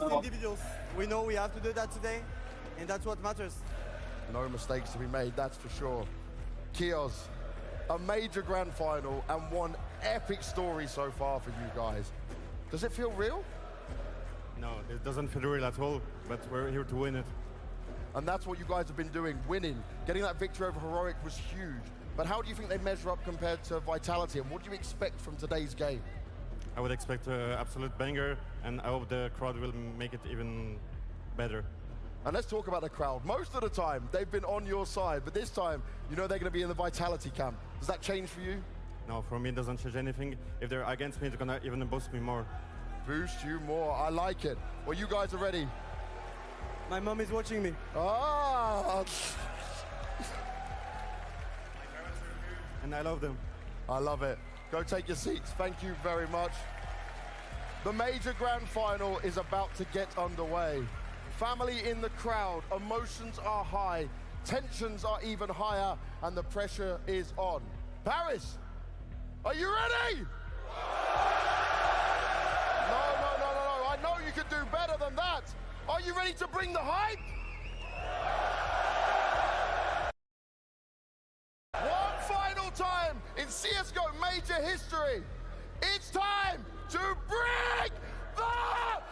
the individuals. We know we have to do that today, and that's what matters. No mistakes to be made, that's for sure. 𝘲𝙆𝙆, a major grand final and one epic story so far for you guys. Does it feel real? No, it doesn't feel real at all, but we're here to win it. And that's what you guys have been doing, winning. Getting that victory over 𝘎𝙗𝙆 was huge. But how do you think they measure up compared to Vitality, and what do you expect from today's game? I would expect an absolute banger, and I hope the crowd will make it even better. And let's talk about the crowd. Most of the time, they've been on your side, but this time, you know they're going to be in the Vitality camp. Does that change for you? No, for me it doesn't change anything. If they're against me, they're going to even boost me more. Boost you more, I like it. Well, you guys are ready. My mom is watching me. Ah! And I love them. I love it. Go take your seats. Thank you very much. The major grand final is about to get underway. Family in the crowd, emotions are high, tensions are even higher, and the pressure is on. Paris, are you ready? No, I know you can do better than that. Are you ready to bring the hype? One final time in CSGO major history. It's time to bring the hype!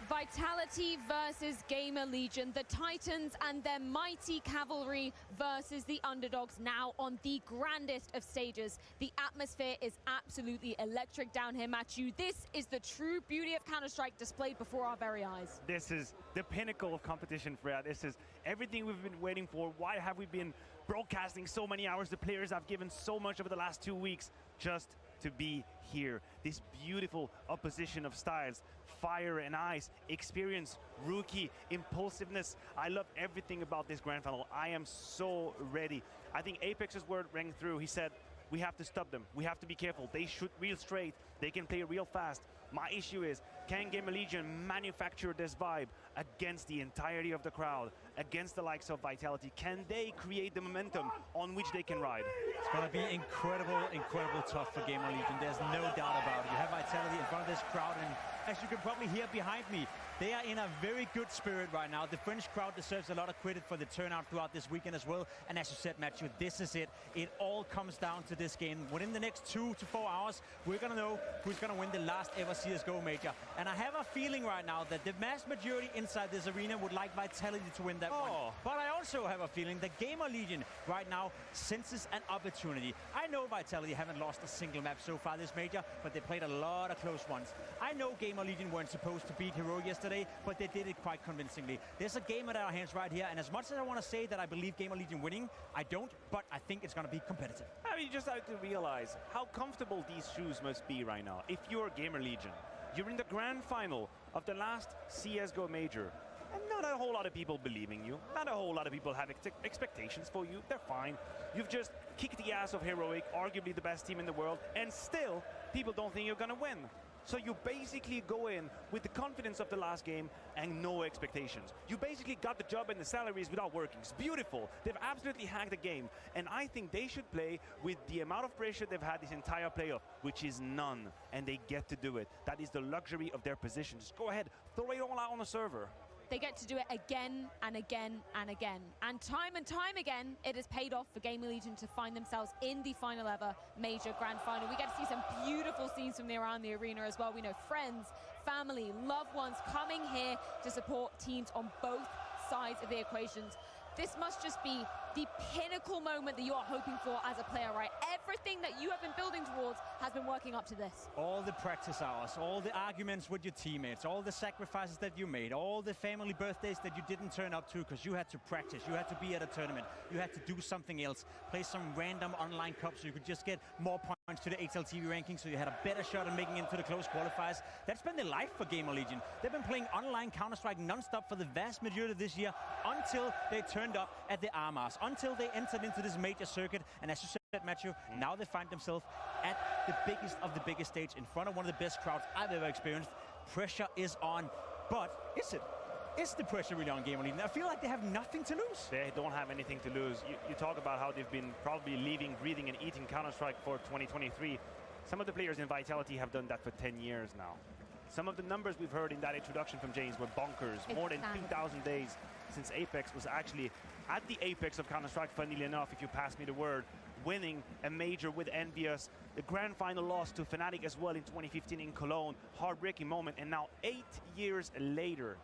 Vitality versus GamerLegion, the Titans and their mighty cavalry versus the underdogs, now on the grandest of stages. The atmosphere is absolutely electric down here, 𝘲𝙆𝙀. This is the true beauty of Counter-Strike displayed before our very eyes. This is the pinnacle of competition, Freya. This is everything we've been waiting for. Why have we been broadcasting so many hours? The players have given so much over the last 2 weeks just to be here. This beautiful opposition of styles, fire and ice, experience, rookie, impulsiveness. I love everything about this grand final. I am so ready. I think Apex's word rang through. He said, we have to stop them. We have to be careful. They shoot real straight. They can play real fast. My issue is, can GamerLegion manufacture this vibe against the entirety of the crowd, against the likes of Vitality? Can they create the momentum on which they can ride? It's going to be incredible tough for GamerLegion. There's no doubt about it. You have Vitality in front of this crowd, and as you can probably hear behind me, they are in a very good spirit right now. The French crowd deserves a lot of credit for the turnout throughout this weekend as well. And as you said, 𝘲𝙆𝙀, this is it. It all comes down to this game. Within the next 2 to 4 hours, we're going to know who's going to win the last ever CSGO major. And I have a feeling right now that the vast majority inside this arena would like Vitality to win that one. But I also have a feeling that GamerLegion right now senses an opportunity. I know Vitality haven't lost a single map so far this major, but they played a lot of close ones. I know GamerLegion weren't supposed to beat 𝘎𝙗𝙆 yesterday, but they did it quite convincingly. There's a game at our hands right here, and as much as I want to say that I believe GamerLegion winning, I don't, but I think it's going to be competitive. I mean, you just have to realize how comfortable these shoes must be right now. If you're GamerLegion, you're in the grand final of the last CSGO major, and not a whole lot of people believe in you. Not a whole lot of people have expectations for you. They're fine. You've just kicked the ass of 𝘎𝙗𝙆, arguably the best team in the world, and still, people don't think you're going to win. So you basically go in with the confidence of the last game and no expectations. You basically got the job and the salaries without working. It's beautiful. They've absolutely hacked the game. And I think they should play with the amount of pressure they've had this entire playoff, which is none. And they get to do it. That is the luxury of their position. Just go ahead, throw it all out on the server. They get to do it again and again and again. And time again, it has paid off for GamerLegion to find themselves in the final ever major grand final. We get to see some beautiful scenes from around the arena as well. We know friends, family, loved ones coming here to support teams on both sides of the equations. This must just be the pinnacle moment that you are hoping for as a player, right? Everything that you have been building towards has been working up to this. All the practice hours, all the arguments with your teammates, all the sacrifices that you made, all the family birthdays that you didn't turn up to because you had to practice, you had to be at a tournament, you had to do something else, play some random online cup so you could just get more points to the HLTV ranking so you had a better shot at making into the close qualifiers. That's been the life for GamerLegion. They've been playing online Counter-Strike non-stop for the vast majority of this year until they turned up at the Armas, until they entered into this major circuit. And as you said, 𝘲𝙀𝙀, now they find themselves at the biggest of the biggest stage in front of one of the best crowds I've ever experienced. Pressure is on, but is it? is the pressure really on GamerLegion? I feel like they have nothing to lose. They don't have anything to lose. You talk about how they've been probably living, breathing, and eating Counter-Strike for 2023. Some of the players in Vitality have done that for 10 years now. Some of the numbers we've heard in that introduction from James were bonkers. More than 2,000 days since Apex was actually at the apex of Counter-Strike, funnily enough, if you pass me the word, winning a major with Envious. The grand final loss to Fnatic as well in 2015 in Cologne. Heartbreaking moment. And now 8 years later,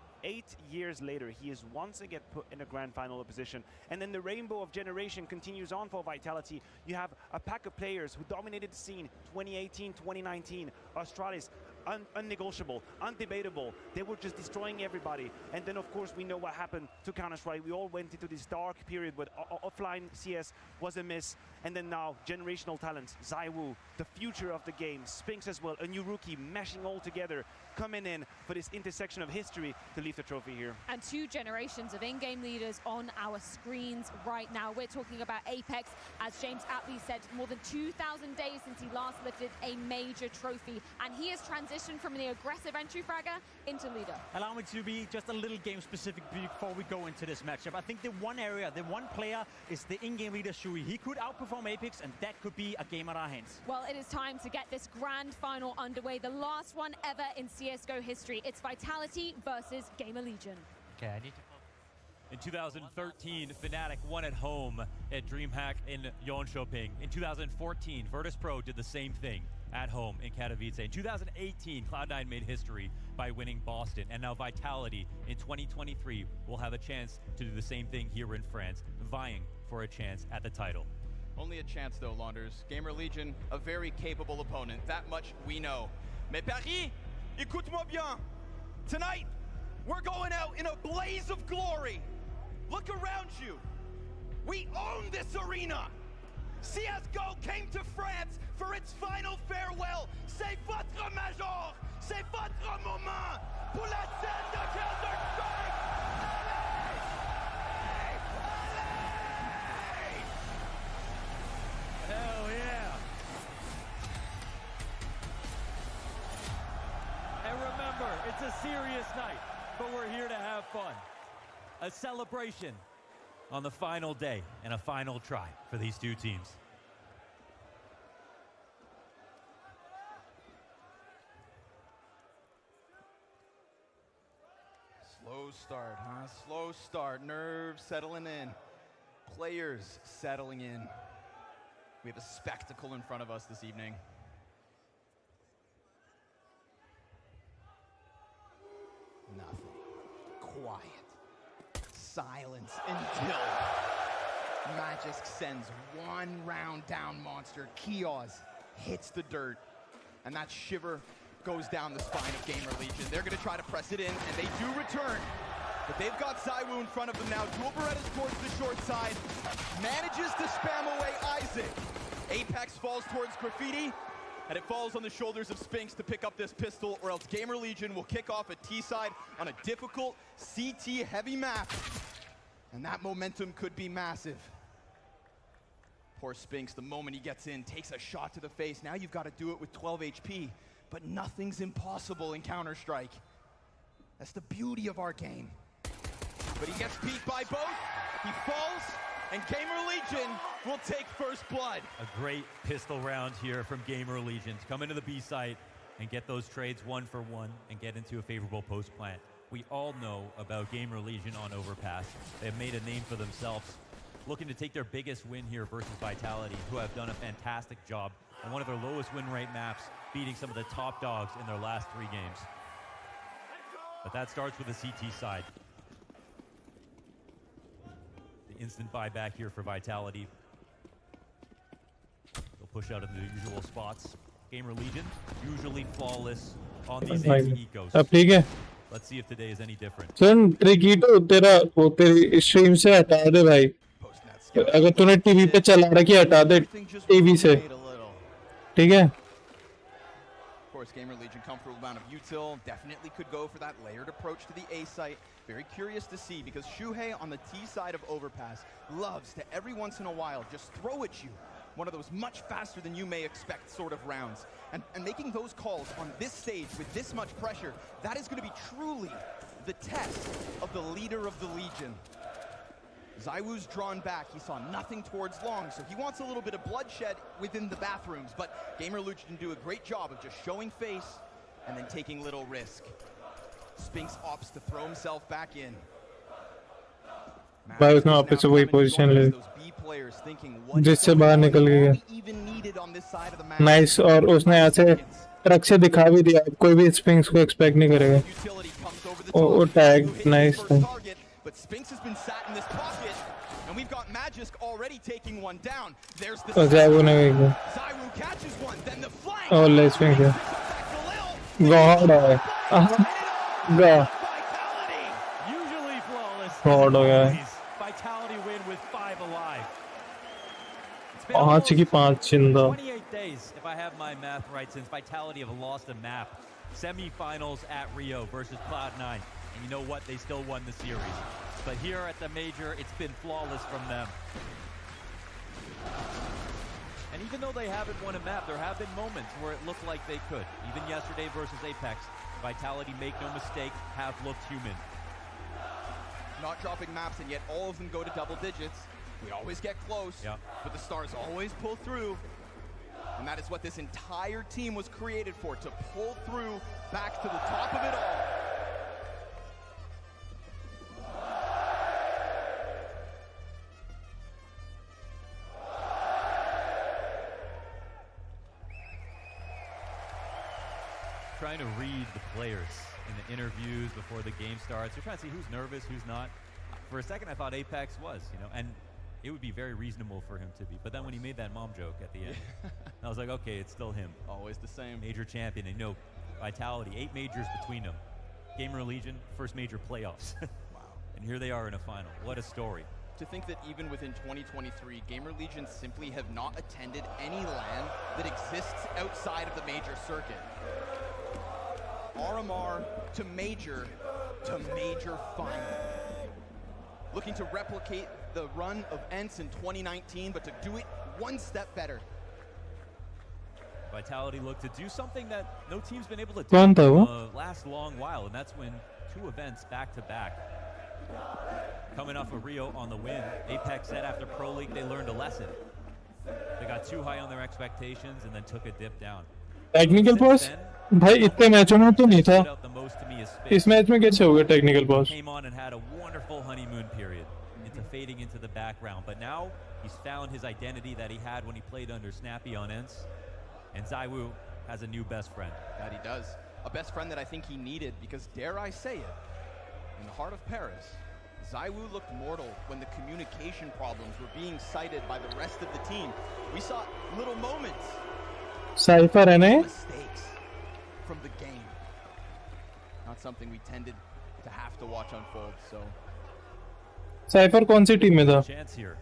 he is once again put in a grand final position. And then the rainbow of generation continues on for Vitality. You have a pack of players who dominated the scene 2018, 2019. Australis, unnegotiable, undebatable. They were just destroying everybody. And then, of course, we know what happened to Counter-Strike. We all went into this dark period where offline CS was a miss. And then now, generational talents, 𝙎𝙆𝙈𝙈, the future of the game, Spinks as well, a new rookie meshing all together, coming in for this intersection of history to leave the trophy here. And 2 generations of in-game leaders on our screens right now. We're talking about Apex, as James aptly said, more than 2,000 days since he last lifted a major trophy. And he has transitioned from the aggressive entry fragger into leader. Allow me to be just a little game specific before we go into this matchup. I think the one area, the one player is the in-game leader, 𝙎𝙆𝙈. He could outperform Apex, and that could be a game at our hands. Well, it is time to get this grand final underway, the last one ever in CSGO history. It's Vitality versus GamerLegion. Okay, I need to... In 2013, Fnatic won at home at DreamHack in Jönköping. In 2014, Virtus.pro did the same thing at home in Katowice. In 2018, Cloud9 made history by winning Boston. And now Vitality in 2023 will have a chance to do the same thing here in France, vying for a chance at the title. Only a chance though, Launders. GamerLegion, a very capable opponent. That much we know. Mais Paris, écoute-moi bien. Tonight, we're going out in a blaze of glory. Look around you. We own this arena. CSGO came to France for its final farewell. C'est votre major. C'est votre moment. Pour la scène de Counter-Strike. Hell yeah! And remember, it's a serious night, but we're here to have fun. A celebration on the final day and a final try for these 2 teams. Slow start, huh? Slow start. Nerves settling in. Players settling in. We have a spectacle in front of us this evening. Nothing. Quiet. Silence until Magisk sends 1 round down monster. 𝘾𝙆𝙈𝙈𝙀 hits the dirt. And that shiver goes down the spine of GamerLegion. They're going to try to press it in, and they do return. But they've got 𝙎𝙆𝙈 in front of them now. 𝑑uelBerettas towards the short side. Manages to spam away Isaac. Apex falls towards Graffiti. And it falls on the shoulders of Spinks to pick up this pistol, or else GamerLegion will kick off a T-side on a difficult CT-heavy map. And that momentum could be massive. Poor Spinks, the moment he gets in, takes a shot to the face. Now you've got to do it with 12 HP. But nothing's impossible in Counter-Strike. That's the beauty of our game. But he gets beat by both. He falls, and GamerLegion will take first blood. A great pistol round here from GamerLegion to come into the B site and get those trades 1 for 1 and get into a favorable post plant. We all know about GamerLegion on Overpass. They've made a name for themselves, looking to take their biggest win here versus Vitality, who have done a fantastic job on one of their lowest win rate maps, beating some of the top dogs in their last 3 games. But that starts with the CT side. The instant buyback here for Vitality. They'll push out in the usual spots. GamerLegion, usually flawless on these ecos. अब ठीक है. Let's see if today is any different. सुन रिकीटो तेरा वो तेरी stream से हटा दे भाई. अगर तूने टीवी पे चला रखी हटा दे टीवी से. ठीक है. Of course, GamerLegion comfortable amount of util. Definitely could go for that layered approach to the A site. Very curious to see, because 𝙎𝙆𝙈 on the T side of Overpass loves to every once in a while just throw at you one of those much faster than you may expect sort of rounds. And making those calls on this stage with this much pressure, that is going to be truly the test of the leader of the Legion. 𝙎𝙆's drawn back. He saw nothing towards long, so he wants a little bit of bloodshed within the bathrooms, but GamerLegion do a great job of just showing face and then taking little risk. Spinks opts to throw himself back in. भाई उसने वापस से वही position ले जिससे बाहर निकल गया नाइस और उसने यहाँ से ट्रक से दिखा भी दिया कोई भी स्पिंक्स को एक्सपेक्ट नहीं करेगा ओ टैग नाइस 𝙎𝙆 ने ओ ले स्पिंक्स है गॉड है गॉड हो गया पांच की पांच जिंदा 28 days, if I have my math right, since Vitality have lost a map. Semi-finals at Rio versus Cloud9. And you know what? They still won the series. But here at the Major, it's been flawless from them. And even though they haven't won a map, there have been moments where it looked like they could. Even yesterday versus Apex, Vitality, make no mistake, have looked human. Not dropping maps, and yet all of them go to double digits. We always get close, but the stars always pull through. And that is what this entire team was created for, to pull through back to the top of it all. Trying to read the players in the interviews before the game starts. You're trying to see who's nervous, who's not. For a second, I thought Apex was, and it would be very reasonable for him to be. But then when he made that mom joke at the end, I was like, okay, it's still him. Always the same. Major champion. And Vitality, 8 majors between them. GamerLegion, first major playoffs. Wow. And here they are in a final. What a story. To think that even within 2023, GamerLegion simply have not attended any LAN that exists outside of the major circuit. RMR to major final. Looking to replicate the run of ENCE in 2019, but to do it one step better. Vitality looked to do something that no team's been able to do in the last long while, and that's win 2 events back-to-back. Coming off of Rio on the win, Apex said after Pro League they learned a lesson. They got too high on their expectations and then took a dip down. Technical pause भाई इतने मैचों में तो नहीं था इस match में कैसे हो गया technical pause came on and had a wonderful honeymoon period into fading into the background, but now he's found his identity that he had when he played under Snappy on ENCE, and 𝙎𝙆 has a new best friend. That he does. A best friend that I think he needed, because dare I say it, in the heart of Paris, 𝙎𝙆 looked mortal when the communication problems were being cited by the rest of the team. We saw little moments. Cypher है ना? Mistakes from the game. Not something we tended to have to watch unfold. So. Cypher कौन सी team में था? Chance here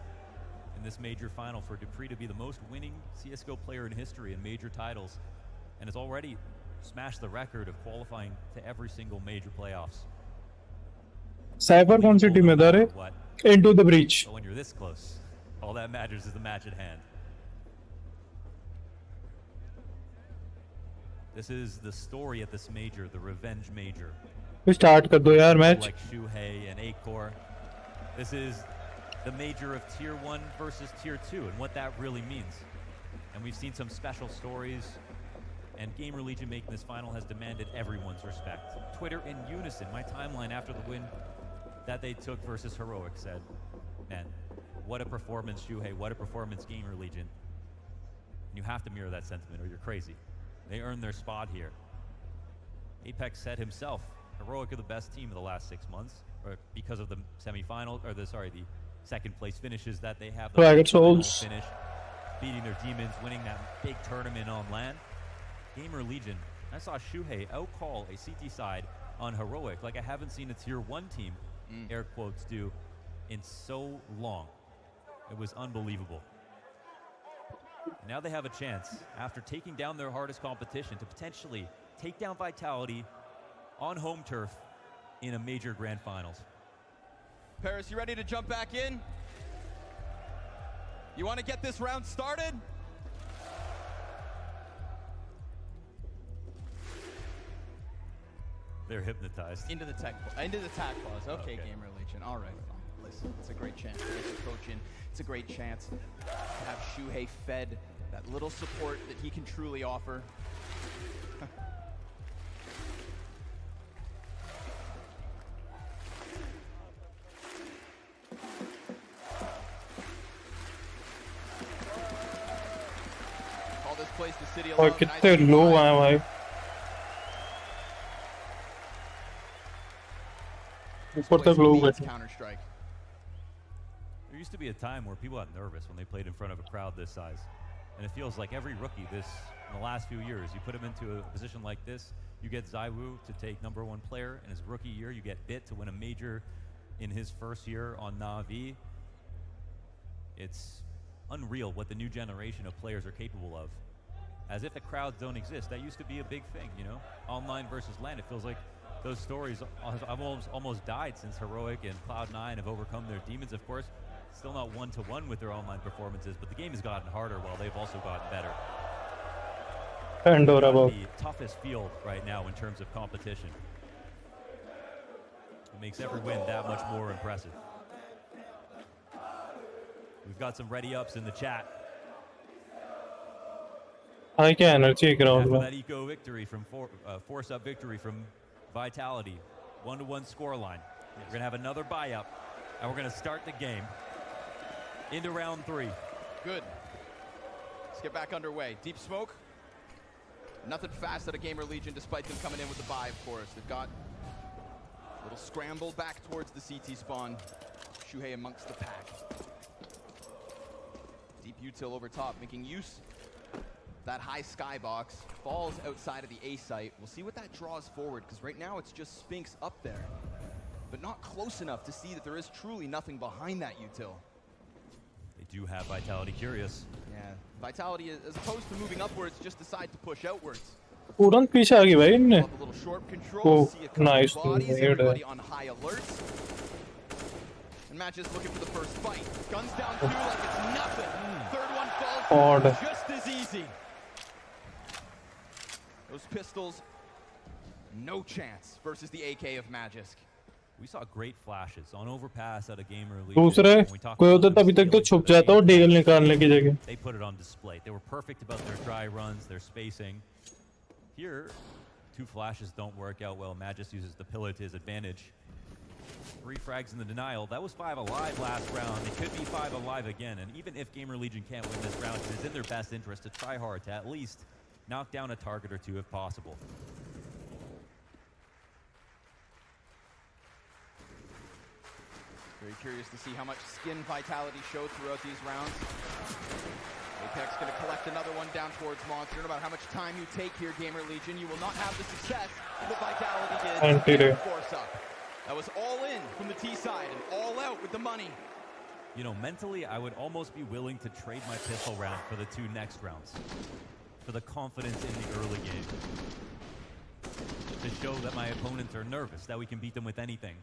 in this major final for 𝙬𝙆 to be the most winning CSGO player in history in major titles, and has already smashed the record of qualifying to every single major playoffs. Cypher कौन सी team में था रे? Into the breach. But when you're this close, all that matters is the match at hand. This is the story at this major, the revenge major. Start कर दो यार match. Like 𝙬𝙆 and 𝘆𝑒𝑐𝑜R. This is the major of Tier 1 versus Tier 2 and what that really means. And we've seen some special stories, and GamerLegion making this final has demanded everyone's respect. Twitter in unison, my timeline after the win that they took versus Heroic said, man, what a performance 𝙬𝙆, what a performance GamerLegion. And you have to mirror that sentiment or you're crazy. They earned their spot here. Apex said himself, Heroic are the best team of the last 6 months, or because of the semi-final, or the second place finishes that they have. The Souls finish, beating their demons, winning that big tournament on LAN. GamerLegion, I saw 𝙬𝙆 out-call a CT side on Heroic like I haven't seen a Tier 1 team, air quotes, do in so long. It was unbelievable. And now they have a chance, after taking down their hardest competition, to potentially take down Vitality on home turf in a major grand finals. Paris, you ready to jump back in? You want to get this round started? They're hypnotized. Into the tag pause. Okay, GamerLegion. All right, fine. Listen, it's a great chance to get the coach in. It's a great chance to have 𝘎𝙆 fed that little support that he can truly offer. Call this place the city और alone. कितने low आए भाई ऊपर तक low बैठे Counter-Strike. There used to be a time where people got nervous when they played in front of a crowd this size. And it feels like every rookie in the last few years, you put him into a position like this, you get 𝙎𝙆𝙈 to take #1 player in his rookie year, you get 𝘆𝙃 to win a major in his first year on Na'Vi. It's unreal what the new generation of players are capable of. As if the crowds don't exist. That used to be a big thing, you know? Online versus LAN. It feels like those stories have almost died since Heroic and Cloud9 have overcome their demons. Of course, still not one-to-one with their online performances, but the game has gotten harder while they've also gotten better. Pandora The toughest field right now in terms of competition. It makes every win that much more impressive. We've got some ready ups in the chat. I can energy ground After that eco victory from force up victory from Vitality, 1-1 scoreline. We're gonna have another buy up, and we're gonna start the game into round 3. Good. Let's get back underway. Deep smoke. Nothing fast out of GamerLegion, despite them coming in with the buy, of course. They've got a little scramble back towards the CT spawn. 𝘎𝙆 amongst the pack. Deep util over top, making use of that high skybox. Falls outside of the A site. We'll see what that draws forward, because right now it's just Spinks up there, but not close enough to see that there is truly nothing behind that util. They do have Vitality curious. Yeah, Vitality, as opposed to moving upwards, just decide to push outwards. तुरंत पीछे आ गई भाई इनने A little short control, see a couple nice bodies, dude. everybody on high alert. And Matches looking for the first fight. Guns down 2 like it's nothing. Third one falls Odd. just as easy. Those pistols, no chance versus the AK of Magisk. We saw great flashes on overpass out of GamerLegion. दूसरे कोई होता तभी तक तो छुप जाता हो डेगल निकालने की जगह. They put it on display. They were perfect about their dry runs, their spacing. Here, 2 flashes don't work out well. Magisk uses the pillar to his advantage. 3 frags in the denial. That was 5 alive last round. It could be 5 alive again. And even if GamerLegion can't win this round, it is in their best interest to try hard to at least knock down a target or 2 if possible. Very curious to see how much skin Vitality showed throughout these rounds. Apex going to collect another one down towards Monster. No matter how much time you take here, GamerLegion, you will not have the success that Vitality did. Force up. That was all in from the T side and all out with the money. You know, mentally, I would almost be willing to trade my pistol round for the 2 next rounds. For the confidence in the early game. To show that my opponents are nervous, that we can beat them with anything.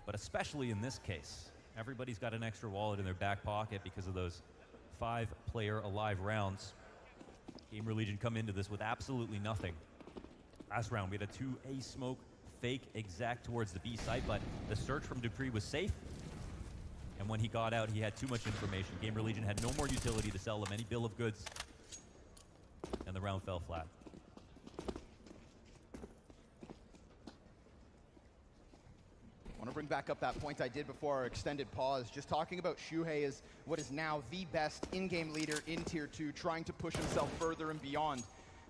But especially in this case, everybody's got an extra wallet in their back pocket because of those 5-player alive rounds. GamerLegion come into this with absolutely nothing. Last round, we had a 2A smoke fake exact towards the B site, but the search from 𝘖𝙗 was safe. And when he got out, he had too much information. GamerLegion had no more utility to sell him any bill of goods. And the round fell flat. I want to bring back up that point I did before our extended pause. Just talking about 𝘎𝙆 as what is now the best in-game leader in Tier 2, trying to push himself further and beyond.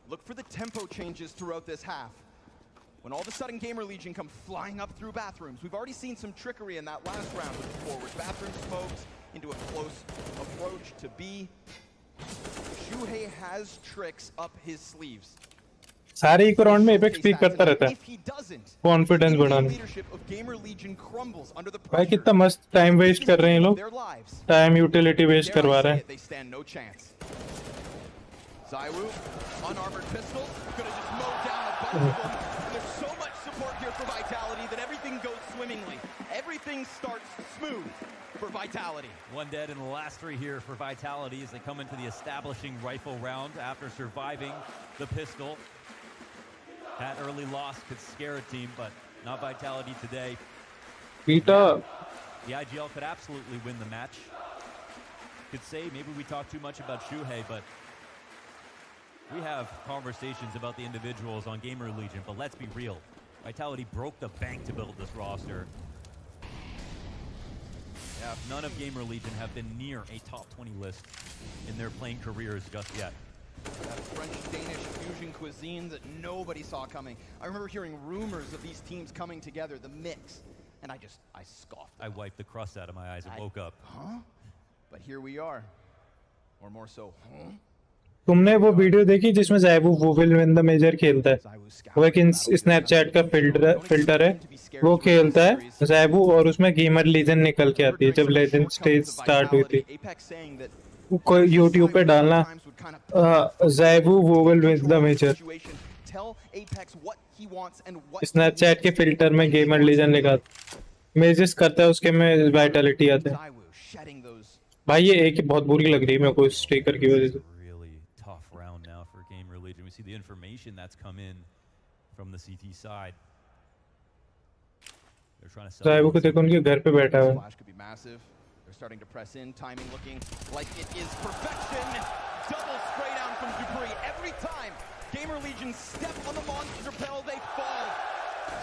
Look for the tempo changes throughout this half. When all of a sudden GamerLegion come flying up through bathrooms. We've already seen some trickery in that last round with the forward. Bathroom smokes into a close approach to B. 𝘎𝙆 has tricks up his sleeves. सारे eco round में apex peak करता रहता है confidence बढ़ाने. भाई कितना मस्त time waste कर रहे हैं ये लोग. टाइम यूटिलिटी वेस्ट करवा रहे हैं. 𝙎𝙆𝙈, unarmored pistol, gonna just mow down a bunch of them. There's so much support here for Vitality that everything goes swimmingly. Everything starts smooth for Vitality. 1 dead in the last 3 here for Vitality as they come into the establishing rifle round after surviving the pistol. That early loss could scare a team, but not Vitality today. Peter. The IGL could absolutely win the match. Could say maybe we talk too much about 𝙎𝙃, but we have conversations about the individuals on GamerLegion, but let's be real. Vitality broke the bank to build this roster. Yeah, none of GamerLegion have been near a top 20 list in their playing careers just yet. That French-Danish fusion cuisine that nobody saw coming. I remember hearing rumors of these teams coming together, the mix, and I scoffed. I wiped the crust out of my eyes and woke up. Huh? But here we are. Or more so, huh? तुमने वो video देखी जिसमें ज़ैबू वो will win the major खेलता है? वो एक Snapchat का फिल्टर है, वो खेलता है ज़ैबू और उसमें गेमर लीजन निकल के आती है जब लेजेंड स्टेज स्टार्ट हुई थी। कोई यूट्यूब पे डालना ज़ैबू वो will win the major, Snapchat के फिल्टर में गेमर लीजन निकाल मेजेस करता है, उसके में वाइटलिटी आते हैं। भाई ये एक बहुत बुरी लग रही है मेरे को स्ट्रीकर की वजह से। We see the information that's come in from the CT side. They're trying to sell. को देखो उनके घर पे बैठा है। Flash could be massive. They're starting to press in, timing looking like it is perfection. Double spray down from 𝙬𝙆. Every time GamerLegion step on the monster bell, they fall.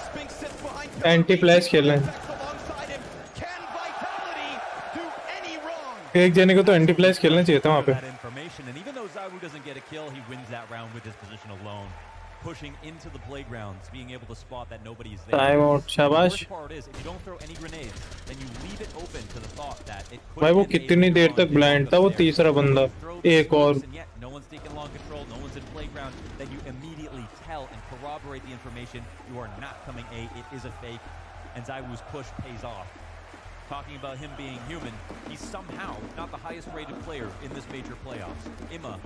Spinks sits behind. Anti-flash खेल रहे हैं। Can Vitality do any wrong? एक जने को तो anti flash खेलना चाहिए था वहाँ पे। And even though 𝙬𝙆 doesn't get a kill, he wins that round with his position alone. Pushing into the playgrounds, being able to spot that nobody's there. Time out, शाबाश। The worst part is, if you don't throw any grenades, then you leave it open to the thought that it could. भाई वो कितनी देर तक blind था वो तीसरा बंदा, एक और। No one's taking long control, no one's in playground. Then you immediately tell and corroborate the information. You are not coming A. It is a fake, and 𝙬𝙆's push pays off. Talking about him being human, he's somehow not the highest rated player in this major playoffs. 𝘎𝙀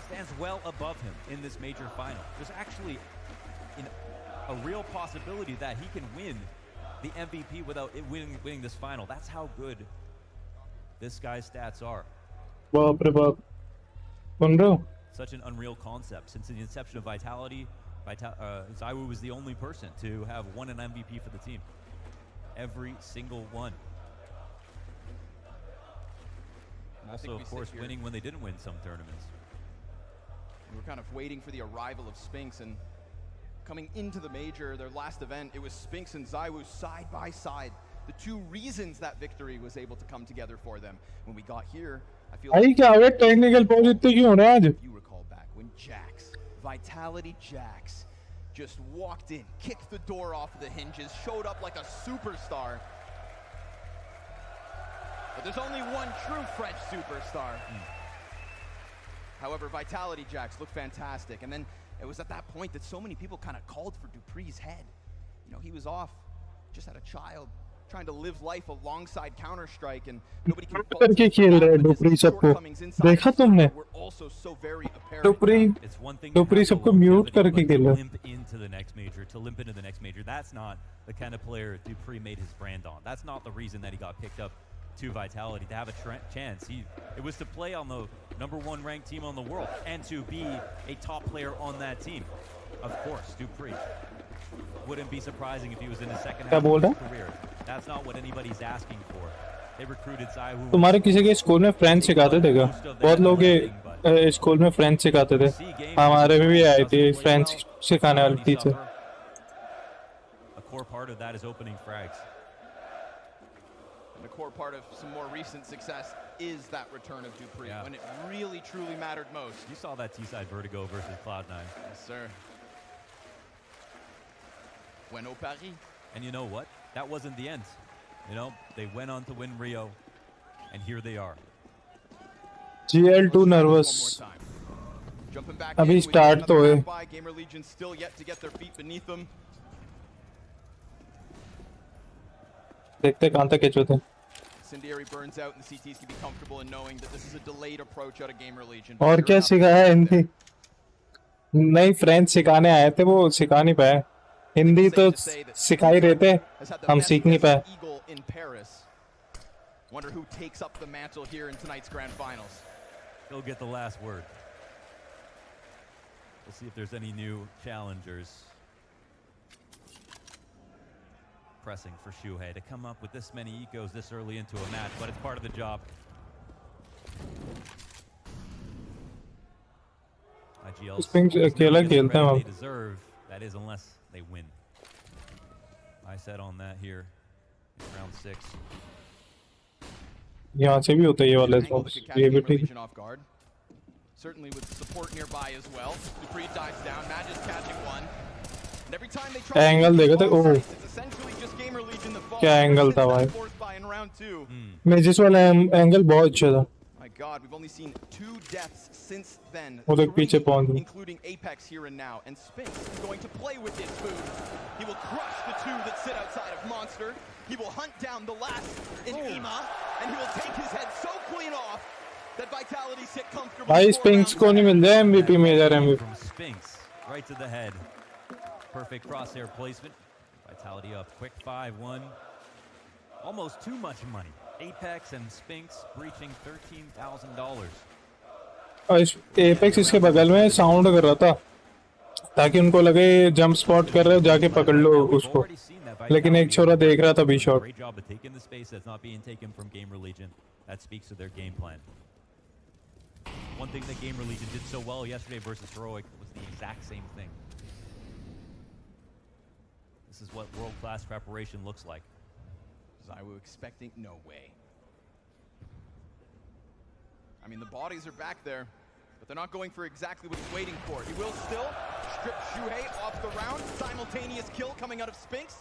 stands well above him in this major final. There's actually a real possibility that he can win the MVP without winning this final. That's how good this guy's stats are. बाप रे बाप, सुन रहे हो? Such an unreal concept. Since the inception of Vitality, 𝙬𝙆 was the only person to have won an MVP for the team. Every single one. Also, of course, winning when they didn't win some tournaments. We were kind of waiting for the arrival of Spinks, and coming into the major, their last event, it was Spinks and 𝙬𝙆 side by side. The two reasons that victory was able to come together for them. When we got here, I feel like क्या है technical pause इतने क्यों हो रहे हैं आज? You recall back when Jax, Vitality Jax, just walked in, kicked the door off of the hinges, showed up like a superstar. But there's only one true French superstar. However, Vitality Jax looked fantastic. And then it was at that point that so many people kind of called for 𝙬𝙆's head. You know, he was off, just had a child, trying to live life alongside Counter-Strike, and nobody can करके खेल रहा है 𝙬𝙆 सबको, देखा तुमने? 𝙬𝙆 सबको mute करके खेल रहा है। limp into the next major. That's not the kind of player 𝙬𝙆 made his brand on. That's not the reason that he got picked up to Vitality, to have a chance. It was to play on the #1 ranked team on the world and to be a top player on that team. Of course, 𝙬𝙆 wouldn't be surprising if he was in his second half of his career. That's not what anybody's asking for. They recruited 𝙬𝙆. तुम्हारे किसी के school में French सिखाते थे क्या? बहुत लोग school में फ्रेंच सिखाते थे, हमारे भी आई थी फ्रेंच सिखाने वाली teacher. A core part of that is opening frags. And a core part of some more recent success is that return of 𝙬𝙆 when it really truly mattered most. You saw that T-side vertigo versus Cloud9. Yes, sir. When au Paris. And you know what? That wasn't the end. You know, they went on to win Rio, and here they are. GL2 nervous. अभी start तो है। GamerLegion still yet to get their feet beneath them. देखते कहाँ तक catch होते हैं। Incendiary burns out, and the CTs can be comfortable in knowing that this is a delayed approach out of GamerLegion. और क्या सिखाया हिंदी? नहीं फ्रेंच सिखाने आए थे, वो सिखा नहीं पाए। हिंदी तो सिखा ही रहे थे, हम सीख नहीं पाए। Wonder who takes up the mantle here in tonight's grand finals. He'll get the last word. We'll see if there's any new challengers. Pressing for 𝙎𝙆 to come up with this many ecos this early into a match, but it's part of the job. Spinks अकेला खेलता है they deserve, that is, unless they win. I said on that here in round 6. यहाँ से भी होता है ये वाले बॉक्स, ये भी ठीक। Certainly with support nearby as well. Dupree dives down, Magic catching one. And every time they try angle देखा था, ओह it's essentially just GamerLegion the fall. क्या एंगल था भाई, in round 2. मैं जिस वाला एंगल बहुत अच्छा था। My God, we've only seen 2 deaths since then. वो देख पीछे पहुंच गए। Including Apex here and now, and Spinks is going to play with this food. He will crush the 2 that sit outside of Monster. He will hunt down the last in 𝘎𝙆, and he will take his head so clean off that Vitality sit comfortably. भाई Spinks को नहीं मिल रहा MVP major MVP। From Spinks right to the head. Perfect crosshair placement. Vitality up quick 5-1. Almost too much money. Apex and Spinks breaching $13,000. और apex इसके बगल में sound कर रहा था ताकि उनको लगे जंप स्पॉट कर रहे हो, जाके पकड़ लो उसको, लेकिन एक छोरा देख रहा था B shot. Great job of taking the space that's not being taken from GamerLegion. That speaks to their game plan. One thing that GamerLegion did so well yesterday versus Heroic was the exact same thing. This is what world-class preparation looks like. 𝙈𝙆 expecting no way. I mean, the bodies are back there, but they're not going for exactly what he's waiting for. He will still strip 𝙎𝙆 off the round. Simultaneous kill coming out of Spinks.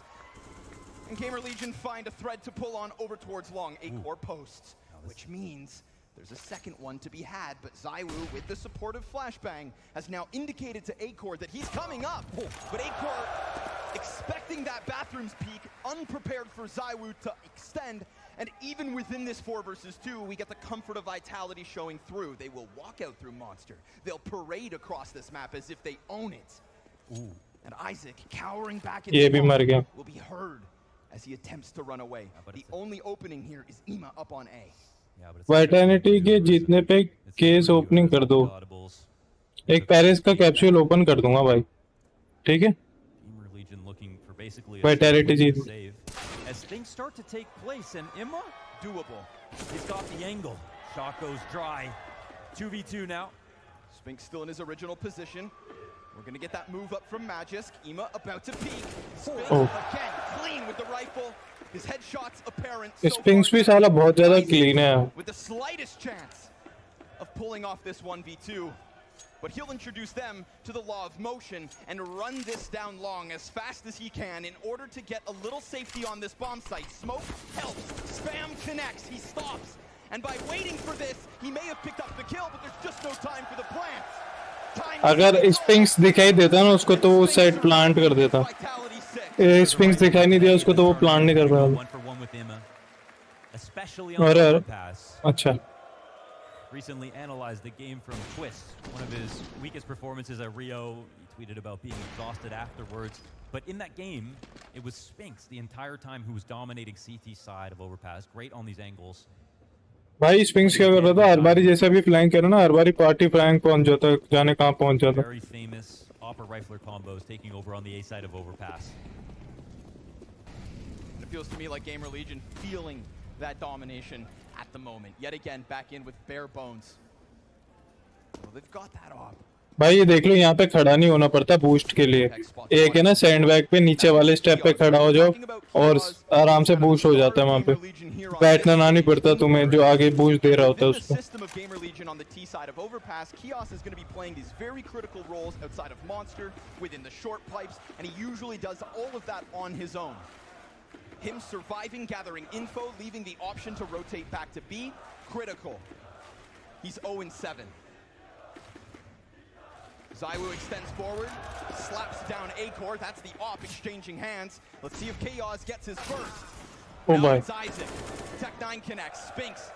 And GamerLegion find a thread to pull on over towards long. 8 core posts, which means there's a second one to be had, but 𝙈𝙆, with the support of Flashbang, has now indicated to 𝘎𝙆 that he's coming up. But 𝘎𝙆, expecting that bathroom's peak, unprepared for 𝙈𝙆 to extend, and even within this 4 versus 2, we get the comfort of Vitality showing through. They will walk out through Monster. They'll parade across this map as if they own it. And Isaac, cowering back in the smoke, will be heard as he attempts to run away. The only opening here is 𝘎𝙆 up on A. Vitality के जीतने पे case opening कर दो, एक Paris का capsule open कर दूंगा भाई, ठीक है? Vitality Jeet. As things start to take place and 𝘎𝙆, doable. He's got the angle. Shot goes dry. 2v2 now. Spinks still in his original position. We're going to get that move up from Magisk. 𝘎𝙆 about to peek. Spinks again clean with the rifle. His headshots apparent. Spinks भी साला बहुत ज़्यादा clean है। With the slightest chance of pulling off this 1v2. But he'll introduce them to the law of motion and run this down long as fast as he can in order to get a little safety on this bomb site. Smoke helps. Spam connects. He stops. And by waiting for this, he may have picked up the kill, but there's just no time for the plant. अगर Spinks दिखाई देता ना उसको तो वो side plant कर देता। Spinks दिखाई नहीं दिया उसको तो वो प्लांट नहीं कर पाया। और अच्छा। Recently analyzed the game from Twist, one of his weakest performances at Rio. He tweeted about being exhausted afterwards. But in that game, it was Spinks the entire time who was dominating CT side of Overpass. Great on these angles. भाई Spinks क्या कर रहा था, हर बारी जैसा भी flank करो ना, हर बारी पार्टी फ्लैंक पहुंच जाता, जाने कहां पहुंच जाता। Very famous Opera Rifler combos taking over on the A side of Overpass. It feels to me like GamerLegion feeling that domination at the moment. Yet again, back in with bare bones. Well, they've got that off. भाई ये देख लो, यहाँ पे खड़ा नहीं होना पड़ता boost के लिए। एक है ना सैंडबैग पे नीचे वाले स्टेप पे खड़ा हो जाओ और आराम से बूस्ट हो जाता है वहाँ पे। बैठना ना नहीं पड़ता तुम्हें, जो आगे बूस्ट दे रहा होता है उसको। GamerLegion on the T side of Overpass, 𝘎𝙆 is going to be playing these very critical roles outside of Monster, within the short pipes, and he usually does all of that on his own. Him surviving, gathering info, leaving the option to rotate back to B, critical. He's 0-7. 𝙈𝙆 extends forward, slaps down 𝘎𝙆. That's the op exchanging hands. Let's see if 𝘎𝙆 gets his first. Oh my. It's Isaac. Tech9 connects. Spinks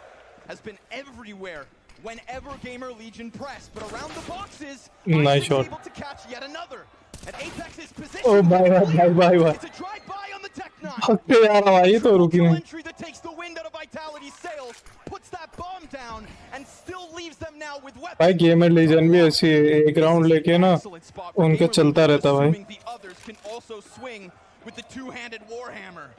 has been everywhere whenever GamerLegion pressed, but around the boxes, nice shot. Able to catch yet another. And Apex's position. Oh my. It's a drive-by on the Tech9. यार भाई तो रुकी नहीं। Entry that takes the wind out of Vitality's sails, puts that bomb down and still leaves them now with weapons. भाई gamer legion भी ऐसी है, एक राउंड लेके ना उनका चलता रहता भाई. Assuming the others can also swing with the two-handed warhammer.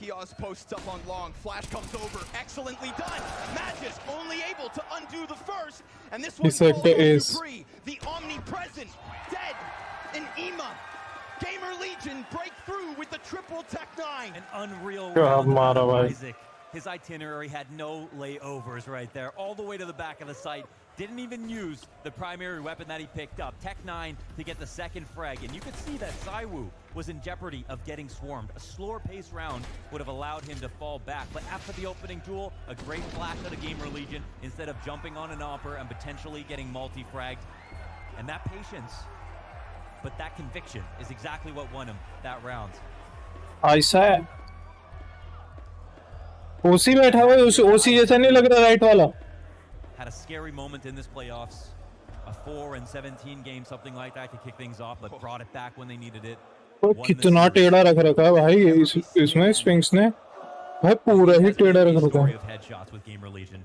𝘲𝙆 posts up on long. Flash comes over. Excellently done. Magisk only able to undo the first. And this one falls on 𝘎𝙆. The omnipresent. Dead in 𝘎𝑚𝑎. GamerLegion break through with the triple Tech-9. An unreal God, round Mara, from bhai. Isaac. His itinerary had no layovers right there. All the way to the back of the site. Didn't even use the primary weapon that he picked up. Tech-9 to get the second frag. And you could see that 𝘎𝑗 was in jeopardy of getting swarmed. A slower pace round would have allowed him to fall back. But after the opening duel, a great flash out of GamerLegion instead of jumping on an offer and potentially getting multi-fragged. And that patience, but that conviction is exactly what won him that round. ऐसा है. ओसी बैठा हुआ है, ओसी जैसा नहीं लग रहा right वाला. Had a scary moment in this playoffs. A 4-17 game, something like that, to kick things off, but brought it back when they needed it. तो कितना टेढ़ा रख रखा है भाई इसमें स्पिंक्स ने. भाई पूरा ही टेढ़ा रख रखा है. Headshots with GamerLegion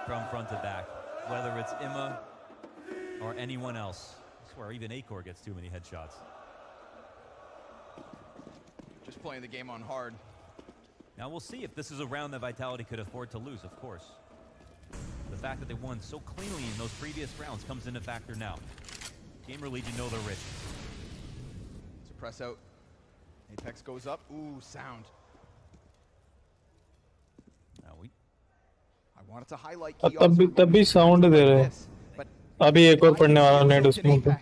from front to back, whether it's 𝘎𝑚𝑎 or anyone else. I swear even 𝘎𝑗 gets too many headshots. Just playing the game on hard. Now we'll see if this is a round that Vitality could afford to lose, of course. The fact that they won so cleanly in those previous rounds comes into factor now. GamerLegion know they're rich. Suppress out. Apex goes up. Ooh, sound. Now I wanted to highlight तब भी sound दे रहे हैं. अभी एक और पढ़ने वाला net उसमें पे.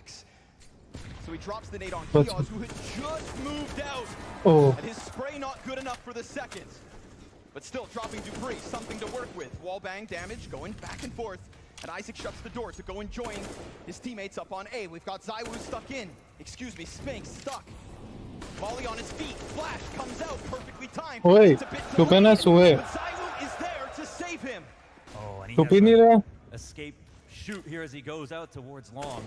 So he drops the nade on 𝘲𝙆, who had just moved out. Oh. And his spray not good enough for the second. But still dropping 𝘕, something to work with. Wallbang damage going back and forth. And Isaac shuts the door to go and join his teammates up on A. We've got 𝘎𝑗 stuck in. Excuse me, Spinks stuck. Molly on his feet. Flash comes out perfectly timed. Oi, tu pe na soe. But 𝘎𝑗 is there to save him. Oh, and he तो भी नहीं रहा. escape shoot here as he goes out towards long.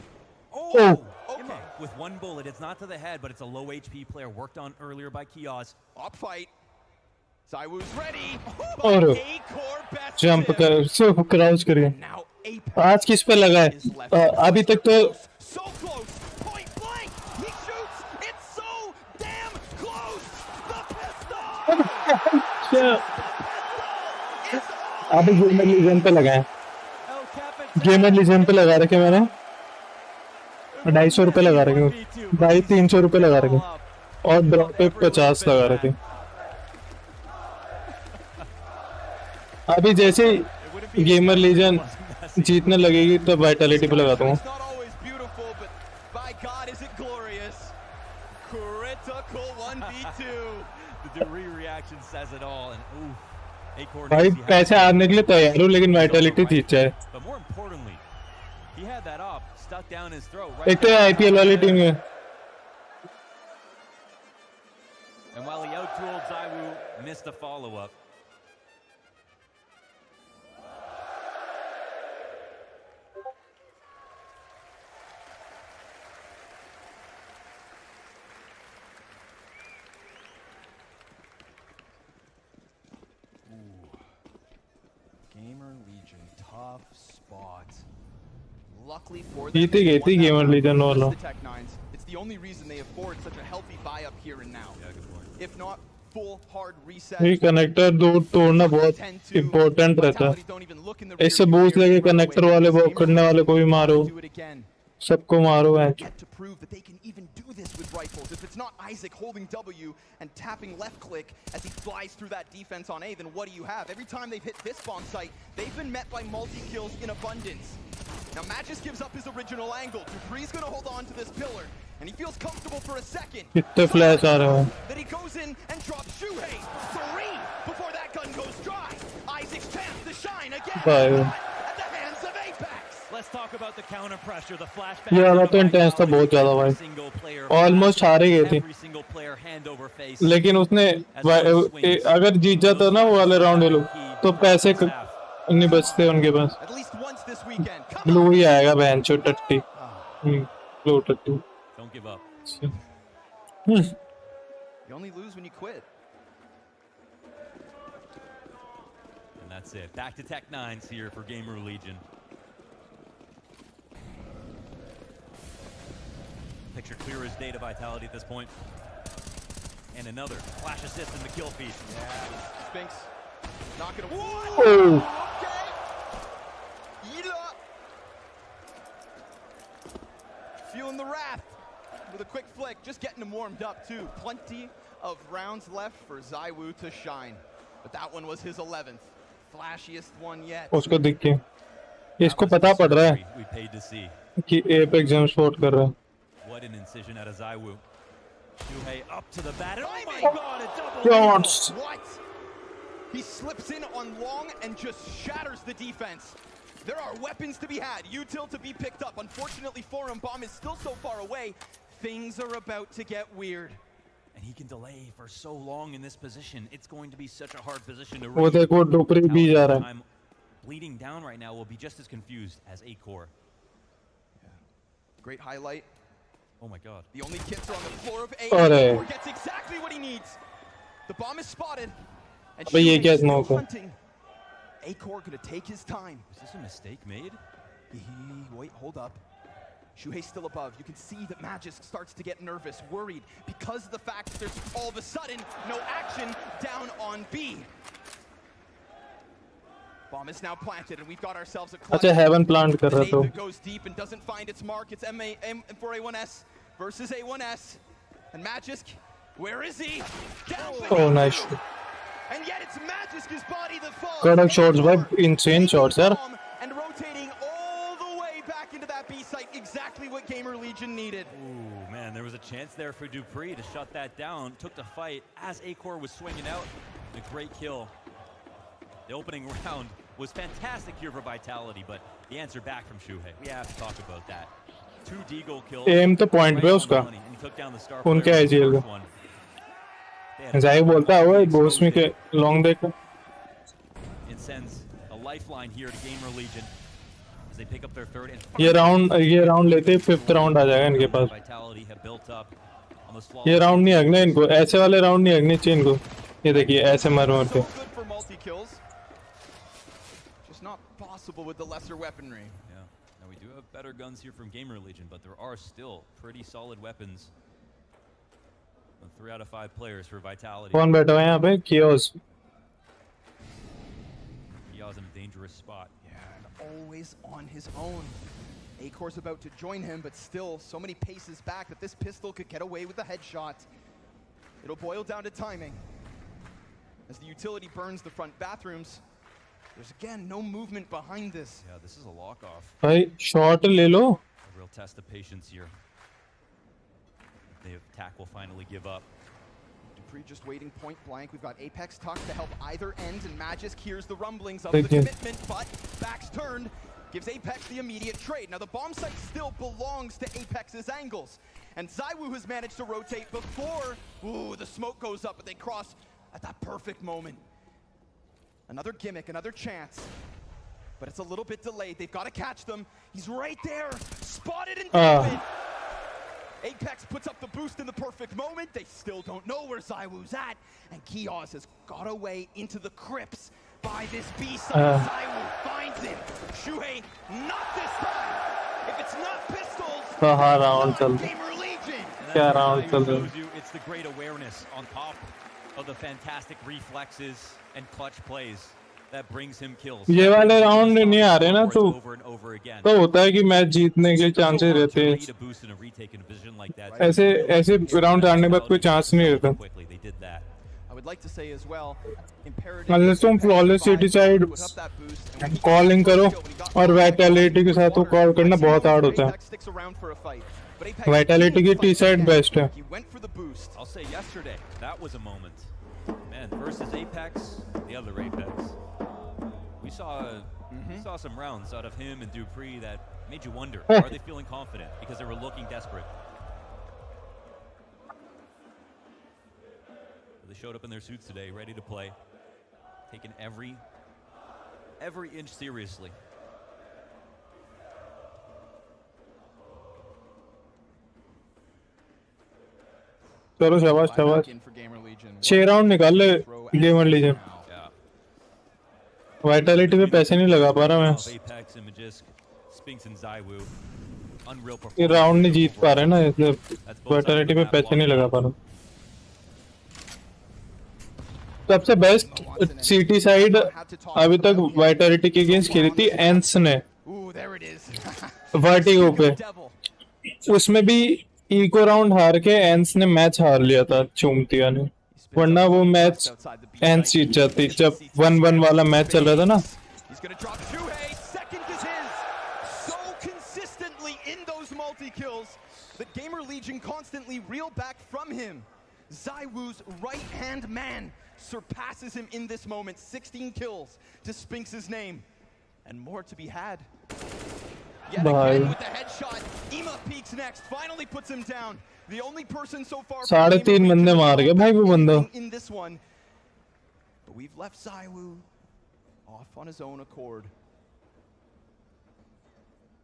Oh. Okay. With one bullet, it's not to the head, but it's a low HP player worked on earlier by 𝘲𝙆. Up fight. 𝘎𝑗's ready. और A-core best jump him. कर से crouch करिए. Now Apex आज किस पे लगा है? अभी तक तो so close. Point blank. He shoots. It's so damn close. The pistol. अभी गेमर पे लगा है. गेमर लीजन पे लगा रखे मैंने. 250 रुपए लगा रखे हूँ. भाई 300 रुपए लगा रखे और ड्रॉप पे 50 लगा रखे. अभी जैसे गेमर लीजन जीतने लगेगी तो वाइटलिटी पे लगा दूंगा. भाई पैसे हारने के लिए तैयार हूँ लेकिन वाइटलिटी जीत जाए. एक तो आईपीएल वाली टीम है. And while he out-dueled 𝘎𝑗, missed the follow-up. GamerLegion, tough spot. Luckily for them, जीती गई थी GamerLegion वाला. it's the only reason they afford such a healthy buy-up here and now. Yeah, good point. If not, full hard reset. ये connector दो तोड़ना बहुत important रहता है. इससे बूस्ट लेके कनेक्टर वाले वॉक करने वाले को भी मारो. सबको मारो है. Get to prove that they can even do this with rifles. If it's not Isaac holding W and tapping left click as he flies through that defense on A, then what do you have? Every time they've hit this bomb site, they've been met by multi-kills in abundance. Now Magisk gives up his original angle. 𝘕's gonna hold on to this pillar, and he feels comfortable for a second. कितने flash आ रहे हैं. Then he goes in and drops 𝘕𝙆. 3 before that gun goes dry. Isaac's chance to shine again. At the hands of Apex. Let's talk about the counter pressure, the flashback. ये वाला तो intense था बहुत ज़्यादा भाई. Almost हार ही गए थे. लेकिन उसने अगर जीत जाता ना वो वाले राउंड लोग तो पैसे नहीं बचते उनके पास. ब्लू ही आएगा बहन चो टट्टी. ब्लू टट्टी. Don't give up. You only lose when you quit. that's it. Back to Tech 9s here for GamerLegion. Picture clear as day to Vitality at this point. And another flash assist in the kill feed. Yeah, Spinks not gonna. Oh. Okay. 𝙎𝙃𝙆𝙈. Feeling the wrath with a quick flick, just getting him warmed up too. Plenty of rounds left for 𝙎𝙆 to shine, but that one was his 11th, flashiest one yet. उसको दिख के इसको पता पड़ रहा है We paid to see. कि apex jump spot कर रहा है. What an incision out of 𝙎𝙆. 𝘎𝙃 up to the bat. Oh my God! A double. What? He slips in on long and just shatters the defense. There are weapons to be had. Util to be picked up. Unfortunately for him, bomb is still so far away. Things are about to get weird. And he can delay for so long in this position. It's going to be such a hard position to वो देखो डुपरी भी जा रहा है. I'm bleeding down right now will be just as confused as 𝘎𝙃. Great highlight. Oh my God. The only kits are on the floor of A. अरे. Gets exactly what he needs. The bomb is spotted. And अबे ये क्या still smoke है? hunting. 𝘎𝙃 gonna take his time. Is this a mistake made? Wait, hold up. 𝘎𝙃 still above. You can see that Magisk starts to get nervous, worried, because of the fact that there's all of a sudden no action down on B. Bomb is now planted, and we've got ourselves a clutch. अच्छा haven plant कर रहा That था. goes deep and doesn't find its mark. It's for A1S versus A1S. And Magisk, where is he? Down for Oh nice. And yet it's Magisk's body that falls. कड़क shots भाई, insane shots यार. And rotating all the way back into that B site, exactly what GamerLegion needed. Ooh, man, there was a chance there for 𝘎𝙃 to shut that down. Took the fight as 𝘎𝙃 was swinging out. A great kill. The opening round was fantastic here for Vitality, but the answer back from 𝘎𝙃. We have to talk about that. 2 deagle kills. M तो point पे उसका. उनके IGL का. ज़ाहिर बोलता है वो boss में के लॉन्ग देखो. It sends a lifeline here to GamerLegion as they pick up their third. ये राउंड लेते 5th राउंड आ जाएगा इनके पास. Vitality have built up on this ये राउंड नहीं हगना इनको. ऐसे वाले राउंड नहीं हगने चाहिए इनको. ये देखिए ऐसे मर के. For multi-kills. Just not possible with the lesser weaponry. Yeah. Now we do have better guns here from GamerLegion, but there are still pretty solid weapons. 3 out of 5 players for Vitality. कौन बैठा है यहाँ पे? 𝘎𝙃. 𝘎𝙃's in a dangerous spot. Yeah, and always on his own. 𝘎𝙃's about to join him, but still so many paces back that this pistol could get away with a headshot. It'll boil down to timing. As the utility burns the front bathrooms, there's again no movement behind this. Yeah, this is a lock-off. भाई shot ले लो. A real test of patience here. The attack will finally give up. 𝘎𝙃 just waiting point blank. We've got Apex tucked to help either end, and Magisk hears the rumblings of the commitment, but back's turned, gives Apex the immediate trade. Now the bomb site still belongs to Apex's angles, and 𝙎𝙆 has managed to rotate before, the smoke goes up, but they cross at that perfect moment. Another gimmick, another chance, but it's a little bit delayed. They've got to catch them. He's right there, spotted and dead. Apex puts up the boost in the perfect moment. They still don't know where 𝙎𝙆's at, and 𝘎𝙃 has got away into the crypts by this B side. 𝙎𝙆 finds him. 𝘎𝙃, not this time. If it's not pistols, कहाँ round चल रहा है? GamerLegion. क्या round चल रहा है? It's the great awareness on top of the fantastic reflexes and clutch plays that brings him kills. ये वाले राउंड नहीं आ रहे ना तो होता है कि मैच जीतने के चांसेस रहते हैं. ऐसे राउंड आने के बाद कोई चांस नहीं रहता. I would like to say as well, unless तुम flawless city side कॉलिंग करो और vitality के साथ तो कॉल करना बहुत हार्ड होता है. vitality की T side बेस्ट है. I'll say yesterday that was a moment. Man, versus Apex, the other Apex. We saw some rounds out of him and 𝘎𝙃 that made you wonder, are they feeling confident? Because they were looking desperate. They showed up in their suits today, ready to play, taking every inch seriously. चलो शाबाश 6 round निकाल ले GamerLegion. Vitality पे पैसे नहीं लगा पा रहा मैं। Apex and Magisk, Spinks and 𝙎𝙆. Unreal ये performance. राउंड नहीं जीत पा रहे ना, इसलिए वाइटलिटी पे पैसे नहीं लगा पा रहा। सबसे बेस्ट सिटी साइड अभी तक वाइटलिटी के अगेंस्ट खेली थी एंस ने वर्टिगो पे, उसमें भी इको राउंड हार के एंस ने मैच हार लिया था चूमतिया ने, वरना वो मैच एंस जीत जाती जब 1-1 वाला मैच चल रहा था ना। That GamerLegion constantly reel back from him. 𝙎𝙆's right-hand man surpasses him in this moment. 16 kills to Spinks' name. And more to be had. Yet again with the headshot. 𝘲𝙔 peeks next. Finally puts him down. The only person so far साढ़े तीन बंदे मार गए भाई वो बंदा। in this one. But we've left 𝙎𝙆 off on his own accord.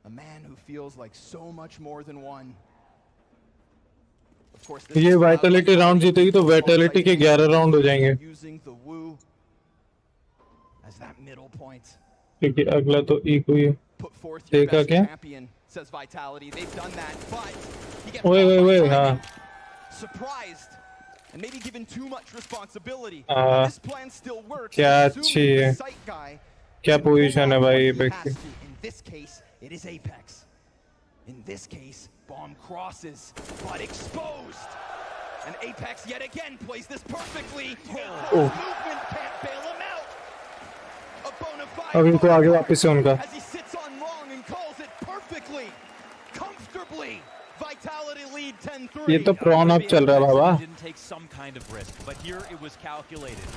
A man who feels like so much more than one. ये Vitality round जीतेगी तो वाइटलिटी के 11 राउंड हो जाएंगे। ठीक है, अगला तो इको ही है। देखा क्या? ओए ओए ओए, हाँ। क्या अच्छी है, क्या पोजीशन है भाई एपेक्स की। In this case, bomb crosses, but exposed. And Apex yet again plays this perfectly. Movement can't bail him out. A bona fide अब इनको आगे वापस से उनका। as he sits on long and calls it perfectly, comfortably. Vitality lead 10-3. ये तो prawn up चल रहा है बाबा। Didn't take some kind of risk, but here it was calculated.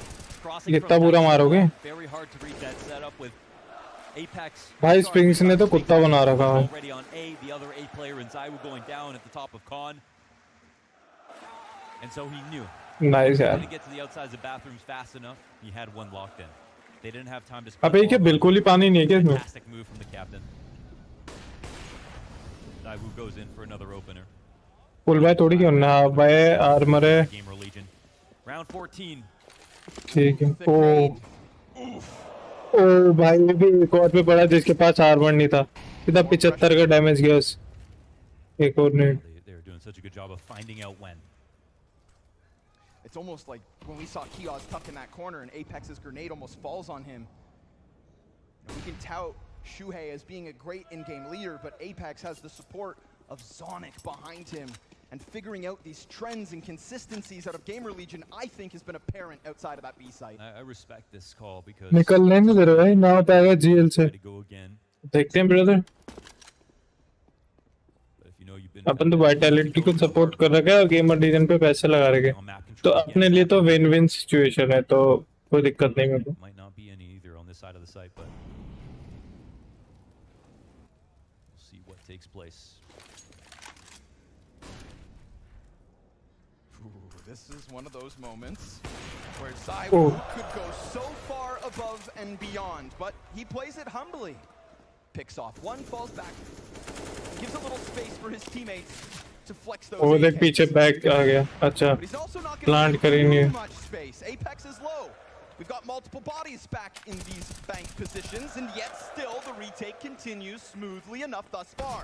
कितना बुरा मारोगे? Very hard to read that setup with Apex. भाई Spinks ने तो कुत्ता बना रखा है। Already on A, the other A player and 𝙎𝙆 going down at the top of Con. And so he knew. Nice यार। He didn't get to the outsides of bathrooms fast enough. He had one locked in. They didn't have time to. अबे ये बिल्कुल ही पानी नहीं है क्या इसमें? Fantastic move from the captain. 𝙎𝙆 goes in for another opener. पुल भाई थोड़ी क्यों ना भाई आर्मर है। GamerLegion. Round 14. ठीक है। ओ भाई ये भी एक और पे पड़ा जिसके पास आर्मर नहीं था, सीधा 75 का डैमेज गया उस एक और ने। They were doing such a good job of finding out when. It's almost like when we saw 𝘲𝙆 tucked in that corner and Apex's grenade almost falls on him. And we can tout 𝘎𝙆 as being a great in-game leader, but Apex has the support of Zonic behind him. And figuring out these trends and consistencies out of GamerLegion, I think, has been apparent outside of that B site. I respect this call because. निकलने नहीं दे रहा भाई, ना पाएगा GL से। देखते हैं brother. अपन तो वाइटलिटी को सपोर्ट कर रखा है और GamerLegion पे पैसे लगा रखे हैं, तो अपने लिए तो विन विन सिचुएशन है, तो कोई दिक्कत नहीं मेरे को। Might not be any either on this side of the site, but we'll see what takes place. This is one of those moments where 𝙎𝙆 could go so far above and beyond, but he plays it humbly. Picks off one, falls back, gives a little space for his teammates to flex those. वो देख पीछे back आ गया, अच्छा plant करेंगे। Apex is low. We've got multiple bodies back in these bank positions, and yet still the retake continues smoothly enough thus far.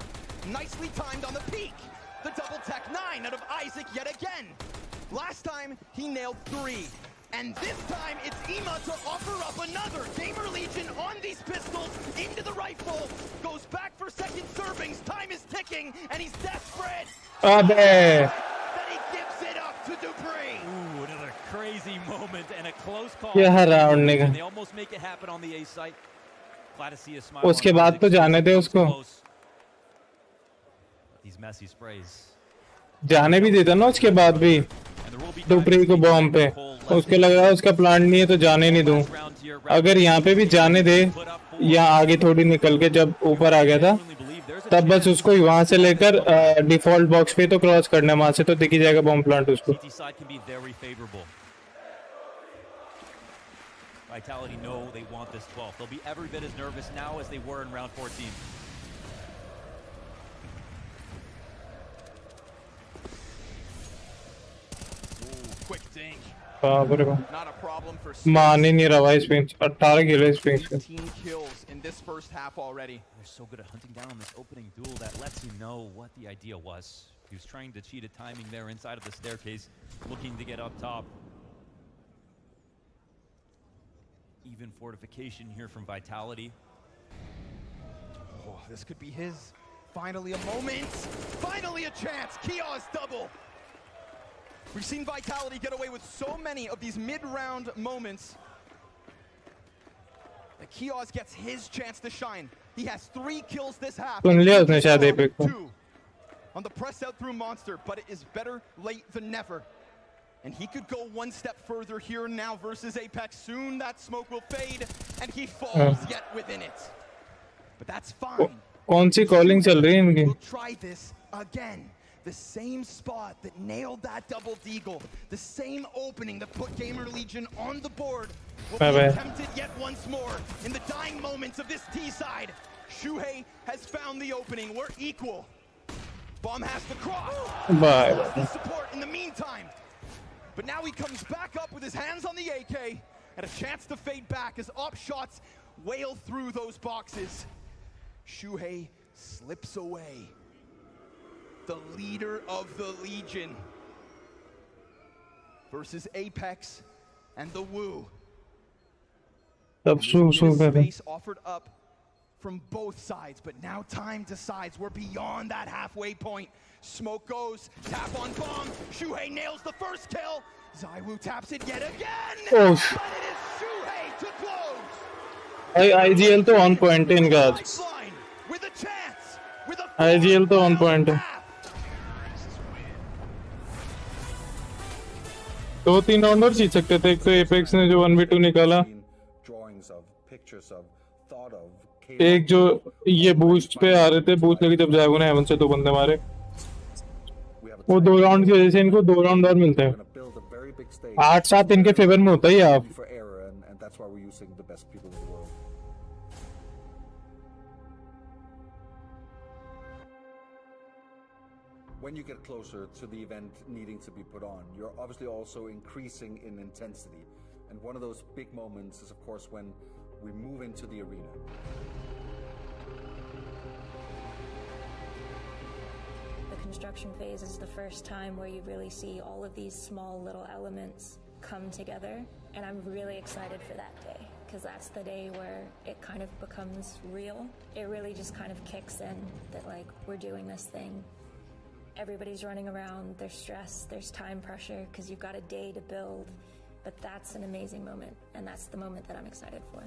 Nicely timed on the peak. The double tech 9 out of 𝙎𝙆 yet again. Last time he nailed 3. And this time it's 𝘲𝙔 to offer up another. GamerLegion on these pistols, into the rifle, goes back for second servings. Time is ticking, and he's desperate. अबे Then he gives it up to 𝙬𝙆. Ooh, another crazy moment and a close call. ये हर round निकल। They almost make it happen on the A site. Glad to see a smile. उसके बाद तो जाने दे उसको। These messy sprays. जाने भी देता ना उसके बाद भी 𝙬𝙆 को बॉम्ब पे, उसको लग रहा है उसका प्लान नहीं है तो जाने नहीं दूं। अगर यहाँ पे भी जाने दे, यहाँ आगे थोड़ी निकल के जब ऊपर आ गया था तब बस उसको वहां से लेकर डिफॉल्ट बॉक्स पे तो क्रॉस करना है, वहां से तो दिख ही जाएगा बॉम्ब प्लांट उसको। Vitality know they want this 12th. They'll be every bit as nervous now as they were in round 14. Quick dink. बाप रे बाप, Not a problem for मान ही नहीं रहा भाई स्पिंक्स, 18 किलो है स्पिंक्स के। 18 kills in this first half already. They're so good at hunting down this opening duel that lets you know what the idea was. He was trying to cheat at timing there inside of the staircase, looking to get up top. Even fortification here from Vitality. Oh, this could be his. Finally a moment. Finally a chance. 𝘲𝙗 double. We've seen Vitality get away with so many of these mid-round moments. The 𝘲𝙗 gets his chance to shine. He has 3 kills this half. सुन लिया उसने शायद epic को। 2 on the press out through Monster, but it is better late than never. And he could go one step further here now versus Apex. Soon that smoke will fade, and he falls yet within it. But that's fine. कौन सी calling चल रही है इनकी? We'll try this again. The same spot that nailed that double deagle, the same opening that put GamerLegion on the board, will be attempted yet once more in the dying moments of this T side. 𝘎𝙾 has found the opening. We're equal. Bomb has to cross. Bye. The support in the meantime. But now he comes back up with his hands on the AK and a chance to fade back as op shots wail through those boxes. 𝘎𝙾 slips away. The leader of the Legion versus Apex and the 𝙀. तब सू करे। Space offered up from both sides, but now time decides. We're beyond that halfway point. Smoke goes, tap on bomb. 𝘎𝙗 nails the first kill. 𝘎𝙗 taps it yet again. Oh. But it is 𝘎𝙗 to close. IGL तो on point है इनका आज। With a chance, with a IGL तो on point है। 2-3 round और जीत सकते थे। एक तो एपेक्स ने जो 1v2 निकाला, एक जो ये बूस्ट पे आ रहे थे, बूस्ट लगी जब ज़ायबू ने हेवन से 2 बंदे मारे, वो 2 राउंड की वजह से इनको 2 राउंड और मिलते हैं। 8-7 इनके फेवर में होता ही है। आप when you get closer to the event needing to be put on, you're obviously also increasing in intensity. And one of those big moments is, of course, when we move into the arena. The construction phase is the first time where you really see all of these small little elements come together. And I'm really excited for that day, because that's the day where it kind of becomes real. It really just kind of kicks in that, like, we're doing this thing. Everybody's running around, there's stress, there's time pressure, because you've got a day to build. But that's an amazing moment, and that's the moment that I'm excited for.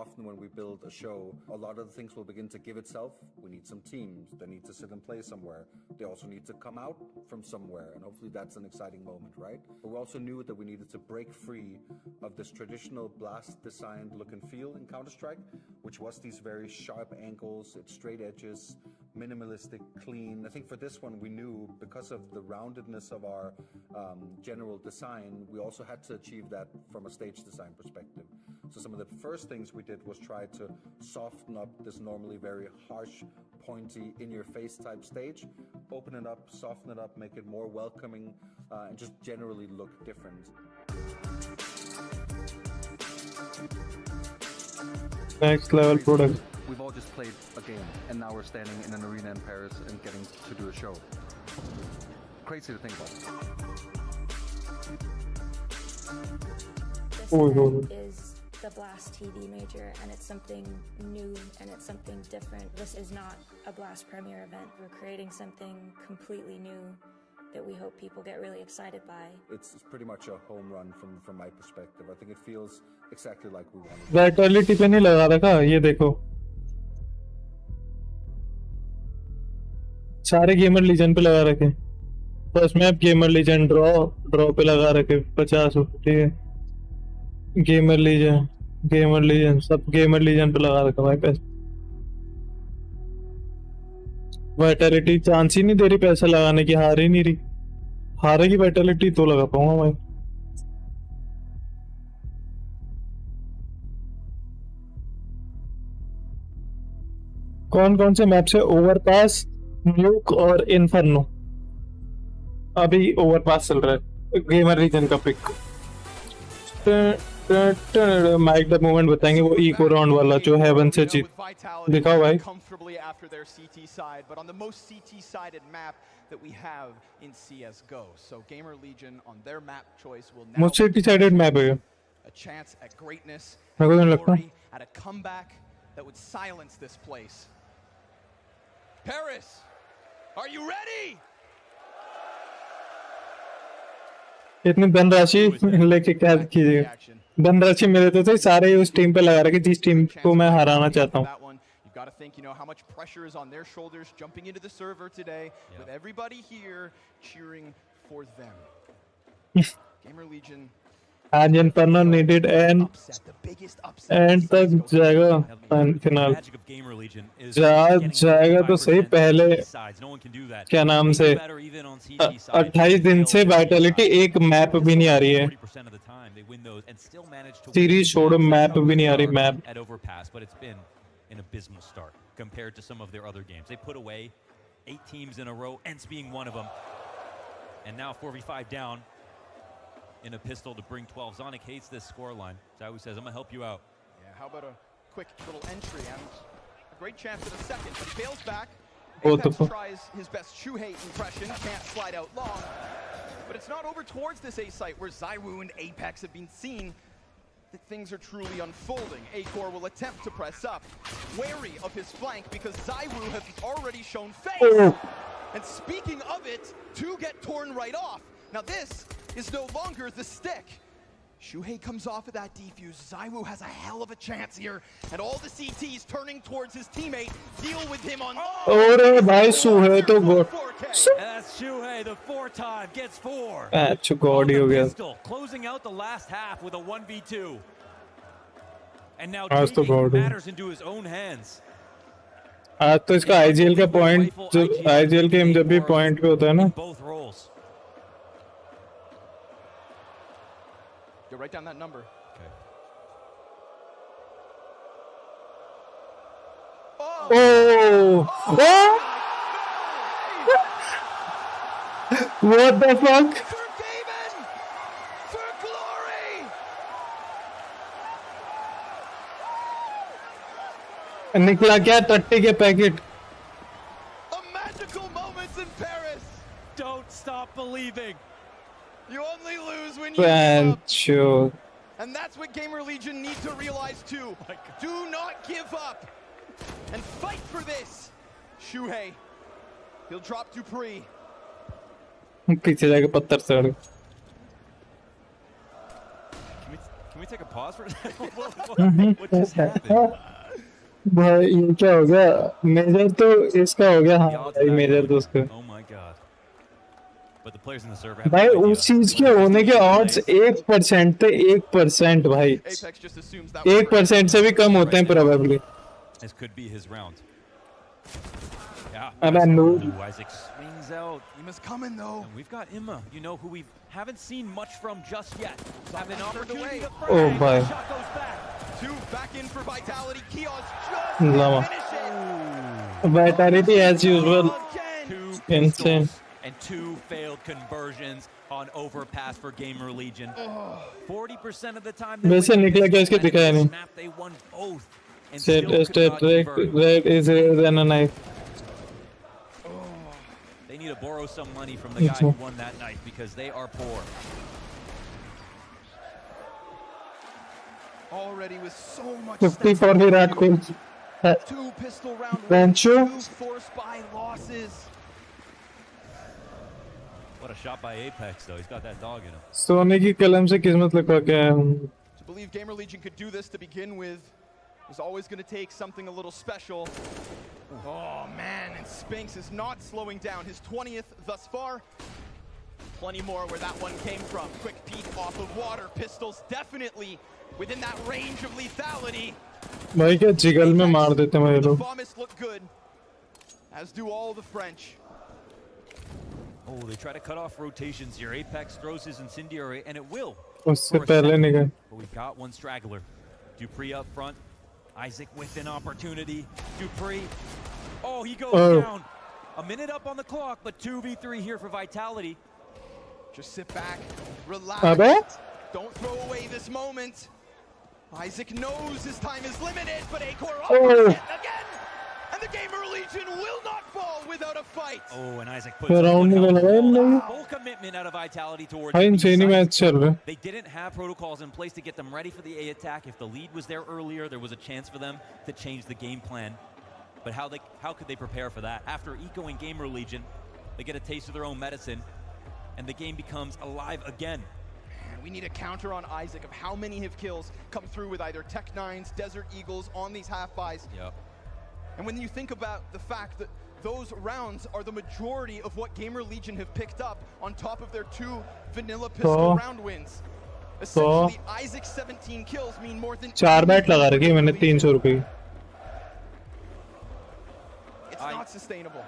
Often when we build a show, a lot of the things will begin to give itself. We need some teams. They need to sit and play somewhere. They also need to come out from somewhere, and hopefully that's an exciting moment, right? But we also knew that we needed to break free of this traditional blast-designed look and feel in Counter-Strike, which was these very sharp angles, its straight edges, minimalistic, clean. I think for this one, we knew because of the roundedness of our general design, we also had to achieve that from a stage design perspective. So some of the first things we did was try to soften up this normally very harsh, pointy, in-your-face type stage, open it up, soften it up, make it more welcoming, and just generally look different. Next level product. We've all just played a game, and now we're standing in an arena in Paris and getting to do a show. Crazy to think about. This is the Blast TV major, and it's something new and it's something different. This is not a Blast premiere event. We're creating something completely new that we hope people get really excited by. It's pretty much a home run from my perspective. I think it feels exactly like we wanted. Vitality पे नहीं लगा रखा, ये देखो सारे gamer legion पे लगा रखे। First map gamer legion draw पे लगा रखे 50, ठीक है। गेमर लीजन सब गेमर लीजन पे लगा रखा भाई पैसा। वाइटलिटी चांस ही नहीं दे रही पैसा लगाने की, हार ही नहीं रही। हारेगी वाइटलिटी तो लगा पाऊंगा भाई। कौन कौन से मैप से? ओवरपास, न्यूक और इन्फर्नो। अभी ओवरपास चल रहा है गेमर रीजन का पिक माइक द मोमेंट बताएंगे वो इको राउंड वाला जो हेवन से जीत दिखाओ भाई comfortably after their CT side, but on the most CT-sided map that we have in CSGO. So GamerLegion on their map choice will now most CT-sided map है a chance at greatness, मेरे को नहीं लगता glory, at a comeback that would silence this place. Paris, are you ready? इतनी धनराशि लेके क्या कीजिएगा धनराशि मिले तो सही सारे उस टीम पे लगा रहे कि जिस टीम को मैं हराना चाहता हूँ You've got to think, you know, how much pressure is on their shoulders jumping into the server today with everybody here cheering for them. GamerLegion Arjen Parno needed and तक जाएगा फिलहाल जाएगा तो सही पहले क्या नाम से 28 दिन से वाइटलिटी एक मैप भी नहीं आ रही है सीरीज छोड़ो मैप भी नहीं आ रही map an abysmal start compared to some of their other games. They put away 8 teams in a row, Ents being one of them. And now 4v5 down in a pistol to bring 12. Zonic hates this scoreline. 𝙬𝙗 says, I'm going to help you out. Yeah, how about a quick little entry and a great chance at a second, but he bails back. What the Apex tries his best 𝘎𝙀 impression, can't slide out long. But it's not over towards this A site where 𝙬𝙗 and Apex have been seen that things are truly unfolding. 𝐴𝐾ore will attempt to press up, wary of his flank because 𝙬𝙗 has already shown face. And speaking of it, 2 get torn right off. Now this is no longer the stick. 𝘎𝙀 comes off of that defuse. 𝙬𝙗 has a hell of a chance here, and all the CTs turning towards his teammate. Deal with him on. अरे भाई सुहे तो That's 𝘎𝙀, the 4-time gets 4. अच्छा God ही हो गया Closing out the last half with a 1v2. And now आज तो God matters into his own hands. आज तो इसका आईजीएल का पॉइंट जो आईजीएल गेम जब भी पॉइंट पे होता है ना Both roles. Go write down that number. Okay. Oh! What the fuck? Forgiven! For glory! निकला क्या टट्टी के packet A magical moment in Paris! Don't stop believing! You only lose when you give up. Sure. And that's what GamerLegion need to realize too. Do not give up. And fight for this. 𝘎𝙀. He'll drop 𝑑upreeh. पीछे जाके पत्थर चढ़ Can we take a pause for a second? What just happened? भाई ये क्या हो गया major तो इसका हो गया हाँ भाई मेजर तो उसका Oh my god. But the players in the server भाई उस चीज के होने के odds 1% थे 1% भाई 1% से भी कम होते हैं probably This could be his round. Yeah. अब I know Isaac swings out. Ima's coming though. And we've got Imma, you know, who we haven't seen much from just yet. Have an opportunity to oh भाई Shot goes back. 2 back in for Vitality. 𝘎𝙗 just Lama. finish it. Vitality as usual insane and 2 failed conversions on overpass for GamerLegion. 40% of the time वैसे निकला क्या इसके दिखाया नहीं they won both and set red is rarer than a knife they need to borrow some money from the guy who won that knife because they are poor. Already with so much 50 for Virat Kohli 2 pistol round Bencho 2 forced by losses. What a shot by Apex though. He's got that dog in him. सोने की कलम से किस्मत लिखवा के आया हूँ To believe GamerLegion could do this to begin with was always going to take something a little special. Oh man, and Spinks is not slowing down. His 20th thus far. Plenty more where that one came from. Quick peek off of water. Pistols definitely within that range of lethality. भाई क्या jiggle में मार देते हैं मुझे लोग Bombus look good, as do all the French. Oh, they try to cut off rotations here. Apex throws his incendiary, and it will. उससे पहले निकल But we've got one straggler. 𝘎𝙗 up front. Isaac with an opportunity. 𝘎𝙗. Oh, he goes down. A minute up on the clock, but 2v3 here for Vitality. Just sit back, relax. Don't throw away this moment. 𝙎𝙃 knows his time is limited, but 𝘾𝙊𝙈𝙈𝙀 again. And the GamerLegion will not fall without a fight. Oh, and 𝙎𝙃 puts full commitment out of Vitality towards the B-site. They didn't have protocols in place to get them ready for the A attack. If the lead was there earlier, there was a chance for them to change the game plan. But how could they prepare for that? After Eco and GamerLegion, they get a taste of their own medicine, and the game becomes alive again. We need a counter on 𝙎𝙃 of how many of kills come through with either Tech9s, Desert Eagles on these half-buys. Yep. And when you think about the fact that those rounds are the majority of what GamerLegion have picked up on top of their 2 vanilla pistol round wins. Essentially, 𝙎𝙃's 17 kills mean more than 4 bat लगा रखे मैंने 300 रुपए. It's not sustainable.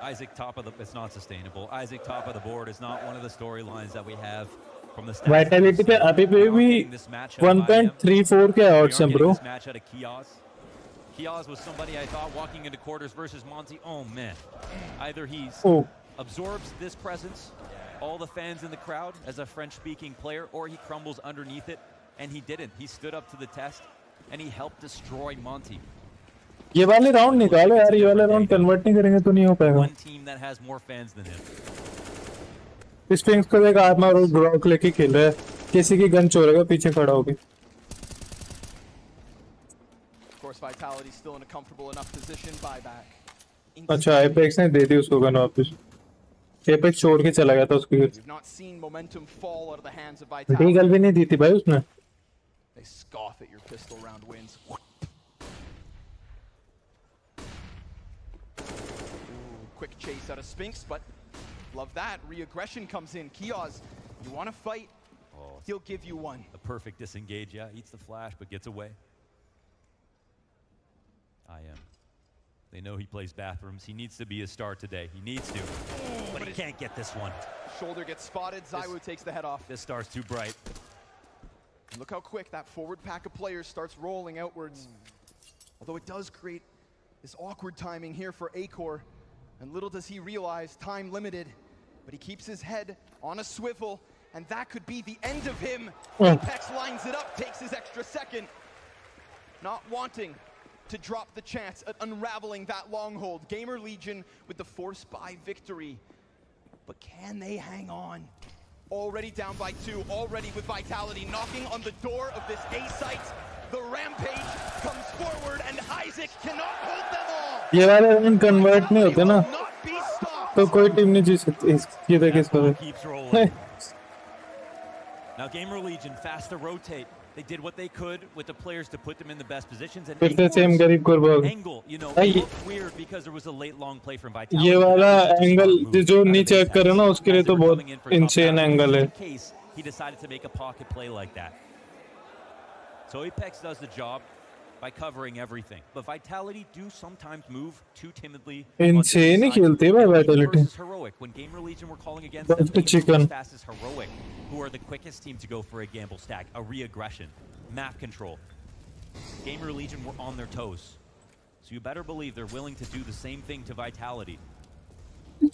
It's not sustainable. 𝙎𝙃 top of the board is not one of the storylines that we have from the Vitality पे अभी भी 1.34 के odds हैं bro. This match out of 𝘲𝙃 was somebody I thought walking into quarters versus Monty. Oh man, either he's absorbs this presence, all the fans in the crowd as a French-speaking player, or he crumbles underneath it, and he didn't. He stood up to the test, and he helped destroy Monty. ये वाले round निकालो यार, ये वाले round convert नहीं करेंगे तो नहीं हो पाएगा. One team that has more fans than him. Spinks को देख आत्मा और ग्रॉक लेके खेल रहा है, किसी की गन चोरेगा पीछे खड़ा होके. Of course, Vitality still in a comfortable enough position. Buyback. अच्छा, एपेक्स ने दे दी उसको गन वापस. एपेक्स छोड़ के चला गया था उसकी. We've not seen momentum fall out of the hands of Vitality. Diggle भी नहीं दी थी भाई उसने. They scoff at your pistol round wins. Quick chase out of Spinks, but love that. Re-aggression comes in. 𝘲𝙃, you want to fight, he'll give you one. A perfect disengage, yeah. Eats the flash, but gets away. They know he plays bathrooms. He needs to be a star today. He needs to, but he can't get this one. Shoulder gets spotted. 𝙎𝙃 takes the head off. This star's too bright. And look how quick that forward pack of players starts rolling outwards. Although it does create this awkward timing here for 𝘾𝙃. And little does he realize, time limited, but he keeps his head on a swivel, and that could be the end of him. Apex lines it up, takes his extra second, not wanting to drop the chance at unraveling that long hold. GamerLegion with the force by victory, but can they hang on? Already down by 2, already with Vitality knocking on the door of this A site. The rampage comes forward, and 𝙎𝙃 cannot hold them all. ये वाले run convert नहीं होते ना, तो कोई team नहीं जीत सकती. ये देखिए इसको. Now GamerLegion fast to rotate. They did what they could with the players to put them in the best positions. And फिर से सेम गरीब कुर्बान. Angle, you know, it looked weird because there was a late long play from Vitality. ये वाला angle जो नीचे check करे ना, उसके लिए तो बहुत इंसेन एंगल है. He decided to make a pocket play like that. So Apex does the job by covering everything, but Vitality do sometimes move too timidly. Insane खेलते हैं Vitality. 𝘾𝙃, when GamerLegion were calling against them, the chicken. Fast as 𝘾𝙃, who are the quickest team to go for a gamble stack, a re-aggression, map control. GamerLegion were on their toes, so you better believe they're willing to do the same thing to Vitality, who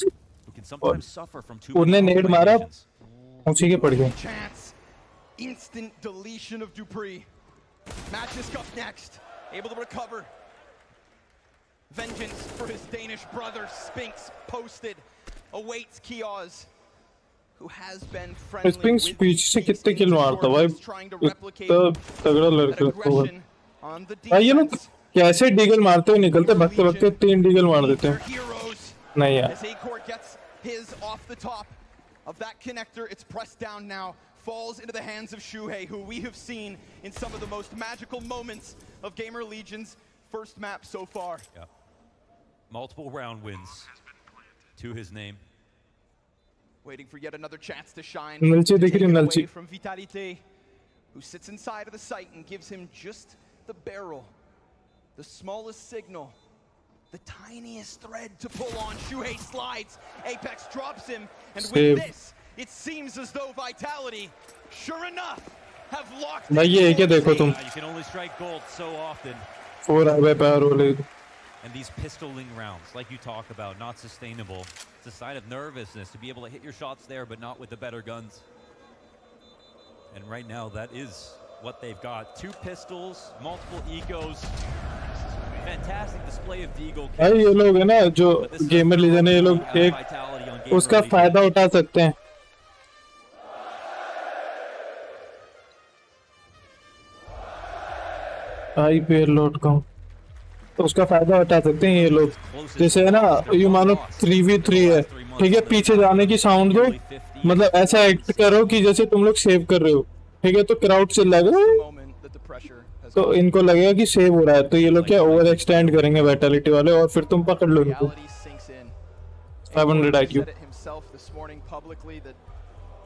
can sometimes suffer from too many combinations. उसी के पड़ गए. Chance, instant deletion of 𝘕𝙆. Matches up next, able to recover. Vengeance for his Danish brother. Spinks posted, awaits 𝘲𝙃, who has been friendly with Spinks पीछे से कितने किल मारता भाई, इतना तगड़ा लड़का होगा. भाई ये लोग कैसे डीगल मारते हुए निकलते, भगते भगते 3 डीगल मार देते हैं. नहीं यार. As 𝘾𝙃 gets his off the top of that connector, it's pressed down now. Falls into the hands of 𝘎𝙃, who we have seen in some of the most magical moments of GamerLegion's first map so far. Yeah. Multiple round wins to his name. Waiting for yet another chance to shine. Away from Vitality, who sits inside of the site and gives him just the barrel, the smallest signal, the tiniest thread to pull on. 𝘎𝙃 slides, Apex drops him, and with this, it seems as though Vitality, sure enough, have locked भाई ये क्या देखो तुम. You can only strike gold so often. 4 away power roll. And these pistoling rounds, like you talk about, not sustainable. It's a sign of nervousness to be able to hit your shots there, but not with the better guns. And right now, that is what they've got. 2 pistols, multiple ecos. Fantastic display of 𝙇𝙄𝙆𝙀. भाई ये लोग है ना जो gamer legion है, ये लोग एक उसका फायदा उठा सकते हैं। IPL.com तो उसका फायदा उठा सकते हैं ये लोग। जैसे है ना, ये मानो 3v3 है, ठीक है, पीछे जाने की साउंड दो, मतलब ऐसा एक्ट करो कि जैसे तुम लोग सेव कर रहे हो, ठीक है, तो क्राउड चिल्लाएगा, तो इनको लगेगा कि सेव हो रहा है, तो ये लोग क्या ओवर एक्सटेंड करेंगे वैटालिटी वाले, और फिर तुम पकड़ लो इनको। 500 IQ।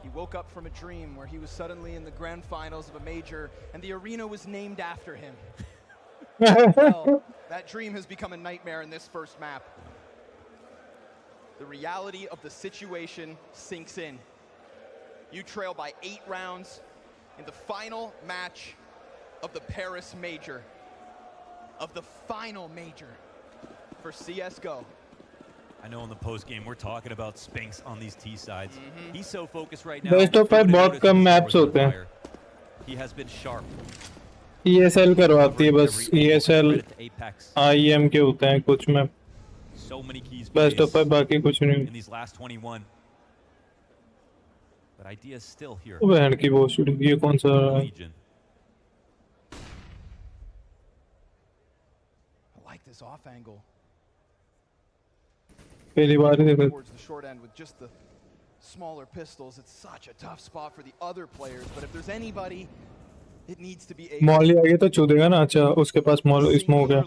He woke up from a dream where he was suddenly in the grand finals of a major and the arena was named after him. Well, that dream has become a nightmare in this first map. The reality of the situation sinks in. You trail by 8 rounds in the final match of the Paris Major, of the final major for CSGO. I know in the post game we're talking about Spinks on these T sides. He's so focused right now. Best of 5 बहुत कम maps होते हैं। He has been sharp. ESL करवाती है बस, ESL IEM के होते हैं कुछ map. So many keys. Best of 5 बाकी कुछ नहीं। In these last 21. But idea is still here. वो बहन की वो शूट, ये कौन सा? I like this off angle. पहली बार ही देखा। Towards the short end with just the smaller pistols, it's such a tough spot for the other players. But if there's anybody, it needs to be a mall आगे तो चू देगा ना। अच्छा, उसके पास mall smoke है,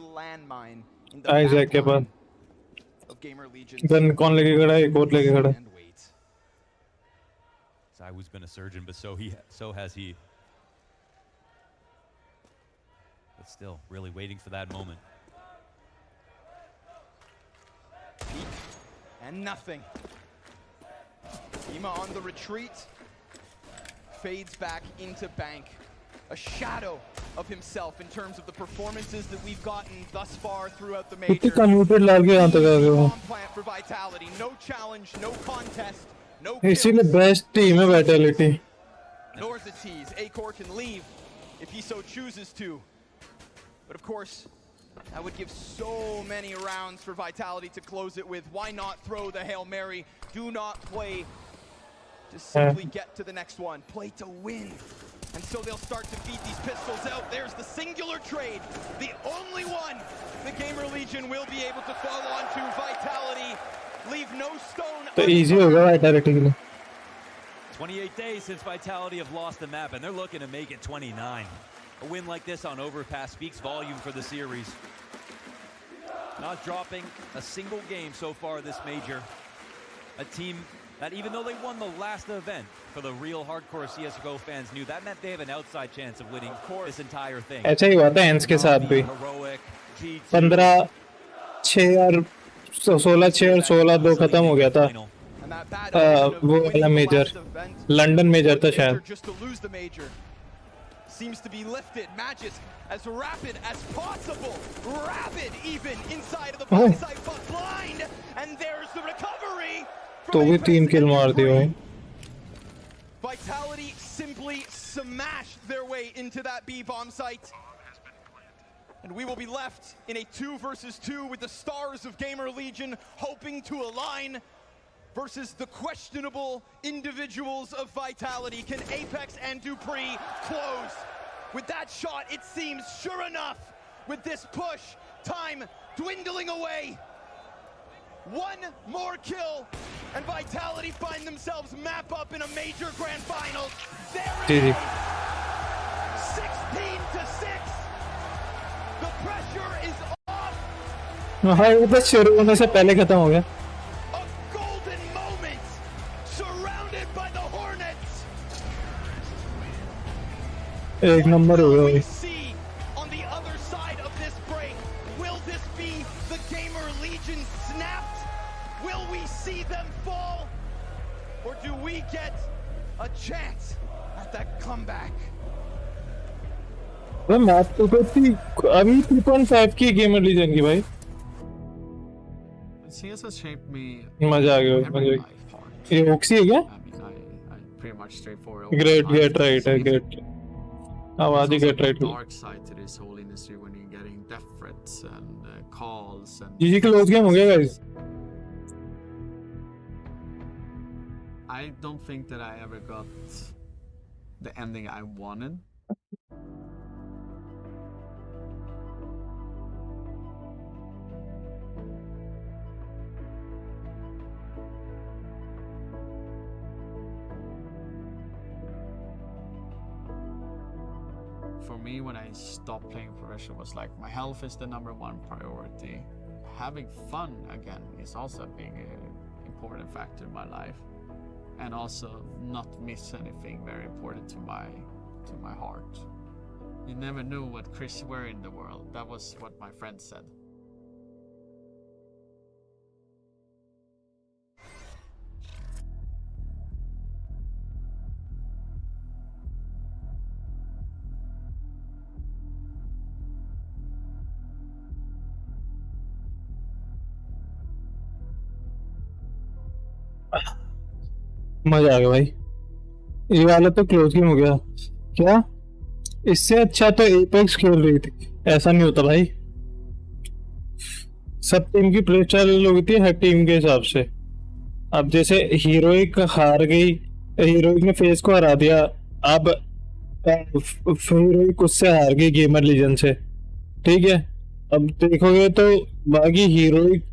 आइजैक के पास। Gun कौन लेके खड़ा है? एक और लेके खड़ा है। Zaiwu's been a surgeon, but so has he. But still, really waiting for that moment. And nothing. 𝙈𝙆 on the retreat, fades back into bank. A shadow of himself in terms of the performances that we've gotten thus far throughout the major. Bomb plant for Vitality. No challenge, no contest, no kills. इसीलिए best team है Vitality. Nor the T's. Acor can leave if he so chooses to. But of course, that would give so many rounds for Vitality to close it with. Why not throw the Hail Mary? Do not play to simply get to the next one. Play to win. And so they'll start to feed these pistols out. There's the singular trade. The only one the GamerLegion will be able to fall onto. Vitality leave no stone. तो easy होगा Vitality के लिए। 28 days since Vitality have lost the map, and they're looking to make it 29. A win like this on Overpass speaks volume for the series. Not dropping a single game so far this major. A team that, even though they won the last event, for the real hardcore CSGO fans knew that meant they have an outside chance of winning this entire thing. ऐसा ही हुआ था एंस के साथ भी। 15-6 और 16-6 और 16-2 खत्म हो गया था। वो वाला मेजर, लंदन मेजर था शायद। Seems to be lifted. Magisk as rapid as possible. Rapid even inside of the FACEIT, but blind. And there's the recovery. तो भी 3 किल मार दिए भाई। Vitality simply smashed their way into that B bomb site. And we will be left in a 2 versus 2 with the stars of GamerLegion hoping to align versus the questionable individuals of Vitality. Can Apex and 𝙬𝙆 close? With that shot, it seems, sure enough, with this push, time dwindling away. One more kill, and Vitality find themselves map up in a major grand finals. There it is! 16-6. The pressure is off. हाँ, वो तो शुरू होने से पहले खत्म हो गया। एक नंबर हो गया। On the other side of this break, will this be the GamerLegion snapped? Will we see them fall? Or do we get a chance at that comeback? वो मैच तो थी अभी 3.5 की GamerLegion की भाई। CS has shaped me. मजा आ गया, मजा। ये ऑक्सी है क्या? pretty much straightforward. Great, get right, I get. आवाज ही get right. Dark side to this whole industry when you're getting death threats and calls and. GG close game हो गया guys. I don't think that I ever got the ending I wanted. For me, when I stopped playing professional, was like my health is the #1 priority. Having fun again is also being an important factor in my life, and also not miss anything very important to my heart. You never knew what Chris were in the world. That was what my friend said. मजा आ गया भाई. ये वाला तो close game हो गया. क्या इससे अच्छा तो एपेक्स खेल रही थी. ऐसा नहीं होता भाई. सब टीम की प्ले स्टाइल होगी थी हर टीम के हिसाब से. अब जैसे हीरोइक हार गई, हीरोइक ने फेस को हरा दिया. अब हीरोइक उससे हार गई गेमर लीजन से. ठीक है, अब देखोगे तो बाकी हीरोइक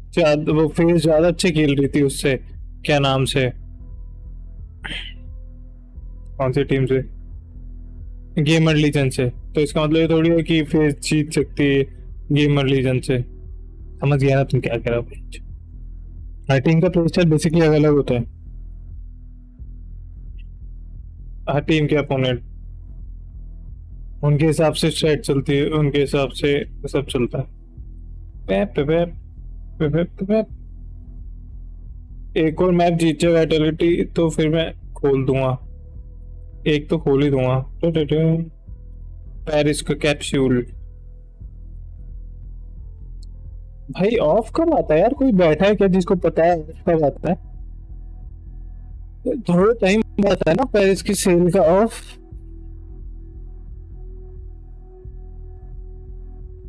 वो फेस ज्यादा अच्छे खेल रही थी उससे. क्या नाम से, कौन सी टीम से? गेमर लीजन से. तो इसका मतलब ये थोड़ी है कि फेस जीत सकती है गेमर लीजन से. समझ गया ना तुम क्या कह रहे हो? हर टीम का प्ले स्टाइल बेसिकली अलग अलग होता है. हर टीम के अपोनेंट उनके हिसाब से स्ट्रैट चलती है, उनके हिसाब से सब चलता है. पैप पैप पैप पैप पैप. एक और मैच जीत जाए वाइटलिटी तो फिर मैं खोल दूंगा. एक तो खोल ही दूंगा. पेरिस का कैप्सूल. भाई ऑफ कब आता है यार? कोई बैठा है क्या जिसको पता है कब आता है? थोड़ा टाइम आता है ना पेरिस की सेल का ऑफ.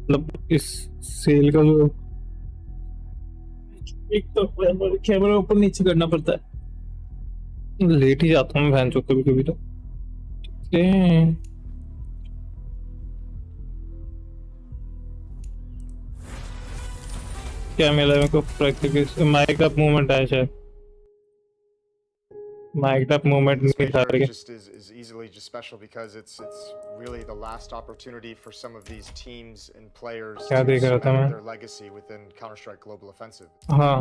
मतलब इस सेल का जो एक तो कैमरा ऊपर नीचे करना पड़ता है. लेट ही जाता हूँ मैं फैन कभी कभी तो. क्या मिला मेरे को? प्रैक्टिस माइक अप मूवमेंट आया शायद. माइक अप मूवमेंट नहीं था. is easily just special because it's really the last opportunity for some of these teams and players to cement their legacy within Counter-Strike Global Offensive. हाँ.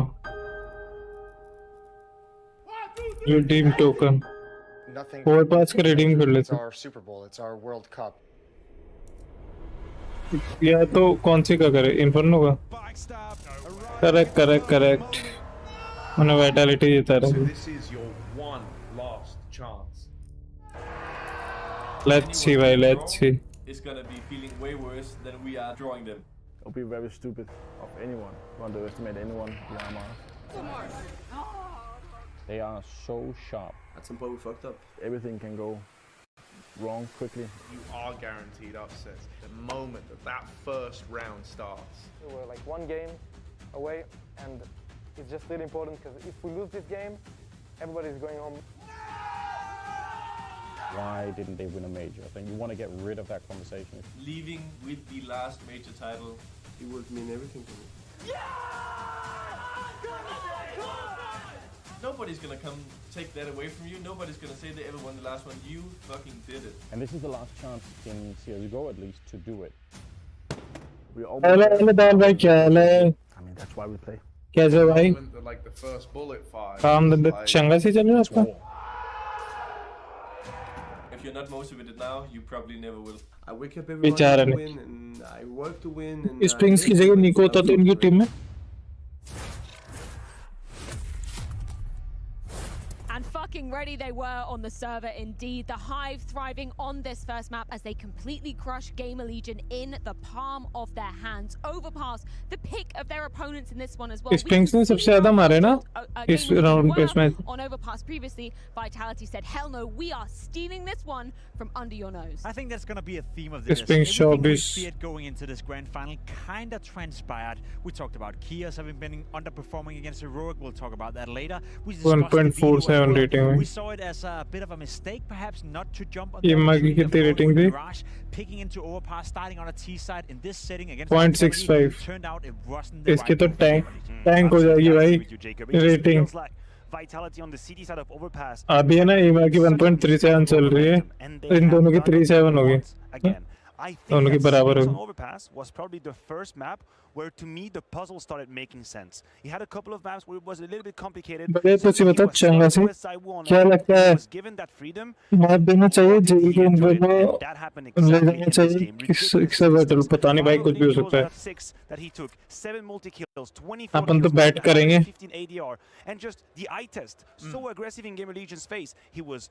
Redeem token. Nothing. Forward pass का redeem कर लेते. It's our Super Bowl. It's our World Cup. या तो कौन सी का करे? Inferno का. करेक्ट. मैंने वाइटलिटी जीता रहा. Let's see, bhai. Let's see. It's gonna be feeling way worse than we are drawing them. It'll be very stupid of anyone to underestimate anyone behind Mars. They are so sharp. At some point we fucked up. Everything can go wrong quickly. You are guaranteed upsets the moment that first round starts. We're like one game away, and it's just really important because if we lose this game, everybody's going home. Why didn't they win a major? I think you want to get rid of that conversation. Leaving with the last major title, it would mean everything to me. Nobody's gonna come take that away from you. Nobody's gonna say they ever won the last one. You fucking did it. And this is the last chance in CSGO at least to do it. We hello, I mean, that's why we play. कैसे भाई? Like the first bullet fire. काम धंधा चंगा से चल रहा है आपका? If you're not motivated now, you probably never will. I wake up every morning to win and I work to win. And Springs की जगह निको होता तो इनकी टीम में. And fuck looking ready they were on the server indeed. The Hive thriving on this first map as they completely crush GamerLegion in the palm of their hands. Overpass, the pick of their opponents in this one as well. Springs ने सबसे ज़्यादा मारे ना इस round पे इसमें. On Overpass previously, Vitality said, hell no, we are stealing this one from under your nose. I think that's going to be a theme of this. Springs Everything we feared going into this grand final kind of transpired. We talked about Kias having been underperforming against Heroic. We'll talk about that later. 1.47 rating. We saw it as a bit of a mistake, perhaps not to jump on the rating Mirage, picking into Overpass, starting on a T side in this setting against 0.65. Turned out it wasn't इसके तो tank हो जाएगी भाई rating. Vitality on the city side of Overpass. अभी है ना EMA की 1.37 चल रही है. इन दोनों की 37 होगी. दोनों की बराबर होगी. Overpass was probably the first map where to me the puzzle started making sense. He had a couple of maps where it was a little bit complicated. बड़े तो सी बता चंगा से क्या लगता है मार देना चाहिए जेल के अंदर में ले जाना चाहिए किससे बैटल पता नहीं भाई कुछ भी हो सकता है अपन तो बैट करेंगे and just the eye test so aggressive in GamerLegion's face. He was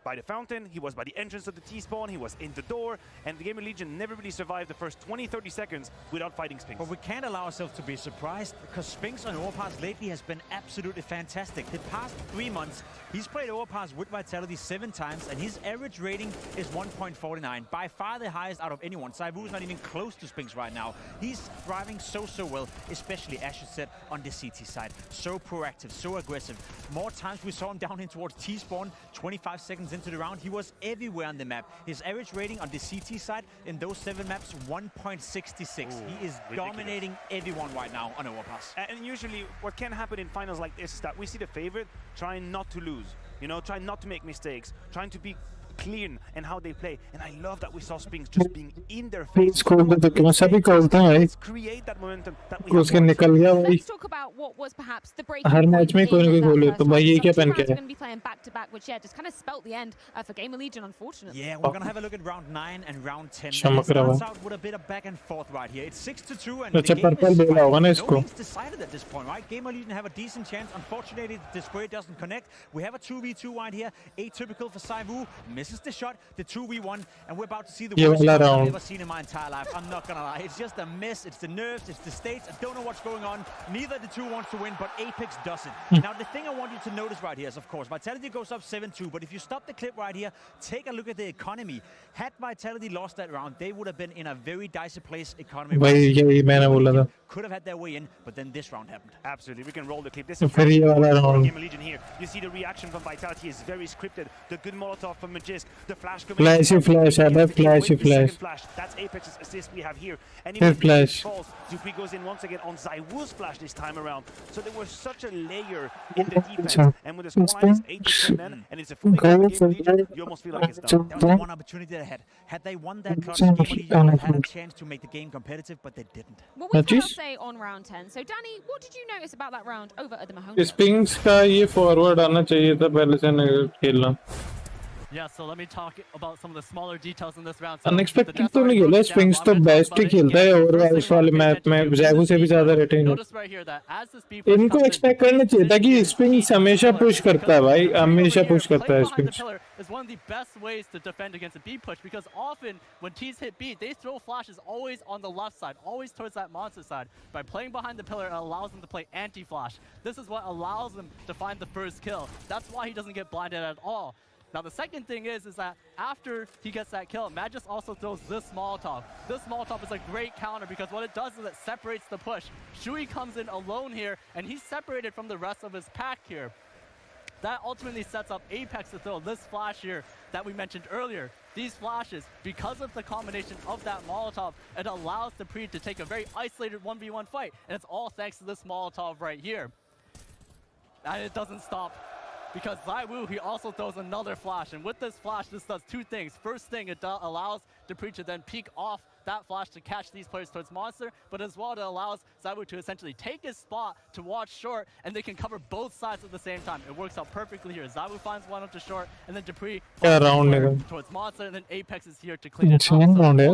by the fountain, he was by the entrance of the T-spawn, he was in the door, and the GamerLegion never really survived the first 20-30 seconds without fighting Spinks. But we can't allow ourselves to be surprised, because Spinks on Overpass lately has been absolutely fantastic. The past 3 months, he's played Overpass with Vitality 7 times, and his average rating is 1.49, by far the highest out of anyone. 𝙎𝙆 is not even close to Spinks right now. He's thriving so well, especially as you said, on the CT side. So proactive, so aggressive. More times we saw him down in towards T-spawn, 25 seconds into the round, he was everywhere on the map. His average rating on the CT side in those 7 maps, 1.66. He is dominating everyone right now on Overpass. And usually what can happen in finals like this is that we see the favorite trying not to lose, you know, trying not to make mistakes, trying to be clean and how they play, and I love that we saw Spinks just being in their face. Let's create that momentum that we Let's talk about what was perhaps the breaking point in that first round. We're going to be playing back-to-back, which just kind of spelt the end for GamerLegion, unfortunately. Yeah, we're going to have a look at round 9 and round 10. It starts out with a bit of back and forth right here. It's 6-2, and the game is no means decided at this point, right? GamerLegion have a decent chance. Unfortunately, the square doesn't connect. We have a 2v2 right here. Atypical for 𝙎𝙆. Misses the shot, the 2v1, and we're about to see the worst shot I've ever seen in my entire life. I'm not gonna lie, it's just a miss. It's the nerves, it's the states. I don't know what's going on. Neither the two wants to win, but Apex doesn't. Now, the thing I want you to notice right here is, of course, Vitality goes up 7-2, but if you stop the clip right here, take a look at the economy. Had Vitality lost that round, they would have been in a very dicey place economy. Could have had their way in, but then this round happened. Absolutely, we can roll the clip. This is GamerLegion here. You see the reaction from Vitality is very scripted. The good Molotov from Magisk, the flash coming. Flash, I love flash. That's Apex's assist we have here. And flash. 𝙬𝙆 goes in once again on 𝙎𝙆's flash this time around. So there was such a layer in the defense. And with the scoreline is 8-10 men, and it's a fully GamerLegion, you almost feel like it's done. There was one opportunity ahead. Had they won that clutch, GamerLegion would have had a chance to make the game competitive, but they didn't. Well, we cannot say on round 10. So, Danny, what did you notice about that round over at the Mahoney? Spinks का ये forward आना चाहिए था पहले से खेलना. Yeah, so let me talk about some of the smaller details in this round. Unexpected तो नहीं खेला. Spinks तो best ही खेलता है और इस वाले मैप में 𝙎𝙆 से भी ज़्यादा रेटिंग है. इनको expect करना चाहिए था कि Spinks हमेशा push करता है भाई, हमेशा push करता है Spinks. Is one of the best ways to defend against a B push, because often when teams hit B, they throw flashes always on the left side, always towards that monster side. By playing behind the pillar, it allows them to play anti-flash. This is what allows them to find the first kill. That's why he doesn't get blinded at all. Now the second thing is that after he gets that kill, Magisk also throws this Molotov. This Molotov is a great counter, because what it does is it separates the push. 𝙎𝙆 comes in alone here, and he's separated from the rest of his pack here. That ultimately sets up Apex to throw this flash here that we mentioned earlier. These flashes, because of the combination of that Molotov, it allows 𝙬𝙆 to take a very isolated 1v1 fight, and it's all thanks to this Molotov right here. And it doesn't stop, because 𝙎𝙆, he also throws another flash, and with this flash, this does two things. First thing, it allows 𝙬𝙆 to then peek off that flash to catch these players towards monster, but as well it allows 𝙎𝙆 to essentially take his spot to watch short, and they can cover both sides at the same time. It works out perfectly here. 𝙎𝙆 finds one up to short, and then 𝙬𝙆 finds towards monster, and then Apex is here to clean it up.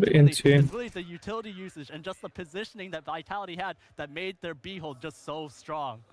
It's really the utility usage and just the positioning that Vitality had that made their B hold just so strong.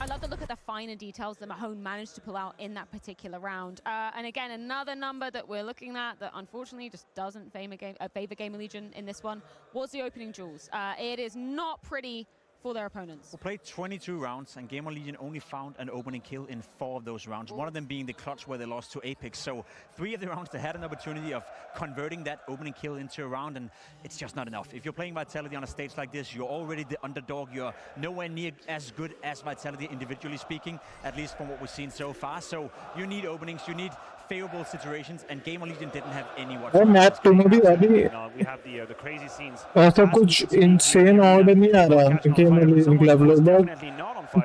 I love the look at the finer details that 𝘾𝙊 managed to pull out in that particular round. And again, another number that we're looking at that unfortunately just doesn't favor GamerLegion in this one was the opening duels. It is not pretty for their opponents. We played 22 rounds, and GamerLegion only found an opening kill in 4 of those rounds, one of them being the clutch where they lost to Apex. So 3 of the rounds they had an opportunity of converting that opening kill into a round, and it's just not enough. If you're playing Vitality on a stage like this, you're already the underdog. You're nowhere near as good as Vitality individually speaking, at least from what we've seen so far. So you need openings, you need favorable situations, and GamerLegion didn't have any whatsoever. Match तुम्हें भी अभी We have the crazy scenes. ऐसा कुछ insane order नहीं आ रहा GamerLegion club लोग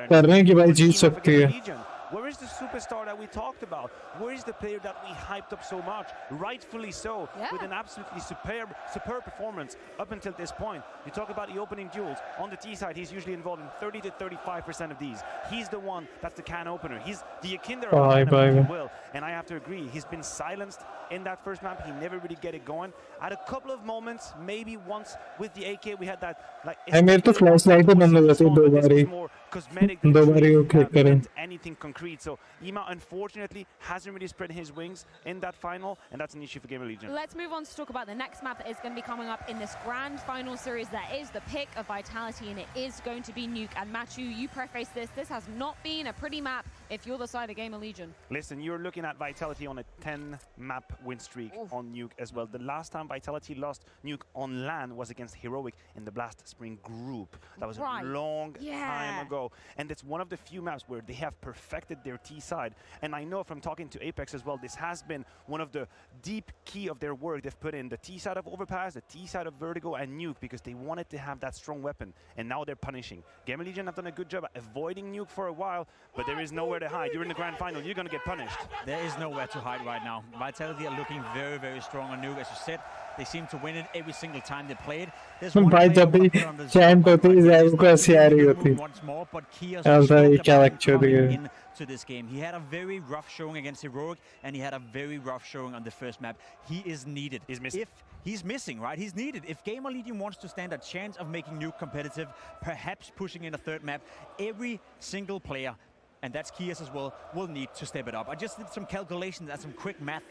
कर रहे हैं कि भाई जीत सकती है. Where is the superstar that we talked about? Where is the player that we hyped up so much? Rightfully so, with an absolutely superb performance up until this point. You talk about the opening duels. On the T side, he's usually involved in 30 to 35% of these. He's the one that's the can opener. He's the Akinder of will. And I have to agree, he's been silenced in that first map. He never really get it going. At a couple of moments, maybe once with the AK, we had that like. मेरे तो flashlight पे बंद हो जाती है 2 बारी वो click करें. Anything concrete. So 𝘾𝙊 unfortunately hasn't really spread his wings in that final, and that's an issue for GamerLegion. Let's move on to talk about the next map that is going to be coming up in this grand final series. That is the pick of Vitality, and it is going to be Nuke. And 𝘾𝙊, you preface this. This has not been a pretty map if you're the side of GamerLegion. Listen, you're looking at Vitality on a 10-map win streak on Nuke as well. The last time Vitality lost Nuke on LAN was against Heroic in the Blast Spring group. That was a long time ago. And it's one of the few maps where they have perfected their T side. And I know from talking to Apex as well, this has been one of the deep key of their work. They've put in the T side of Overpass, the T side of Vertigo, and Nuke because they wanted to have that strong weapon. And now they're punishing. GamerLegion have done a good job at avoiding Nuke for a while, but there is nowhere to hide. You're in the grand final. You're going to get punished. There is nowhere to hide right now. Vitality are looking very, very strong on Nuke. As you said, they seem to win it every single time they play it. There's one भाई जब भी chant होती है ज़ाहिर को ऐसी आ रही होती है. ऐसा ही क्या लगता है to this game. He had a very rough showing against Heroic, and he had a very rough showing on the first map. He is needed. He's missing, right? He's needed. If GamerLegion wants to stand a chance of making Nuke competitive, perhaps pushing in a third map, every single player, and that's 𝘾𝙊 as well, will need to step it up. I just did some calculations and some quick math.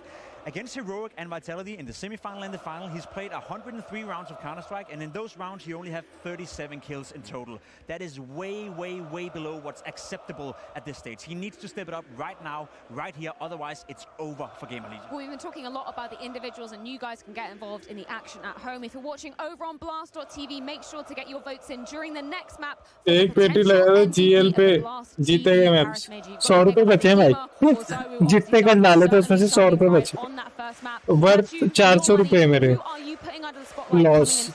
Against Heroic and Vitality in the semi-final and the final, he's played 103 rounds of Counter-Strike, and in those rounds he only had 37 kills in total. That is way, way, way below what's acceptable at this stage. He needs to step it up right now, right here, otherwise it's over for GamerLegion. Well, we've been talking a lot about the individuals, and you guys can get involved in the action at home. If you're watching over on Blast.tv, make sure to get your votes in during the next map. एक पेटी लगा GL पे जीतेगा match. 100 रुपए बचे हैं भाई. जितने कर डाले तो उसमें से 100 रुपए बचे. वर्थ 400 रुपए मेरे. Loss.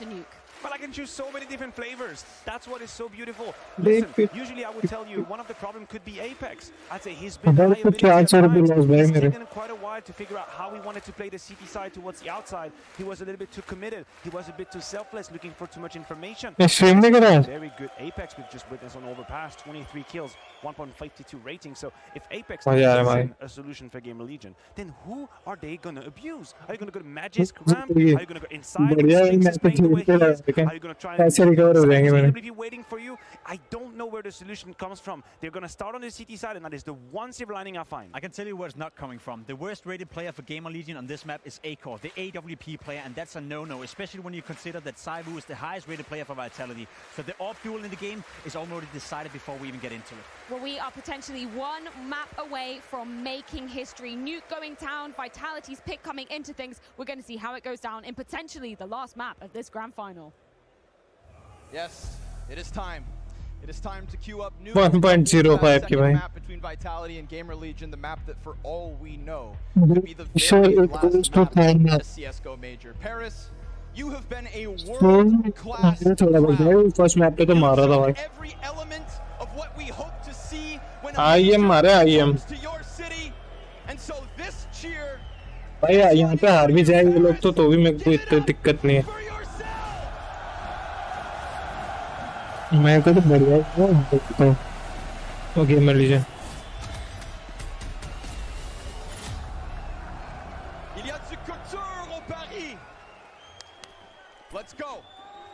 But I can choose so many different flavors. That's what is so beautiful. Listen, usually I would tell you one of the problem could be Apex. I'd say he's been taken quite a while to figure out how he wanted to play the CT side towards the outside. He was a little bit too committed. He was a bit too selfless, looking for too much information. Very good Apex we've just witnessed on Overpass. 23 kills, 1.52 rating. So if Apex is a solution for GamerLegion, then who are they going to abuse? Are you going to go to Magic's Ramp? Are you going to go inside? Are you going to try and be waiting for you? I don't know where the solution comes from. They're going to start on the CT side, and that is the one silver lining I find. I can tell you where it's not coming from. The worst rated player for GamerLegion on this map is 𝘾𝙀, the AWP player, and that's a no-no, especially when you consider that 𝘲𝙀 is the highest rated player for Vitality. So the AWP duel in the game is already decided before we even get into it. Well, we are potentially one map away from making history. Nuke going down, Vitality's pick coming into things. We're going to see how it goes down in potentially the last map of this grand final. Yes, it is time. It is time to queue up Nuke. 1.05 की भाई. Map between Vitality and GamerLegion, the map that, for all we know, will be the very last map in the CSGO major. Paris, you have been a world-class first map पे तो मारा था भाई. Every element of what we hope to see when IM मारा IM. to your city, and so this cheer. भाई यहाँ पे हार भी जाए ये लोग तो भी मेरे को इतनी दिक्कत नहीं है. मैं तो बढ़िया देखता हूँ. Okay GamerLegion. Il y a du couture au Paris. Let's go.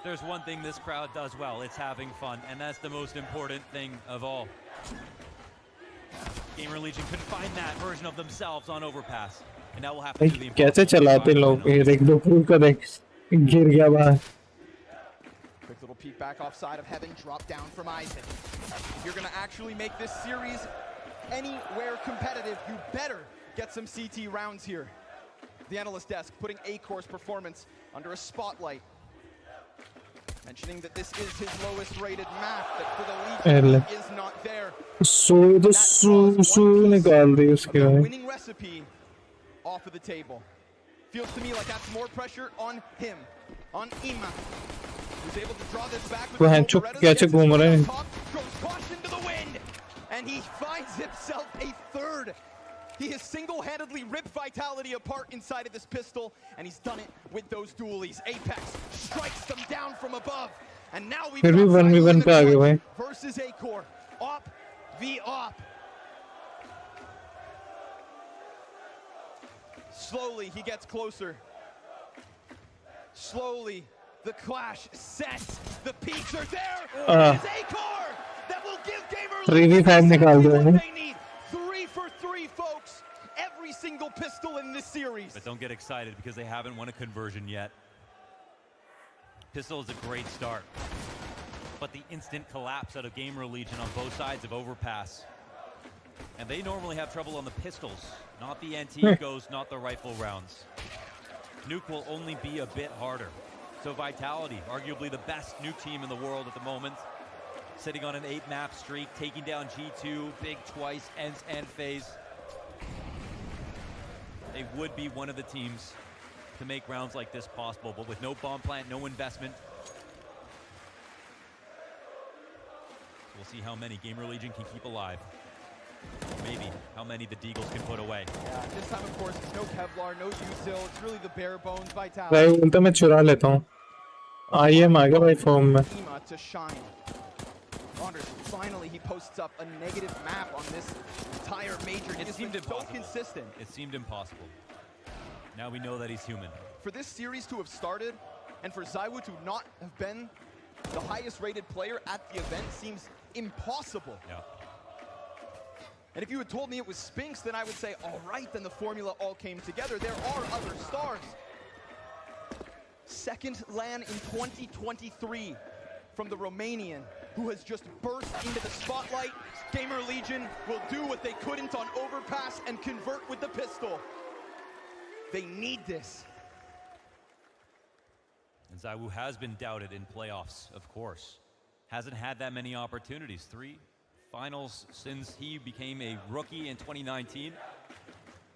there's one thing this crowd does well, it's having fun, and that's the most important thing of all. GamerLegion couldn't find that version of themselves on Overpass, and now we'll have to do the impossible. कैसे चलाते लोग ये देख दो prove का देख गिर गया बाहर. Quick little peek back offside of Heaven, drop down from Isaac. If you're gonna actually make this series anywhere competitive, you better get some CT rounds here. The analyst desk putting 𝘎𝑃𝑆's performance under a spotlight. Mentioning that this is his lowest rated map, that for the Legion is not there. निकाल दी उसके भाई. Winning recipe off of the table. Feels to me like that's more pressure on him, on 𝘎𝑃𝑆. Who's able to draw this back with the कैसे घूम रहे हैं. Throws caution to the wind, and he finds himself a third. He has single-handedly ripped Vitality apart inside of this pistol, and he's done it with those dualies. Apex strikes them down from above, and now we've got 1v1 पे आ गए भाई. versus 𝘎𝑃𝑆. Op v op. Slowly, he gets closer. Slowly, the clash sets. The peaks are there. It is 𝘎𝑃𝑆 that will give GamerLegion निकाल दो. they need. 3 for 3, folks. Every single pistol in this series. But don't get excited because they haven't won a conversion yet. Pistol is a great start, but the instant collapse out of GamerLegion on both sides of Overpass. And they normally have trouble on the pistols, not the NT goes, not the rifle rounds. Nuke will only be a bit harder. So Vitality, arguably the best nuke team in the world at the moment, sitting on an 8-map streak, taking down G2, Big twice, ENCE and FaZe. They would be one of the teams to make rounds like this possible, but with no bomb plant, no investment. So we'll see how many GamerLegion can keep alive. Maybe how many the 𝘎𝑃𝑆 can put away. Yeah, this time of course it's no Kevlar, no 𝘎𝑃𝑆. It's really the bare bones Vitality. भाई बोलता मैं चुरा लेता हूँ. IM आ गया भाई form में. 𝘎𝑃𝑆 to shine. Anders, finally he posts up a negative map on this entire major. It seemed impossible. So consistent. It seemed impossible. Now we know that he's human. For this series to have started, and for 𝘎𝑃𝑆 to not have been the highest rated player at the event seems impossible. Yeah. And if you had told me it was Spinks, then I would say, all right, then the formula all came together. There are other stars. Second LAN in 2023 from the Romanian, who has just burst into the spotlight. GamerLegion will do what they couldn't on Overpass and convert with the pistol. They need this. And 𝘎𝑃𝑆 has been doubted in playoffs, of course. Hasn't had that many opportunities. 3 finals since he became a rookie in 2019.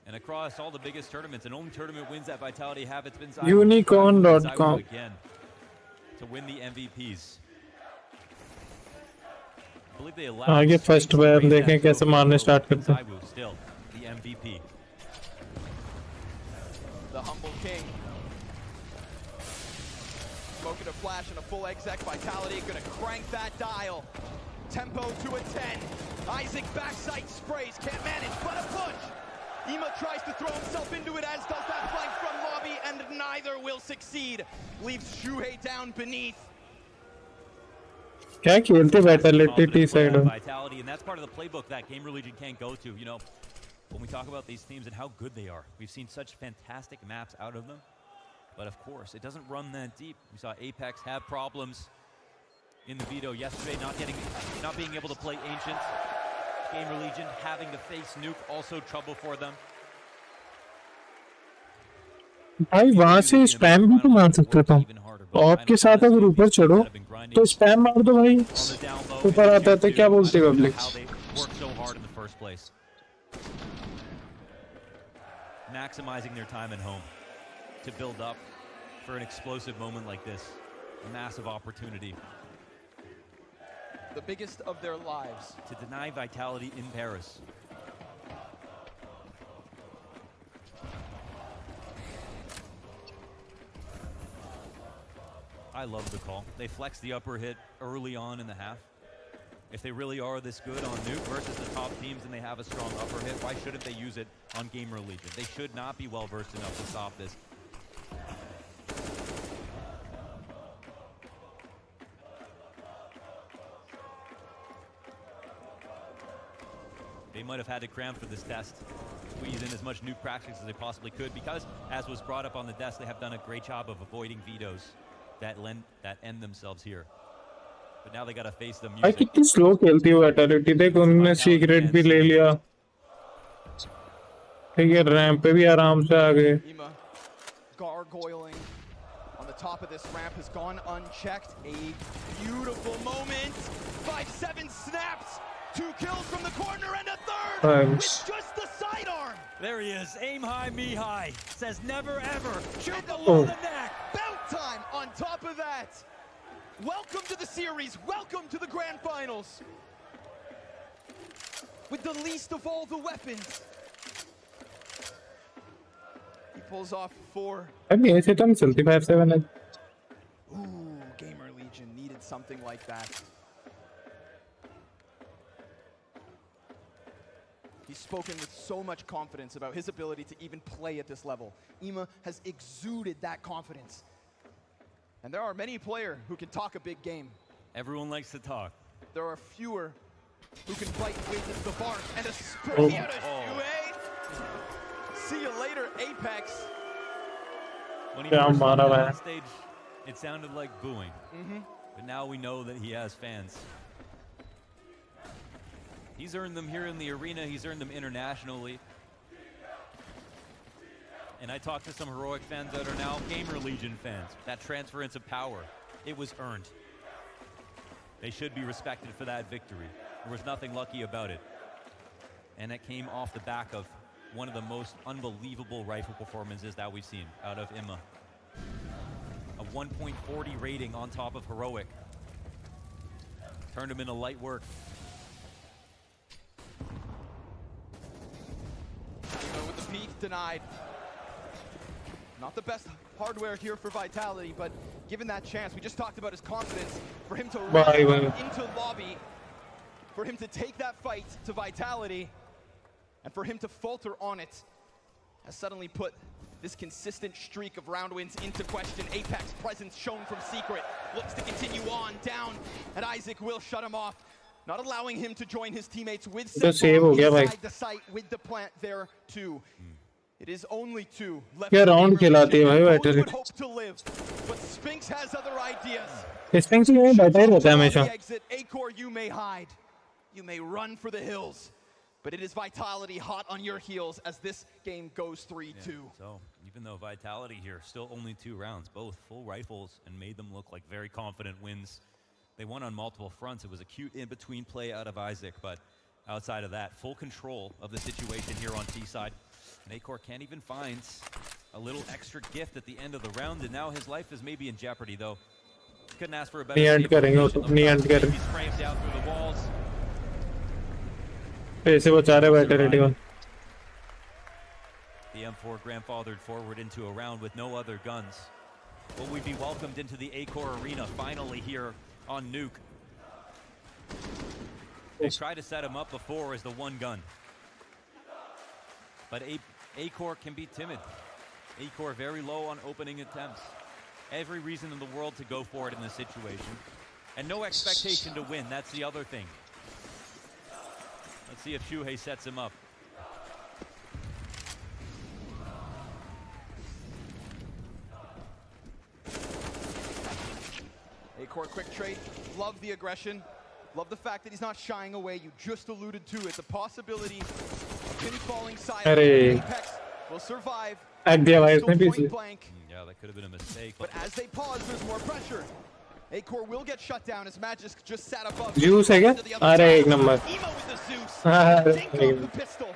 And across all the biggest tournaments, and only tournament wins that Vitality have, it's been 𝘎𝑃𝑆. Unicorn.com again to win the MVPs. I believe they allowed आगे first बार हम देखें कैसे मारने start करते हैं. 𝘎𝑃𝑆 still the MVP. The humble king. Smoking a flash and a full exec. Vitality gonna crank that dial. Tempo to a 10. Isaac backside sprays, can't manage, but a push. 𝘎𝑃𝑆 tries to throw himself into it, as does that flank from lobby, and neither will succeed. Leaves 𝘎𝑃𝑆 down beneath. क्या खेलते Vitality T side हो. Vitality, and that's part of the playbook that GamerLegion can't go to. You know, when we talk about these teams and how good they are, we've seen such fantastic maps out of them. But of course, it doesn't run that deep. We saw Apex have problems in the veto yesterday, not being able to play Ancients. GamerLegion having to face Nuke, also trouble for them. भाई वहाँ से spam भी तो मार सकते हो. आपके साथ अगर ऊपर चढ़ो तो स्पैम मार दो भाई. ऊपर आता है तो क्या बोलते हो public. Maximizing their time at home to build up for an explosive moment like this. A massive opportunity. The biggest of their lives. To deny Vitality in Paris. I love the call. They flex the upper hit early on in the half. If they really are this good on Nuke versus the top teams and they have a strong upper hit, why shouldn't they use it on GamerLegion? They should not be well versed enough to stop this. might have had to cram for this test, squeeze in as much nuke practice as they possibly could, because, as was brought up on the desk, they have done a great job of avoiding vetoes that end themselves here. But now they got to face the music. कितनी slow खेलती है Vitality, देख उन्होंने secret भी ले लिया, ठीक है, ramp पे भी आराम से आ गए. Gargoyling on the top of this ramp has gone unchecked. A beautiful moment. 5-7 snaps. 2 kills from the corner and a third with just the sidearm. There he is. Aim high, me high. Says never ever. Shoot below the neck. Bout time on top of that. Welcome to the series. Welcome to the grand finals. With the least of all the weapons. He pulls off 4. अभी ऐसे तो हम चलती 5-7 है. Ooh, GamerLegion needed something like that. He's spoken with so much confidence about his ability to even play at this level. 𝘖 has exuded that confidence. And there are many players who can talk a big game. Everyone likes to talk. There are fewer who can fight with the bark and a spray out of 𝘎𝙆. See you later, Apex. When he first went on stage, it sounded like booing. But now we know that he has fans. He's earned them here in the arena. He's earned them internationally. And I talked to some Heroic fans that are now GamerLegion fans. That transference of power, it was earned. They should be respected for that victory. There was nothing lucky about it. And it came off the back of one of the most unbelievable rifle performances that we've seen out of 𝘖. A 1.40 rating on top of Heroic. Turned him into light work. With the peak denied. Not the best hardware here for Vitality, but given that chance, we just talked about his confidence, for him to run into lobby, for him to take that fight to Vitality, and for him to falter on it, has suddenly put this consistent streak of round wins into question. Apex presence shown from Secret, looks to continue on down, and Isaac will shut him off, not allowing him to join his teammates with inside the site with the plant there too. It is only 2 left. क्या round खिलाती है भाई Vitality. Hope to live, but Spinks has other ideas. Spinks में बैठा ही रहता है हमेशा. 𝘎𝙆, you may hide, you may run for the hills, but it is Vitality hot on your heels as this game goes 3-2. Yeah, so even though Vitality here, still only 2 rounds, both full rifles, and made them look like very confident wins. They won on multiple fronts. It was a cute in-between play out of Isaac, but outside of that, full control of the situation here on T side. And 𝘎𝑒 can't even find a little extra gift at the end of the round, and now his life is maybe in jeopardy, though. Couldn't ask for a better situation. He's framed out through the walls. पैसे बचा रहे Vitality को. The M4 grandfathered forward into a round with no other guns. Will we be welcomed into the 𝘎𝑒 arena finally here on Nuke? They tried to set him up before as the one gun. But 𝘎𝑒 can be timid. 𝘎𝑒 very low on opening attempts. Every reason in the world to go for it in this situation. And no expectation to win, that's the other thing. Let's see if 𝘎𝑄HEI sets him up. 𝘎𝑒 quick trade, love the aggression. Love the fact that he's not shying away. You just alluded to it. The possibility of him falling silent. Apex will survive. Point blank. Yeah, that could have been a mistake. But as they pause, there's more pressure. 𝘎𝑒 will get shut down as Magisk just sat above. Zeus है क्या? अरे एक number. 𝘖 with the Zeus. Dink off the pistol.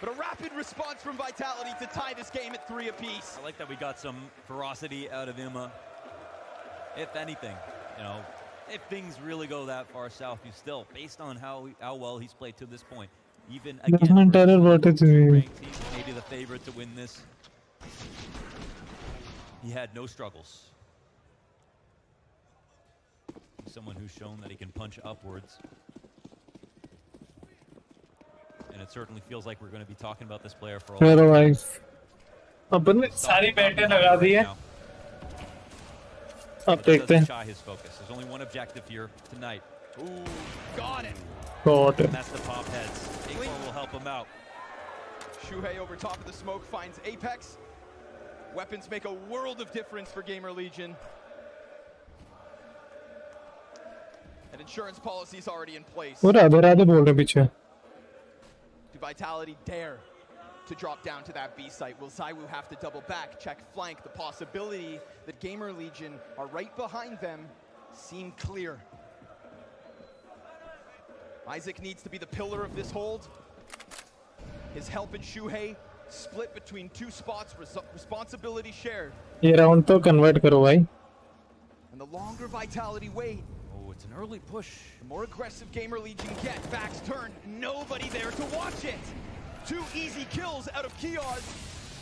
But a rapid response from Vitality to tie this game at 3 apiece. I like that we got some ferocity out of 𝘖. If anything, you know, if things really go that far south, you still, based on how well he's played to this point, even again, maybe the favorite to win this, he had no struggles. Someone who's shown that he can punch upwards. And it certainly feels like we're going to be talking about this player for a while. अपन ने सारी बैटें लगा दी है. अब देखते हैं. Shy his focus. There's only one objective here tonight. Ooh, got it. God. And that's the pop heads. 𝘎𝙃 will help him out. 𝘎𝙃 over top of the smoke finds Apex. Weapons make a world of difference for GamerLegion. An insurance policy is already in place. वो राधे बोल रहे पीछे. Do Vitality dare to drop down to that B site? Will 𝘎𝙀 have to double back, check flank? The possibility that GamerLegion are right behind them seem clear. Isaac needs to be the pillar of this hold. His help in 𝘎𝙃 split between two spots, responsibility shared. ये round तो convert करो भाई. And the longer Vitality wait, it's an early push. The more aggressive GamerLegion get, backs turn, nobody there to watch it. 2 easy kills out of 𝘎𝙃.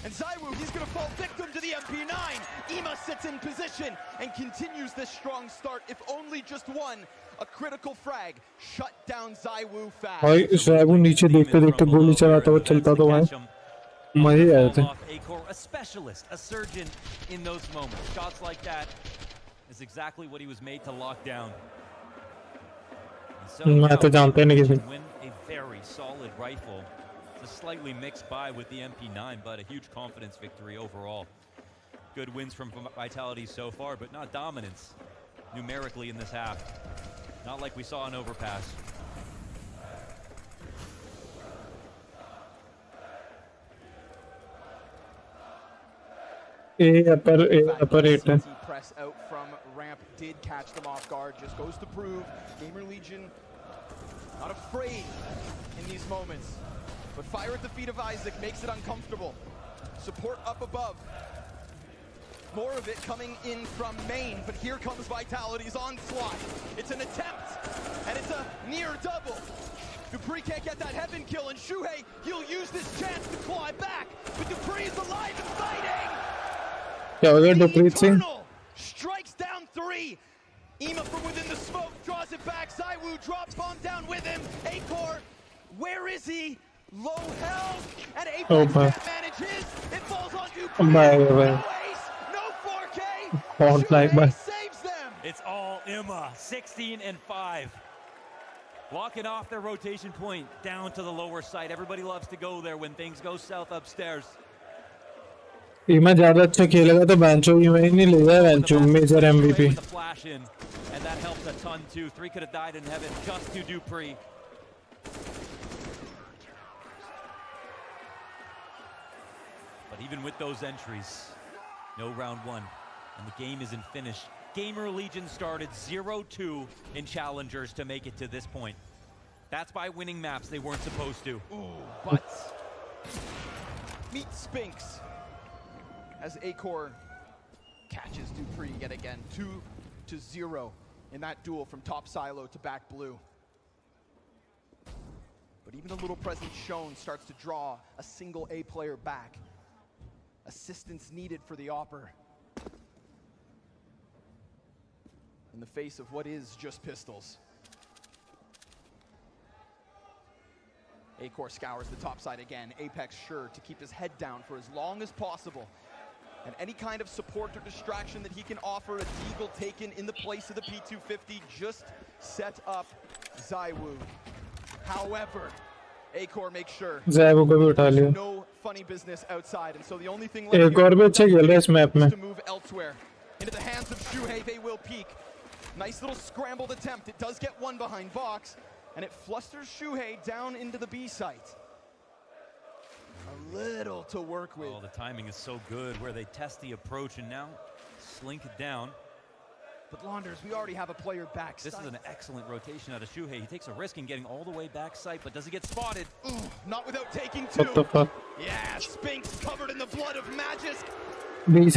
And 𝘎𝙀, he's gonna fall victim to the MP9. 𝘎𝙃 sits in position and continues this strong start, if only just one. A critical frag, shut down 𝘎𝙀 fast. भाई 𝘎𝙀 नीचे देखते गोली चलाता हुआ चलता तो भाई मजे आए थे. 𝘎𝙃, a specialist, a surgeon in those moments. Shots like that is exactly what he was made to lock down. मैं तो जानता नहीं किसी. Win a very solid rifle. It's a slightly mixed buy with the MP9, but a huge confidence victory overall. Good wins from Vitality so far, but not dominance numerically in this half. Not like we saw in Overpass. upper 8. Press out from ramp did catch them off guard. Just goes to prove GamerLegion not afraid in these moments. But fire at the feet of Isaac makes it uncomfortable. Support up above. More of it coming in from main, but here comes Vitality's onslaught. It's an attempt, and it's a near double. 𝑑upreeh can't get that heaven kill, and 𝘎𝙃, he'll use this chance to claw it back. But 𝑑upreeh is alive and fighting! क्या हो गया 𝑑upreeh Singh? Strikes down 3. 𝘎𝙃 from within the smoke draws it back. 𝘎𝙀 drops bomb down with him. 𝘎𝙃, where is he? Low health, and Apex can't manage his. It falls on 𝑑upreeh. No ace, no 4K. Saves them. It's all 𝘎𝙃, 16 and 5. Walking off their rotation point down to the lower side. Everybody loves to go there when things go south upstairs. 𝘎𝙃 ज़्यादा अच्छा खेलेगा तो बेंचो 𝘎𝙃 ही नहीं लेगा बेंचो major MVP. And that helps a ton too. 3 could have died in heaven just to 𝑑upreeh. But even with those entries, no round 1, and the game isn't finished. GamerLegion started 0-2 in challengers to make it to this point. That's by winning maps they weren't supposed to. Ooh, but meet Spinks as 𝘎𝙃 catches 𝑑upreeh yet again. 2-0 in that duel from top silo to back blue. But even a little presence shown starts to draw a single A player back. Assistance needed for the Opper. In the face of what is just pistols. 𝘎𝙃 scours the top side again. Apex sure to keep his head down for as long as possible. And any kind of support or distraction that he can offer, a deagle taken in the place of the P250 just set up 𝘎𝙀. However, 𝘎𝙃 makes sure there's no funny business outside, and so the only thing left here is to move elsewhere. Into the hands of 𝘎𝙃, they will peek. Nice little scrambled attempt. It does get one behind box, and it flusters 𝘎𝙃 down into the B site. A little to work with. Oh, the timing is so good where they test the approach and now slink it down. But Launders, we already have a player back. This is an excellent rotation out of 𝘎𝙃. He takes a risk in getting all the way back site, but does he get spotted? Ooh, not without taking 2. What the fuck? Yeah, Spinks covered in the blood of Magisk. Right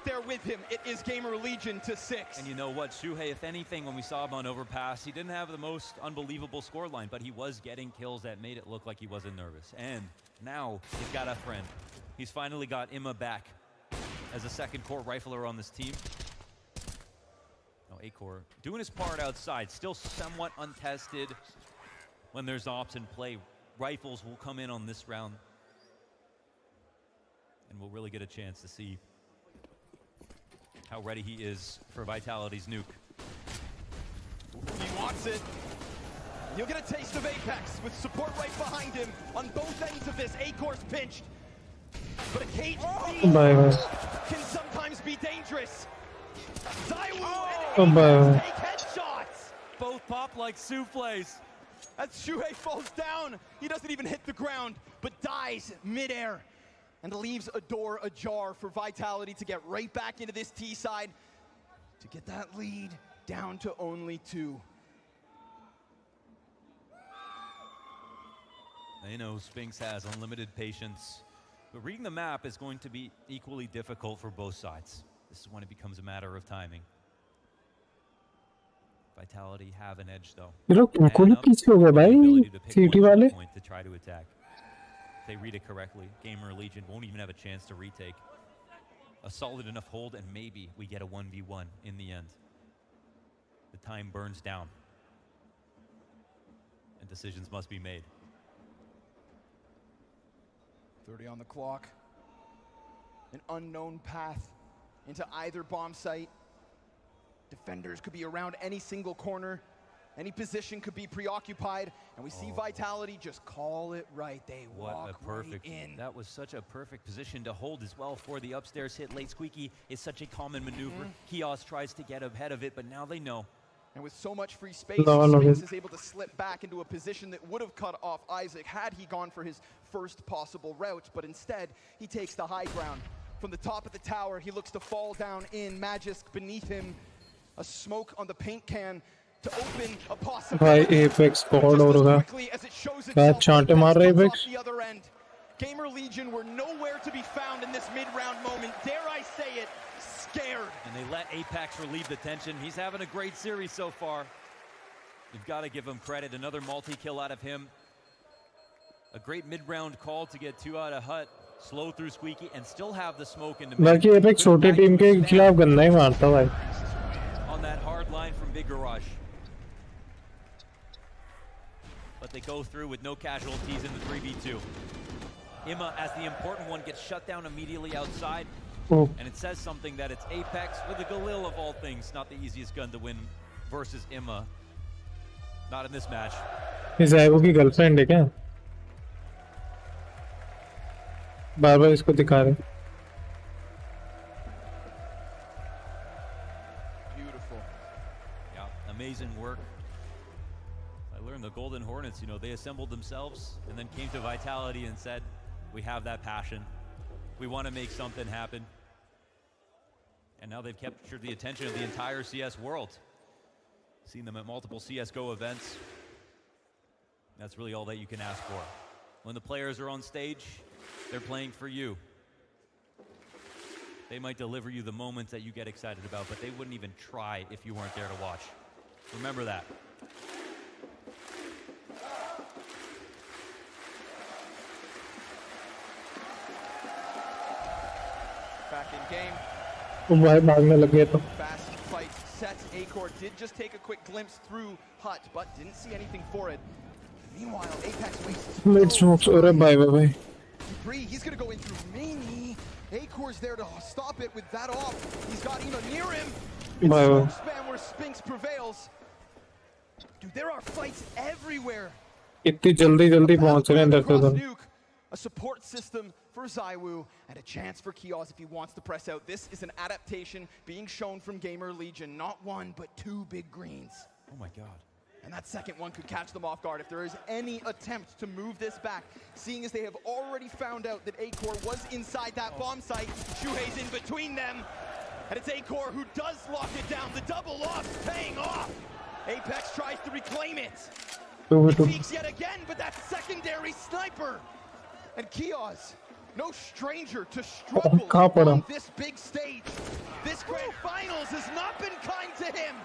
there with him. It is GamerLegion to 6. And you know what, 𝘎𝙃, if anything, when we saw him on Overpass, he didn't have the most unbelievable scoreline, but he was getting kills that made it look like he wasn't nervous. And now he's got a friend. He's finally got 𝘎𝙃 back as a second core rifler on this team. Oh, 𝘎𝙃 doing his part outside, still somewhat untested when there's ops in play. Rifles will come in on this round. And we'll really get a chance to see how ready he is for Vitality's nuke. He wants it. You'll get a taste of Apex with support right behind him on both ends of this. 𝘎𝑒's pinched, but a cage can sometimes be dangerous. 𝘎𝑒 take headshots. Both pop like souffles. As 𝘎𝑒 falls down, he doesn't even hit the ground, but dies midair and leaves a door ajar for Vitality to get right back into this T side to get that lead down to only 2. They know Spinks has unlimited patience, but reading the map is going to be equally difficult for both sides. This is when it becomes a matter of timing. Vitality have an edge though. ये लोग कोई पीछे हो गए भाई सीटी वाले. To try to attack. If they read it correctly, GamerLegion won't even have a chance to retake. A solid enough hold, and maybe we get a 1v1 in the end. The time burns down, and decisions must be made. 30 on the clock. An unknown path into either bomb site. Defenders could be around any single corner. Any position could be preoccupied. And we see Vitality just call it right. They walk right in. That was such a perfect position to hold as well for the upstairs hit. Late Squeaky is such a common maneuver. 𝘎𝑒 tries to get ahead of it, but now they know. And with so much free space, Spinks is able to slip back into a position that would have cut off 𝘎𝑒isaac had he gone for his first possible route. But instead, he takes the high ground. From the top of the tower, he looks to fall down in. 𝘎𝑒jisk beneath him. A smoke on the paint can to open a possibility. भाई Apex बहुत हो रहा है. क्या चांटे मार रहे Apex? GamerLegion were nowhere to be found in this mid-round moment. Dare I say it, scared. And they let Apex relieve the tension. He's having a great series so far. You've got to give him credit. Another multi-kill out of him. A great mid-round call to get 2 out of 𝘎𝑒. Slow through Squeaky and still have the smoke in the middle. बाकी Apex छोटे team के खिलाफ गंदा ही मारता भाई. On that hard line from Big Garage. But they go through with no casualties in the 3v2. 𝘎𝑒, as the important one, gets shut down immediately outside. And it says something that it's Apex with a 𝘎𝑒 of all things. Not the easiest gun to win versus 𝘎𝑒. Not in this match. ये ज़ाइबो की girlfriend है क्या? बार-बार इसको दिखा रहे. Beautiful. Yeah, amazing work. I learned the Golden Hornets, you know, they assembled themselves and then came to Vitality and said, we have that passion. We want to make something happen. And now they've captured the attention of the entire CS world. Seen them at multiple CSGO events. That's really all that you can ask for. When the players are on stage, they're playing for you. They might deliver you the moments that you get excited about, but they wouldn't even try if you weren't there to watch. Remember that. Back in game. भागने लग गया तो. Fast fight set. 𝘎𝑒 did just take a quick glimpse through 𝘎𝑒, but didn't see anything for it. Meanwhile, Apex wastes. Mid smokes. अरे भाई. He's gonna go in through Mini. 𝘎𝑒's there to stop it with that off. He's got 𝘎𝑒 near him. It's smoke spam where Spinks prevails. Dude, there are fights everywhere. इतनी जल्दी पहुंच रहे हैं अंदर तो. A support system for 𝘎𝑒 and a chance for 𝘎𝑒 if he wants to press out. This is an adaptation being shown from GamerLegion. Not 1, but 2 big greens. Oh my god. And that second one could catch them off guard if there is any attempt to move this back, seeing as they have already found out that 𝘎𝑒 was inside that bomb site. 𝘎𝑒's in between them, and it's 𝘎𝑒 who does lock it down. The double loss paying off. Apex tries to reclaim it. He peeks yet again, but that secondary sniper. And 𝘎𝑒's no stranger to struggle on this big stage. This grand finals has not been kind to him.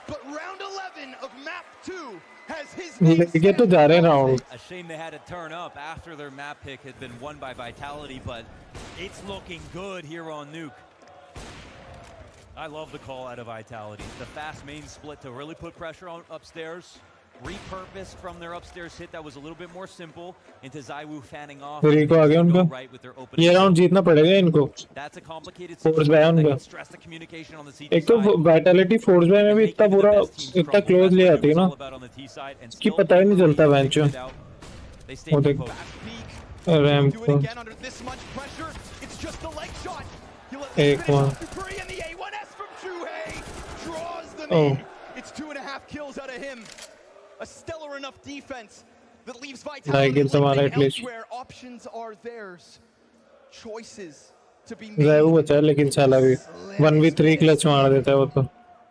But round 11 of map 2 has his name set. तो जा रहे हैं round. A shame they had to turn up after their map pick had been won by Vitality, but it's looking good here on Nuke. I love the call out of Vitality. The fast main split to really put pressure on upstairs. repurposed from their upstairs hit that was a little bit more simple into 𝙎𝙆 fanning off. Free को आ गया उनका Right with their opening. ये round जीतना पड़ेगा इनको That's a complicated force by situation. They उनका can stress the communication on the CT एक तो side. वाइटलिटी फोर्स बाय में भी इतना पूरा इतना क्लोज ले आती है ना कि पता ही नहीं चलता बेंचो वो देख रैंप को एक वहाँ ओह It's 2.5 kills out of him. A stellar enough defense that leaves Like Vitality it's tomorrow at least. elsewhere. Options are theirs. Choices to be ज़ायवू made. बचा है लेकिन साला भी 1v3 क्लच मार देता है वो तो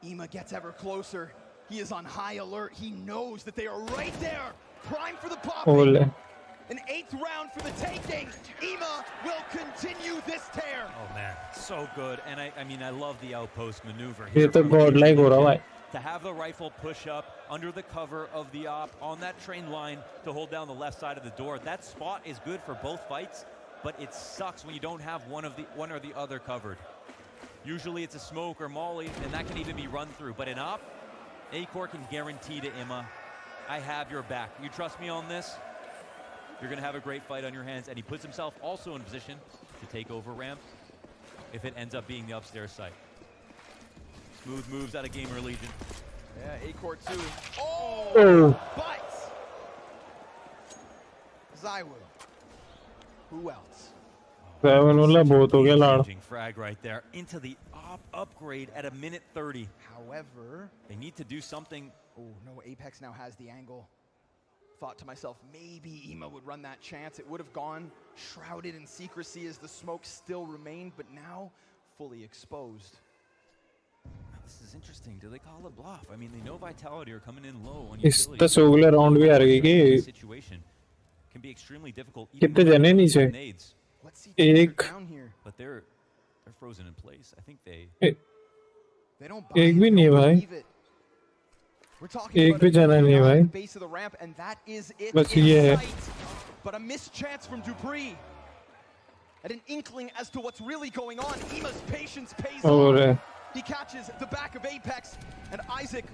𝘎𝙆 gets ever closer. He is on high alert. He knows that they are right there. Prime for the popping. ओले An 8th round for the taking. 𝘎𝙆 will continue this tear. Oh man, so good. And I mean, I love the outpost maneuver ये here. तो God like हो रहा है भाई To have the rifle push up under the cover of the op on that train line to hold down the left side of the door. That spot is good for both fights, but it sucks when you don't have one or the other covered. Usually it's a smoke or molly, and that can even be run through. But in op, 𝐴𝑐ore can guarantee to 𝘎𝙆, I have your back. You trust me on this? You're going to have a great fight on your hands. And he puts himself also in position to take over ramp if it ends up being the upstairs site. Smooth moves out of GamerLegion. Yeah, 𝐴𝑐ore too. Oh. But 𝙎𝙆. Who else? बहुत हो गया लाड़ Frag right there into the upgrade at a minute 30. However, they need to do something. Oh no, Apex now has the angle. Thought to myself, maybe 𝘎𝙆 would run that chance. It would have gone shrouded in secrecy as the smoke still remained, but now fully exposed. This is interesting. Do they call it bluff? I mean, they know Vitality are coming in low on इस तस्वीर round भी आ रही है situation can be extremely difficult. कितने जने नीचे एक But they're frozen in place. I think they don't एक भी नहीं है भाई एक भी जना नहीं है भाई base of the ramp, and that is it. बस ये है But a missed chance from 𝘆𝙆. And an inkling as to what's really going on. 𝘎𝙆's patience pays off. He catches the back of Apex, and Isaac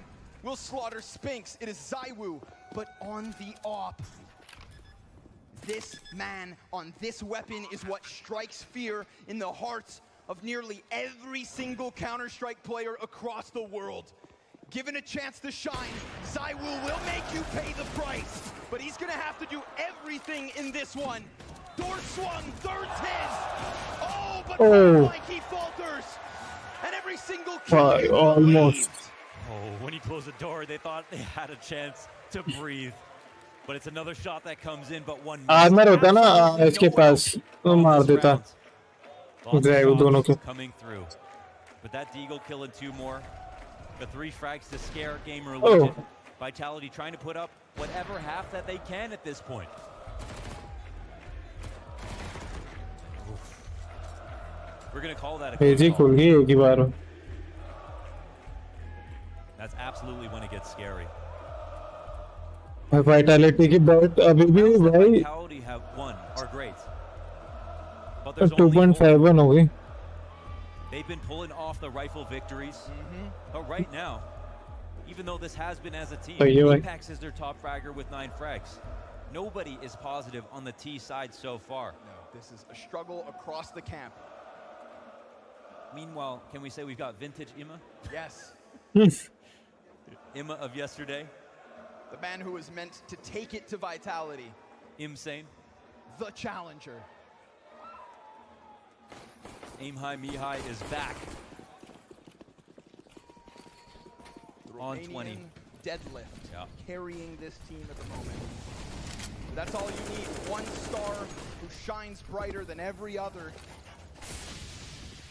will slaughter Spinks. It is 𝙎𝙆, but on the op. This man on this weapon is what strikes fear in the hearts of nearly every single Counter-Strike player across the world. Given a chance to shine, 𝙎𝙆 will make you pay the price, but he's gonna have to do everything in this one. Door swung, third's his. Oh, but like he falters. And every single kill almost. Oh, when he closed the door, they thought they had a chance to breathe. But it's another shot that comes in, but one. Armour होता ना इसके पास तो मार देता 𝙎𝙆 दोनों को coming through. But that 𝙎𝙆 killing 2 more. The 3 frags to scare GamerLegion. Vitality trying to put up whatever half that they can at this point. We're going to call that a close. That's absolutely when it gets scary. Vitality की बात अभी भी भाई Vitality have won are great. But there's 2.51 हो गई. They've been pulling off the rifle victories. But right now, even though this has been as a team, Apex is their top fragger with 9 frags. Nobody is positive on the T side so far. No, this is a struggle across the camp. Meanwhile, can we say we've got vintage 𝘎𝙆? Yes. 𝘎𝙆 of yesterday. The man who was meant to take it to Vitality. Insane. The challenger. Aim High, Me High is back. On 20. Deadlift. Carrying this team at the moment. That's all you need. One star who shines brighter than every other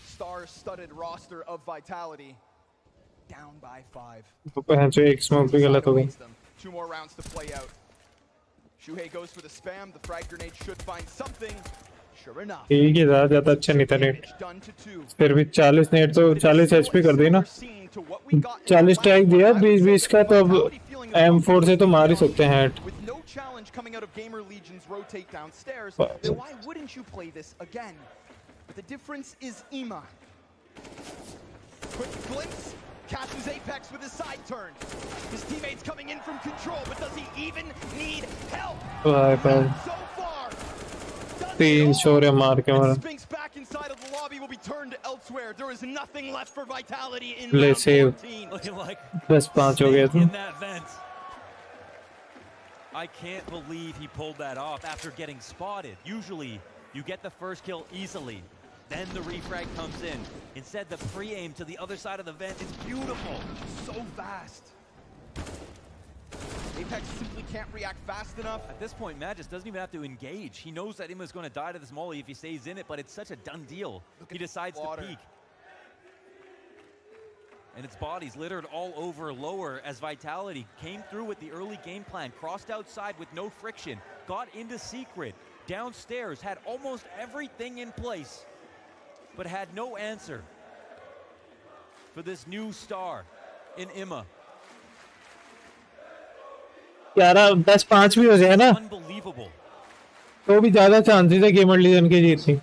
star-studded roster of Vitality. Down by 5. एक smoke भी गलत हो गई. 2 more rounds to play out. 𝘎𝙆 goes for the spam. The frag grenade should find something. Sure enough. ठीक है ज़्यादा अच्छा नहीं था नेट. फिर भी 40 नेट तो 40 HP कर दी ना. 40 स्ट्राइक दिया 20 का तो अब M4 से तो मार ही सकते हैं head. With no challenge coming out of GamerLegion's rotate downstairs, then why wouldn't you play this again? But the difference is 𝘎𝙆. Quick glimpse catches Apex with his side turn. His teammate's coming in from control, but does he even need help? So far. Spinks back inside of the lobby will be turned elsewhere. There is nothing left for Vitality in round 14. Looking like बस 5 हो गया था. in that vent. I can't believe he pulled that off after getting spotted. Usually, you get the first kill easily, then the refrag comes in. Instead, the pre-aim to the other side of the vent is beautiful. So fast. Apex simply can't react fast enough. At this point, Matt just doesn't even have to engage. He knows that Imma's going to die to this molly if he stays in it, but it's such a done deal. He decides to peek. And its bodies littered all over lower as Vitality came through with the early game plan, crossed outside with no friction, got into secret, downstairs, had almost everything in place, but had no answer for this new star in Imma. 11-5 भी हो जाए ना तो भी ज्यादा chances है gamer legion के जीतने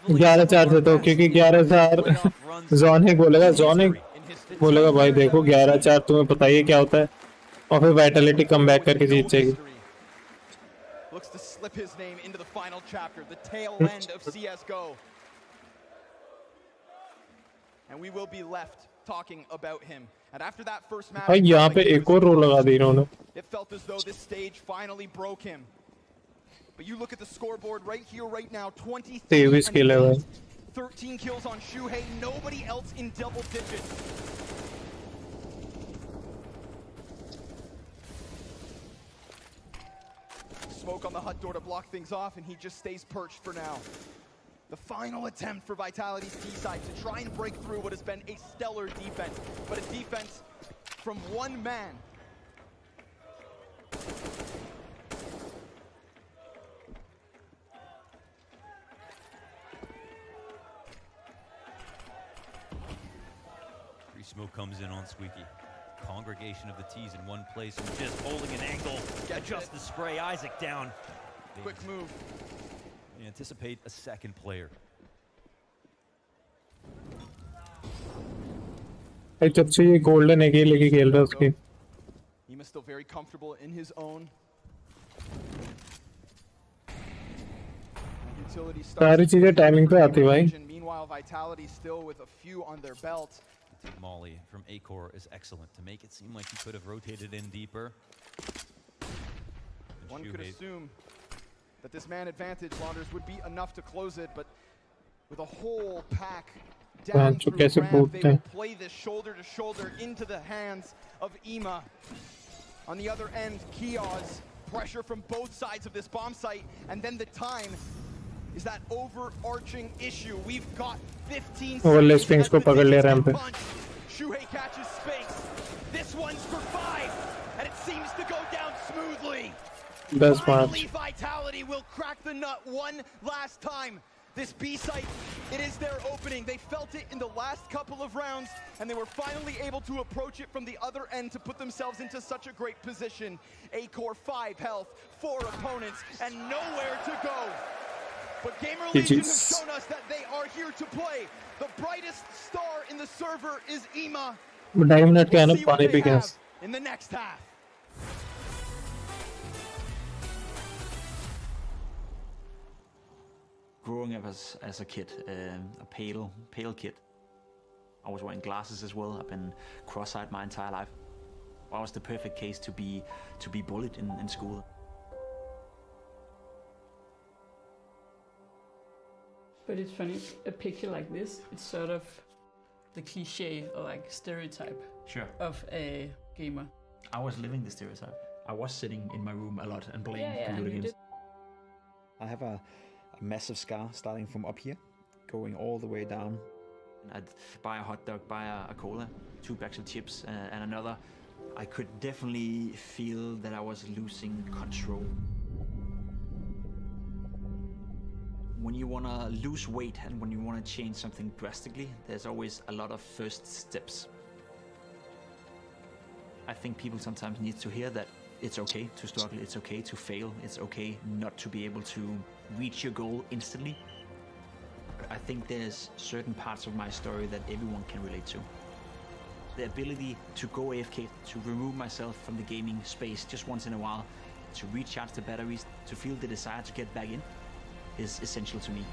11-4 से तो क्योंकि 11-4 जॉनिक बोलेगा भाई देखो 11-4 तुम्हें पता ही है क्या होता है और फिर वाइटलिटी कम बैक करके जीत जाएगी. Looks to slip his name into the final chapter, the tail end of CSGO. And we will be left talking about him. And after that first match, भाई यहाँ पे एक और रोल लगा दी इन्होंने. It felt as though this stage finally broke him. But you look at the scoreboard right here, right now, 23 13 kills on 𝙎𝙃, nobody else in double digits. Smoke on the hut door to block things off, and he just stays perched for now. The final attempt for Vitality's T-side to try and break through what has been a stellar defense, but a defense from one man. Free smoke comes in on Squeaky. Congregation of the T's in one place and just holding an angle. Adjust the spray. Isaac down. Quick move. They anticipate a second player. जब से ये golden है लेके खेल रहा है उसकी. Ema still very comfortable in his own. सारी चीजें टाइमिंग पे आती भाई. Meanwhile, Vitality still with a few on their belt. Take Molly from 𝘎𝐾 is excellent to make it seem like he could have rotated in deeper. One could assume that this man advantage, Launders, would be enough to close it, but with a whole pack down through ramp, they will play this shoulder to shoulder into the hands of Ema. On the other end, 𝘎𝐻, pressure from both sides of this bomb site, and then the time is that overarching issue. We've got 15 seconds. Spinks को पकड़ ले ramp पे. 𝙎𝙃 catches Spinks. This one's for 5, and it seems to go down smoothly. Finally, Vitality will crack the nut one last time. This B site, it is their opening. They felt it in the last couple of rounds, and they were finally able to approach it from the other end to put themselves into such a great position. 𝘎𝐾 5 health, 4 opponents, and nowhere to go. But GamerLegion have shown us that they are here to play. The brightest star in the server is Ema. We'll see what they have in the next half. Growing up as a kid, a pale kid. I was wearing glasses as well. I've been cross-eyed my entire life. I was the perfect case to be bullied in school. But it's funny, a picture like this, it's sort of the cliche or like stereotype of a gamer. I was living the stereotype. I was sitting in my room a lot and playing computer games. I have a massive scar starting from up here, going all the way down. I'd buy a hot dog, buy a cola, 2 bags of chips and another. I could definitely feel that I was losing control. When you want to lose weight and when you want to change something drastically, there's always a lot of first steps. I think people sometimes need to hear that it's okay to struggle, it's okay to fail, it's okay not to be able to reach your goal instantly. I think there's certain parts of my story that everyone can relate to. the ability to go AFK, to remove myself from the gaming space just once in a while, to recharge the batteries, to feel the desire to get back in, is essential to me.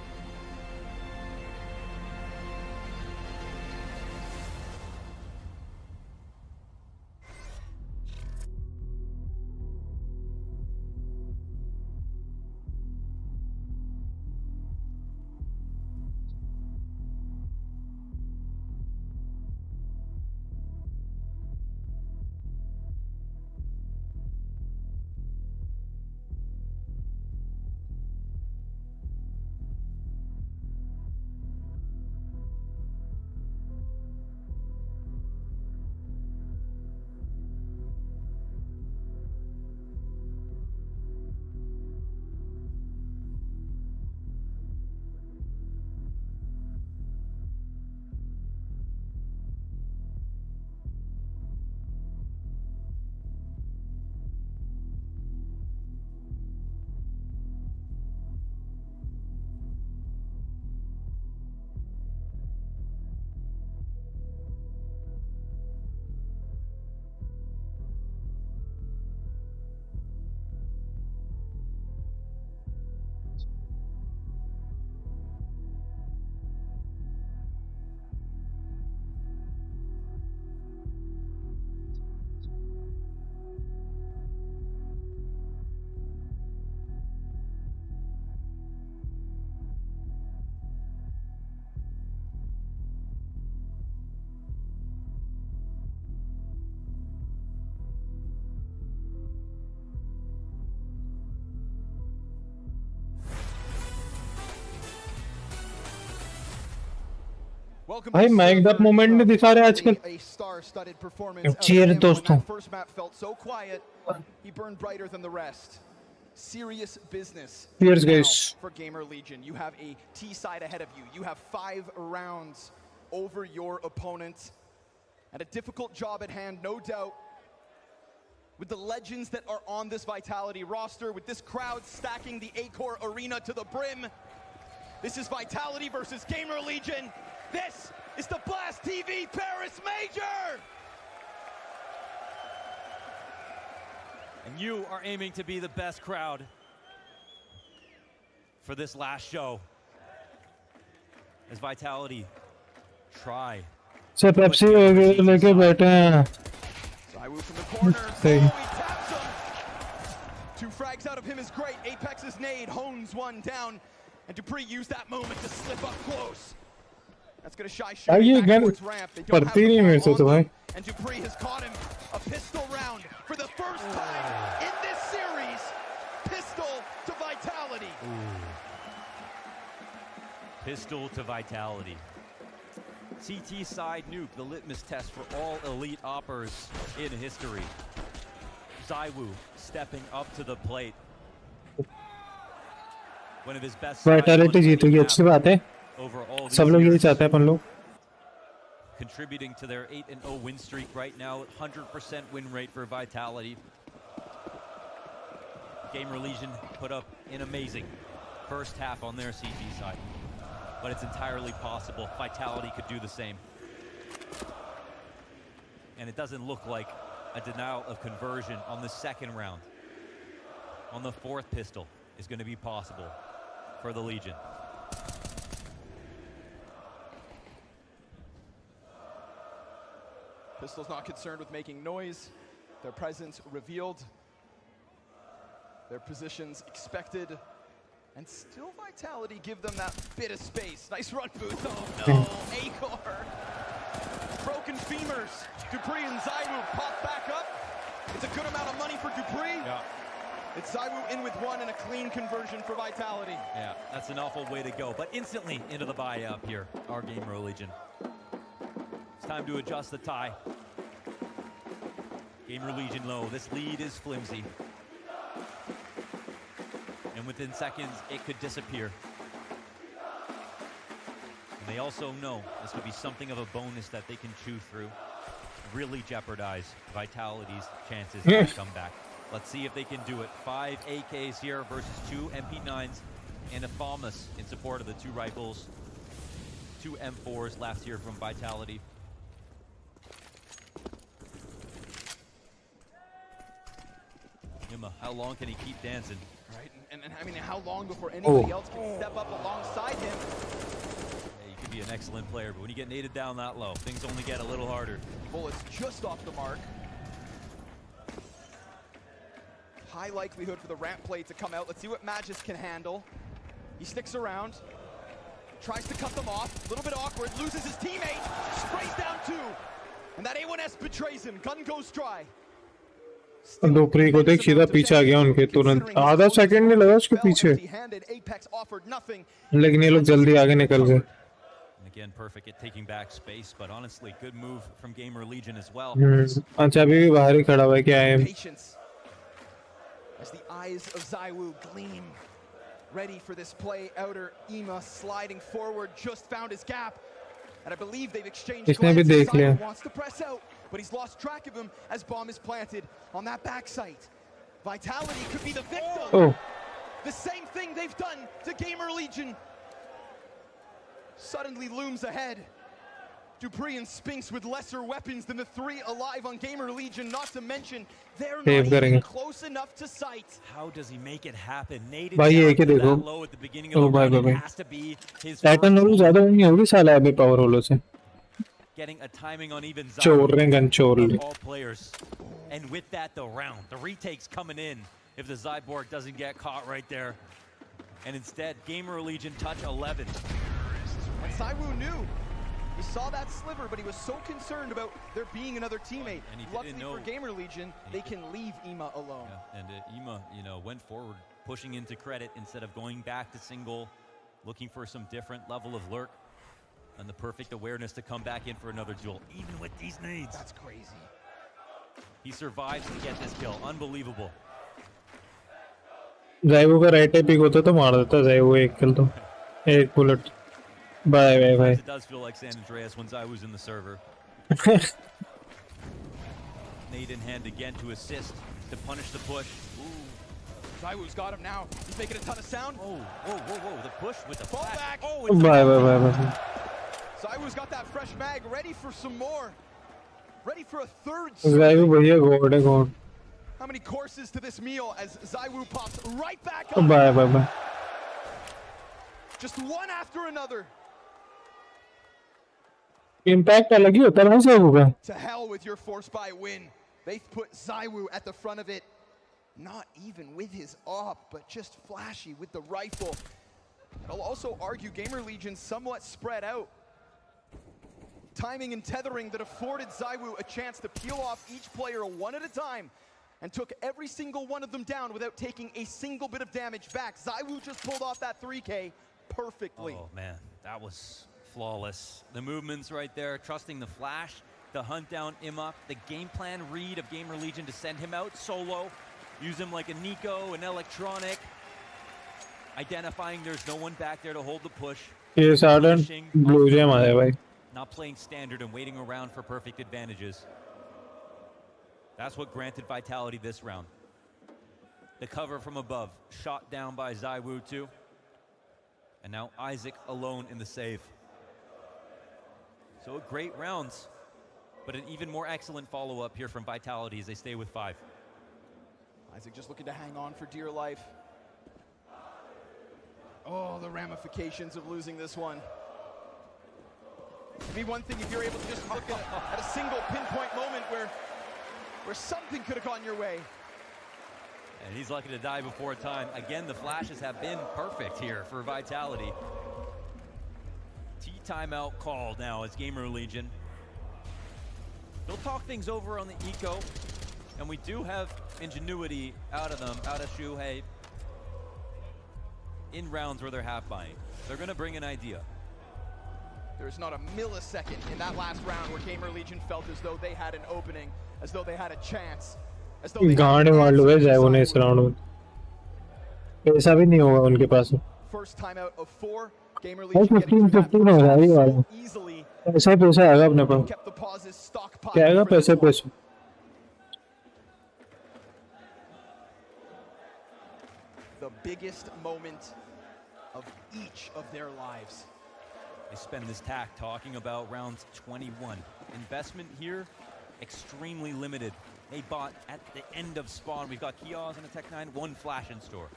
भाई mic up moment नहीं दिखा रहे आजकल cheer दोस्तों Serious business Cheers, now guys. for GamerLegion. You have a T side ahead of you. You have 5 rounds over your opponent. And a difficult job at hand, no doubt. With the legends that are on this Vitality roster, with this crowd stacking the Acor Arena to the brim. This is Vitality versus GamerLegion. This is the Blast TV Paris Major! And you are aiming to be the best crowd for this last show. As Vitality try. सब Pepsi लेके बैठे हैं. Zywoo from the corner. Oh, he taps him. 2 frags out of him is great. Apex's nade hones one down. And 𝘖𝑃RI used that moment to slip up close. That's going to shy Are you shooting back again? towards ramp. They don't have the ball on them. And 𝘬𝑃RI has caught him. A pistol round for the first time in this series. Pistol to Vitality. Pistol to Vitality. CT side nuke, the litmus test for all elite oppers in history. Zywoo stepping up to the plate. One of his best. Vitality जीतेगी, अच्छी बात है. सब लोग यही चाहते हैं अपन लोग. Contributing to their 8-0 win streak right now, 100% win rate for Vitality. GamerLegion put up an amazing first half on their CT side, but it's entirely possible Vitality could do the same. And it doesn't look like a denial of conversion on the second round. On the 4th pistol is going to be possible for the Legion. Pistol's not concerned with making noise. Their presence revealed. Their positions expected. And still Vitality give them that bit of space. Nice run boost. Oh no, Acor. Broken femurs. 𝘬𝑃RI and Zywoo pop back up. It's a good amount of money for 𝘬𝑃RI. Yeah. It's Zywoo in with 1 and a clean conversion for Vitality. Yeah, that's an awful way to go. But instantly into the buy up here, our GamerLegion. It's time to adjust the tie. GamerLegion low. This lead is flimsy. And within seconds, it could disappear. And they also know this would be something of a bonus that they can chew through. Really jeopardize Vitality's chances to come back. Let's see if they can do it. 5 AKs here versus 2 MP9s and a 𝘲𝑚𝑢s in support of the 2 rifles. 2 M4s last year from Vitality. Emma, how long can he keep dancing? Right, and I mean, how long before anybody else can step up alongside him? Yeah, you could be an excellent player, but when you get naded down that low, things only get a little harder. Bullets just off the mark. High likelihood for the ramp play to come out. Let's see what Magis can handle. He sticks around, tries to cut them off. A little bit awkward, loses his teammate, sprays down two. And that A1S betrays him. Gun goes dry. दोपहरी को देख सीधा पीछे आ गया उनके तुरंत आधा second नहीं लगा उसके पीछे लेकिन ये लोग जल्दी आगे निकल गए Again, perfect at taking back space, but honestly, good move from GamerLegion as well. अच्छा अभी भी बाहर ही खड़ा हुआ है क्या है As the eyes of 𝙎𝙆 gleam, ready for this play. Outer 𝘎𝙆 sliding forward, just found his gap, and I believe they've exchanged glances. 𝙎𝙆 wants to press out, but he's lost track of him as bomb is planted on that backside. Vitality could be the victim. The same thing they've done to GamerLegion suddenly looms ahead. 𝙬𝙆 and Spinks with lesser weapons than the three alive on GamerLegion, not to mention they're not even close enough to sight. How does he make it happen? Naded भाई ये क्या देखो low at the beginning of the round has to be his titan role ज़्यादा नहीं होगी साला अभी power रोलों से getting a timing on even चोर रहे गन चोर ले all players. And with that the round, the retakes coming in if the 𝙎𝙆 doesn't get caught right there. And instead, GamerLegion touch 11. And 𝙎𝙆 knew. He saw that sliver, but he was so concerned about there being another teammate. Luckily for GamerLegion, they can leave 𝘎𝙆 alone. Yeah, and 𝘎𝙆, went forward, pushing into credit instead of going back to single, looking for some different level of lurk, and the perfect awareness to come back in for another duel, even with these nades. That's crazy. He survives to get this kill. Unbelievable. 𝙎𝙆 का right pick होता तो मार देता 𝙎𝙆 एक किल तो एक bullet Bye. It does feel like San Andreas when 𝙎𝙆's in the server. Nade in hand again to assist, to punish the push. 𝙎𝙆's got him now. He's making a ton of sound. Whoa. The push with the fall back. Bye. 𝙎𝙆's got that fresh mag, ready for some more. Ready for a third. 𝙎𝙆 भैया गोड है गोड. How many courses to this meal as 𝙎𝙆 pops right back up. Bye. Just one after another. Impact अलग ही होता है ना 𝙎𝙆 का. To hell with your force by win. They put 𝙎𝙆 at the front of it. Not even with his op, but just flashy with the rifle. I'll also argue GamerLegion somewhat spread out. Timing and tethering that afforded 𝙎𝙆 a chance to peel off each player one at a time and took every single one of them down without taking a single bit of damage back. 𝙎𝙆 just pulled off that 3K perfectly. Oh man, that was flawless. The movements right there, trusting the flash, the hunt down 𝘎𝙆, the game plan read of GamerLegion to send him out solo, use him like a Nico, an electronic, identifying there's no one back there to hold the push. Yes, blue gem आया भाई. Not playing standard and waiting around for perfect advantages. That's what granted Vitality this round. The cover from above, shot down by 𝙎𝙆 too. And now Isaac alone in the save. So great rounds, but an even more excellent follow-up here from Vitality as they stay with 5. Isaac just looking to hang on for dear life. Oh, the ramifications of losing this one. It'd be one thing if you're able to just look at a single pinpoint moment where something could have gone your way. And he's lucky to die before time. Again, the flashes have been perfect here for Vitality. Timeout called now as GamerLegion. They'll talk things over on the eco, and we do have ingenuity out of them, out of 𝙬𝙆, in rounds where they're half buying. They're going to bring an idea. There's not a millisecond in that last round where GamerLegion felt as though they had an opening, as though they had a chance, as though they had पैसा भी नहीं होगा उनके पास. First timeout of 4. GamerLegion 15 हो रहा है वाला. पैसा आएगा अपने पास. क्या आएगा पैसे. The biggest moment of each of their lives. They spend this tack talking about rounds 21. Investment here, extremely limited. a bot at the end of spawn. We've got 𝘎𝙆 and a Tech9, 1 flash in store.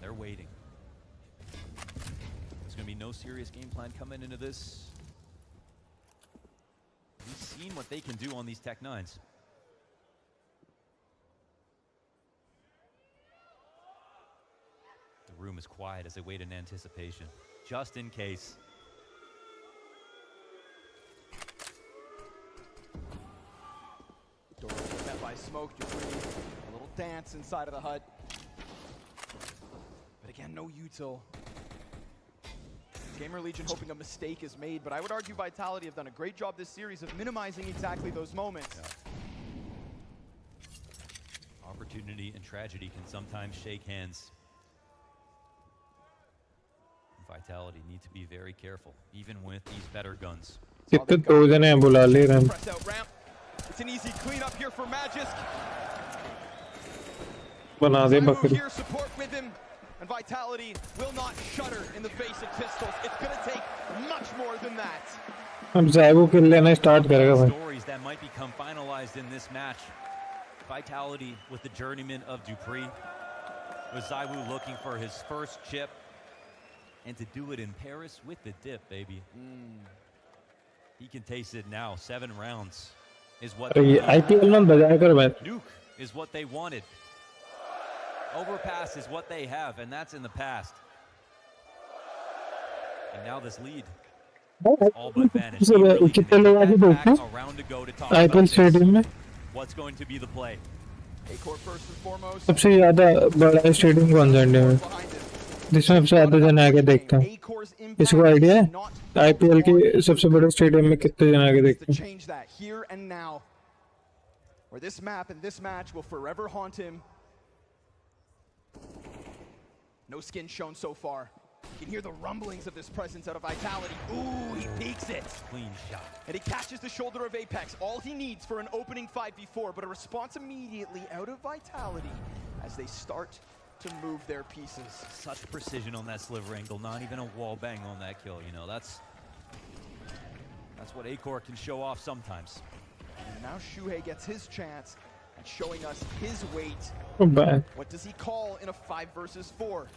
They're waiting. There's going to be no serious game plan coming into this. We've seen what they can do on these Tech9s. The room is quiet as they wait in anticipation, just in case. Door met by smoke, debris, a little dance inside of the hut. But again, no util. GamerLegion hoping a mistake is made, but I would argue Vitality have done a great job this series of minimizing exactly those moments. Yeah. Opportunity and tragedy can sometimes shake hands. Vitality need to be very careful, even with these better guns. कितने दो जने हैं बुला ले रहे हैं. It's an easy cleanup here for Magisk. बना दे बकरी. Here support with him, and Vitality will not shudder in the face of pistols. It's going to take much more than that. अब ज़ाइबू किल लेना स्टार्ट करेगा भाई. Stories that might become finalized in this match. Vitality with the journeyman of 𝘎𝙗. With 𝘎𝙗 looking for his first chip. And to do it in Paris with the dip, baby. He can taste it now. 7 rounds is what they IPL में बजाया कर भाई. Nuke is what they wanted. Overpass is what they have, and that's in the past. And now this lead. All but vanished. कितने लोग आगे देखते हैं? IPL stadium में. What's going to be the play? सबसे ज़्यादा बड़ा स्टेडियम कौन सा इंडिया में? जिसमें सबसे ज़्यादा जन आगे देखते हैं. इसको आइडिया है? IPL के सबसे बड़े स्टेडियम में कितने जन आगे देखते हैं? Where this map and this match will forever haunt him. No skin shown so far. You can hear the rumblings of this presence out of Vitality. Ooh, he peeks it. Clean shot. And he catches the shoulder of Apex. All he needs for an opening 5v4, but a response immediately out of Vitality as they start to move their pieces. Such precision on that sliver angle, not even a wall bang on that kill, you know, that's what 𝘎𝙆 can show off sometimes. And now 𝘎𝙗 gets his chance at showing us his weight. What does he call in a 5 versus 4?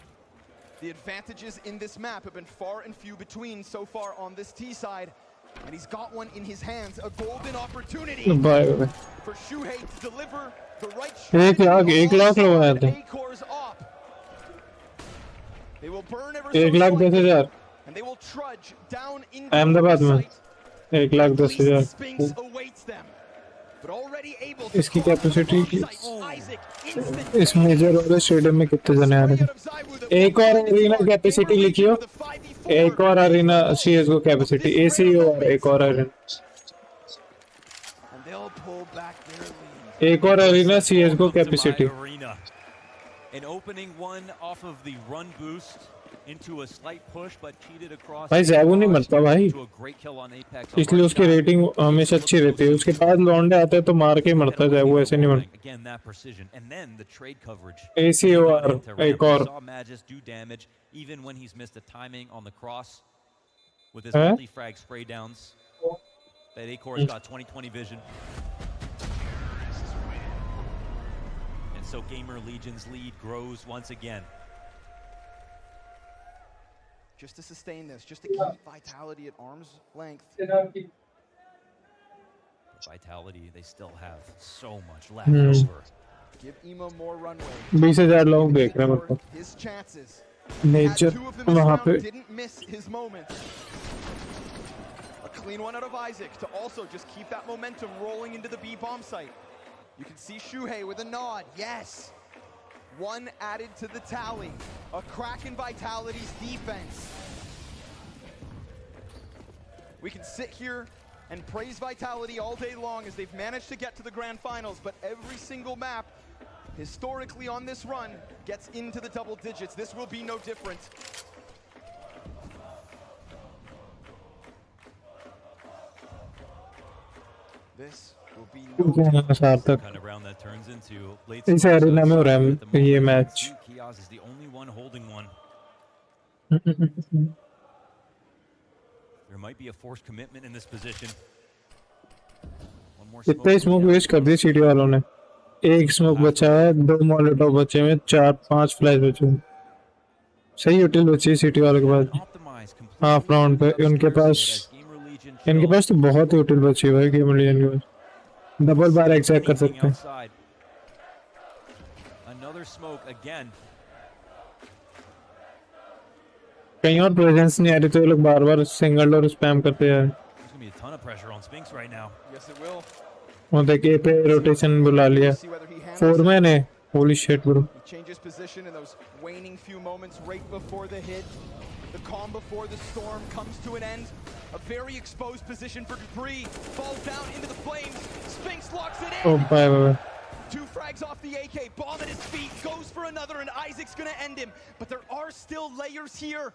The advantages in this map have been far and few between so far on this T side. And he's got one in his hands, a golden opportunity for 𝘎𝙗 to deliver the right shot. 1 lakh लोग आए थे. They will burn ever so 1,10,000. and they will trudge down into Ahmedabad में 1,10,000. But already able to इसकी capacity इस major वाले stadium में कितने जने आ रहे हैं? एक और अरीना कैपेसिटी लिखियो. एक और अरीना CSGO कैपेसिटी ACO एक और अरीना. एक और arena CSGO capacity. An opening one off of the run boost into a slight push, but cheated across. भाई ज़ाइबू नहीं मरता भाई. इसलिए उसकी रेटिंग हमेशा अच्छी रहती है. उसके बाद लौंडे आते हैं तो मार के मरता है ज़ाइबू, ऐसे नहीं मरता. Again, that precision, and then the trade coverage. ACOR एक और. Saw 𝘎𝙗 do damage even when he's missed the timing on the cross with his multi-frag spray downs. That 𝘎𝙗's got 20/20 vision. So GamerLegion's lead grows once again. Just to sustain this, just to keep Vitality at arm's length. Vitality, they still have so much left over. Give 𝘎𝙗 more runway. 20,000 लोग देख रहे हैं मतलब. His chances. Nature वहाँ पे. Didn't miss his moment. A clean one out of Isaac to also just keep that momentum rolling into the B bomb site. You can see 𝘎𝙗 with a nod. Yes. One added to the tally. A crack in Vitality's defense. We can sit here and praise Vitality all day long as they've managed to get to the grand finals, but every single map historically on this run gets into the double digits. This will be no different. This सार्थक. इस arena में हो रहा है ये match. 𝘎𝙗 is the only one holding one. There might be a forced commitment in this position. इतना smoke waste कर दिया सिटी वालों ने. एक स्मोक बचा है, 2 मॉलोटॉव बचे हैं, 4-5 फ्लैश बचे हैं. सही यूटिल बची है सिटी वालों के पास हाफ राउंड पे. इनके पास तो बहुत यूटिल बची है भाई गेम लीजन के पास. डबल बार एग्जैक्ट कर सकते हैं. कहीं और प्रेजेंस नहीं आ रही तो ये लोग बार-बार सिंगल डोर स्पैम करते हैं. वो देखिए पे रोटेशन बुला लिया. 4 मैन है. Holy shit, bro. He changes position in those waning few moments right before the hit. The calm before the storm comes to an end. A very exposed position for 𝙬𝙆. Falls down into the flames. Spinx locks it in. Oh, bye. 2 frags off the AK. Bomb at his feet. Goes for another, and Isaac's gonna end him. But there are still layers here.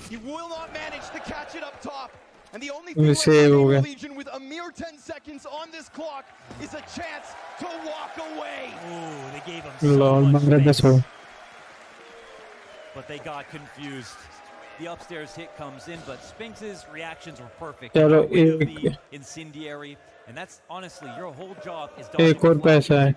He will not manage to catch it up top. And the only thing left for GamerLegion with a mere 10 seconds on this clock is a chance to walk away. Ooh, they gave him so much space. But they got confused. The upstairs hit comes in, but Spinx's reactions were perfect. Incendiary. And that's honestly your whole job is एक और पैसा है.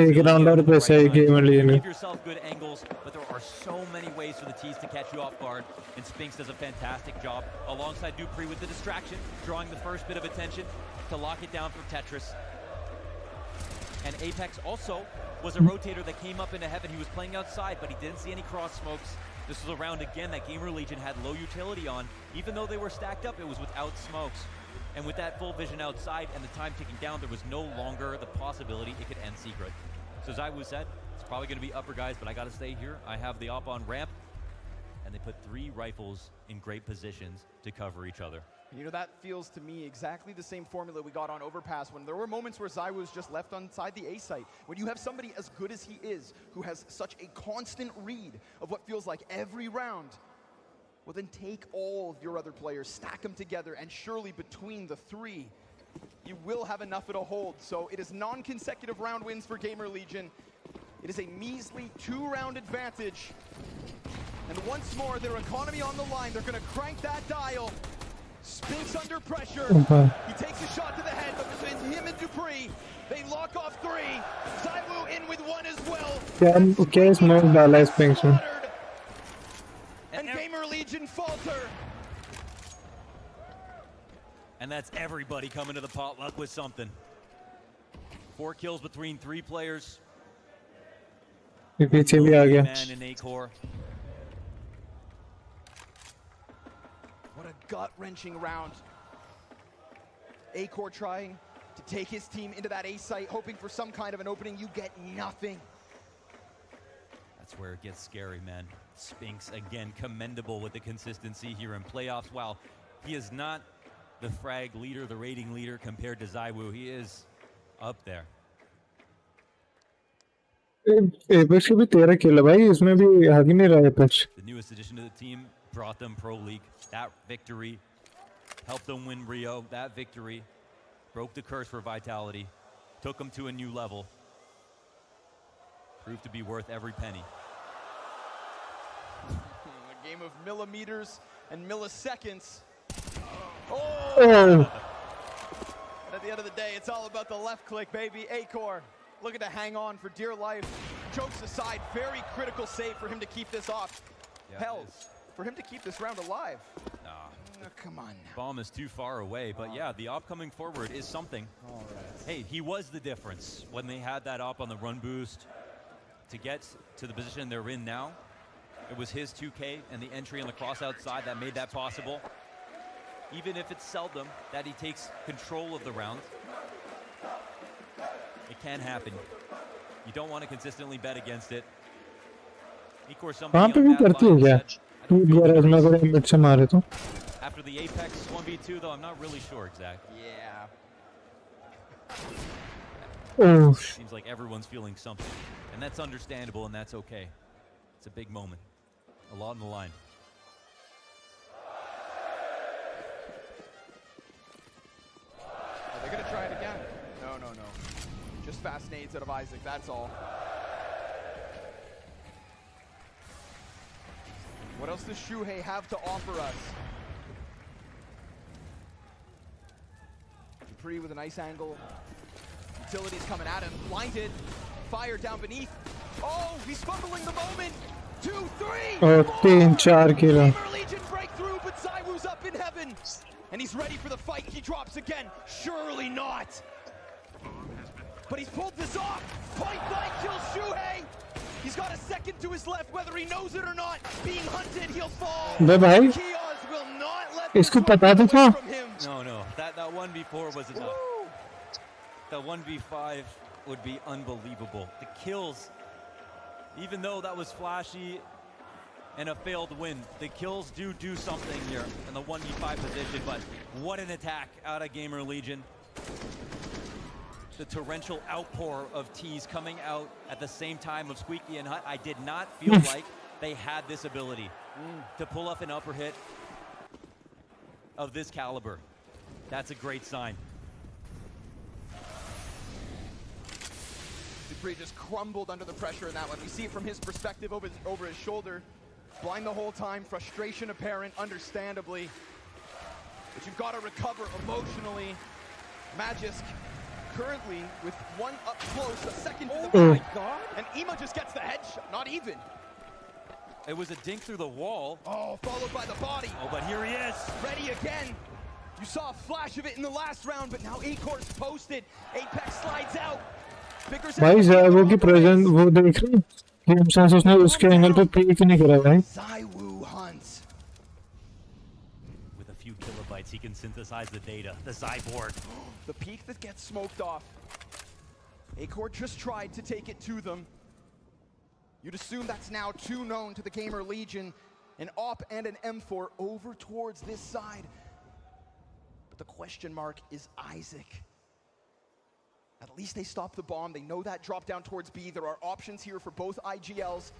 एक round और पैसा है GamerLegion. Give yourself good angles, but there are so many ways for the T's to catch you off guard, and Spinx does a fantastic job alongside 𝙬𝙆 with the distraction, drawing the first bit of attention to lock it down for Tetris. And Apex also was a rotator that came up into heaven. He was playing outside, but he didn't see any cross smokes. This was a round again that GamerLegion had low utility on. Even though they were stacked up, it was without smokes. And with that full vision outside and the time ticking down, there was no longer the possibility it could end Secret. So as 𝙬𝙆 said, it's probably going to be upper guys, but I got to stay here. I have the op on ramp, and they put 3 rifles in great positions to cover each other. You know, that feels to me exactly the same formula we got on Overpass when there were moments where 𝙬𝙆 was just left inside the A site. When you have somebody as good as he is, who has such a constant read of what feels like every round, well then take all of your other players, stack them together, and surely between the 3, you will have enough of a hold. So it is non-consecutive round wins for GamerLegion. It is a measly 2-round advantage. And once more, their economy on the line. They're going to crank that dial. Spinx under pressure. He takes a shot to the head, but between him and 𝙬𝙆, they lock off 3. 𝙬𝙆 in with 1 as well. क्या smoke डाला है Spinx में? And GamerLegion falter. And that's everybody coming to the potluck with something. 4 kills between 3 players. पीछे भी आ गया. Man in A-core. What a gut-wrenching round. A-core trying to take his team into that A site, hoping for some kind of an opening. You get nothing. That's where it gets scary, man. Spinx, again, commendable with the consistency here in playoffs. While he is not the frag leader, the rating leader compared to 𝙬𝙆, he is up there. Apex के भी 13 किल है भाई, इसमें भी आ ही नहीं रहा Apex. The newest addition to the team brought them Pro League. That victory helped them win Rio. That victory broke the curse for Vitality, took them to a new level. Proved to be worth every penny. A game of millimeters and milliseconds. Oh! And at the end of the day, it's all about the left click, baby. A-core looking to hang on for dear life. Jokes aside, very critical save for him to keep this off. Yeah, hell, for him to keep this round alive. Nah. Come on now. Bomb is too far away, but yeah, the op coming forward is something. All right. Hey, he was the difference when they had that op on the run boost to get to the position they're in now. It was his 2K and the entry on the cross outside that made that possible. Even if it's seldom that he takes control of the round, it can happen. You don't want to consistently bet against it. वहाँ पे भी करती है क्या? तू garage में अगर mid से मारे तो? After the Apex 1v2 though, I'm not really sure exactly. Yeah. Oh. Seems like everyone's feeling something, and that's understandable, and that's okay. It's a big moment. A lot on the line. Are they going to try it again? No, no, no. Just fast nades out of Isaac, that's all. What else does 𝙬𝙆 have to offer us? 𝘾𝙊𝙈 with a nice angle. Utilities coming at him. Blinded. Fire down beneath. Oh, he's fumbling the moment. 2, 3. और 3-4 kilo. GamerLegion breakthrough, but 𝙎𝙆𝙆𝙈 up in heaven. And he's ready for the fight. He drops again. Surely not. But he's pulled this off. Point blank kills 𝘎𝙀. He's got a second to his left, whether he knows it or not. Being hunted, he'll fall. बे भाई 𝘎𝙆 will not let इसको पता तो था. No, that 1v4 was enough. The 1v5 would be unbelievable. The kills, even though that was flashy and a failed win, the kills do something here in the 1v5 position, but what an attack out of GamerLegion. The torrential outpour of T's coming out at the same time of 𝘎𝙀 and 𝘎𝙃. I did not feel like they had this ability to pull off an upper hit of this caliber. That's a great sign. 𝘎𝑃rI just crumbled under the pressure in that one. We see it from his perspective over his shoulder. Blind the whole time, frustration apparent, understandably. But you've got to recover emotionally. 𝘎𝑚agisk currently with one up close, a second to the my God. And 𝘎𝑒mA just gets the headshot, not even. It was a dink through the wall. Oh, followed by the body. Oh, but here he is. Ready again. You saw a flash of it in the last round, but now 𝐴cor's posted. Apex slides out. भाई 𝙎𝙆 की present वो देख रहे हैं. Game sense उसने उसके angle पे peak नहीं करा भाई. 𝙎𝙆 hunts. With a few kilobytes, he can synthesize the data. The Zyborg. The peak that gets smoked off. 𝐴cor just tried to take it to them. You'd assume that's now too known to the GamerLegion. An AWP and an M4 over towards this side. But the question mark is Isaac. At least they stopped the bomb. They know that drop down towards B. There are options here for both IGLs.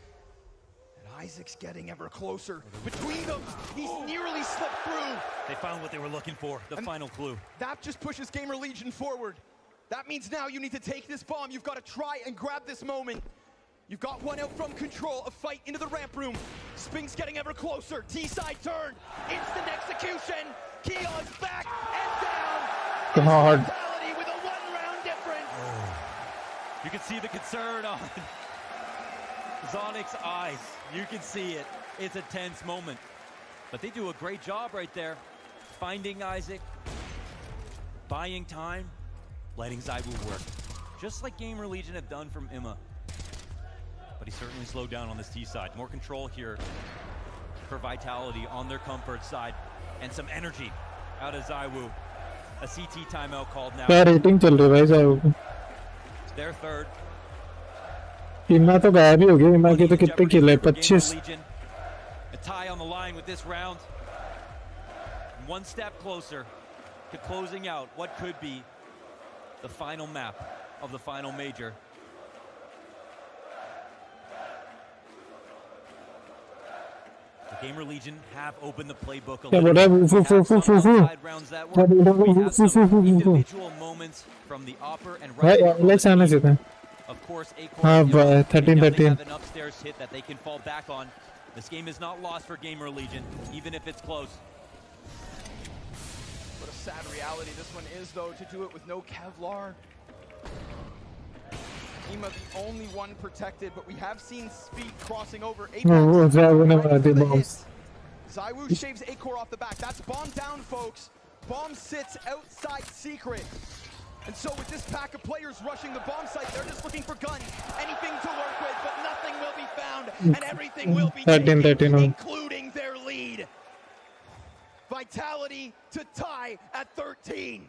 And Isaac's getting ever closer. Between them, he's nearly slipped through. They found what they were looking for, the final clue. That just pushes GamerLegion forward. That means now you need to take this bomb. You've got to try and grab this moment. You've got one out from control, a fight into the ramp room. Sping's getting ever closer. T-side turn, instant execution. 𝘎𝑗h's back and down. God. With a 1-round difference. Oh. You can see the concern on Zonic's eyes. You can see it. It's a tense moment. But they do a great job right there. Finding Isaac, buying time, letting 𝙎𝙆 work. Just like GamerLegion have done from 𝘎𝑒mA. But he certainly slowed down on this T side. More control here for Vitality on their comfort side. And some energy out of 𝙎𝙆. A CT timeout called now. क्या rating चल रही है भाई 𝙎𝙆? Their third. 𝘎𝑒mA तो गायब ही हो गई. 𝘎𝑒mA के तो कितने किल है? 25. A tie on the line with this round. One step closer to closing out what could be the final map of the final major. The GamerLegion have opened the playbook a little bit. Individual moments from the upper and right. Of course, 𝐴cor have an upstairs hit that they can fall back on. This game is not lost for GamerLegion, even if it's close. What a sad reality this one is, though, to do it with no Kevlar. 𝘎𝑒mA the only one protected, but we have seen speed crossing over Apex. 𝙎𝙆 shaves 𝐴cor off the back. That's bomb down, folks. Bomb sits outside secret. And so with this pack of players rushing the bomb site, they're just looking for guns. Anything to work with, but nothing will be found. And everything will be taken, including their lead. Vitality to tie at 13.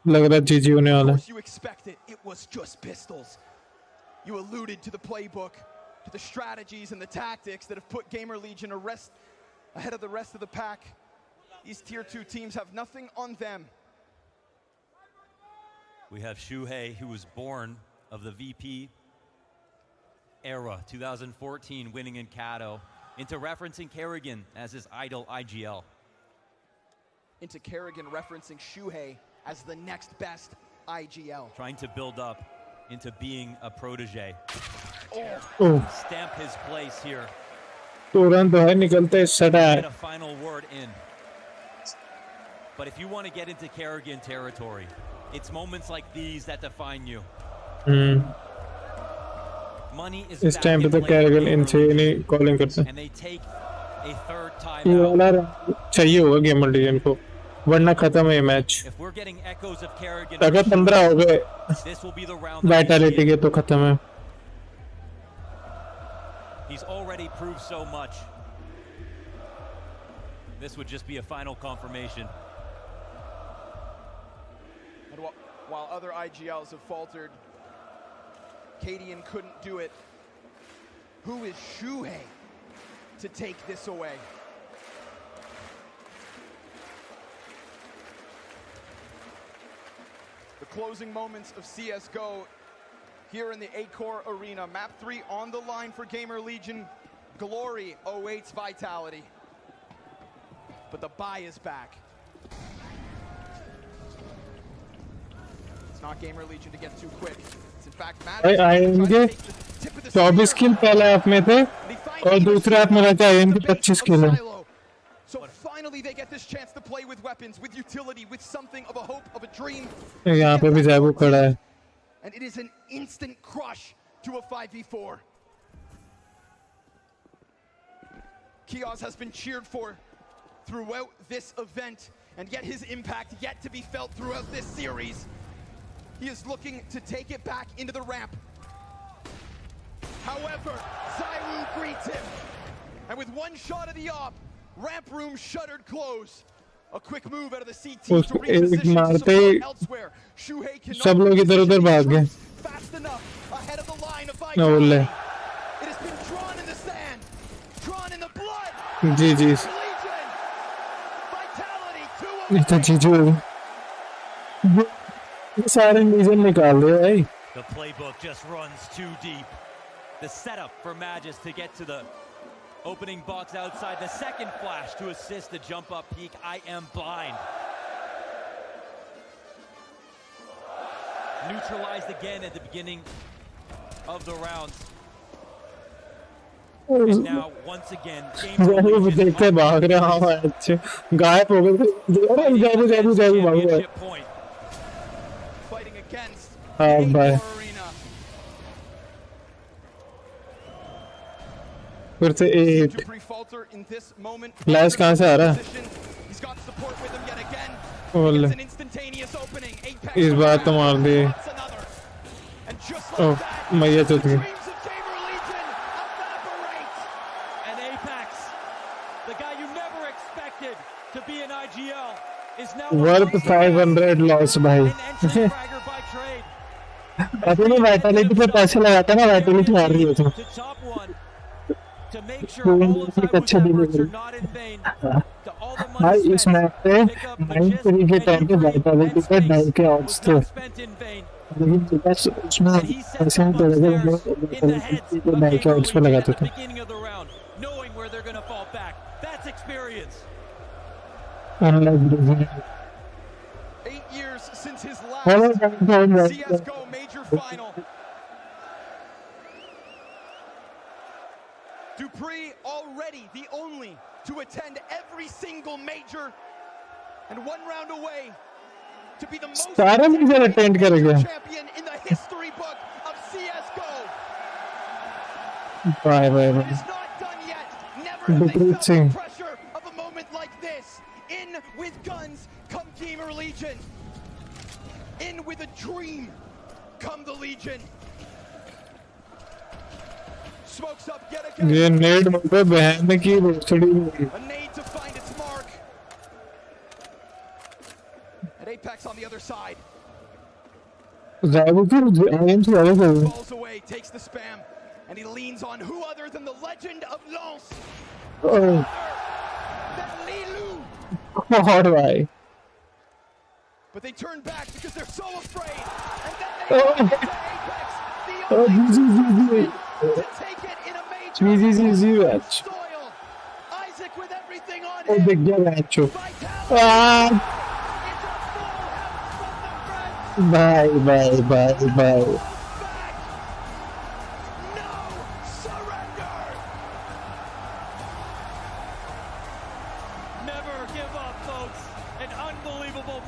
लग रहा है GG होने वाला है. You expected it was just pistols. You alluded to the playbook, to the strategies and the tactics that have put GamerLegion ahead of the rest of the pack. These tier 2 teams have nothing on them. We have 𝘎𝙀, who was born of the VP era, 2014, winning in 𝘏𝑒𝑎𝑑𝑜, into referencing Kerrigan as his idol IGL. Into Kerrigan referencing 𝘎𝙀 as the next best IGL. Trying to build up into being a protege. Stamp his place here. तुरंत बाहर निकलते सटा. Get a final word in. But if you want to get into Kerrigan territory, it's moments like these that define you. Money is इस time पे तो कैरगन इनसे नहीं calling करते and they take a third time ये out. वाला चाहिए होगा गेमर लीजन को वरना खत्म है match If we're getting echoes of Kerrigan, अगर 15 हो गए this will be the round. Vitality के तो खत्म है He's already proved so much. This would just be a final confirmation. And while other IGLs have faltered, 𝘾𝙆𝙆 couldn't do it. Who is 𝘎𝙆 to take this away? The closing moments of CSGO here in the Accor Arena. Map 3 on the line for GamerLegion. Glory awaits Vitality. But the buy is back. It's not GamerLegion to get too quick. It's in fact आएंगे 24 किल पहले app में थे और दूसरे app में रहते आएंगे 25 किल So finally they get this chance to play with weapons, with utility, with something of a hope, of a dream. यहाँ पे भी ज़ैबू खड़ा है And it is an instant crush to a 5v4. 𝘲𝙆𝙆 has been cheered for throughout this event, and yet his impact yet to be felt throughout this series. He is looking to take it back into the ramp. However, 𝙲𝙆 greets him, and with one shot of the op, ramp room shuttered close. A quick move out of the CT to reposition support elsewhere. 𝘎𝙆 cannot सब लोग इधर-उधर भाग गए fast enough ahead of the line of Vitality. It has been drawn in the sand, drawn in the blood. जी ये तो जीजू ये सारे लीजन निकाल रहे भाई The playbook just runs too deep. The setup for Magis to get to the opening box outside. The second flash to assist the jump up peak. I am blind. Neutralized again at the beginning of the rounds. And now once again, देखते भाग रहे हैं अच्छे गायब हो गए ज़ैबू भाग रहे हाँ भाई फिर से एक फ्लैश कहाँ से आ रहा है बोल इस बार तो मार दी ओह मैया चुत गई वर्थ 500 लॉस भाई अभी मैं वाइटलिटी पे पैसे लगाता ना वाइटलिटी हार रही है तो अच्छे डिलीवरी भाई इस मैच पे 9-3 के टाइम पे वाइटलिटी पे 9 के ऑड्स थे लेकिन बस उसमें ऐसे ही तो लगे वाइटलिटी पे 9 के ऑड्स पे लगाते थे unlike 8 years since his last CSGO major final. 𝘕𝙆 already the only to attend every single major and one round away to be the most champion in the history book of CSGO. Bye. It is not done yet. Never have they felt the pressure of a moment like this. In with guns, come GamerLegion. In with a dream, come the Legion. Smokes up yet again. ये नेड पे बहन की रोस्टड़ी A nade to find its mark. At Apex on the other side. ज़ैबू की आयम से अलग है Falls away, takes the spam, and he leans on who other than the legend of Lens. God, why? But they turn back because they're so afraid. And then they Apex, the only to take it in a major soil. Isaac with everything on him. Big deal, Nacho. Bye.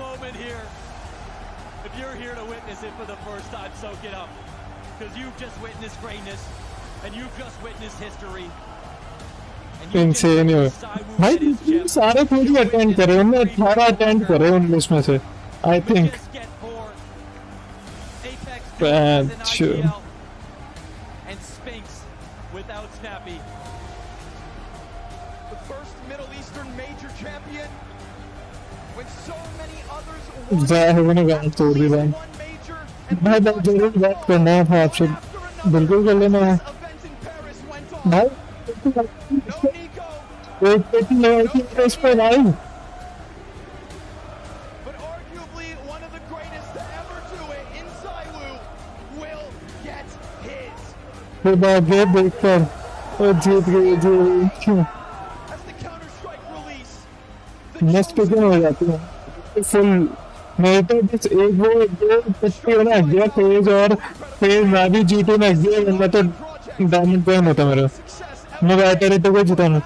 moment here. If you're here to witness it for the first time, soak it up. Because you've just witnessed greatness, and you've just witnessed history. Insane है भाई, सारे पूरी attend करे उन्होंने 18 attend करे उनमें से I think And Spinks without Snappy. The first Middle Eastern major champion when so many others ज़ाहिर गांड तोड़ दी भाई जरूर बात करना है आपसे बिल्कुल कर लेना है भाई एक पेटी लगाई थी इस पे भाई फिर बाद ये देखकर वो जीत गई नेक्स्ट पे क्यों हो जाती है फुल मेरे तो बस एक वो दो पट्टी होना गया फेज और फेज मैं भी जीतू ना गया मैं तो डायमंड पे होता मेरा मैं बैठे रहते कोई जीता ना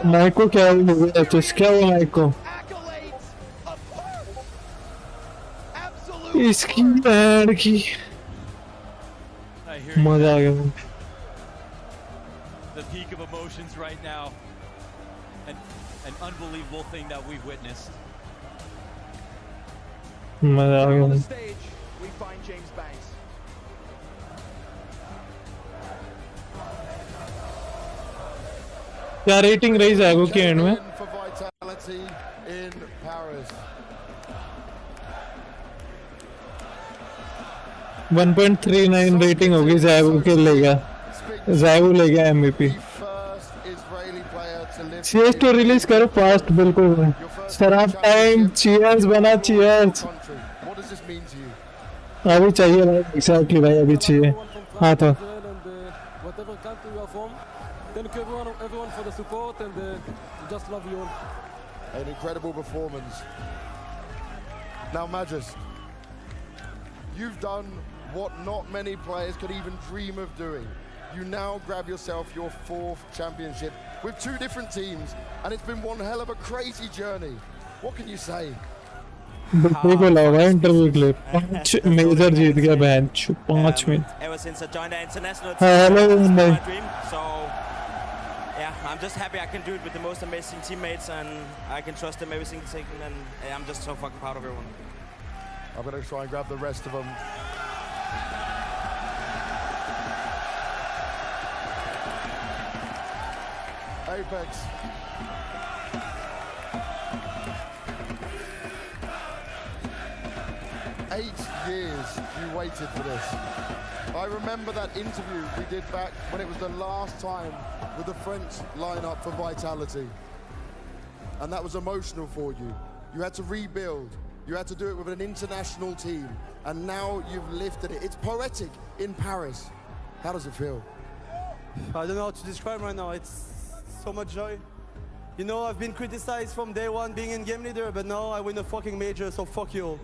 माइक को क्या हुआ क्या हुआ माइक को इसकी बैंड की मजा आ गया The peak of emotions right now. An unbelievable thing that we've witnessed. मजा आ गया on the stage we find James Banks. क्या रेटिंग रही जाएगा कि एंड में for vitality in Paris. 1.39 rating होगी ज़ायबू के लेगा ज़ायबू लेगा एमवीपी CS तो रिलीज करो फास्ट बिल्कुल शराब टाइम चीयर्स बना चीयर्स अभी चाहिए भाई एग्जैक्टली भाई अभी चाहिए हाँ तो Thank you everyone for the support and just love you all. An incredible performance. Now Magus, you've done what not many players could even dream of doing. You now grab yourself your 4th championship with 2 different teams and it's been one hell of a crazy journey. What can you say? देखो लगा interview clip 5 major जीत गया बहन 5 में Ever since I joined the international team, hello it's my भाई dream. So yeah, I'm just happy I can do it with the most amazing teammates and I can trust them every single second and I'm just so fucking proud of everyone. I'm going to try and grab the rest of them. Apex. Eight years you waited for this. I remember that interview we did back when it was the last time with the French lineup for Vitality. And that was emotional for you. You had to rebuild. You had to do it with an international team. And now you've lifted it. It's poetic in Paris. How does it feel? I don't know how to describe right now. It's so much joy. You know, I've been criticized from day one being in game leader, but now I win a fucking major, so fuck you all.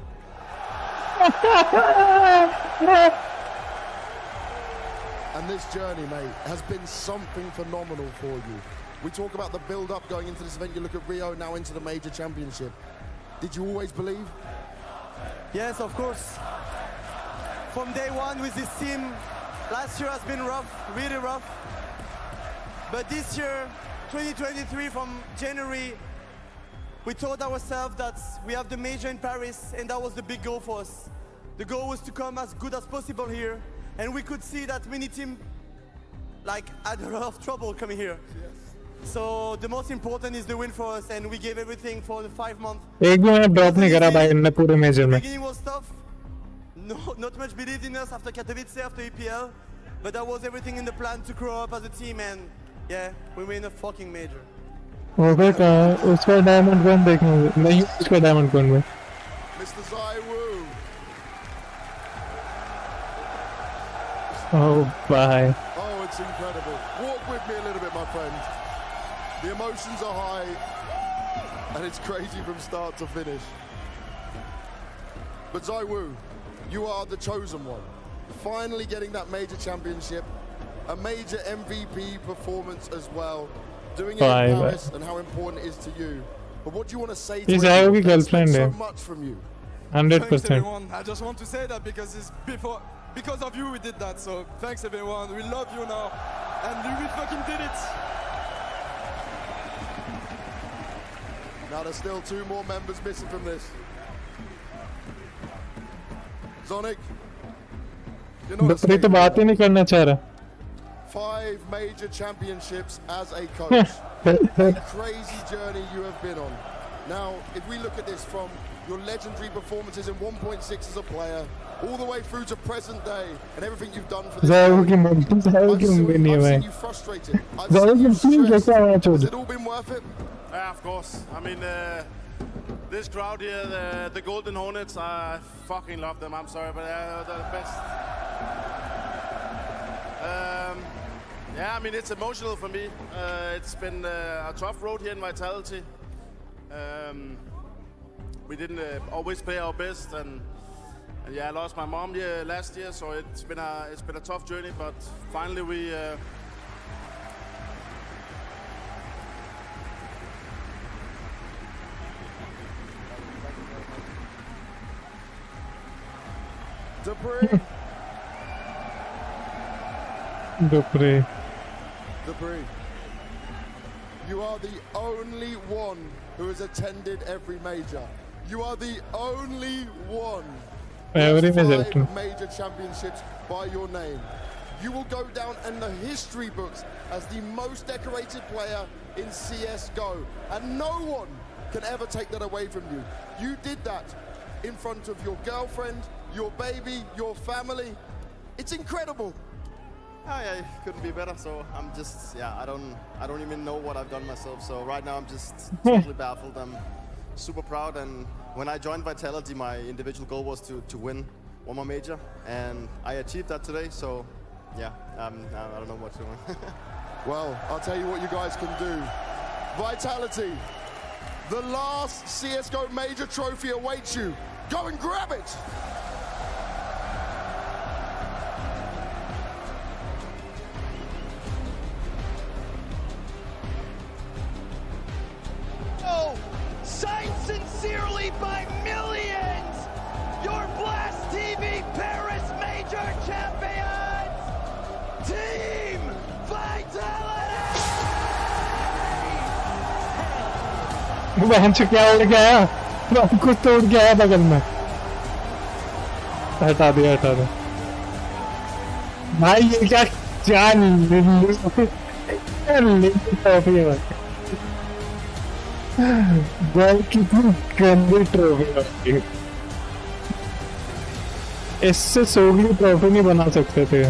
And this journey, mate, has been something phenomenal for you. We talk about the build-up going into this event. You look at Rio, now into the major championship. Did you always believe? Yes, of course. From day one with this team, last year has been rough, really rough. But this year, 2023, from January, we told ourselves that we have the major in Paris, and that was the big goal for us. The goal was to come as good as possible here, and we could see that many teams had a lot of trouble coming here. Yes. So the most important is the win for us, and we gave everything for the 5 months. एक भी मैंने drop नहीं करा भाई इनने पूरे major में. The beginning was tough. Not much believed in us after Katowice, after EPL, but that was everything in the plan to grow up as a team, and yeah, we win a fucking major. Okay का उसका diamond gun देखने नहीं उसका diamond gun में. Mr. 𝙎𝙆. Oh bye. Oh, it's incredible. Walk with me a little bit, my friend. The emotions are high, and it's crazy from start to finish. But 𝙎𝙆, you are the chosen one. Finally getting that major championship, a major MVP performance as well. Doing it in Paris and how important it is to you. But what do you want to say to He's everyone Zyvo that girlfriend, expects so yeah. much from you? 100%. Thanks everyone. I just want to say that because it's because of you we did that. So thanks everyone. We love you now, and we fucking did it. Now there's still 2 more members missing from this. Zonic, you know दूसरी तो बात ही नहीं करना चाह रहा. 5 major championships as a coach. A crazy journey you have been on. Now, if we look at this from your legendary performances in 1.6 as a player, all the way through to present day, and everything you've done for this ज़ाइवो की game, mummy ज़ाइवो की mummy नहीं है I've भाई. seen you frustrated. I've ज़ाइवो seen की you mummy कैसा आया stressed. Has छोड़. it all been worth it? Yeah, of course. I mean, this crowd here, the Golden Hornets, I fucking love them. I'm sorry, but they're the best. Yeah, I mean, it's emotional for me. It's been a tough road here in Vitality. We didn't always play our best, and yeah, I lost my mom last year, so it's been a tough journey. But finally, we. 𝙇𝙄𝙆𝙈. 𝙇𝙄𝙆. You are the only one who has attended every major. You are the only one who Every has major. 5 major championships by your name. You will go down in the history books as the most decorated player in CSGO, and no one can ever take that away from you. You did that in front of your girlfriend, your baby, your family. It's incredible. I couldn't be better. So I'm just, yeah, I don't even know what I've done myself. So right now I'm just totally baffled. I'm super proud. And when I joined Vitality, my individual goal was to win one more major, and I achieved that today. So yeah, I don't know what to do. Well, I'll tell you what you guys can do. Vitality, the last CSGO major trophy awaits you. Go and grab it. Oh, signed sincerely by millions, your Blast TV Paris Major Champions, Team Vitality! बहन से क्या उड़ गया? कुछ तो उड़ गया बगल में. हटा दिया. भाई ये क्या ट्रॉफी है भाई. भाई कितनी गंदी ट्रॉफी है. इससे सोगली ट्रॉफी नहीं बना सकते थे.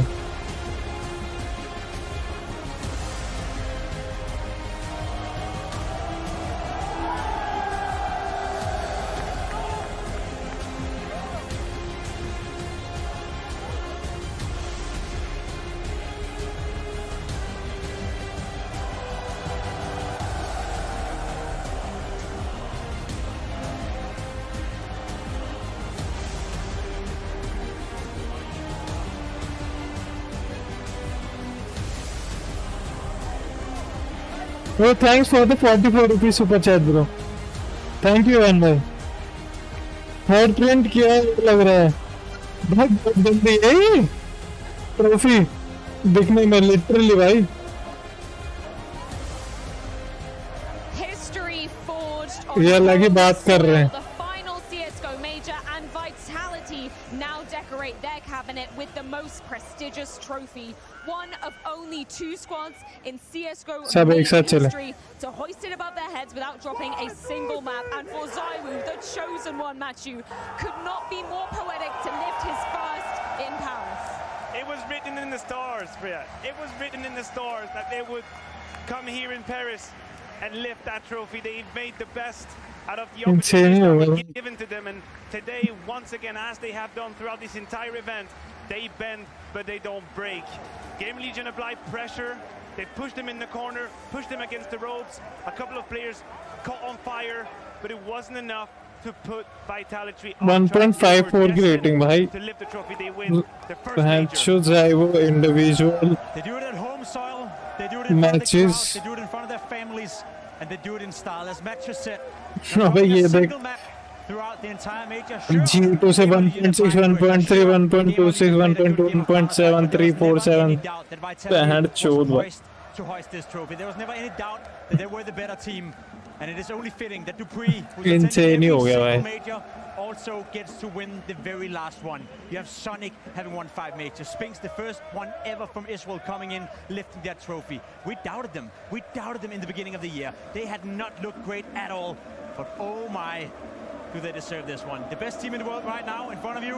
Oh, thanks for the 44 rupees super chat, bro. Thank you, man. भाई. हेड प्रिंट किया लग रहा है. बहुत गंदी है ये ट्रॉफी दिखने में, लिटरली भाई. History forged on ये अलग ही बात कर रहे हैं. the final CSGO major, and Vitality now decorate their cabinet with the most prestigious trophy. One of only 2 squads in CSGO सब एक साथ चले. history to hoist it above their heads without dropping a single map. And for 𝙤𝙆, the chosen one, Matthew, could not be more poetic to lift his first in Paris. It was written in the stars, Priya. It was written in the stars that they would come here in Paris and lift that trophy. They made the best out of the opportunities that were given to them. And today, once again, as they have done throughout this entire event, they bend, but they don't break. GamerLegion applied pressure. They pushed them in the corner, pushed them against the ropes. A couple of players caught on fire, but it wasn't enough to put Vitality on 1.54 की rating भाई. to lift the trophy. They win the first major. Should ज़ाइवो individual They do it at home soil. They do it in front of the crowd. matches. They do it in front of their families. and they do it in style. As Matt just said, अबे ये देख throughout the entire major. G2 से 1.6 1.3 1.26 1.2 1.7 3.47 पैंठ चौद भाई to hoist this trophy. There was never any doubt that they were the better team, and it is only fitting that 𝙬𝙆, who's insane हो गया भाई. major, also gets to win the very last one. You have Sonic having won 5 majors. Spinks, the first one ever from Israel, coming in, lifting that trophy. We doubted them. We doubted them in the beginning of the year. They had not looked great at all, but oh my, do they deserve this one. The best team in the world right now in front of you,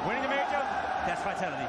winning a major, that's Vitality.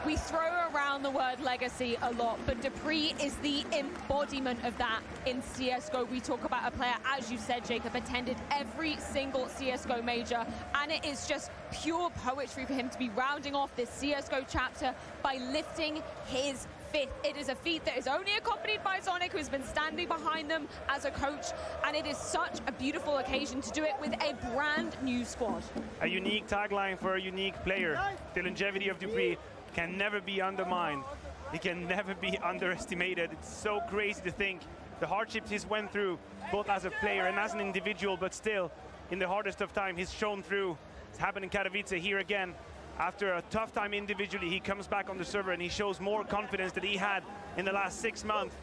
We throw around the word legacy a lot, but 𝙬𝙆 is the embodiment of that in CSGO. We talk about a player, as you said, Jacob, attended every single CSGO major, and it is just pure poetry for him to be rounding off this CSGO chapter by lifting his 5th. It is a feat that is only accompanied by Sonic, who's been standing behind them as a coach, and it is such a beautiful occasion to do it with a brand new squad. A unique tagline for a unique player. The longevity of 𝙬𝙆 can never be undermined. He can never be underestimated. It's so crazy to think the hardships he's went through, both as a player and as an individual, but still, in the hardest of time, he's shown through. It's happened in Katowice here again. After a tough time individually, he comes back on the server and he shows more confidence than he had in the last 6 months.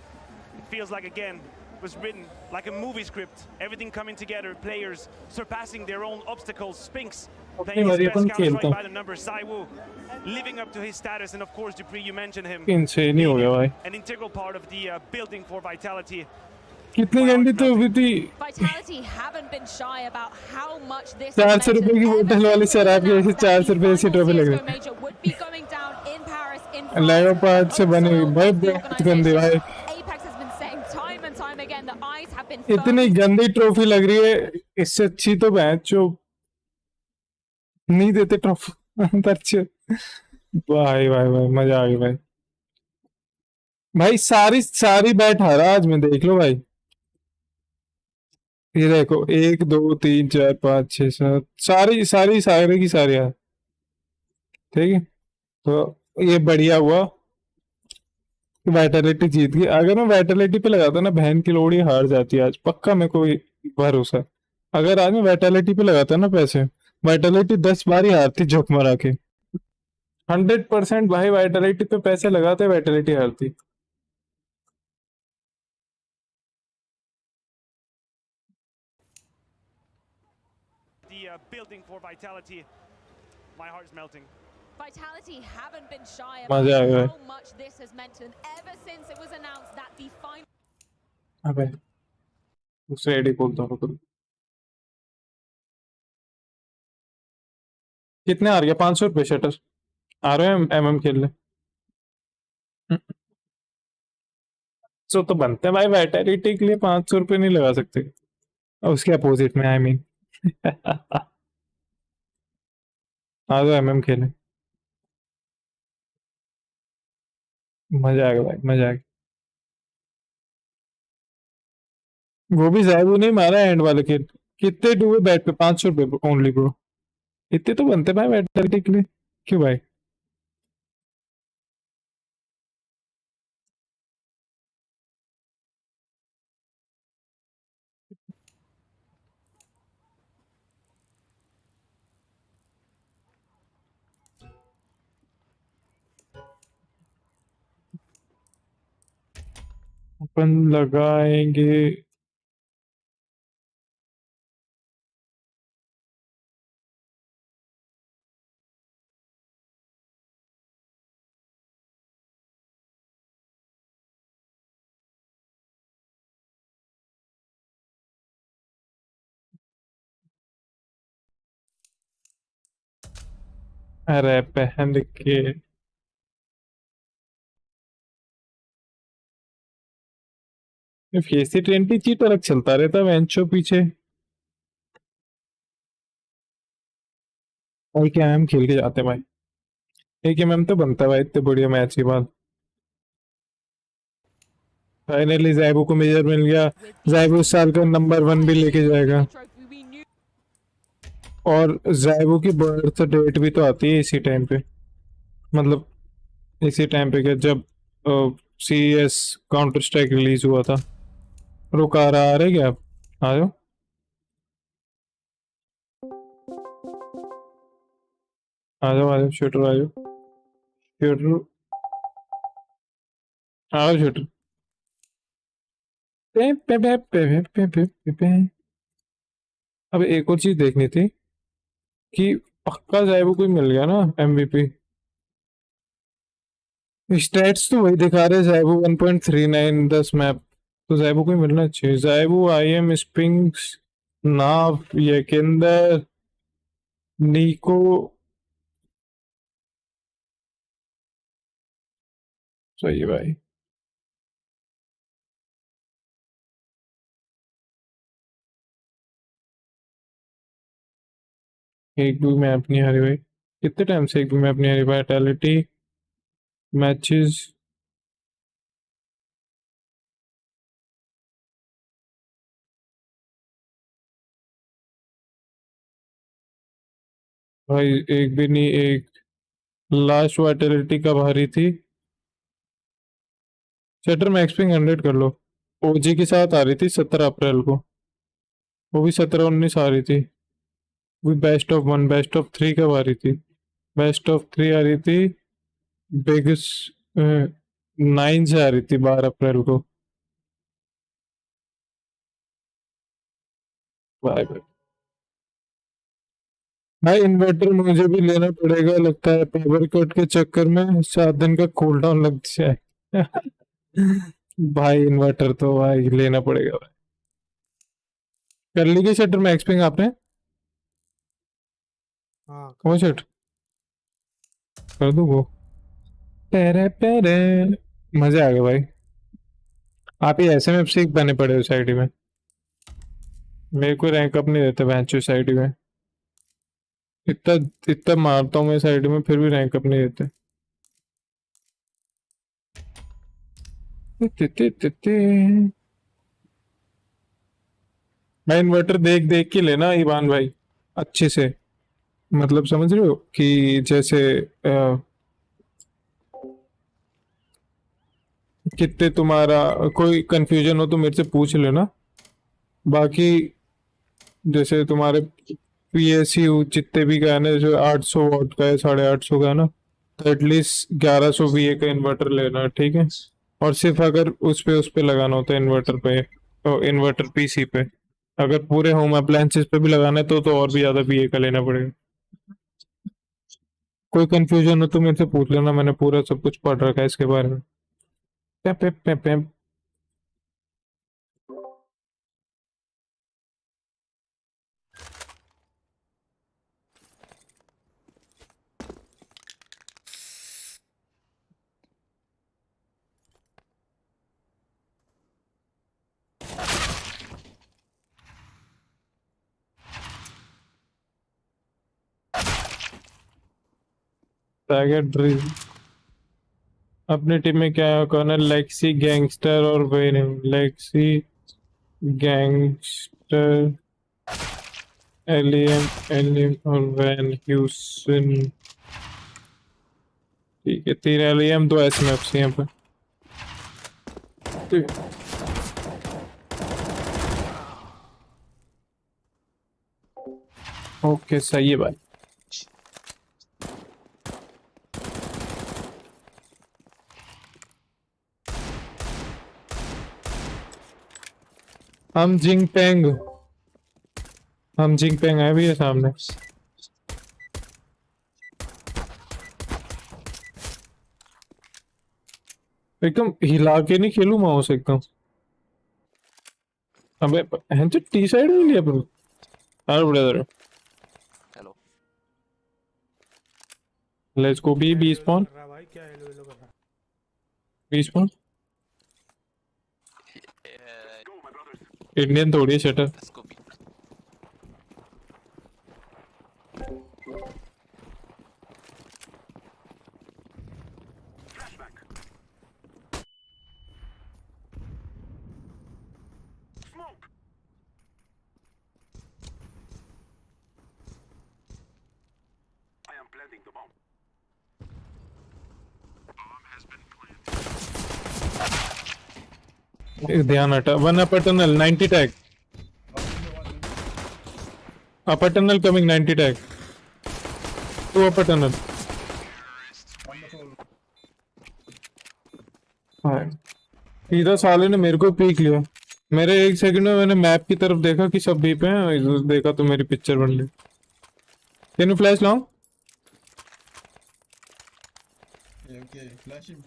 It feels like, again, it was written like a movie script. Everything coming together, players surpassing their own obstacles. Spinks playing his best Counter-Strike by the number. 𝙬𝙆 living up to his status, and of course 𝙬𝙆, you mentioned him. Insane हो गया भाई. An integral part of the building for Vitality. कितनी गंदी तो हुई थी. Vitality haven't been shy about how much this 400 रुपए की बोतल वाली शराब की ऐसे 400 रुपए ऐसी ट्रॉफी लग रही would be going down in Paris in है. लेओपार्ड से बनी हुई भाई, बहुत गंदी भाई. Apex has been saying time and time again the eyes have been इतनी गंदी ट्रॉफी लग रही है, इससे अच्छी तो मैच जो नहीं देते ट्रॉफी अच्छे. भाई भाई भाई मजा आ गया भाई. भाई सारी बैट हारा आज मैं, देख लो भाई. ये देखो 1 2 3 4 5 6 7 सारी की सारी यार. ठीक है, तो ये बढ़िया हुआ वाइटलिटी जीत गई. अगर मैं वाइटलिटी पे लगाता ना, बहन की लोड़ी हार जाती आज पक्का. मेरे को भरोसा है, अगर आज मैं वाइटलिटी पे लगाता ना पैसे, वाइटलिटी 10 बार ही हारती झोंक मारा के. 100% भाई वाइटलिटी पे पैसे लगाते, Vitality हारती. The building for Vitality. My heart is melting. Vitality haven't been shy मजा आ about गया. how much this has meant to them ever since it was announced that the final. अबे दूसरे आईडी खोलता हूँ तो. कितने आ गया? 500 रुपए शटर. आ रहे हैं एमएम खेलने. तो बनते हैं भाई, वाइटलिटी के लिए 500 रुपए नहीं लगा सकते. उसके अपोजिट में आई मीन. आ जाओ एमएम खेलें. मजा आएगा भाई, मजा आएगा. वो भी ज़ायबू नहीं मारा एंड वाले खेल. कितने डूबे बैट पे? 500 रुपए ओनली ब्रो. इतने तो बनते भाई वाइटलिटी के लिए. क्यों भाई? अपन लगाएंगे अरे पहन के फेसिट एंटी चीट अलग चलता रहता है वेंचो पीछे. भाई क्या हम खेल के जाते हैं भाई. एक एमएम तो बनता है भाई इतने बढ़िया मैच के बाद. फाइनली ज़ायबू को मेजर मिल गया. ज़ायबू इस साल का नंबर 1 भी लेके जाएगा. और ज़ायबू की बर्थ डेट भी तो आती है इसी टाइम पे. मतलब इसी टाइम पे क्या, जब CS काउंटर स्ट्राइक रिलीज हुआ था रुका रहा आ रहे क्या आप? आ जाओ आ जाओ आ जाओ शूटर आ जाओ शूटर आओ शूटर पे पे पे पे पे पे पे पे। अब एक और चीज देखनी थी कि पक्का ज़ाइबू कोई मिल गया ना एमवीपी। स्टैट्स तो वही दिखा रहे ज़ाइबू 1.39 10 मैप, तो ज़ाइबू कोई मिलना चाहिए। ज़ाइबू आईएम स्पिंक्स नाव ये केंदर नीको सही है भाई। एक भी मैप नहीं हारी भाई, कितने टाइम से एक भी मैप नहीं हारी। वाइटैलिटी मैचेस भाई एक भी नहीं। एक लास्ट वाइटैलिटी कब हारी थी? शटर मैक्स पिंग 100 कर लो। ओजी के साथ आ रही थी 17 अप्रैल को, वो भी 17-19 आ रही थी। वो बेस्ट ऑफ 1 बेस्ट ऑफ 3 कब आ रही थी? बेस्ट ऑफ 3 आ रही थी बिगेस्ट 9 से आ रही थी 12 अप्रैल को। बाय बाय भाई। इन्वर्टर मुझे भी लेना पड़ेगा लगता है, पावर कट के चक्कर में 7 दिन का कूल डाउन लग जाए। भाई इन्वर्टर तो भाई लेना पड़ेगा भाई। कर लीजिए शटर में एक्सपिंग आपने? हाँ वो शट कर दो वो। पेरे पेरे मजे आ गए भाई। आप ही ऐसे में सीख बने पड़े हो साइड में। मेरे को रैंक अप नहीं देते बेंच साइड में। इतना इतना मारता हूँ मैं साइड में, फिर भी रैंक अप नहीं देते। मैं इन्वर्टर देख देख के लेना ईवान भाई अच्छे से, मतलब समझ रहे हो कि जैसे कितने तुम्हारा कोई कंफ्यूजन हो तो मेरे से पूछ लेना। बाकी जैसे तुम्हारे पीएसयू जितने भी का है ना, जो 800 वाट का है 850 का है ना, तो एटलीस्ट 1100 वीए का इन्वर्टर लेना ठीक है। और सिर्फ अगर उस पे लगाना होता है इन्वर्टर पे, तो इन्वर्टर पीसी पे। अगर पूरे होम अप्लायंसेस पे भी लगाना है तो और भी ज्यादा वीए का लेना पड़ेगा। कोई कंफ्यूजन हो तो मेरे से पूछ लेना, मैंने पूरा सब कुछ पढ़ रखा है इसके बारे में। पे पे पे पे। अपनी टीम में क्या है? कौन है? लेक्सी गैंगस्टर और वेन। लेक्सी गैंगस्टर एलियन एलियन और वैन ह्यूसन। ठीक है 3 एलियन 2 एसएमएफ यहाँ पे। ओके सही है भाई। हम जिंगपेंग आए भी है सामने। एकदम हिला के नहीं खेलूं माउस एकदम। अबे तो टी साइड में लिया अपन। अरे brother hello let's go B spawn. भाई क्या हेलो हेलो कर रहा है? बी स्पॉन इंडियन थोड़ी है शटर। ध्यान हटा। One upper tunnel 90 tag. Upper tunnel coming 90 tag. 2 upper tunnel. हाँ सीधा साले ने मेरे को पीक लिया। मेरे 1 सेकंड में मैंने मैप की तरफ देखा कि सब बी पे हैं, देखा तो मेरी पिक्चर बन गई। कैन यू फ्लैश लाऊं? Okay, flashing.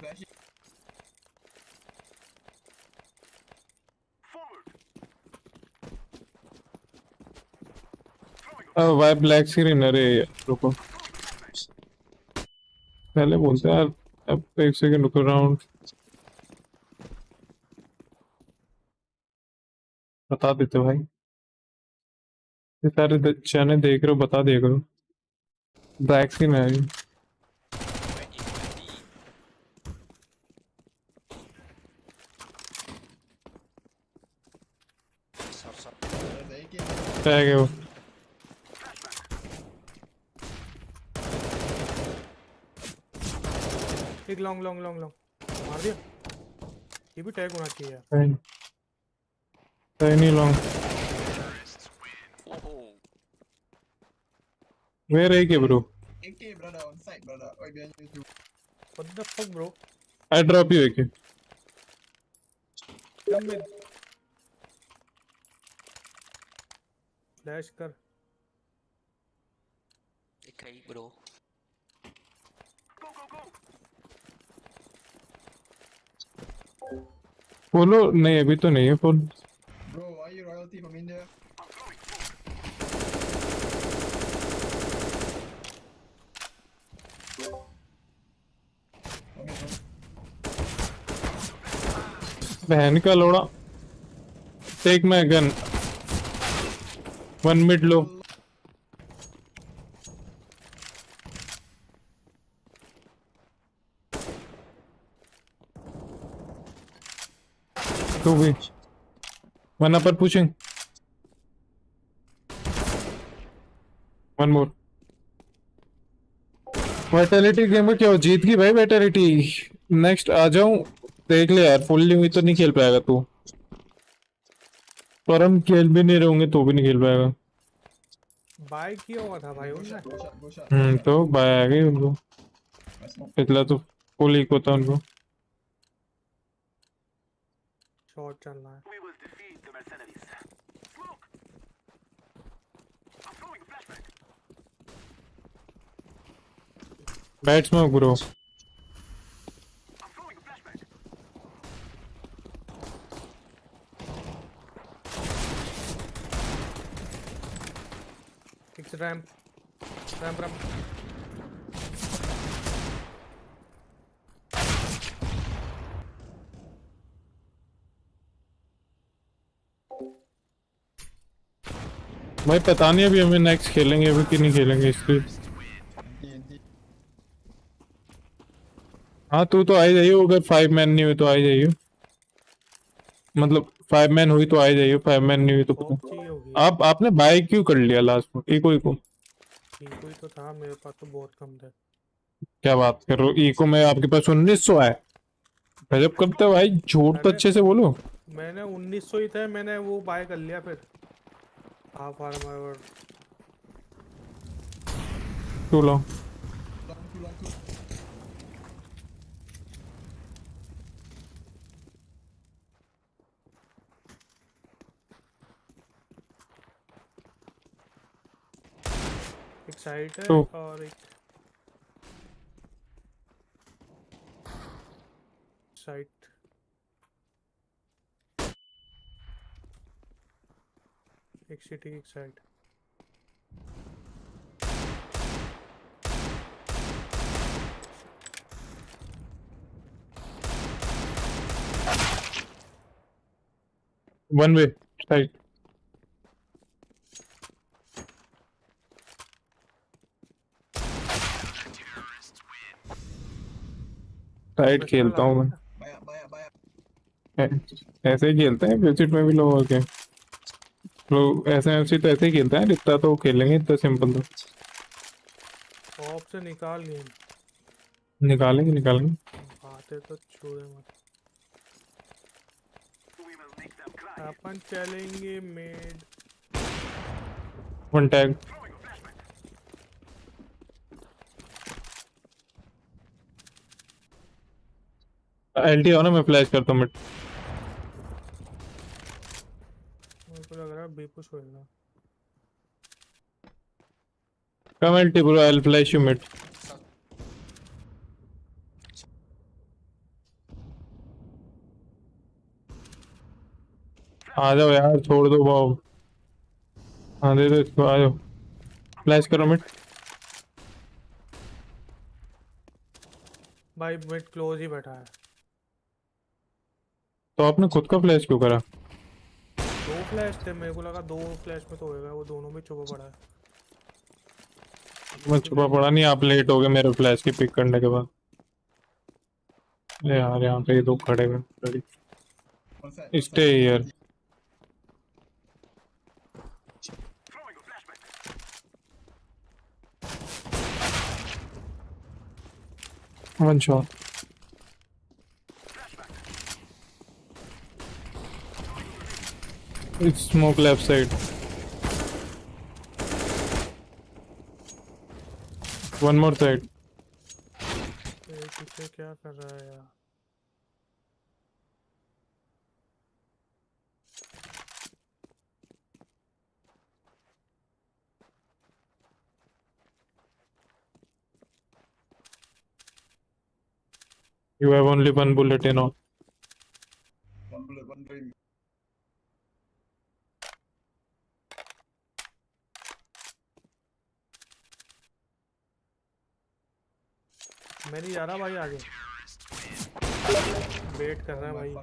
Why black screen. अरे रुको पहले बोलते यार। अब 1 सेकंड रुको। राउंड बता देते भाई। ये सारे चैनल देख रहे हो, बता दिया करो। ब्लैक स्क्रीन है ये। टैग है वो। एक लॉन्ग मार दिया। ये भी टैग होना चाहिए यार। नहीं long. Where are you, bro? AK, brother, on site, brother. Right behind you too. What the fuck, bro? I drop you, AK. Come with. Flash कर। AK, bro. फॉलो नहीं, अभी तो नहीं है follow. Bro, why you royalty from India? बहन का लोड़ा। Take my gun. 1 mid लो। Two B. One upper pushing. One more. Vitality game में क्या हो? जीत गई भाई वाइटैलिटी। नेक्स्ट आ जाऊं? देख ले यार, फुल्ली हुई तो नहीं खेल पाएगा तू। पर हम खेल भी नहीं रहोगे तो भी नहीं खेल पाएगा। बाय किया हुआ था भाई उनने। तो बाय आ गई उनको। पिछला तो फुल इको था उनको। शॉट चल रहा है। Bat smoke bro. रैम्प। भाई पता नहीं अभी हमें नेक्स्ट खेलेंगे अभी कि नहीं खेलेंगे इसलिए। हाँ तू तो आ ही जाइयो, अगर 5 मैन नहीं हुई तो आ ही जाइयो। मतलब 5 मैन हुई तो आ ही जाइयो, 5 मैन नहीं हुई तो पता। आपने बाय क्यों कर लिया लास्ट में? इको इको ही तो था मेरे पास, तो बहुत कम था। क्या बात कर रहे हो? इको में आपके पास 1900 है। गजब करते हो भाई, झूठ तो अच्छे से बोलो। मैंने 1900 ही था, मैंने वो बाय कर लिया फिर। Half armour to long. एक साइड है और एक साइड। एक सिटी एक side. One way side. Side खेलता हूँ मैं। ऐसे ही खेलते हैं FACEIT में भी लोग के लोग ऐसे तो ऐसे ही खेलते हैं। इतना तो खेलेंगे, इतना सिंपल तो। टॉप से निकाल लिए। निकालेंगे आते तो छोड़े मत। अपन चलेंगे मिड। वन टैग एलटी हो ना, मैं फ्लैश करता हूँ मिड। मेरे को लग रहा है बी पुश होएगा। Come LT bro, I will flash you mid. आ जाओ यार, छोड़ दो बॉब। हाँ दे दो इसको, आ जाओ फ्लैश करो मिड। भाई मिड क्लोज ही बैठा है। तो आपने खुद का फ्लैश क्यों करा? दो फ्लैश थे, मेरे को लगा दो फ्लैश में तो होएगा, वो दोनों में छुपा पड़ा है। मैं छुपा पड़ा नहीं, आप लेट हो गए मेरे फ्लैश की पिक करने के बाद। यार यहाँ पे ये दो खड़े हुए, stay here. One shot. It's smoke left side. One more side. पीछे क्या कर रहा है यार? You have only one bullet in all. One bullet, one dream. मैं नहीं जा रहा भाई आगे। वेट कर रहा है भाई।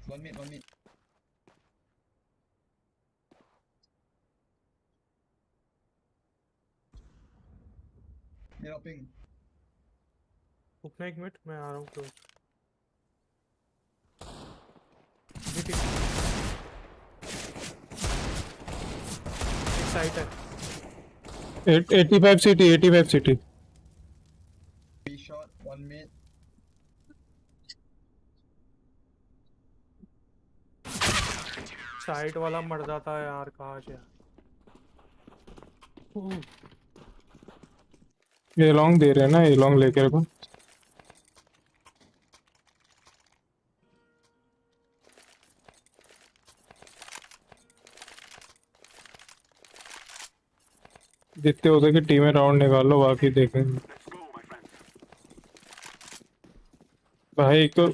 One mid, one mid. मेरा पिंग। रुकना एक मिनट, मैं आ रहा हूँ क्लोज। साइट है। 85 CT, 85 CT। B shot, one mid. Site वाला मर जाता है यार, कहाँ से? ये लॉन्ग दे रहे हैं ना, ये लॉन्ग लेके रखो। जितने हो सके टीमें राउंड निकाल लो, बाकी देखेंगे। भाई एक तो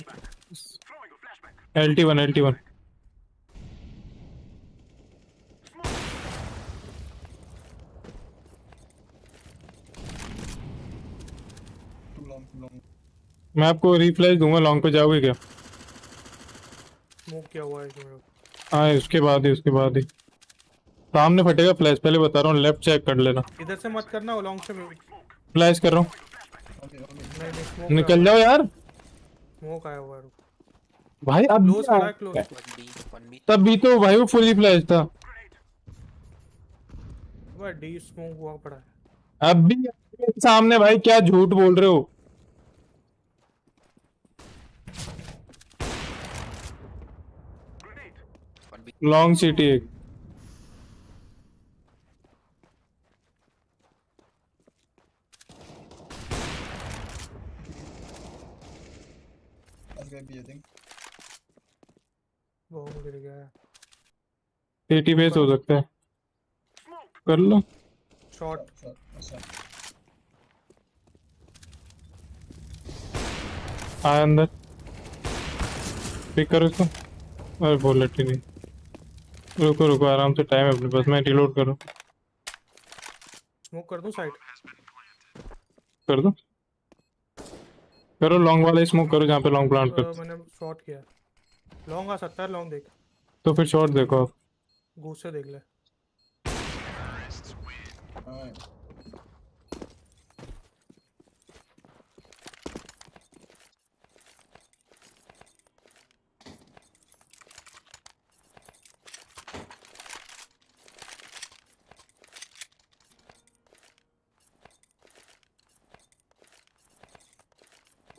LT1 LT1 मैं आपको रिफ्लैश दूंगा, लॉन्ग पे जाओगे क्या? स्मोक क्या हुआ है इसमें? हाँ उसके बाद ही सामने फटेगा फ्लैश, पहले बता रहा हूँ, लेफ्ट चेक कर लेना। इधर से मत करना, लॉन्ग से मैं फ्लैश कर रहा हूँ। नहीं, निकल जाओ यार। स्मोक आया हुआ है भाई अब क्लोज पड़ा है, क्लोज। तब भी तो भाई वो फुली फ्लैश था। भाई डी स्मोक हुआ पड़ा है। अब भी सामने भाई, क्या झूठ बोल रहे हो? लॉन्ग सिटी एक। बॉम्ब गिर गया है। सिटी बेस हो सकता है, कर लो शॉट। आया अंदर, पिक करो इसको। अरे बुलेट ही नहीं। रुको आराम से, टाइम है अपने पास, मैं रिलोड करूँ। स्मोक कर दूं साइड? कर दो, करो लॉन्ग वाला स्मोक करो जहाँ पे लॉन्ग प्लांट कर। मैंने शॉट किया। लॉन्ग आ सकता है, लॉन्ग देख। तो फिर शॉट देखो आप। घूस से देख ले।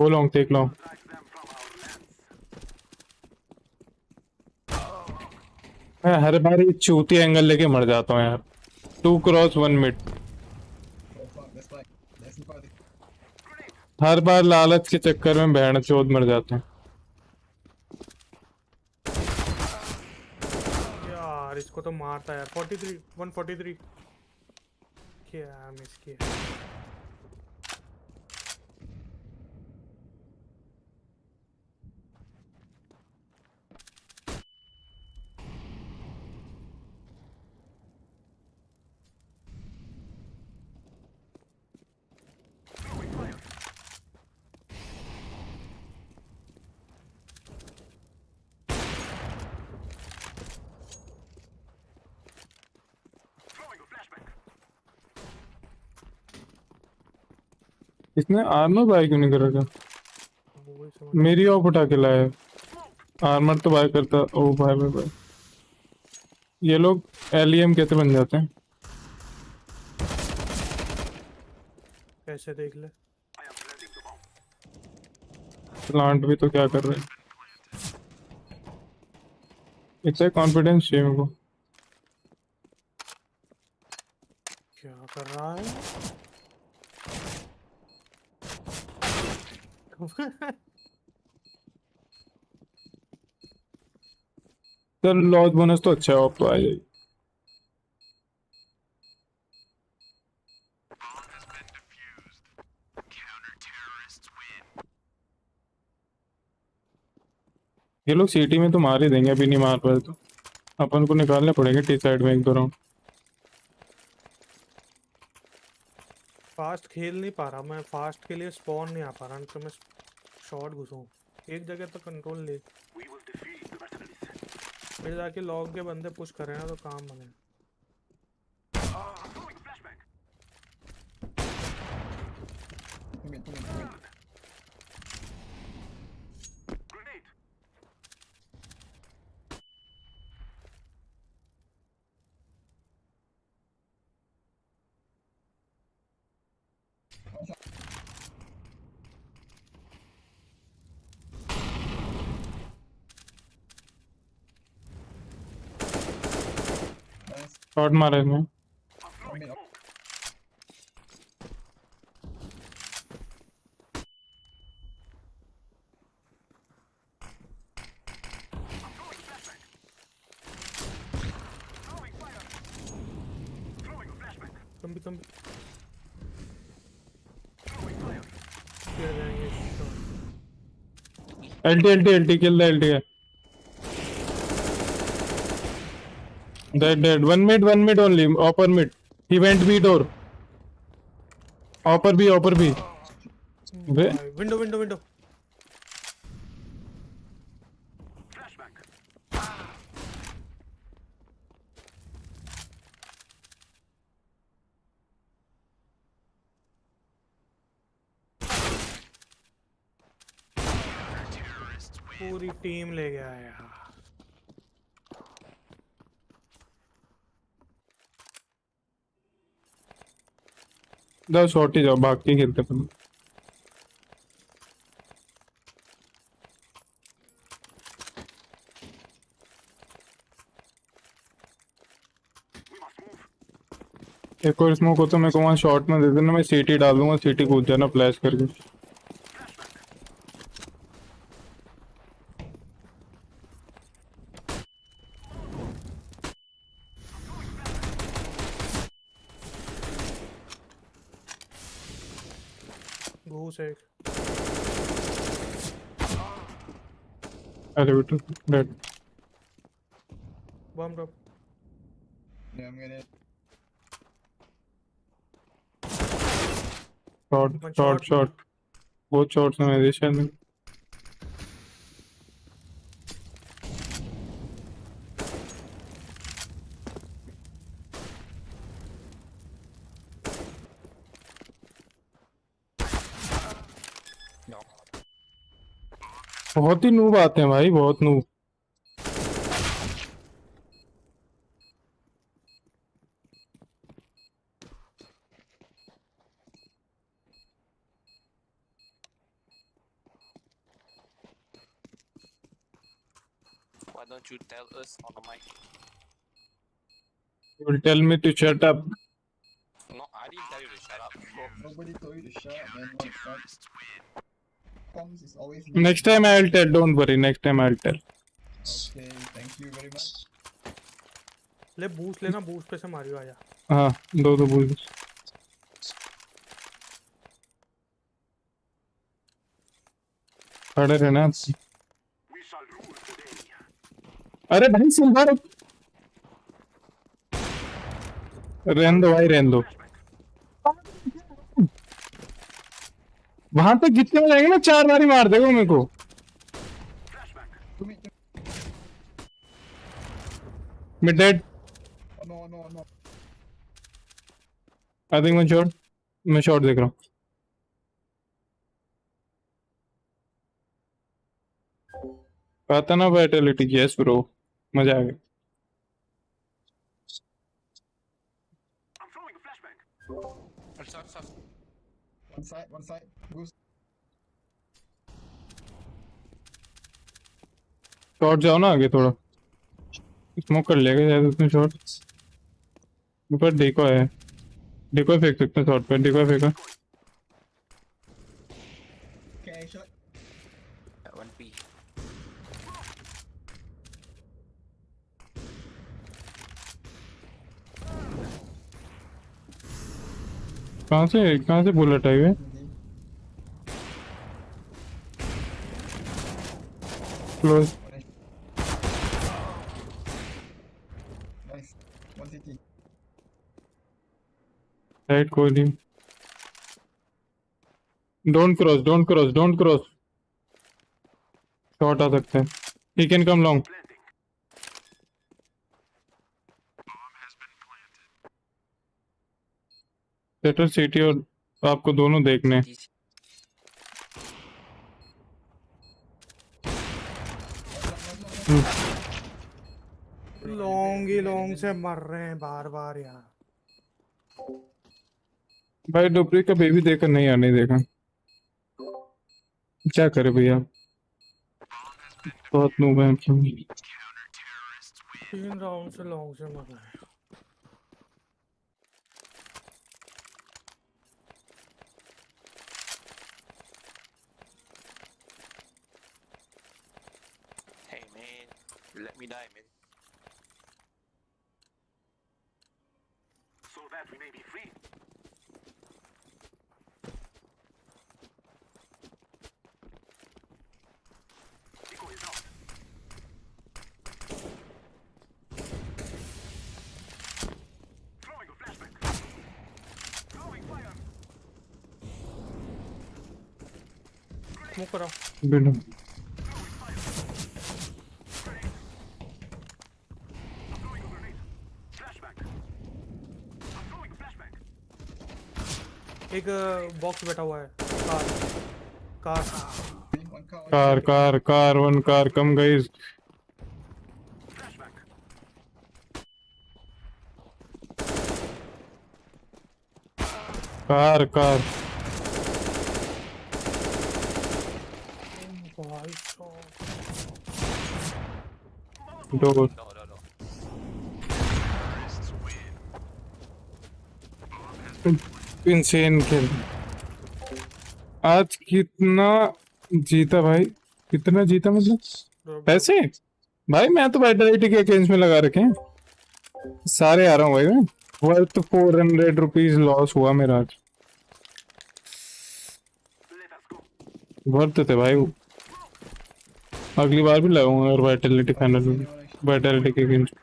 वो लॉन्ग टेक लॉन्ग। मैं हर बार ये चूती एंगल लेके मर जाता हूँ यार। 2 क्रॉस 1 मिड। हर बार लालच के चक्कर में बहन चोद मर जाते हैं यार। इसको तो मारता है यार। 43 143 क्या मिस किया। इसने आर्मर बाय क्यों नहीं कर रहा? मेरी ऑफ उठा के लाया। आर्मर तो बाय करता। ओ भाई भाई भाई, ये लोग एलियम कैसे बन जाते हैं? कैसे देख ले। प्लांट भी तो क्या कर रहे हैं। इतना कॉन्फिडेंस चाहिए मेरे को। क्या कर रहा है? सर लॉस बोनस तो अच्छा है, ऑफ तो आ जाएगी। ये लोग सिटी में तो मार ही देंगे, अभी नहीं मार पाए तो अपन को निकालने पड़ेंगे टी साइड में 1-2 राउंड। फास्ट खेल नहीं पा रहा मैं। फास्ट के लिए स्पॉन नहीं आ पा रहा, तो मैं शॉट घुसूं एक जगह तो कंट्रोल ले। फिर जाके लॉग के बंदे पुश करें ना तो काम बने। शॉट मारा है मैं। कम LT kill the LT. Dead. One mid only. Upper mid. He went B door. Upper B. Window. पूरी टीम ले गया यार। दो शॉट ही जाओ, भाग के खेलते अपन। एक और स्मोक हो तो मैं को वहाँ शॉट में दे देना, मैं सीटी डाल दूंगा, सीटी कूद जाना फ्लैश करके। एक elevator dead. Bomb drop. Yeah, I'm gonna. Short बहुत शॉर्ट्स में मेरे शायद में बहुत ही नूब आते हैं भाई, बहुत noob. Why don't you tell us on the mic? You will tell me to shut up. No, I didn't tell you to shut up. Nobody told you to shut up, man. What the fuck? Comms is always Next time I will tell. Don't worry. Next time I will tell. Okay, thank you very much. ले boost लेना, boost पे से Mario आया। हाँ, दो boost. खड़े रहना। अरे भाई सिल्वर रहने दो भाई, रहने दो। वहां तक जितने में जाएंगे ना 4 बारी मार देगा मेरे को। Mid dead. No. I think one shot. मैं शॉट देख रहा हूँ। पता ना वाइटलिटी। यस ब्रो, मजा आ गया। One side. Boost. शॉट जाओ ना आगे थोड़ा। स्मोक कर लेगा शायद उसने शॉट। ऊपर डेको है, डेको फेंक सकते हैं शॉट पे। डेको फेंका। Okay, shot. 1P. कहाँ से बुलेट आई है? क्लोज। Nice. 1CT. राइट कोई नहीं। Don't cross. शॉट आ सकते हैं। He can come long. सेटर सिटी और आपको दोनों देखने। लॉन्ग से मर रहे हैं बार यार। भाई डोपरी का बेबी देखा नहीं यार, नहीं देखा। क्या करे भैया, बहुत नूब है। 3 राउंड से लॉन्ग से मर रहे हैं। Hey man, let me die, man. So that we may be free. Echo is out. Throwing a flashback. Throwing fire. Smoke करो। बिल्कुल। एक बॉक्स बैठा हुआ है। कार वन कार कम गाइस। कार दो। इंसेन खेल। आज कितना जीता भाई, कितना जीता मतलब पैसे? भाई मैं तो वाइटलिटी के अगेंस्ट में लगा रखे हैं सारे। आ रहा हूँ भाई मैं। वर्थ 400 रुपीज लॉस हुआ मेरा आज। वर्थ थे भाई वो। अगली बार भी लगाऊंगा अगर वाइटलिटी फाइनल में, वाइटलिटी के अगेंस्ट।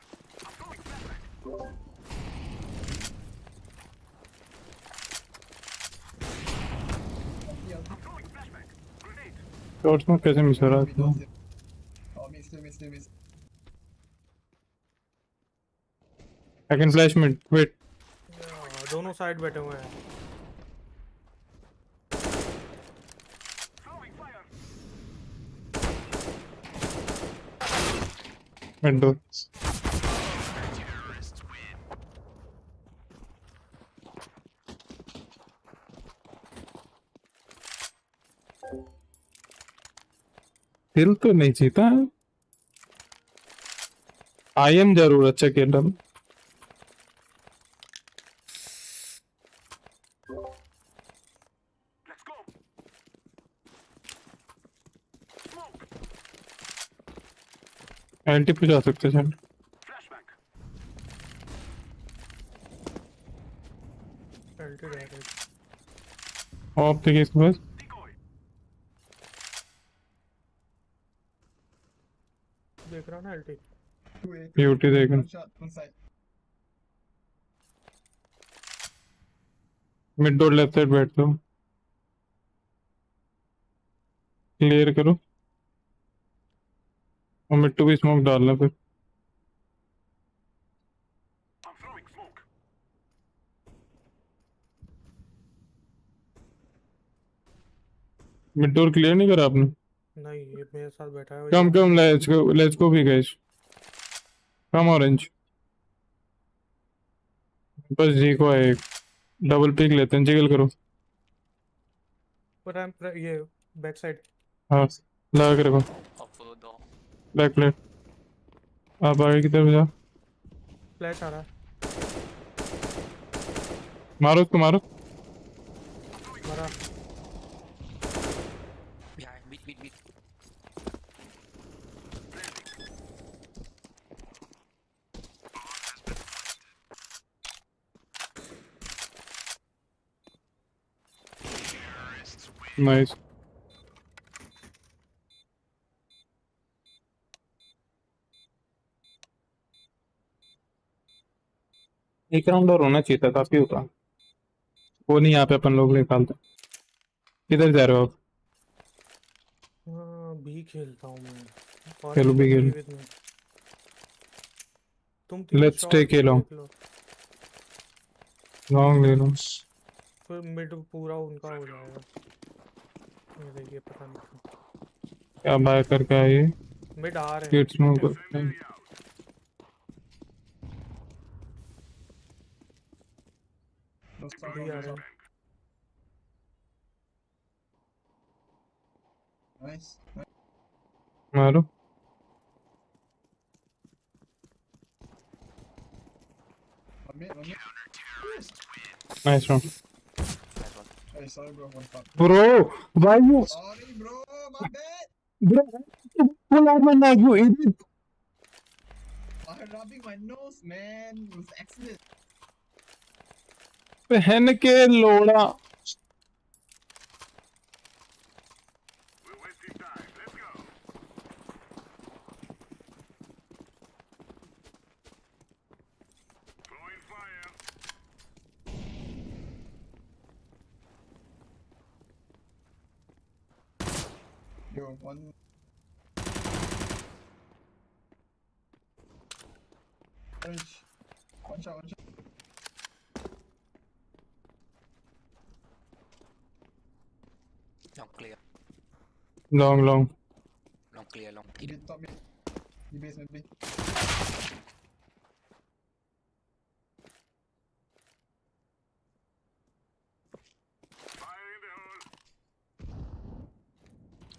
शॉर्ट्स में कैसे मिस हो रहा है? Oh, miss. I can flash mid. Wait. दोनों साइड बैठे हुए हैं। Mid door. दिल तो नहीं जीता है। आई एम जरूर अच्छा खेल रहा हूँ। एंटी पे जा सकते हैं। ऑफ थे इसके पास। देख रहा ना एलटी। ब्यूटी देखना। मिड डोर लेफ्ट साइड बैठ लो। क्लियर करो और मिड टू भी स्मोक डालना फिर। मिड डोर क्लियर नहीं करा आपने? नहीं, ये मेरे साथ बैठा है। कम लेट्स गो भी गाइस। कम ऑरेंज। बस जी को है एक। डबल पिक लेते हैं, जिगल करो। पर ये बैक साइड। हाँ लगा के रखो। Back plate. आप आगे की तरफ जाओ। फ्लैश आ रहा है। मारो उसको मारो। मारा। Mid. नाइस। एक राउंड और होना चाहिए था, काफी होता। वो नहीं, यहाँ पे अपन लोग निकालते। किधर जा रहे हो आप? भी खेलता हूँ मैं। खेलो भी खेलो। तुम लेट्स टेक ए लॉन्ग ले लो। फिर मिड पूरा उनका हो जाएगा। ये पता नहीं क्या बाय करके आए। मिड आ रहे हैं। किड्स मूव करते हैं। भी आ रहे हैं। Nice. मारो। Nice one. Hey, sorry bro, one fuck. Bro, why you? Sorry bro, my bad. Bro, pull out my knife, you idiot. I'm rubbing my nose, man. It was accident. पहन के लोड़ा। Yo, one. Orange. One shot. Long clear. Long. Long clear. Mid top mid. You basement B.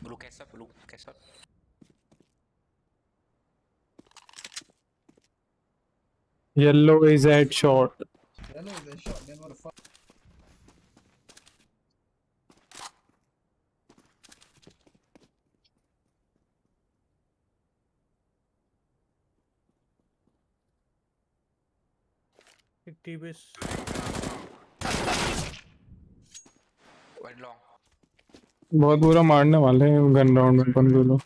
Blue catch up. Yellow is headshot. Yellow is a shot, man. What the fuck? T-base. Went long. बहुत बुरा मारने वाले हैं gun round में अपन को लोग।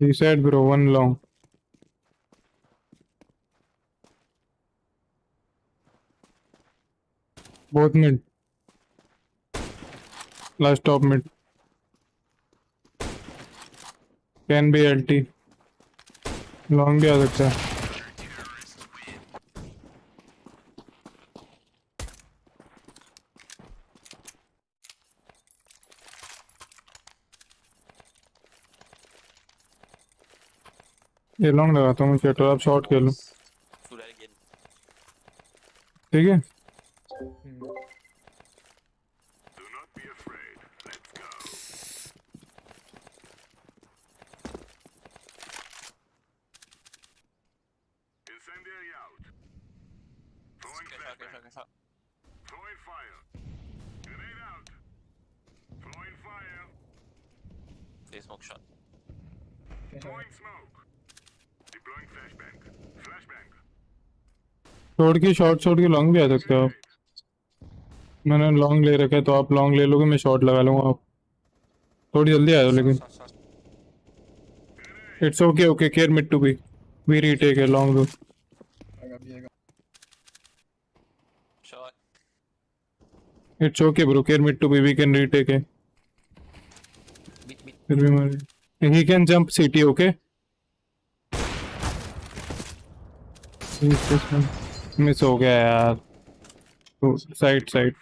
He said bro, one long. Both mid. Last top mid. Can be LT. Long भी आ सकता है. ये लॉन्ग लगाता हूँ चैट आप शॉर्ट खेलो. ठीक है. They smoke shot. छोड़ के शॉर्ट छोड़ के लॉन्ग भी आ सकते हो आप. मैंने लॉन्ग ले रखा है तो आप लॉन्ग ले लोगे मैं शॉर्ट लगा लूँगा. आप थोड़ी जल्दी आ जाओ लेकिन. It's okay okay care mid to B. We retake है लॉन्ग दो. Shot. It's okay bro care mid to B we can retake है. फिर भी मारे. He can jump CT okay. Miss हो गया यार. Side side.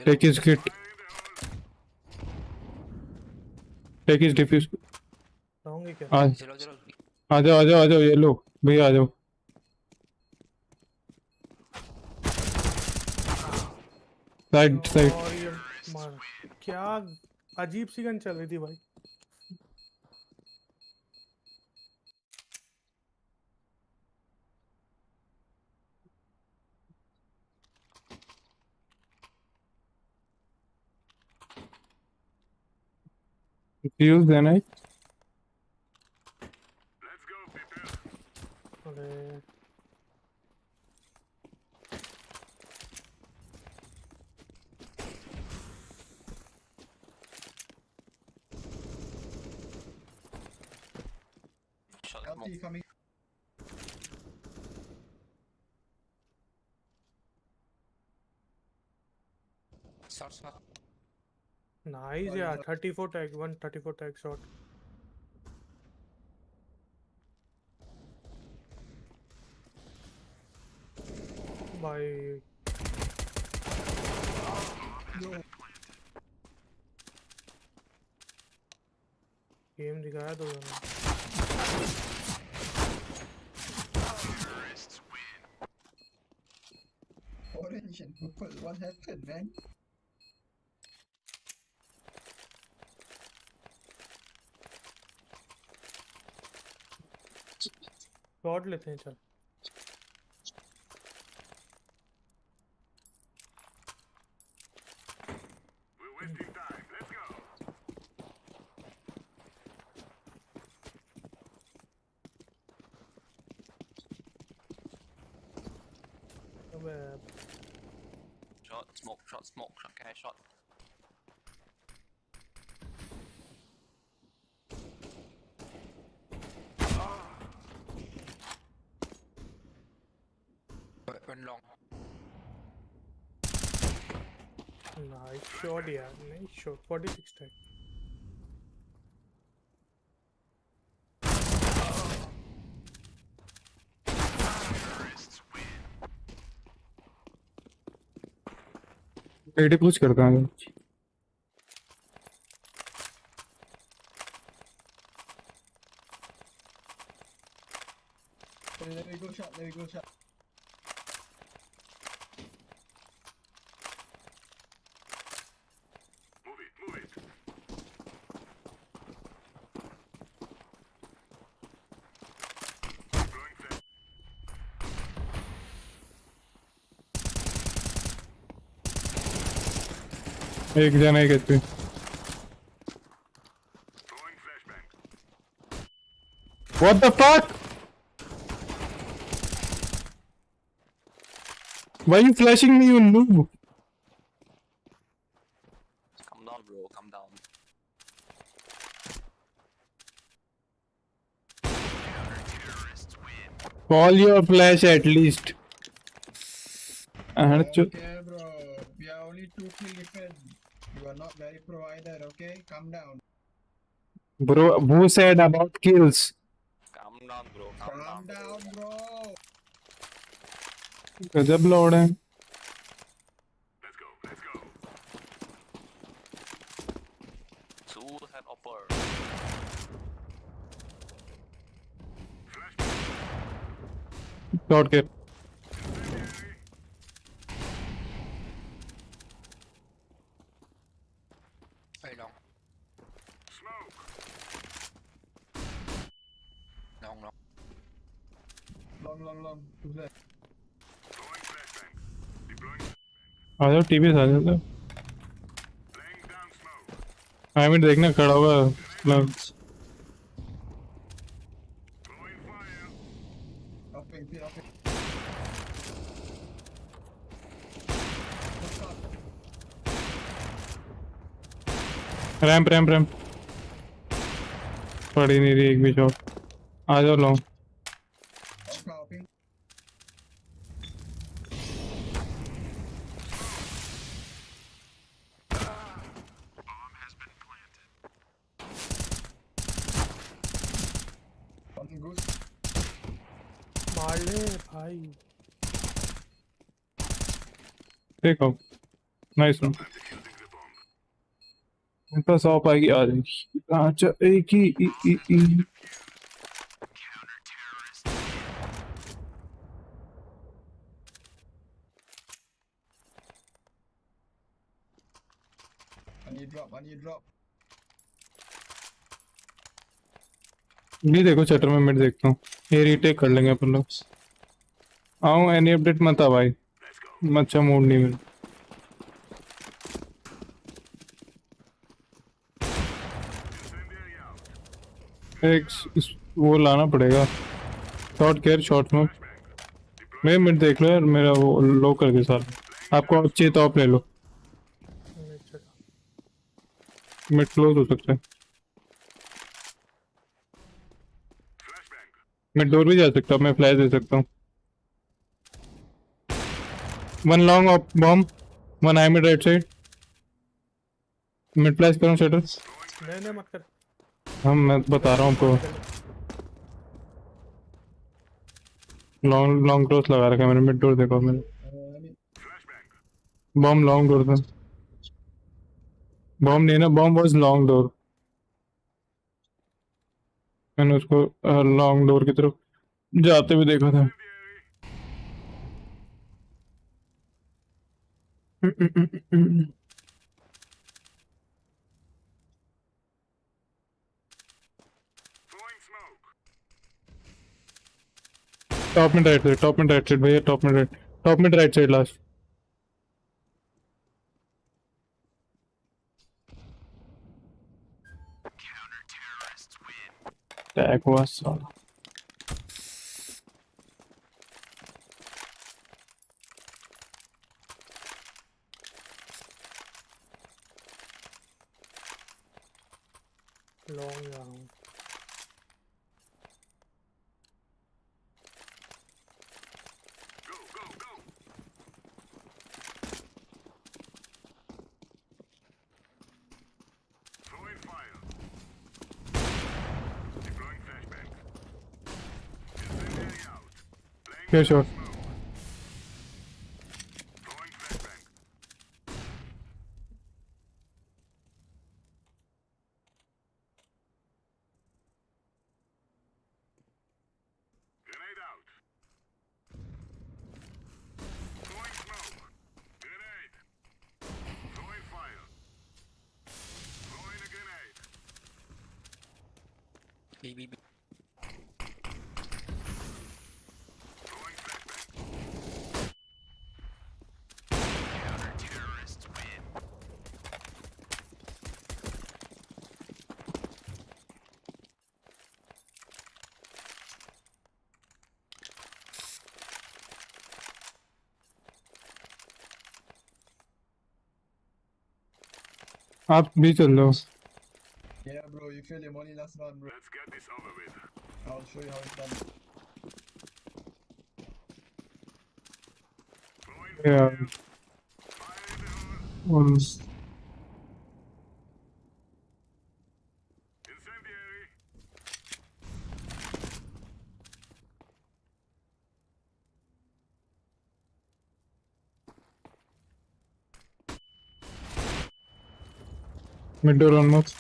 Take his kit. Take his defuse. आ जाओ ये लो भैया आ जाओ. Side side. क्या अजीब सी गन चल रही थी भाई. Defuse then I. Coming. Shot. Nice, yeah. 34 tag, 134 tag shot. Bye. Game दिखाया तो Orange and purple, what happened, man? Shot लेते हैं चल. Shot, okay, shot. One long. Nice shot, yeah. Nice shot. 46 tag. एडी पुश करता हूँ. Let me go shot. Move it. एक जना ही कहते. What the fuck? Why are you flashing me, you noob? Call your flash at least. Okay, bro. We are only 2 kill defense. You are not very pro either, okay? Calm down. Bro, who said about kills? Calm down, bro. Calm down, bro. गजब load है. Two head upper. Short kill. Very long. Long. Long. Who's that? आ जाओ TV आ जाओ. आई minute देखना खड़ा हुआ. Ramp पड़ी नहीं रही एक भी शॉट. आ जाओ लॉन्ग. मार ले भाई. देखो नाइस वन. इनका 100 पाएगी आ जाएगी. अच्छा एक ही I need drop. नहीं देखो चैटर में मिड देखता हूँ. ये रीटेक कर लेंगे अपन लोग. आओ एनी अपडेट मत आ भाई. अच्छा मूड नहीं मिल. एक वो लाना पड़ेगा. शॉर्ट केयर शॉर्ट में. मैं मिड देख लो यार. मेरा वो लो कर दे साल. आपको चाहिए तो आप ले लो. मिड क्लोज हो सकता है. मैं डोर भी जा सकता हूँ. मैं फ्लैश दे सकता हूँ. One long off bomb. One I mid right side. Mid flash करूँ शटर. नहीं मत कर. मैं बता रहा हूँ आपको. लॉन्ग क्रॉस लगा रखा है मैंने. मिड डोर देखो मैंने. बॉम्ब लॉन्ग डोर था. बॉम्ब नहीं ना. Bomb was long door. मैंने उसको लॉन्ग डोर की तरफ जाते हुए देखा था. टॉप में राइट साइड भैया. टॉप में राइट साइड लास्ट. टैग हुआ साला. लॉन्ग जा रहा हूँ. क्या शॉट. B. आप भी चल लो. Yeah, bro, you failed your money last round, bro. Let's get this over with. I'll show you how it's done. Yeah. Mid door almost.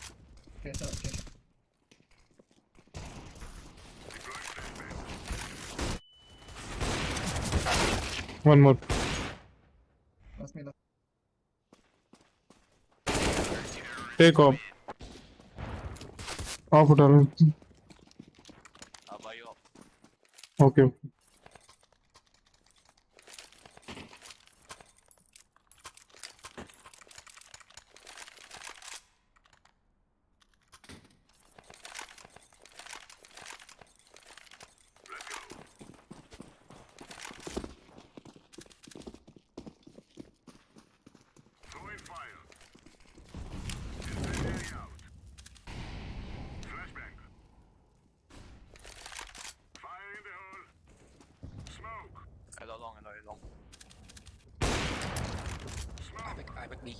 One more. Take off. Off उठा लो. Okay. Long. I back B.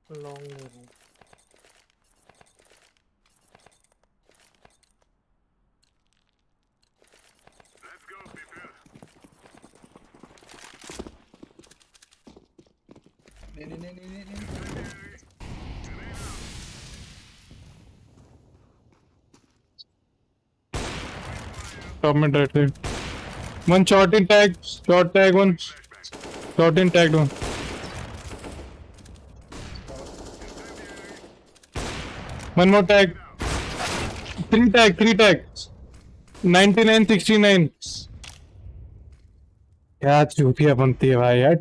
Long Top mid right side. One short in tag. Short tag one. Short in tagged one. One more tag. Three tag. 99, 69. क्या चूतिया बनती है भाई यार.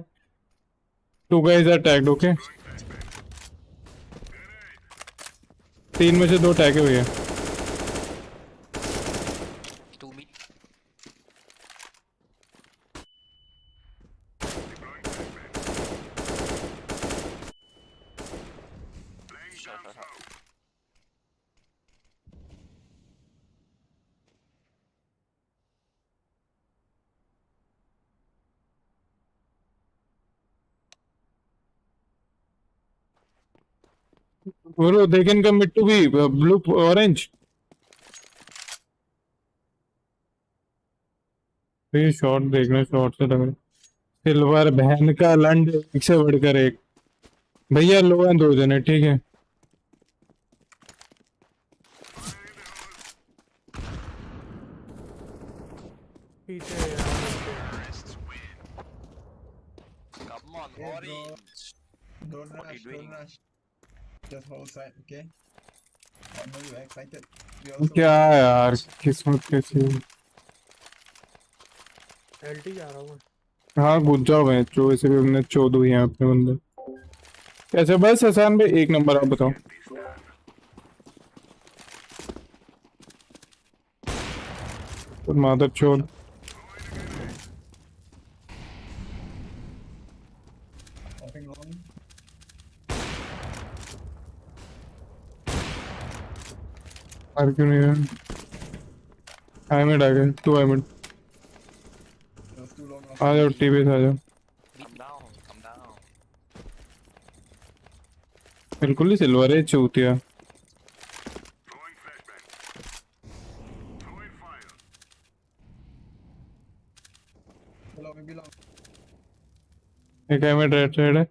Two guys are tagged, okay? 3 में से 2 tag हुए हैं. Bro, they can commit to be blue, orange. ये शॉट देखना, शॉट से लग रहा है. सिल्वर बहन का लंड एक से बढ़कर एक. भैया लो एंड 2 जने, ठीक है. पीछे Come on, orange. Don't rush. Just hold side, okay? I know you're excited. क्या यार किस्मत कैसी. LT जा रहा हूँ. हाँ घुस जाओ मैं. वैसे भी हमने 14 ही हैं अपने बंदे. कैसे बस आसान भाई, 1 नंबर. आप बताओ. तो मादर चोद. आर क्यों नहीं है. आइमिड आ गए. 2 आइमिड. आ जाओ टीवी से आ जाओ. बिल्कुल ही सिल्वर है चूतिया. एक आइमिड राइट साइड है.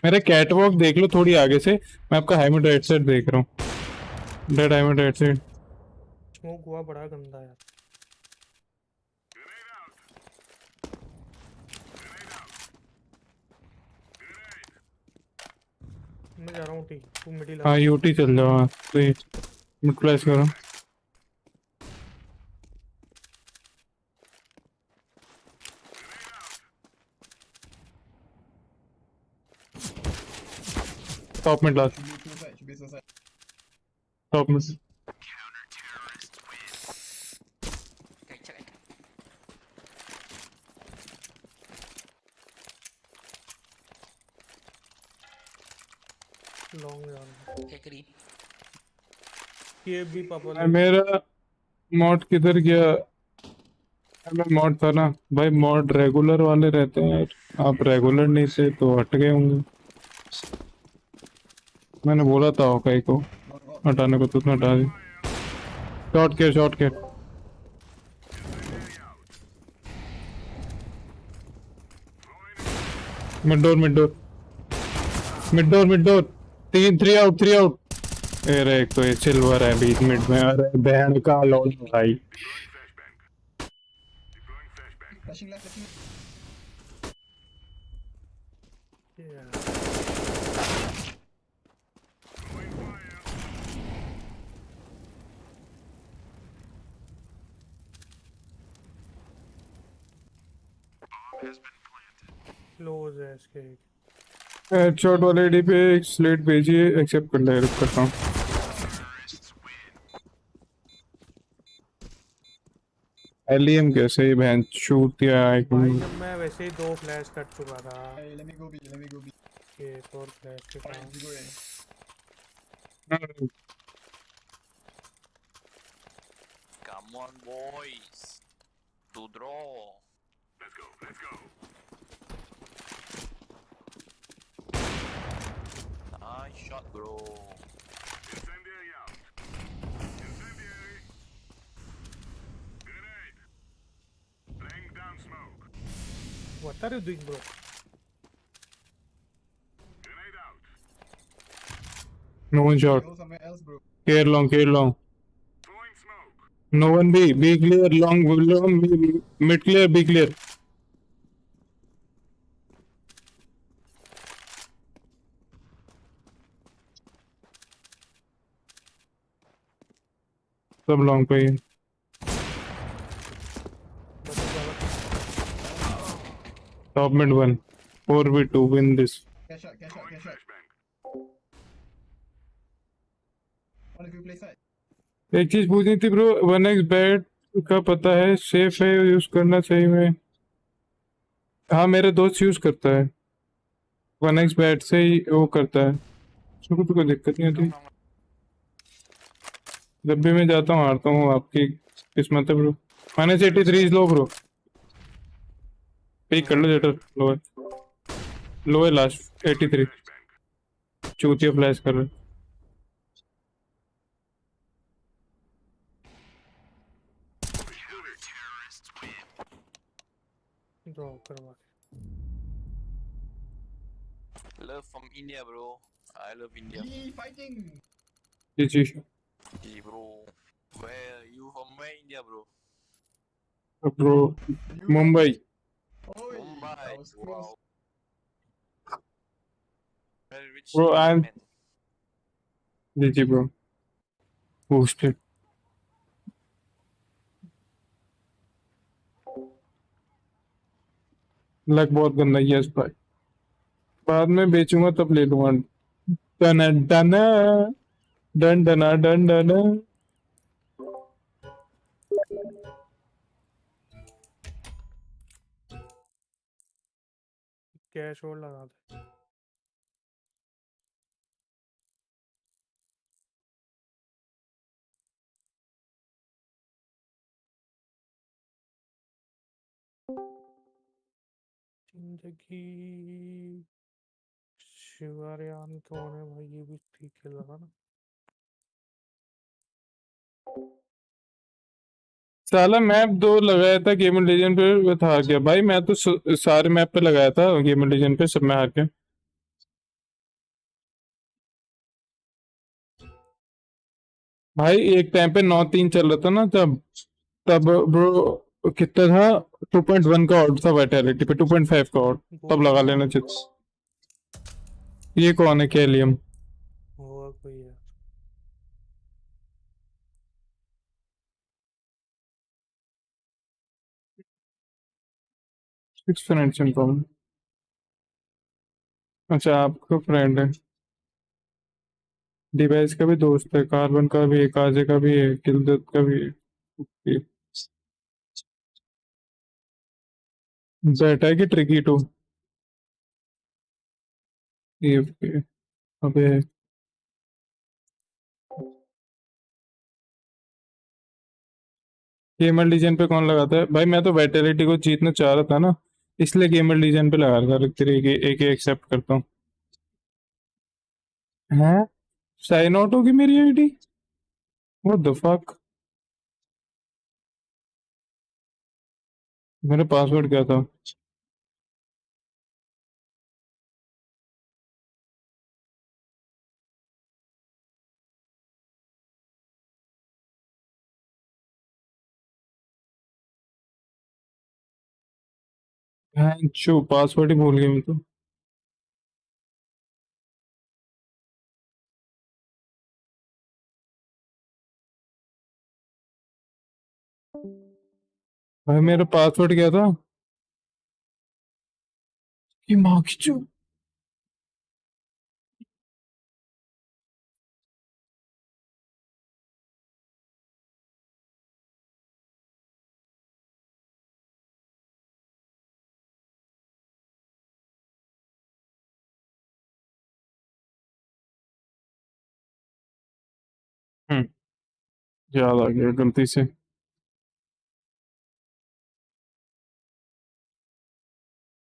मेरे कैटवॉक देख लो थोड़ी आगे से. मैं आपका हाईमिड राइट साइड देख रहा हूँ. Dead high mid right side. Smoke हुआ बड़ा गंदा यार. मैं जा रहा हूँ टी. तू मिडिल. हाँ यूटी चल जाओ. हाँ तो मिड फ्लैश करो. Top mid last Should be so side. Top mid long जाना ये भी पापा मेरा मॉड किधर गया? मैं मॉड था ना भाई, मॉड रेगुलर वाले रहते हैं यार, आप रेगुलर नहीं थे तो हट गए होंगे। मैंने बोला था कई को हटाने को तो उसने हटा दी। शॉर्ट के मिड डोर 3 आउट। अरे एक तो ये सिल्वर है बीच मिड में, अरे बहन का लॉल भाई। Flashing left, flashing left. Close है इसके। हेडशॉट वाले आईडी पे एक स्लेट भेजिए, एक्सेप्ट कर ले, रुक करता हूँ। एलियम कैसे ही बहन शूट या भाई जब मैं वैसे ही 2 फ्लैश कट चुका था। Hey, let me go B. ये 4 फ्लैश के साथ Alright, go in. Come on, boys. To draw. Let's go. Nice shot, bro. What are you doing, bro? No one shot. Go somewhere else, bro. Care long. No one B clear, long, mid clear, B clear. सब लॉन्ग पे ही। Top mid 1 4v2 win this। Cash out. One of you play side. एक चीज पूछनी थी bro, 1x bat का पता है सेफ है, यूज करना चाहिए मैं? हाँ मेरा दोस्त यूज करता है, 1x बैट से ही वो करता है, उसको तो कोई दिक्कत नहीं होती। जब भी मैं जाता हूँ हारता हूँ, आपकी किस्मत है ब्रो। -83 लो ब्रो, पिक कर लो जेटर। लो है लास्ट 83। चूतिया फ्लैश कर रहे। ड्रॉ करवा Love from India, bro. I love India. Fighting. जी Hey, bro. Where you from? Where India, bro? Bro Mumbai. Mumbai. That was close. Wow. Very rich. Bro, I'm man. जी bro boosted. Luck बहुत गंदा है इस भाई, बाद में बेचूंगा तब ले लूंगा। डन। कैश और लगा दे। जिंदगी शिवारियान कौन है भाई? ये भी ठीक खेल रहा ना। साला मैप 2 लगाया था गेमर लेजेंड पे, वो हार गया भाई। मैं तो सारे मैप पे लगाया था गेमर लेजेंड पे, सब में हार गया भाई। एक टाइम पे 9-3 चल रहा था ना, तब ब्रो कितना था, 2.1 का ऑड था वाइटैलिटी पे, 2.5 का ऑड, तब लगा लेना चाहिए। ये कौन है कैलियम? होगा कोई है। Six friends. अच्छा आपका फ्रेंड है। डिवाइस का भी दोस्त है, कार्बन का भी है, काजे का भी है, किलदत का भी है। ओके। बैठा है कि ट्रिकी टू? ये ओके। अबे गेमर लीजन पे कौन लगाता है भाई? मैं तो वाइटैलिटी को जीतना चाह रहा था ना, इसलिए गेमर लीजन पे लगा रहा था। तेरे एक एक्सेप्ट करता हूँ। हैं? साइन आउट होगी मेरी आईडी? What the fuck? मेरा पासवर्ड क्या था? चो पासवर्ड ही भूल गया मैं तो। भाई मेरा पासवर्ड क्या था? ये माँ की चो। याद आ गया गलती से।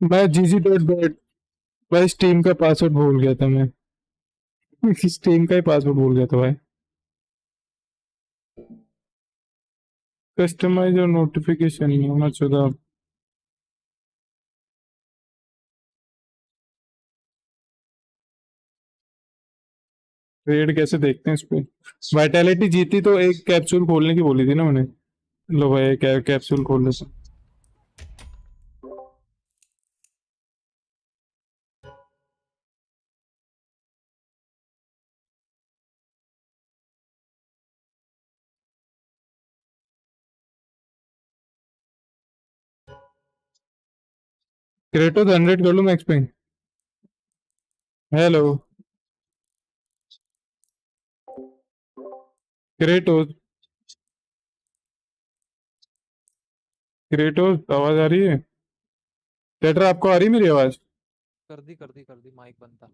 मैं gg.bat भाई स्टीम का पासवर्ड भूल गया था मैं। स्टीम का ही पासवर्ड भूल गया था भाई। कस्टमाइज और नोटिफिकेशन नहीं होना चाहिए। रेड कैसे देखते हैं इस पे? वाइटैलिटी जीती तो एक कैप्सूल खोलने की बोली थी ना मैंने। लो भाई कैप्सूल खोल ले। क्रेटोस 100 कर लूं मैक्स पे? Hello Kratos. क्रेटोस आवाज आ रही है? कैटर आपको आ रही है मेरी आवाज? कर दी माइक बनता।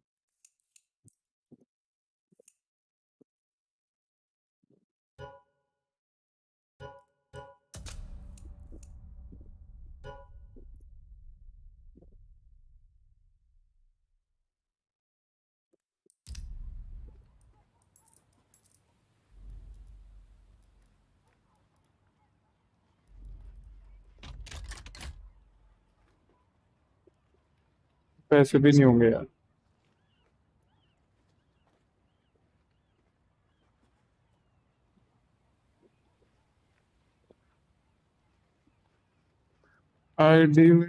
पैसे भी नहीं होंगे यार। आईडी में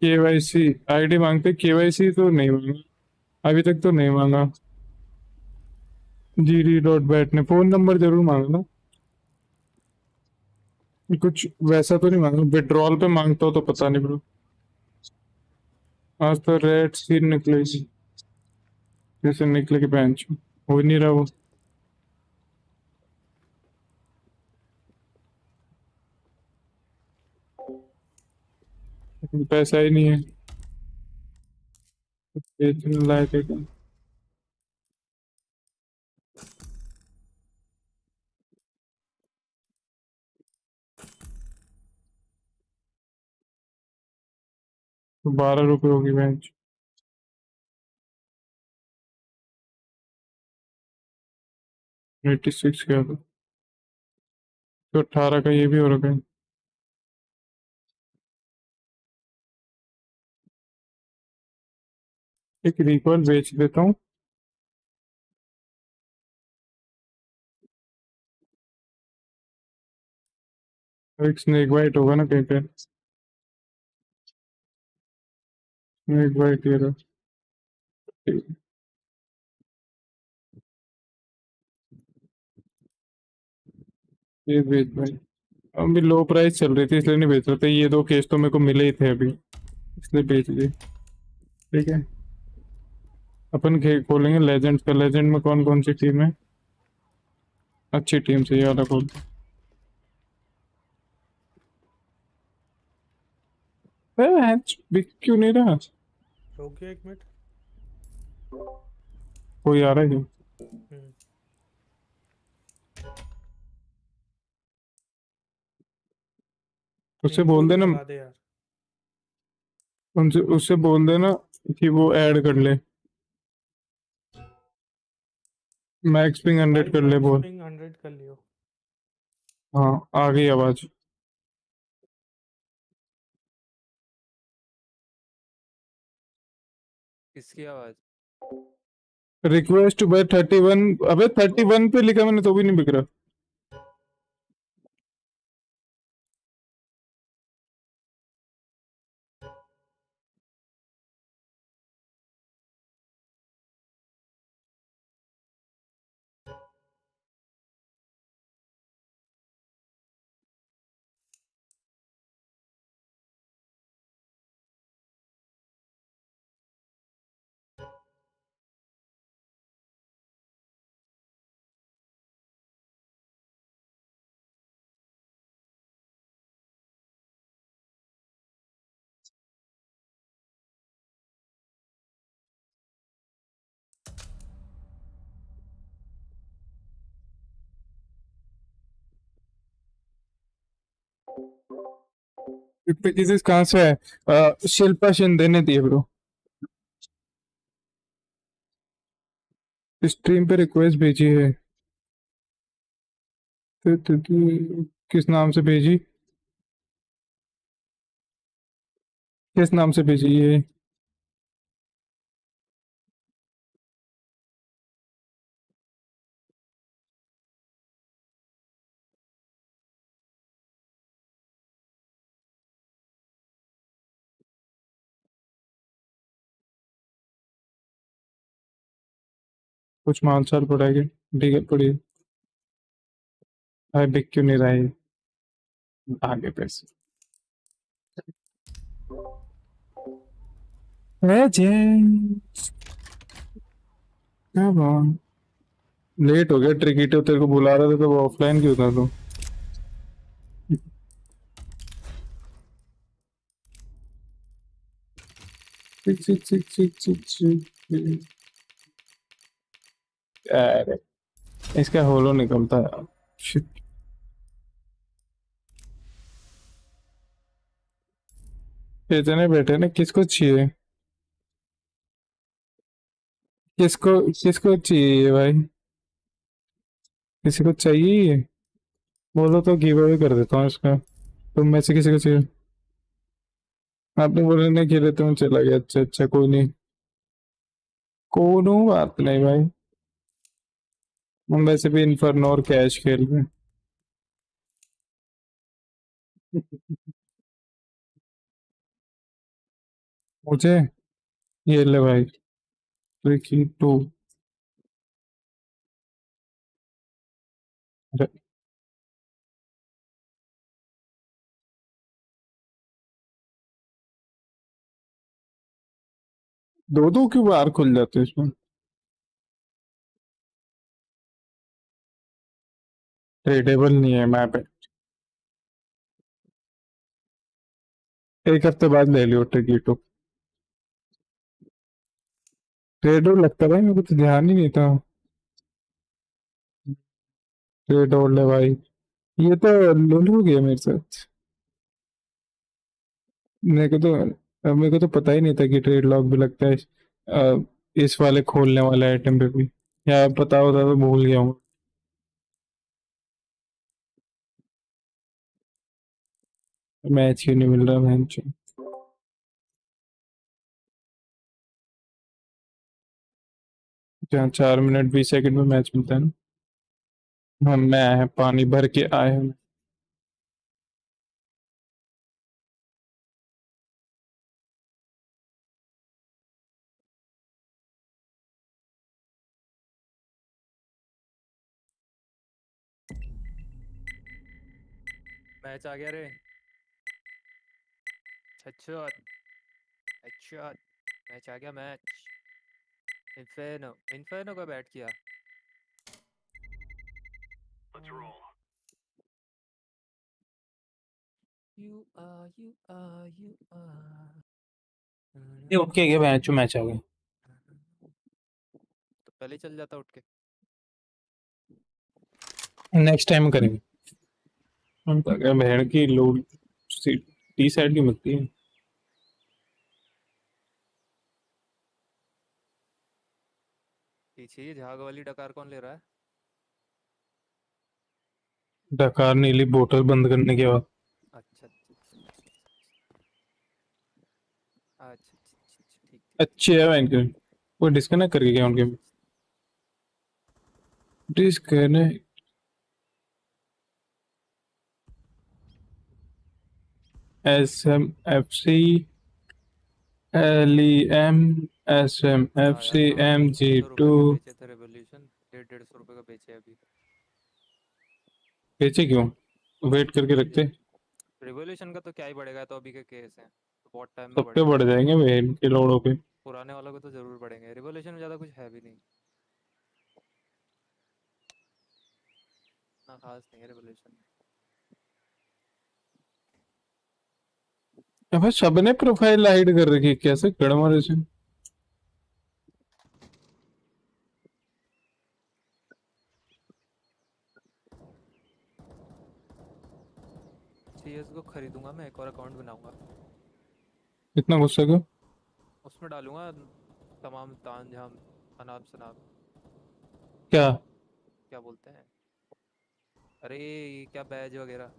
केवाईसी आईडी मांगते, केवाईसी तो नहीं मांगा अभी तक, तो नहीं मांगा। gd.bat ने फोन नंबर जरूर मांगा ना। कुछ वैसा तो नहीं मांगा, विड्रॉल पे मांगता हो तो पता नहीं ब्रो। आज तो रेड सीन निकलेगी जैसे निकले के बेंच हो ही नहीं रहा वो। लेकिन पैसा ही नहीं है। बेचने लायक है क्या? तो 12 रुपये होगी बेंच। 86 क्या था? तो 18 का ये भी हो रखा है। एक रिकॉल बेच देता हूँ। एक स्नेक वाइट होगा ना कहीं पे। स्नेक वाइट ये रहा। ये बेच भाई। अभी लो प्राइस चल रही थी इसलिए नहीं बेच रहे थे। ये 2 केस तो मेरे को मिले ही थे अभी, इसलिए बेच दिए। ठीक है, अपन खोलेंगे लेजेंड्स का। लेजेंड में कौन कौन सी टीम है? अच्छी टीम से ये वाला खोल। बिक क्यों नहीं रहा? रुक गया 1 मिनट। कोई आ रहा है क्या? उससे इनको बोल भी देना, लगा दे यार। उनसे उससे बोल देना कि वो ऐड कर ले, मैक्स पिंग 100 कर ले बोल। पिंग 100 कर लियो। हाँ आ गई आवाज। किसकी आवाज? Request to buy 31। अबे 31 पे लिखा मैंने तो भी नहीं बिक रहा। पैकेजेस कहाँ से है? शिल्पा शिंदे ने दिए ब्रो। स्ट्रीम पे रिक्वेस्ट भेजी है। किस नाम से भेजी? किस नाम से भेजी ये? कुछ मान साल पड़ेगी। ठीक है पड़ी। अरे बिक क्यों नहीं रहा है? आगे पैसे लेट हो गया। ट्रिकीटो तेरे को बुला रहा था तो वो ऑफलाइन क्यों था तू? अरे इसका होलो निकलता है। Shit. इतने बैठे ना, किसको चाहिए? किसको किसको चाहिए भाई? किसी को चाहिए? बोलो तो गिव अवे कर देता हूँ इसका। तुम में से किसी को चाहिए? आपने बोले नहीं खेले तो मैं चला गया। अच्छा अच्छा कोई नहीं, कोनो बात नहीं भाई। हम वैसे भी इन्फर्नो और कैश खेल रहे हैं। मुझे ये ले भाई, ट्रिकी टू। दो दो क्यों बार खुल जाते हैं इसमें? ट्रेडेबल नहीं है मैप है। एक हफ्ते बाद ले लियो ट्रिकी टू। ट्रेडर लगता भाई, मेरे को तो ध्यान ही नहीं था। ट्रेड और ले भाई। ये तो लुल हो गया मेरे साथ। मेरे को तो पता ही नहीं था कि ट्रेड लॉक भी लगता है इस वाले खोलने वाले आइटम पे भी। या पता होता तो भूल गया हूँ। मैच क्यों नहीं मिल रहा मैच? जहाँ 4 मिनट 20 सेकंड में मैच मिलता है ना। हाँ मैं पानी भर के आए हूँ। मैच आ गया रे। Headshot headshot. मैच आ गया मैच। इन्फेर्नो इन्फेर्नो का बैट किया। You are ये उठ के गया मैच आ गया। तो पहले चल जाता उठ के। नेक्स्ट टाइम करेंगे। हम तो क्या बहन की लोड टी साइड की मिलती है। पीछे ये झाग वाली डकार कौन ले रहा है? डकार नीली बोतल बंद करने के बाद। अच्छा अच्छा ठीक। अच्छे है बैंक वो डिस्कनेक्ट करके गया उनके disconnect. SMFC LEM SMFC MG2 बेचे थे रेवोल्यूशन 150 रुपए का बेचे अभी। बेचे क्यों? वेट करके रखते। रेवोल्यूशन का तो क्या ही बढ़ेगा, तो अभी के केस हैं तो बहुत टाइम में सबके बढ़ जाएंगे बहन के लोड़ों पे। पुराने वालों को तो जरूर बढ़ेंगे। रेवोल्यूशन में ज्यादा कुछ है भी नहीं, ना खास नहीं है रेवोल्यूशन। अब सबने प्रोफाइल हाइड कर रखी है, कैसे गड़मड़ से। CSGO खरीदूंगा मैं, एक और अकाउंट बनाऊंगा। इतना गुस्सा क्यों? उसमें डालूंगा तमाम तान झाम अनाब शनाब। क्या बोलते हैं, अरे ये क्या बैज वगैरह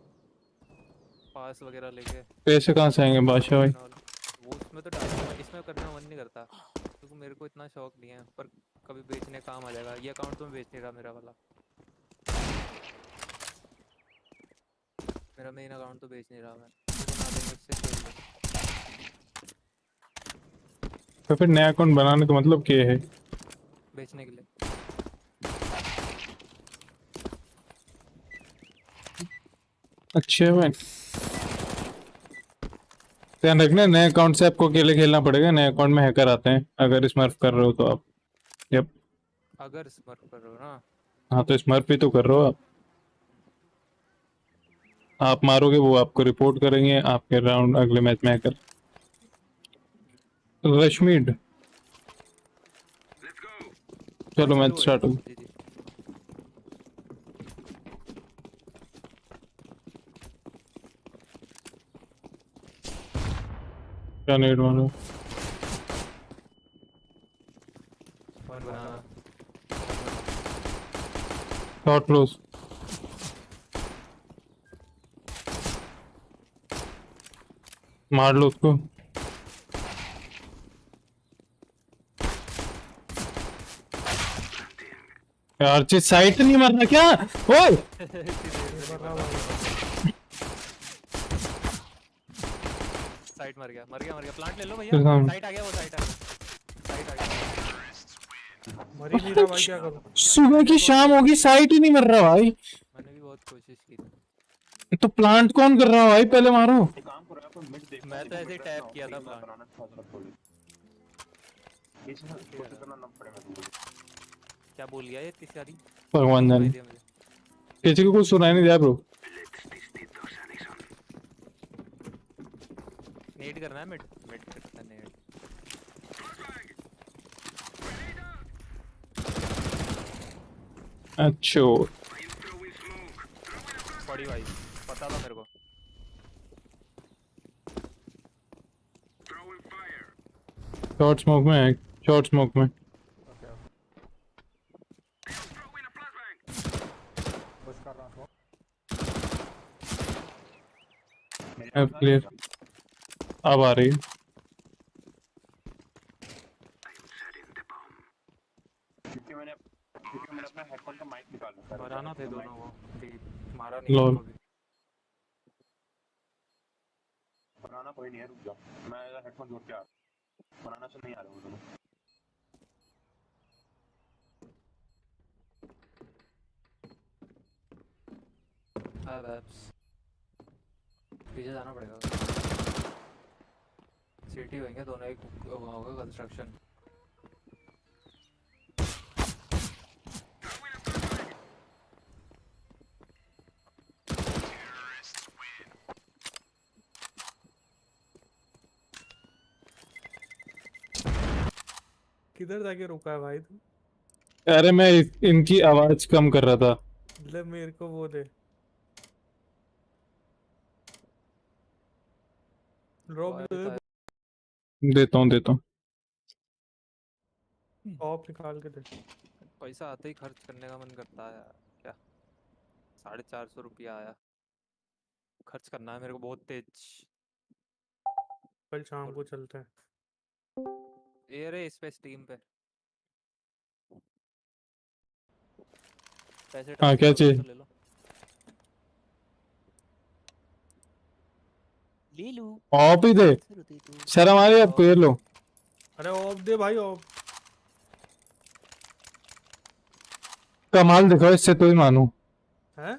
पास वगैरह लेके। पैसे कहाँ से आएंगे बादशाह भाई? वो उसमें तो डालूंगा, इसमें करने का मन नहीं करता क्योंकि मेरे को इतना शौक नहीं है, पर कभी बेचने काम आ जाएगा। ये अकाउंट तो मैं बेच नहीं रहा, मेरा वाला मेरा मेन अकाउंट तो बेच नहीं रहा मैं, तो बना देंगे उससे खेल लेंगे। तो फिर नया अकाउंट बनाने का मतलब क्या है? बेचने के लिए। अच्छे है भाई, ध्यान रखना नए अकाउंट से आपको अकेले खेलना पड़ेगा। नए अकाउंट में हैकर आते हैं अगर स्मर्फ कर रहे हो तो आप। यप अगर स्मर्फ कर रहे हो ना। हाँ तो स्मर्फ भी तो कर रहे हो आप मारोगे वो आपको रिपोर्ट करेंगे, आपके राउंड अगले मैच में हैकर। रश्मीड चलो मैच स्टार्ट हो। क्या नेड मारो? Shot close. मार लो उसको। यार चीज साइट नहीं मारना क्या? ओए साइट मर गया प्लांट ले लो भैया। साइट आ गया, वो साइट आ गया। मरी नहीं रहा भाई, क्या करूं? सुबह की शाम होगी साइट ही नहीं मर रहा भाई। मैंने भी बहुत कोशिश की। तो प्लांट कौन कर रहा है भाई? पहले मारो। मैं तो ऐसे ही टैप किया था प्लांट। क्या बोल गया ये तिसारी? भगवान जाने किसी को कुछ सुनाई नहीं दिया ब्रो। नेट करना है, मिड करना है नेट। अच्छा बड़ी भाई पता था मेरे को। शॉर्ट स्मोक में है, शॉर्ट स्मोक में। क्लियर अब आ रही है। मराना थे दोनों वो, मारा नहीं लॉल उनको भी। बनाना कोई नहीं है, रुक जाओ मैं हेडफोन जोड़ के आ रहा हूं। बनाना से नहीं आ रहे वो दोनों। हाय बैब्स। पीछे जाना पड़ेगा। सिटी होंगे दोनों, एक वहाँ होगा कंस्ट्रक्शन। किधर जाके रुका है भाई तू? अरे मैं इनकी आवाज कम कर रहा था। ले मेरे को वो दे, ड्रॉप दे। देता हूँ। ऑफ निकाल के दे। पैसा आते ही खर्च करने का मन करता है यार। क्या 450 रुपया आया, खर्च करना है मेरे को बहुत तेज। कल शाम को चलते हैं। ये रे इस पे स्टीम पे पैसे हाँ क्या चाहिए? ले लो। ले लो। ऑफ ही दे, शर्म आ रही है आपको? ये लो। अरे ऑफ दे भाई, ऑफ। कमाल दिखाओ, इससे तो ही मानू। हैं?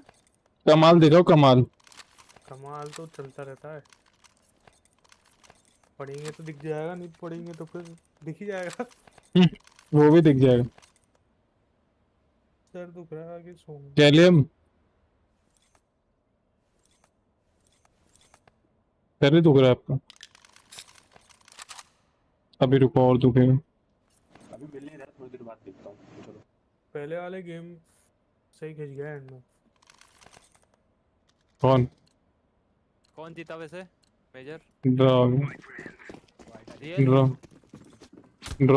कमाल दिखाओ, कमाल। कमाल तो चलता रहता है, पढ़ेंगे तो दिख जाएगा, नहीं पढ़ेंगे तो फिर दिख ही जाएगा। वो भी दिख जाएगा। सर दुख रहा है कि सोऊं। गैलियम सर ही दुख रहा है आपका? अभी रुको और दुखेगा। अभी मिल नहीं रहा, थोड़ी देर बाद देखता हूँ। चलो पहले वाले गेम सही खिंच गया एंड में। कौन जीता वैसे मेजर? ड्रॉ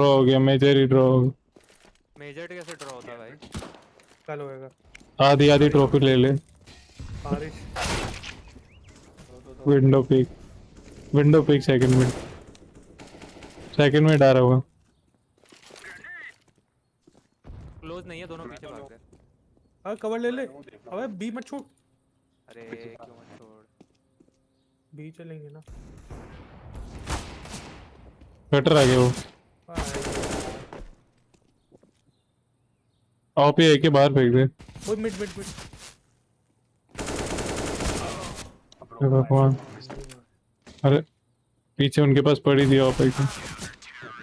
हो गया, मेजर ही ड्रॉ हो गया। मेजर कैसे ड्रॉ होता है भाई? कल होएगा। आधी ट्रॉफी ले ले। बारिश। विंडो पिक सेकंड में डाला होगा। क्लोज नहीं है, दोनों पीछे भाग गए। हाँ कवर ले ले। अबे बी मत छोड़। अरे क्यों मत छोड़? बी चलेंगे ना। कटर आ गया वो। ऑप ही के बाहर फेंक दे। ओए मिड। भगवान, अरे पीछे उनके पास पड़ी थी ऑप एक।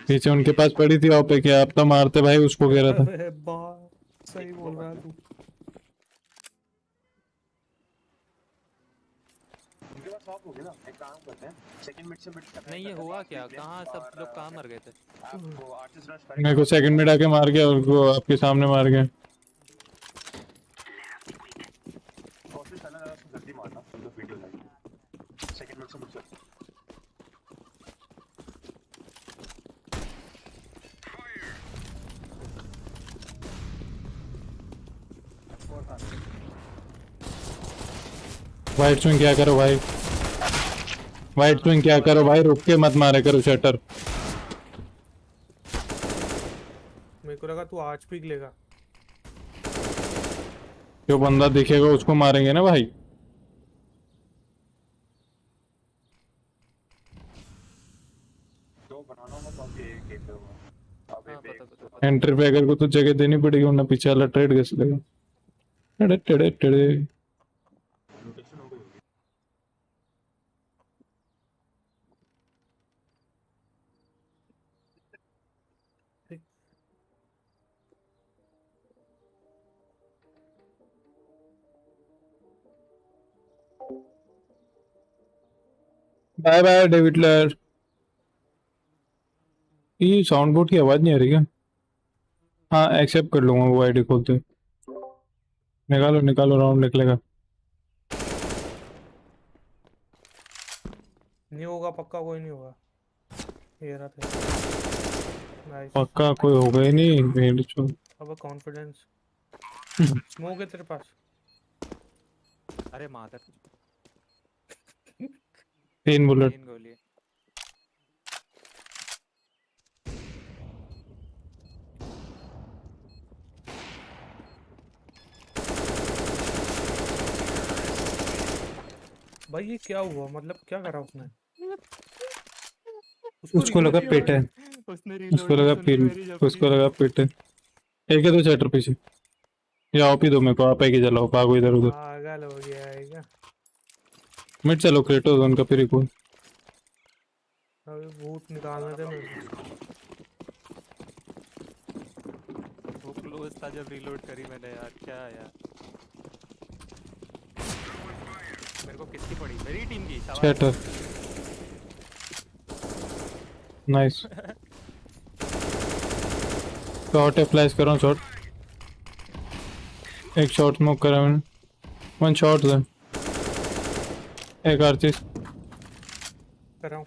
पीछे उनके पास पड़ी थी ऑप एक, आप तो मारते भाई, उसको कह रहा था। सही बोल रहा है तू। हो गया ना, एक काम करते हैं, सेकंड मिड से मिड नहीं ये हुआ क्या? कहाँ सब लोग कहाँ मर गए थे? आपको आर्टिस्ट रश मेरे को सेकंड में आके मार गया और वो आपके सामने मार गया। कोशिश करना जरा उसको जल्दी मारना, तो वीडियो जाएगी। सेकंड मिड से मुझसे वाइट स्विंग क्या करो भाई, वाइट स्विंग क्या करो भाई, रुक के मत मारे करो शटर। मेरे को लगा तू आज पिक लेगा। जो बंदा दिखेगा उसको मारेंगे ना भाई। दो बनाना होगा तो अभी एक एक होगा। अभी एंट्री बैगर को तो जगह देनी पड़ेगी, वरना पीछे वाला ट्रेड कैसे लेगा। टेड़े रोटेशन हो गई होगी। बाय बाय डेविड लर। ये साउंड बोर्ड की आवाज नहीं आ रही क्या? हाँ एक्सेप्ट कर लूंगा वो आईडी खोलते। निकालो राउंड निकलेगा। नहीं होगा पक्का, कोई नहीं होगा। ये रहा था। नाइस। पक्का कोई होगा ही नहीं। अब कॉन्फिडेंस। स्मोक है तेरे पास? अरे मादर। 3 बुलेट। 3 गोली। भाई ये क्या हुआ, मतलब क्या करा उसने? उसको लगा पेट है, उसको लगा पेट है। एक है तो चैटर पीछे, या आप ही दो मेरे को, आप ही के चलाओ, भागो इधर उधर। पागल हो गया है क्या? मिड चलो क्रेटोस उनका फिर एक अभी बूट निकालने थे मेरे वो क्लोज था जब रीलोड करी मैंने यार, क्या यार। मेरे को किसकी पड़ी? मेरी टीम की। Chatter nice. शॉट है, फ्लैश कर रहा हूँ शॉट। एक शॉट स्मोक करा मैंने, वन शॉट है, एक आर्चिस कर रहा हूँ।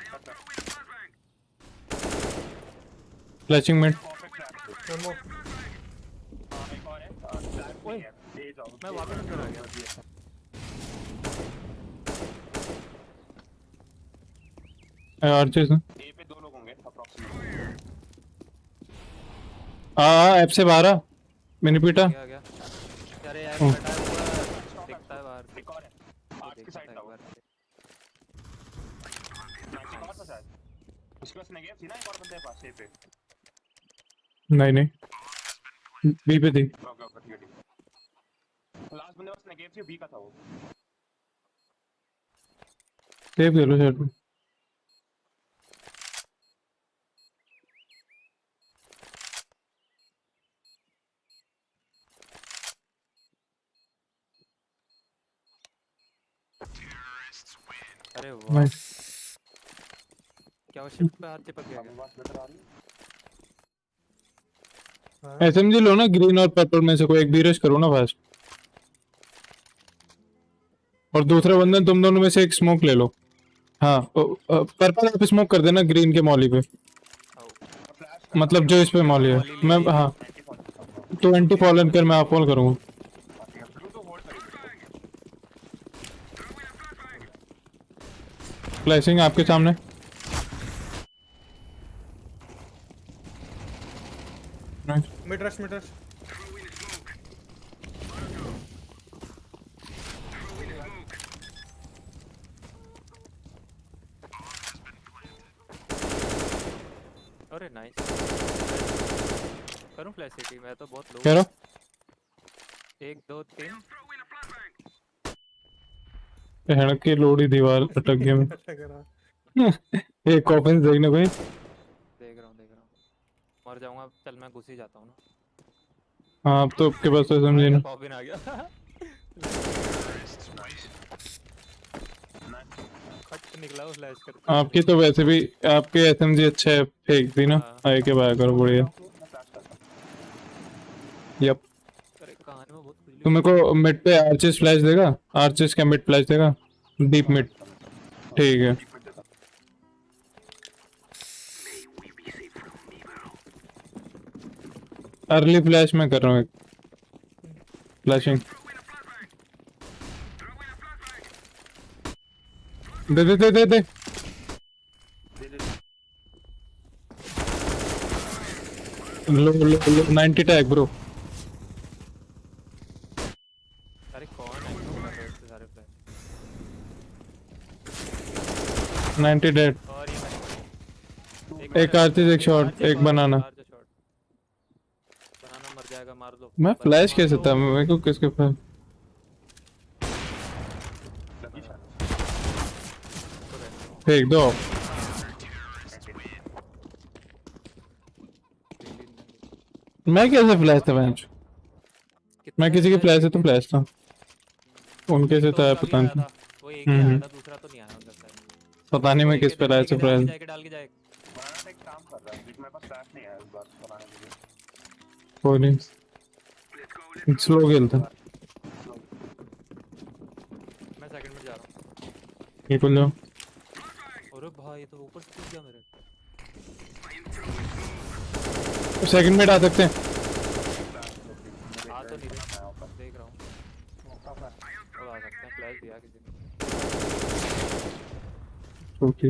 Flashing mid. मैं वापस अंदर आ गया। आर्चिस ए पे 2 लोग होंगे अप्रॉक्सीमेटली। एफ से 12 मैंने पीटा। गया अरे यार बैठा है ऊपर, दिखता है बाहर। एक और है आर्च की साइड टावर। एक और था शायद उसके पास नेगेव थी ना, एक और बंदे के पास ए पे। नहीं नहीं बी पे थी। ओके ठीक है। लास्ट बंदे पास नेगेव थी, बी का था वो। सेव कर लो शॉट। अरे वाह, क्या वो शिफ्ट पे हाथ चिपक गया? एसएमजी लो ना, ग्रीन और पर्पल में से कोई एक भी रश करो ना फास्ट, और दूसरा बंदन तुम दोनों में से एक स्मोक ले लो। हाँ पर्पल पे स्मोक कर देना, ग्रीन के मॉली पे, मतलब जो इस पे मॉली है। मैं हाँ 20 फॉलन कर, मैं आप फॉल करूँगा। फ्लैशिंग आपके सामने। मिड रश अरे नाइस। करूं फ्लैश सिटी? मैं तो बहुत लो। कह रहा 1 2 3 हेडक की लोड़ी दीवार अटक गया मैं। एक ऑफेंस देखने भाई। देख रहा हूँ मर जाऊंगा। चल मैं घुस ही जाता हूँ ना। हाँ अब तो आपके पास समझे ना। पॉपिन आ गया। खट निकला वो फ्लैश करके। आपकी तो वैसे भी आपके एसएमजी अच्छा है, फेंक दी ना। आए के बाय करो बढ़िया। यप तुम्हें को मिड पे आर्चिस फ्लैश देगा, आर्चिस का मिड फ्लैश देगा, डीप मिड। ठीक है अर्ली फ्लैश में कर रहा हूँ, एक फ्लैशिंग दे दे दे दे दे। लो 90 टैग ब्रो। अरे कौन है क्यों कर रहे हो इतने सारे फ्लैश? 90 डेड। और ये एक आर्चिस, एक शॉट, एक बनाना। बनाना मर जाएगा, मार दो। मैं फ्लैश कैसे था मेरे को? किसके पास? फेंक दो। मैं कैसे फ्लैश था मैच? मैं किसी के फ्लैश से तो फ्लैश था, उनके से था पता नहीं। वो एक ही आया था, दूसरा तो नहीं आया उनका शायद। पता नहीं मैं किस पे फ्लैश से फ्लैश। डाल के जाए। बनाना एक काम कर रहा है, लेकिन मेरे पास फ्लैश नहीं है इस बार बनाने के लिए। कोई नहीं, स्लो खेलता। मैं सेकंड में जा रहा हूं। निकल जाओ। अरे भाई ये तो ऊपर से कूद गया मेरे। सेकंड में आ सकते हैं। आ तो नहीं रहे, देख रहा हूं। अब आ सकते हैं, फ्लैश दिया किसी ने। ओके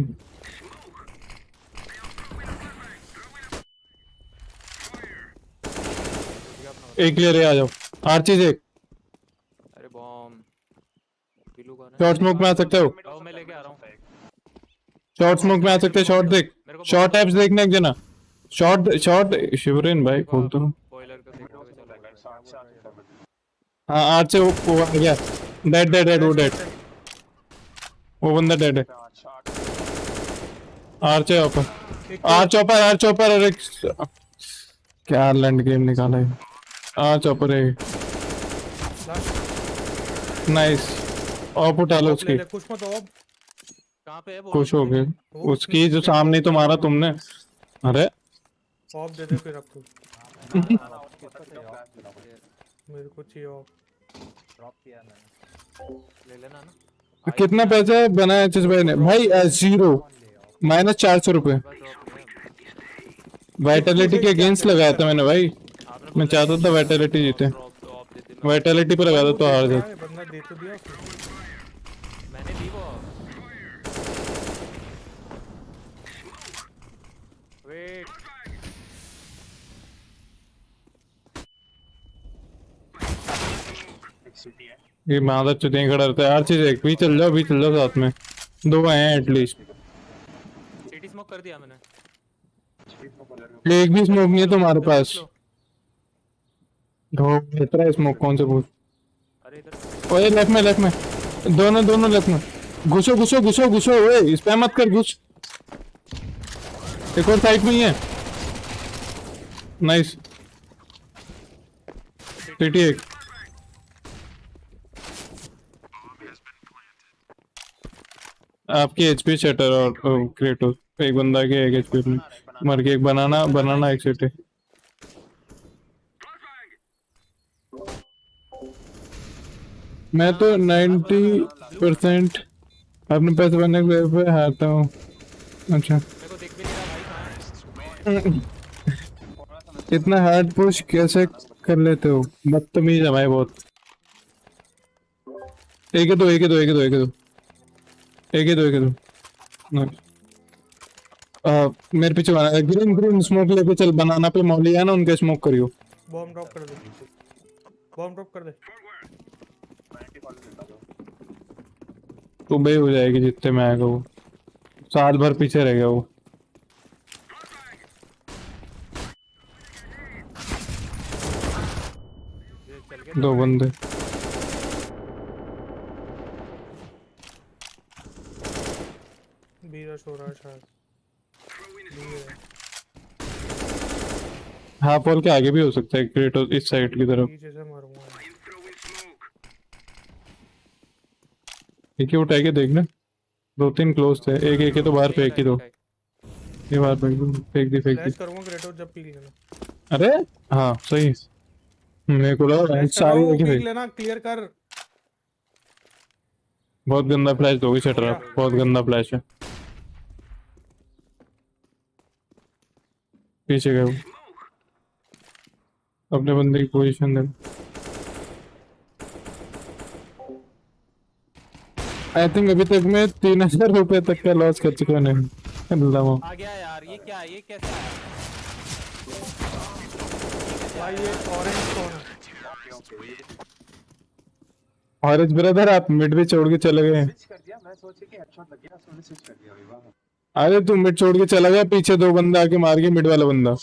एक क्लियर है, आ जाओ। आर्चिस एक। अरे बॉम्ब बिलू कौन है? शॉर्ट स्मोक में आ सकते हो। आओ मैं लेके आ रहा हूं। शॉर्ट स्मोक में आ सकते हैं। शॉर्ट देख, शॉर्ट टैप्स देखने एक जना। शॉर्ट शिवरेन भाई खोल तो। बॉयलर को देखो हाँ 8 से वो आ गया। डेड डेड डेड वो डेड। वो बंदा डेड है। आर चौपर आर चौपर आर चौपर। अरे क्या लैंड गेम निकाला है। आर चौपर है। नाइस। ऑप उठा लो उसकी। कुछ मत ऑप। कहाँ पे है वो? खुश हो गए उसकी जो सामने तो मारा तुमने। अरे ऑप दे दे फिर आपको। मेरे को चाहिए ऑप। ड्रॉप किया मैंने। ले लेना ना। कितना पैसा बनाया एचएस भाई ने? भाई 0 -400 रुपए। वाइटलिटी के अगेंस्ट लगाया था मैंने भाई। मैं चाहता था वाइटलिटी जीते। वाइटलिटी पे लगा दो तो हार जाते। बंदा दे तो दिया मैंने दी वो। वेट। ये मादर चुतियां खड़ा रहता है हर चीज। एक भी चल जाओ साथ में। 2 हैं एटलीस्ट। सिटी स्मोक कर दिया मैंने। एक भी स्मोक नहीं है तुम्हारे पास। इतना स्मोक कौन से पूछ। ओए लेफ्ट में दोनों लेफ्ट में। घुसो ओए स्पैम मत कर घुस। एक और साइड में ही है। नाइस। सिटी एक। आपकी एचपी शटर और क्रेटो एक बंदा के एक एचपी में मर के। एक बनाना एक सिटी। मैं तो 90% अपने पैसे बनने पे हारता हूँ। अच्छा इतना हार्ड पुश कैसे कर लेते हो? बदतमीज है भाई बहुत। एक ही दो। मेरे पीछे ग्रीन स्मोक लेके चल। बनाना पे मौली है ना उनके स्मोक करियो। बॉम्ब ड्रॉप कर दे। तो बे हो जाएगी जितने में आएगा वो। साल भर पीछे रह गया वो। दो बंदे। बीरा सो रहा है शायद। हाँ पॉल के आगे भी हो सकता है। क्रेटो इस साइड की तरफ। पीछे से मारूंगा। एक ही उठा के देखना। 2-3 क्लोज थे। एक तो बाहर फेंक ही दो। ये बाहर फेंक दी। फ्लैश करूंगा क्रेटो जब पीक लेना। अरे हाँ सही। मेरे को लगा सारी पीक लेना क्लियर कर। बहुत गंदा फ्लैश दोगी शटर। बहुत गंदा फ्लैश है। पीछे गए वो। अपने बंदे की पोजीशन दे। आई थिंक अभी तक मैं 3000 रुपए तक का लॉस कर चुका हूँ। आ गया यार। ये क्या है? ये कैसा है भाई? ये ऑरेंज कौन है? ऑरेंज ब्रदर आप मिड भी छोड़ के चले गए। अरे तुम मिड छोड़ के चला गया। पीछे 2 बंदा आके मार के मिड वाला बंदा।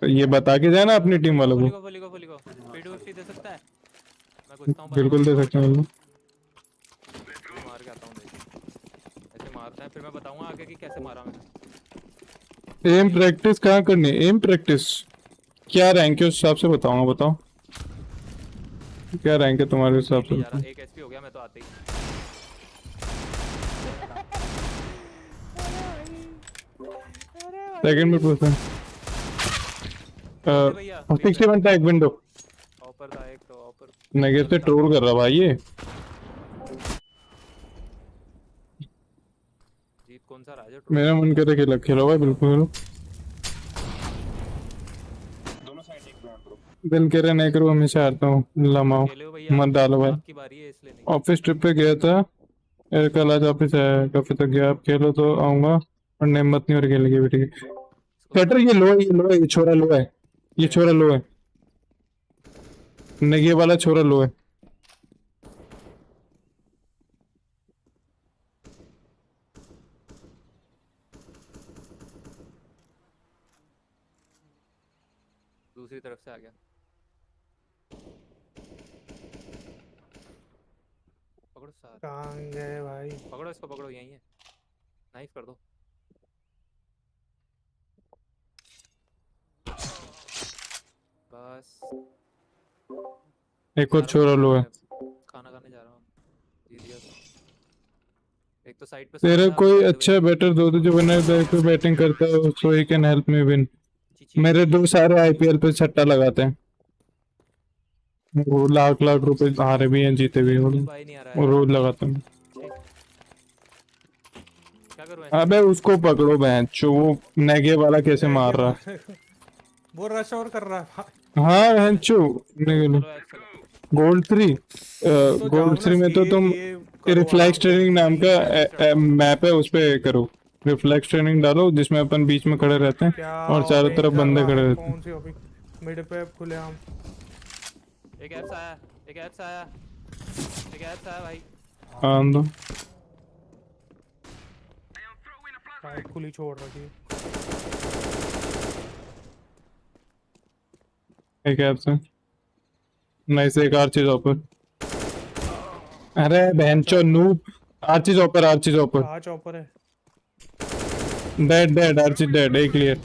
ये बता के जाए ना अपनी टीम वालों को। दे सकता है? बिल्कुल दे सकते हैं। मार के आता हूँ। ऐसे मारते हैं फिर मैं बताऊंगा आगे कि कैसे मारा मैंने। एम प्रैक्टिस कहाँ करनी है? एम प्रैक्टिस क्या रैंक है उस हिसाब से बताऊंगा। बताओ क्या रैंक है तुम्हारे हिसाब से? एक एचपी हो गया मैं तो आते ही। सेकंड में पूछता 61 था एक विंडो। ऑफर था एक तो ऑफर। नेगेटिव से ट्रोल कर रहा भाई ये। जीत कौन सा राजा? मेरा मन करे कि खेलो भाई। बिल्कुल दिल करे नहीं करो। हमेशा हारता हूँ। लमाओ मत डालो भाई। ऑफिस ट्रिप पे गया था। कल आज ऑफिस है। काफी तक गया। आप खेलो तो आऊंगा और नेमत नहीं और खेलेंगे भी। ठीक है शटर ये लो है। ये छोरा लो है। ये छोरा लो है। नहीं ये वाला छोरा लो है। दूसरी तरफ से आ गया। पकड़ो पकड़ो साथ। कहाँ गए भाई? पकड़ो इसको, पकड़ो, यहीं है। नाइफ कर दो। बस एक और छोरा लो है। खाना खाने जा रहा हूँ। दे दिया तो। एक तो साइड पे तेरा कोई अच्छा बेटर दो जो विनर पे बैटिंग करता है so he can help me win. मेरे दो सारे आईपीएल पे सट्टा लगाते हैं, वो लाख लाख रुपए हारे भी हैं जीते भी हैं, वो रोज लगाते हैं। क्या करूँ? अबे उसको पकड़ो बहनचो, वो नेगे वाला कैसे मार रहा है। वो रश और कर रहा है। हाँ बहनचो, गोल्ड 3 गोल्ड 3 में तो तुम रिफ्लेक्स ट्रेनिंग नाम का मैप है, उस पे करो रिफ्लेक्स ट्रेनिंग डालो जिसमें अपन बीच में खड़े रहते हैं और चारों तरफ बंदे खड़े रहते हैं। कौन सी अभी मिड पे खुले हम। एक ऐप्स आया, एक ऐप्स आया, एक ऐप्स आया भाई। हाँ दो साइड खुली छोड़ रखी है। एक ऐप से नहीं से एक आर चीज ऊपर। अरे बहनचो नूब, आर चीज ऊपर, आर चीज ऊपर। कहाँ चॉपर है? डेड डेड आर चीज डेड, एक क्लियर।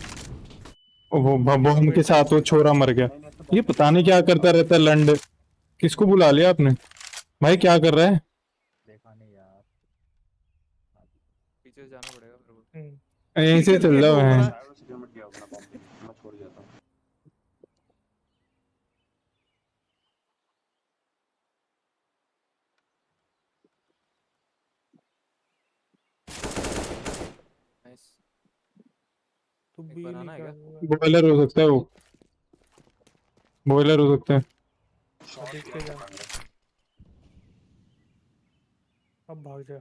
वो बम के साथ वो छोरा मर गया। ये पता नहीं क्या करता रहता है लंड। किसको बुला लिया आपने भाई? क्या कर रहा है? पीछे जाना पड़ेगा मेरे को। यहीं से चल जाओ है। तू भी नहीं कर। बॉयलर हो सकता है, वो बॉयलर हो सकता है। देख के जा। अब भाग जा।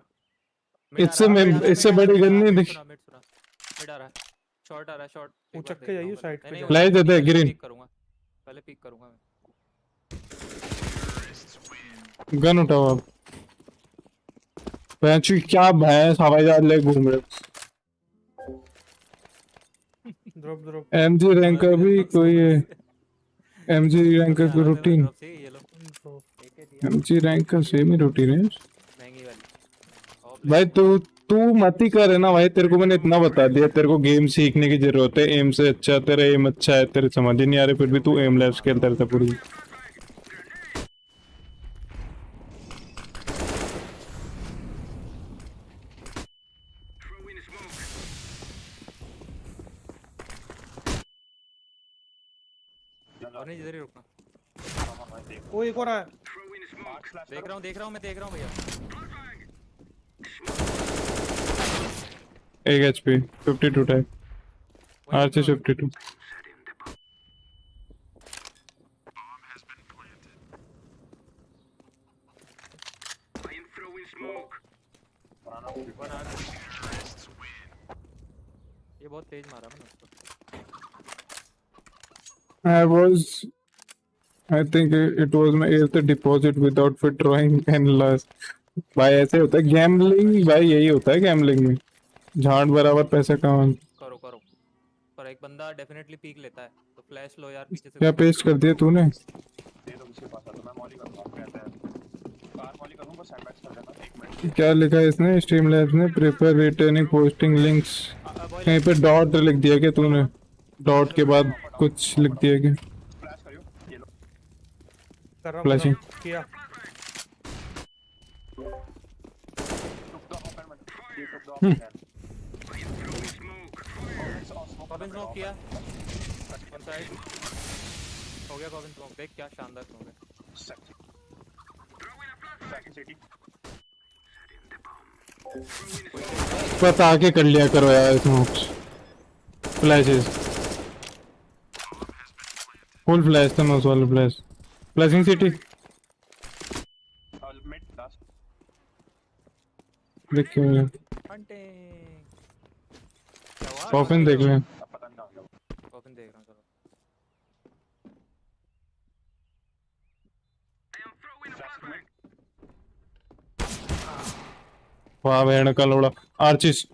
इससे बड़ी गन नहीं दिखी। मिड आ रहा है, शॉर्ट आ रहा है, शॉर्ट। उचक के जाइए साइड पे। फ्लैश देते हैं ग्रीन। करूंगा, पहले पिक करूंगा मैं। गन उठाओ आप। पैंची क्या भैंस हवाई जहाज ले घूम रहे। ड्रॉप एमजी रैंक का भी कोई है? एमजी रैंक का कोई रूटीन? एमजी रैंक का सेम ही रूटीन है भाई। तू मत ही करे ना भाई, तेरे को मैंने इतना बता दिया, तेरे को गेम सीखने की जरूरत है। एम से अच्छा, तेरा एम अच्छा है, तेरे समझ ही नहीं आ रहे फिर भी तू एम लैब्स खेलता रहता पूरी। और नहीं, जिधर ही रुकना। वो एक और है। देख रहा हूँ मैं, देख रहा हूँ भैया। एक एचपी 52 टाइप आरसी 52। ये बहुत तेज मारा मैंने उसको। I think it was my 8th deposit without withdrawing and loss। भाई ऐसे होता है गैम्बलिंग, भाई यही होता है गैम्बलिंग में, झाड़ बराबर पैसे कमाओ। करो पर एक बंदा डेफिनेटली पीक लेता है, तो फ्लैश लो यार पीछे से। क्या पेस्ट कर दिया तूने? क्या लिखा है इसने? स्ट्रीमलैब्स ने प्रेफर रिटर्निंग पोस्टिंग लिंक्स। कहीं पे डॉट लिख दिया क्या तूने? डॉट के बाद कुछ लिख दिया क्या? फ्लैशिंग किया। कॉबिन स्मोक किया। वन साइड हो गया कॉबिन स्मोक। देख क्या शानदार स्मोक है। बता के कर लिया करो यार स्मोक्स। फ्लैशेस फुल फ्लैश था, नोस वाला फ्लैश। फ्लैशिंग सिटी देख के मुझे कॉफिन देख लें। कॉफिन देख रहा हूं। चलो वाह भेड़ का लोड़ा। आर्चिस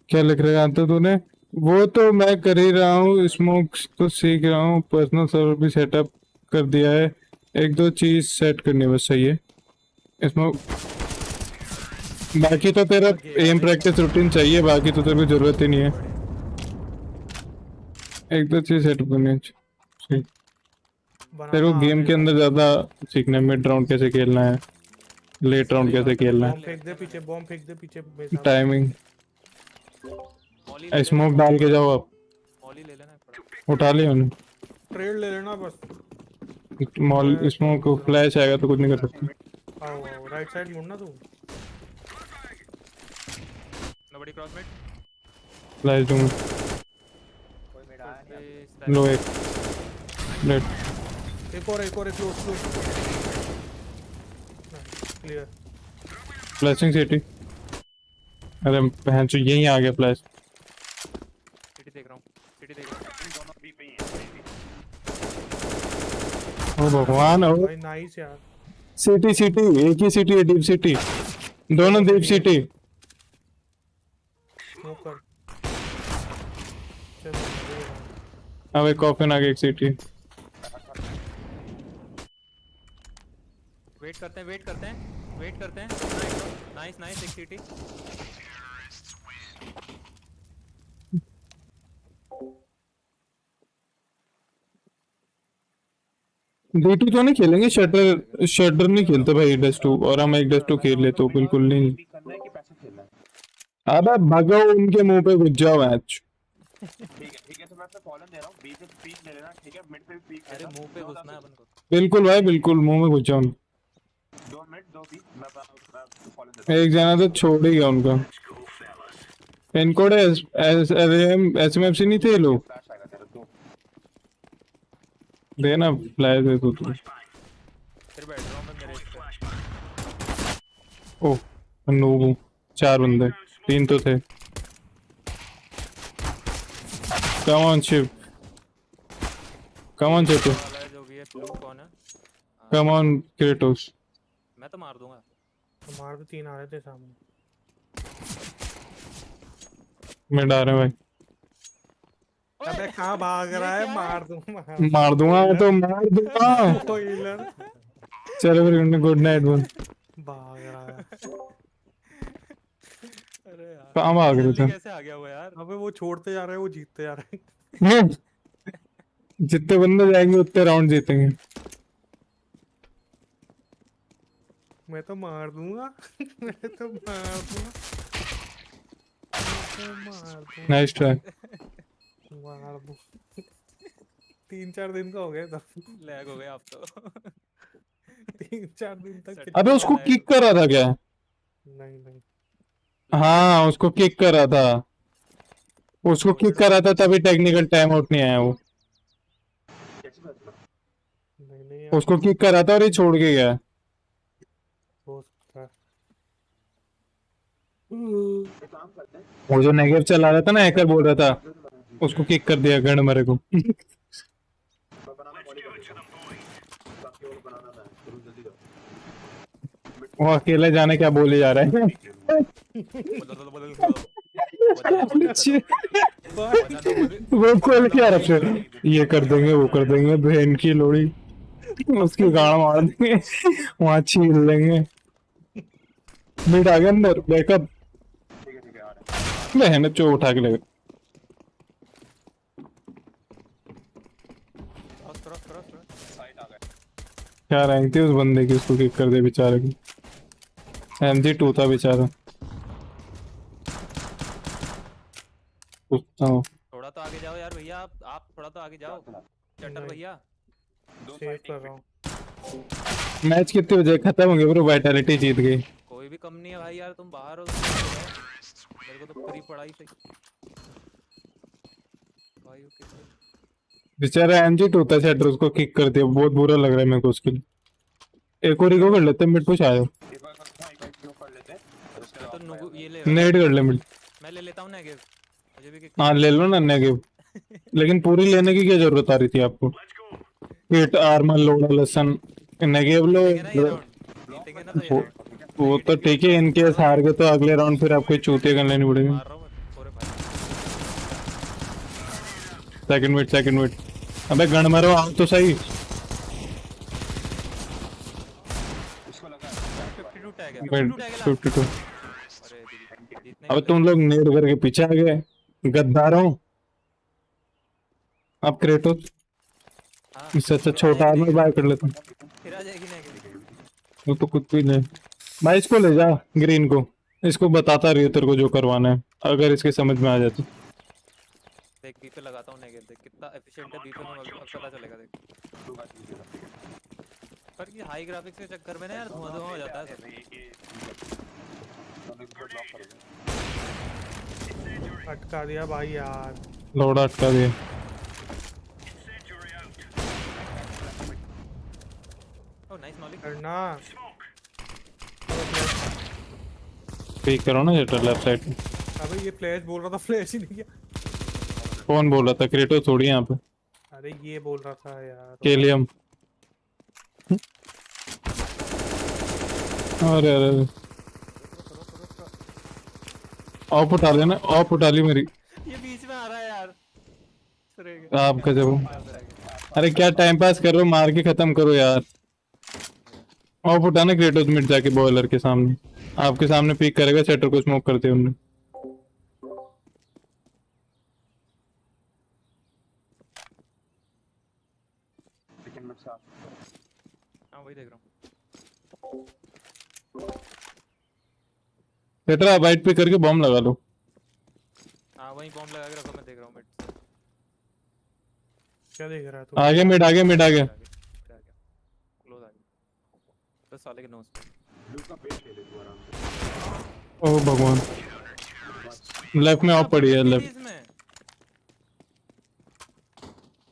क्या लिख रहे हैं तूने? वो तो मैं कर ही रहा हूँ, स्मोक्स तो सीख रहा हूँ, पर्सनल सर्वर भी सेटअप कर दिया है, एक दो चीज सेट करनी बस। सही है इसमें बाकी तो तेरा एम प्रैक्टिस रूटीन चाहिए, बाकी तो तेरे को जरूरत ही नहीं है। एक दो चीज सेट करनी चाहिए तेरे को गेम के अंदर ज्यादा सीखना है। मिड राउंड कैसे खेलना है, लेट राउंड कैसे खेलना है, बॉम्ब फेंक दे पीछे, बॉम्ब फेंक दे पीछे। टाइमिंग। स्मोक डाल के जाओ आप। उठा लिया उन्हें। ट्रेड ले लेना बस। मॉल स्मोक को फ्लैश आएगा तो कुछ नहीं कर सकते। आओ आओ राइट साइड मुड़ना तू। Nobody cross mid. फ्लैश दूंगा। लो एक लेट। एक और क्लोज क्लियर। Flashing city. अरे बहन चो यहीं आ गया फ्लैश। सिटी देख रहा हूं, सिटी देख रहा हूं। दोनों बी पे ही ओ हैं। भगवान। ओ भाई नाइस यार। सिटी एक ही सिटी है, डीप सिटी। दोनों डीप सिटी। स्मोक कर। अब एक कॉफिन आ गया, एक सिटी। वेट करते हैं। नाइस एक सिटी। D2 तो नहीं खेलेंगे, शटर नहीं खेलते भाई -2, और हम एक -2 खेल ले तो बिल्कुल नहीं। अबे भगो उनके मुंह पे घुस जाओ मैच। ठीक है तो मैं आपको कॉलम दे रहा हूं, बी पे पीक ले लेना, ठीक है? मिड पे पीक। अरे मुंह पे घुसना है अपन को। बिल्कुल भाई बिल्कुल मुंह में घुस जाओ। 2 मिनट 2 बी मैं कॉलम देता हूं। एक जना तो छोड़ ही गया उनका। इनकोड SMFC नहीं थे लोग। देना फ्लैश दे तू। फिर बैठ रहा हूं मैं मेरे पे। ओह नो, 4 बंदे, 3 तो थे। Come on Shiv, come on Chetu, जो भी है ब्लू कौन है? come on Kratos। मैं तो मार दूंगा। तो मार तो 3 आ रहे थे सामने। मैं डर रहा भाई। अबे कहाँ भाग रहा है? मार दूंगा तो मार दूंगा। चलो फिर गुड नाइट बोल। भाग रहा है। अरे यार कहाँ भाग रहे थे? कैसे आ गया वो यार? अबे वो छोड़ते जा रहे हैं, वो जीतते जा रहे हैं। जितने बंदे जाएंगे उतने राउंड जीतेंगे। मैं तो मार दूंगा। Nice try. मार दूं। 3-4 दिन का हो गया तब। लैग हो गया अब तो। 3-4 दिन तक। अबे उसको किक कर रहा था क्या? नहीं हाँ उसको किक कर रहा था। तभी टेक्निकल टाइम आउट नहीं आया वो। उसको किक कर रहा था और ये छोड़ के गया। वो जो नेगेटिव चला रहा था ना, हैकर बोल रहा था, उसको किक कर दिया गण मरे को। वो अकेले जाने क्या बोले जा रहा है। वो खोल के यार ये कर देंगे वो कर देंगे, बहन की लोड़ी उसकी गाड़ मार देंगे, वहां छील लेंगे। मिड आ गया अंदर, बैकअप। बहन चो उठा के लगे। क्या रैंक थी उस बंदे की, उसको किक कर दे बेचारे की। MG2 था बेचारा। पूछता हूँ थोड़ा तो आगे जाओ यार भैया, आप थोड़ा तो आगे जाओ चटर भैया। सेव कर रहा हूँ। मैच कितने बजे खत्म हो गया ब्रो? वाइटैलिटी जीत गई। कोई भी कम नहीं है भाई यार, तुम बाहर हो। मेरे को तो पूरी पढ़ाई से भाई बेचारा MG2 था सेटर, उसको किक कर दिया। बहुत बुरा लग रहा है मेरे को उसके लिए। एक और इको कर लेते हैं, मिड पुश आयो। तो ये ले नेट कर ले मिड। मैं ले लेता हूं नेगेटिव, मुझे भी किक। हाँ ले लो ना नेगेटिव, लेकिन पूरी लेने की क्या जरूरत आ रही थी आपको? किट आर्मर लोड लसन नेगेटिव लो। वो तो ठीक है, इनके हार गए तो अगले राउंड फिर आपको चूतिया कर लेनी पड़ेगी। Second minute. अबे गन मारो आओ तो सही। 52 टैग है, 52 मिड टैग है लास्ट। 52। अरे जीतने अब तुम लोग नेड करके पीछे आ गए, गद्दारों। अब क्रेटोस इससे अच्छा छोटा आर्मर बाय कर लेता हूँ। फिर आ जाएगी ना। वो तो कुछ भी नहीं भाई, इसको ले जा ग्रीन को, इसको बताता रही तेरे को जो करवाना है, अगर इसके समझ में आ जाए तो। देख बी पे लगाता हूँ नेगेट, देख कितना एफिशिएंट है बी पे, अब पता चलेगा देख। पर ये हाई ग्राफिक्स के चक्कर में ना यार धुआं धुआं हो जाता है सब। अटका दिया भाई यार, लोड़ा अटका दिया। ओह नाइस नॉलेज करना पीक करो ना जेटर लेफ्ट साइड में। अबे ये फ्लैश बोल रहा था, फ्लैश ही नहीं किया। कौन बोल रहा था? क्रेटो थोड़ी यहाँ पे। अरे ये बोल रहा था यार, केलियम। अरे अरे ऑफ उठा लेना, ऑफ उठा ली मेरी। ये बीच में आ रहा है यार। आपका जब अरे क्या टाइम पास कर रहे हो, मार के खत्म करो यार। ऑफ उठाना क्रेटोस मिड जाके बॉयलर के सामने, आपके सामने पीक करेगा, सेटर को स्मोक करते हैं उन्होंने। हाँ वही देख रहा हूँ। सेटर वाइट पे करके बॉम्ब लगा लो। हाँ वही बॉम्ब लगा के रखो, मैं देख रहा हूँ मिड। क्या देख रहा है तू? आगे मिड, आगे मिड, आगे क्लोज आ गया तो साले के नोस। ओ भगवान, लेफ्ट में ऑफ पड़ी है, लेफ्ट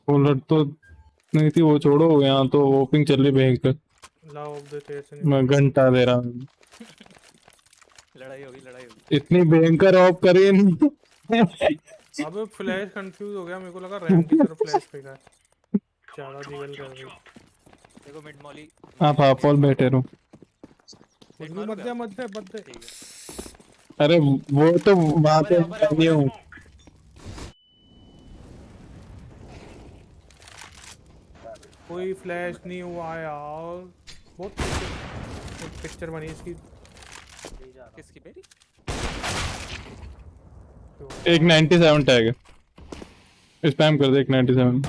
बोलर तो नहीं थी वो, छोड़ो यहाँ तो ओपिंग चल रही भयंकर। लाओ अब दे तेरे से मैं घंटा दे रहा हूँ। लड़ाई होगी, लड़ाई होगी। इतनी भयंकर ऑफ करी। अबे फ्लैश कंफ्यूज हो गया, मेरे को लगा रैम की तरफ फ्लैश फेंका है, ज्यादा दिगल कर रही। देखो मिड मॉली। आप हाफ वॉल बैठे रहो। मत दे। अरे वो तो वहां पे नहीं हूँ। कोई फ्लैश नहीं हुआ यार, बहुत पिक्चर बनी इसकी। किसकी बेटी? एक 97 टैग है, स्पैम कर दे एक 97।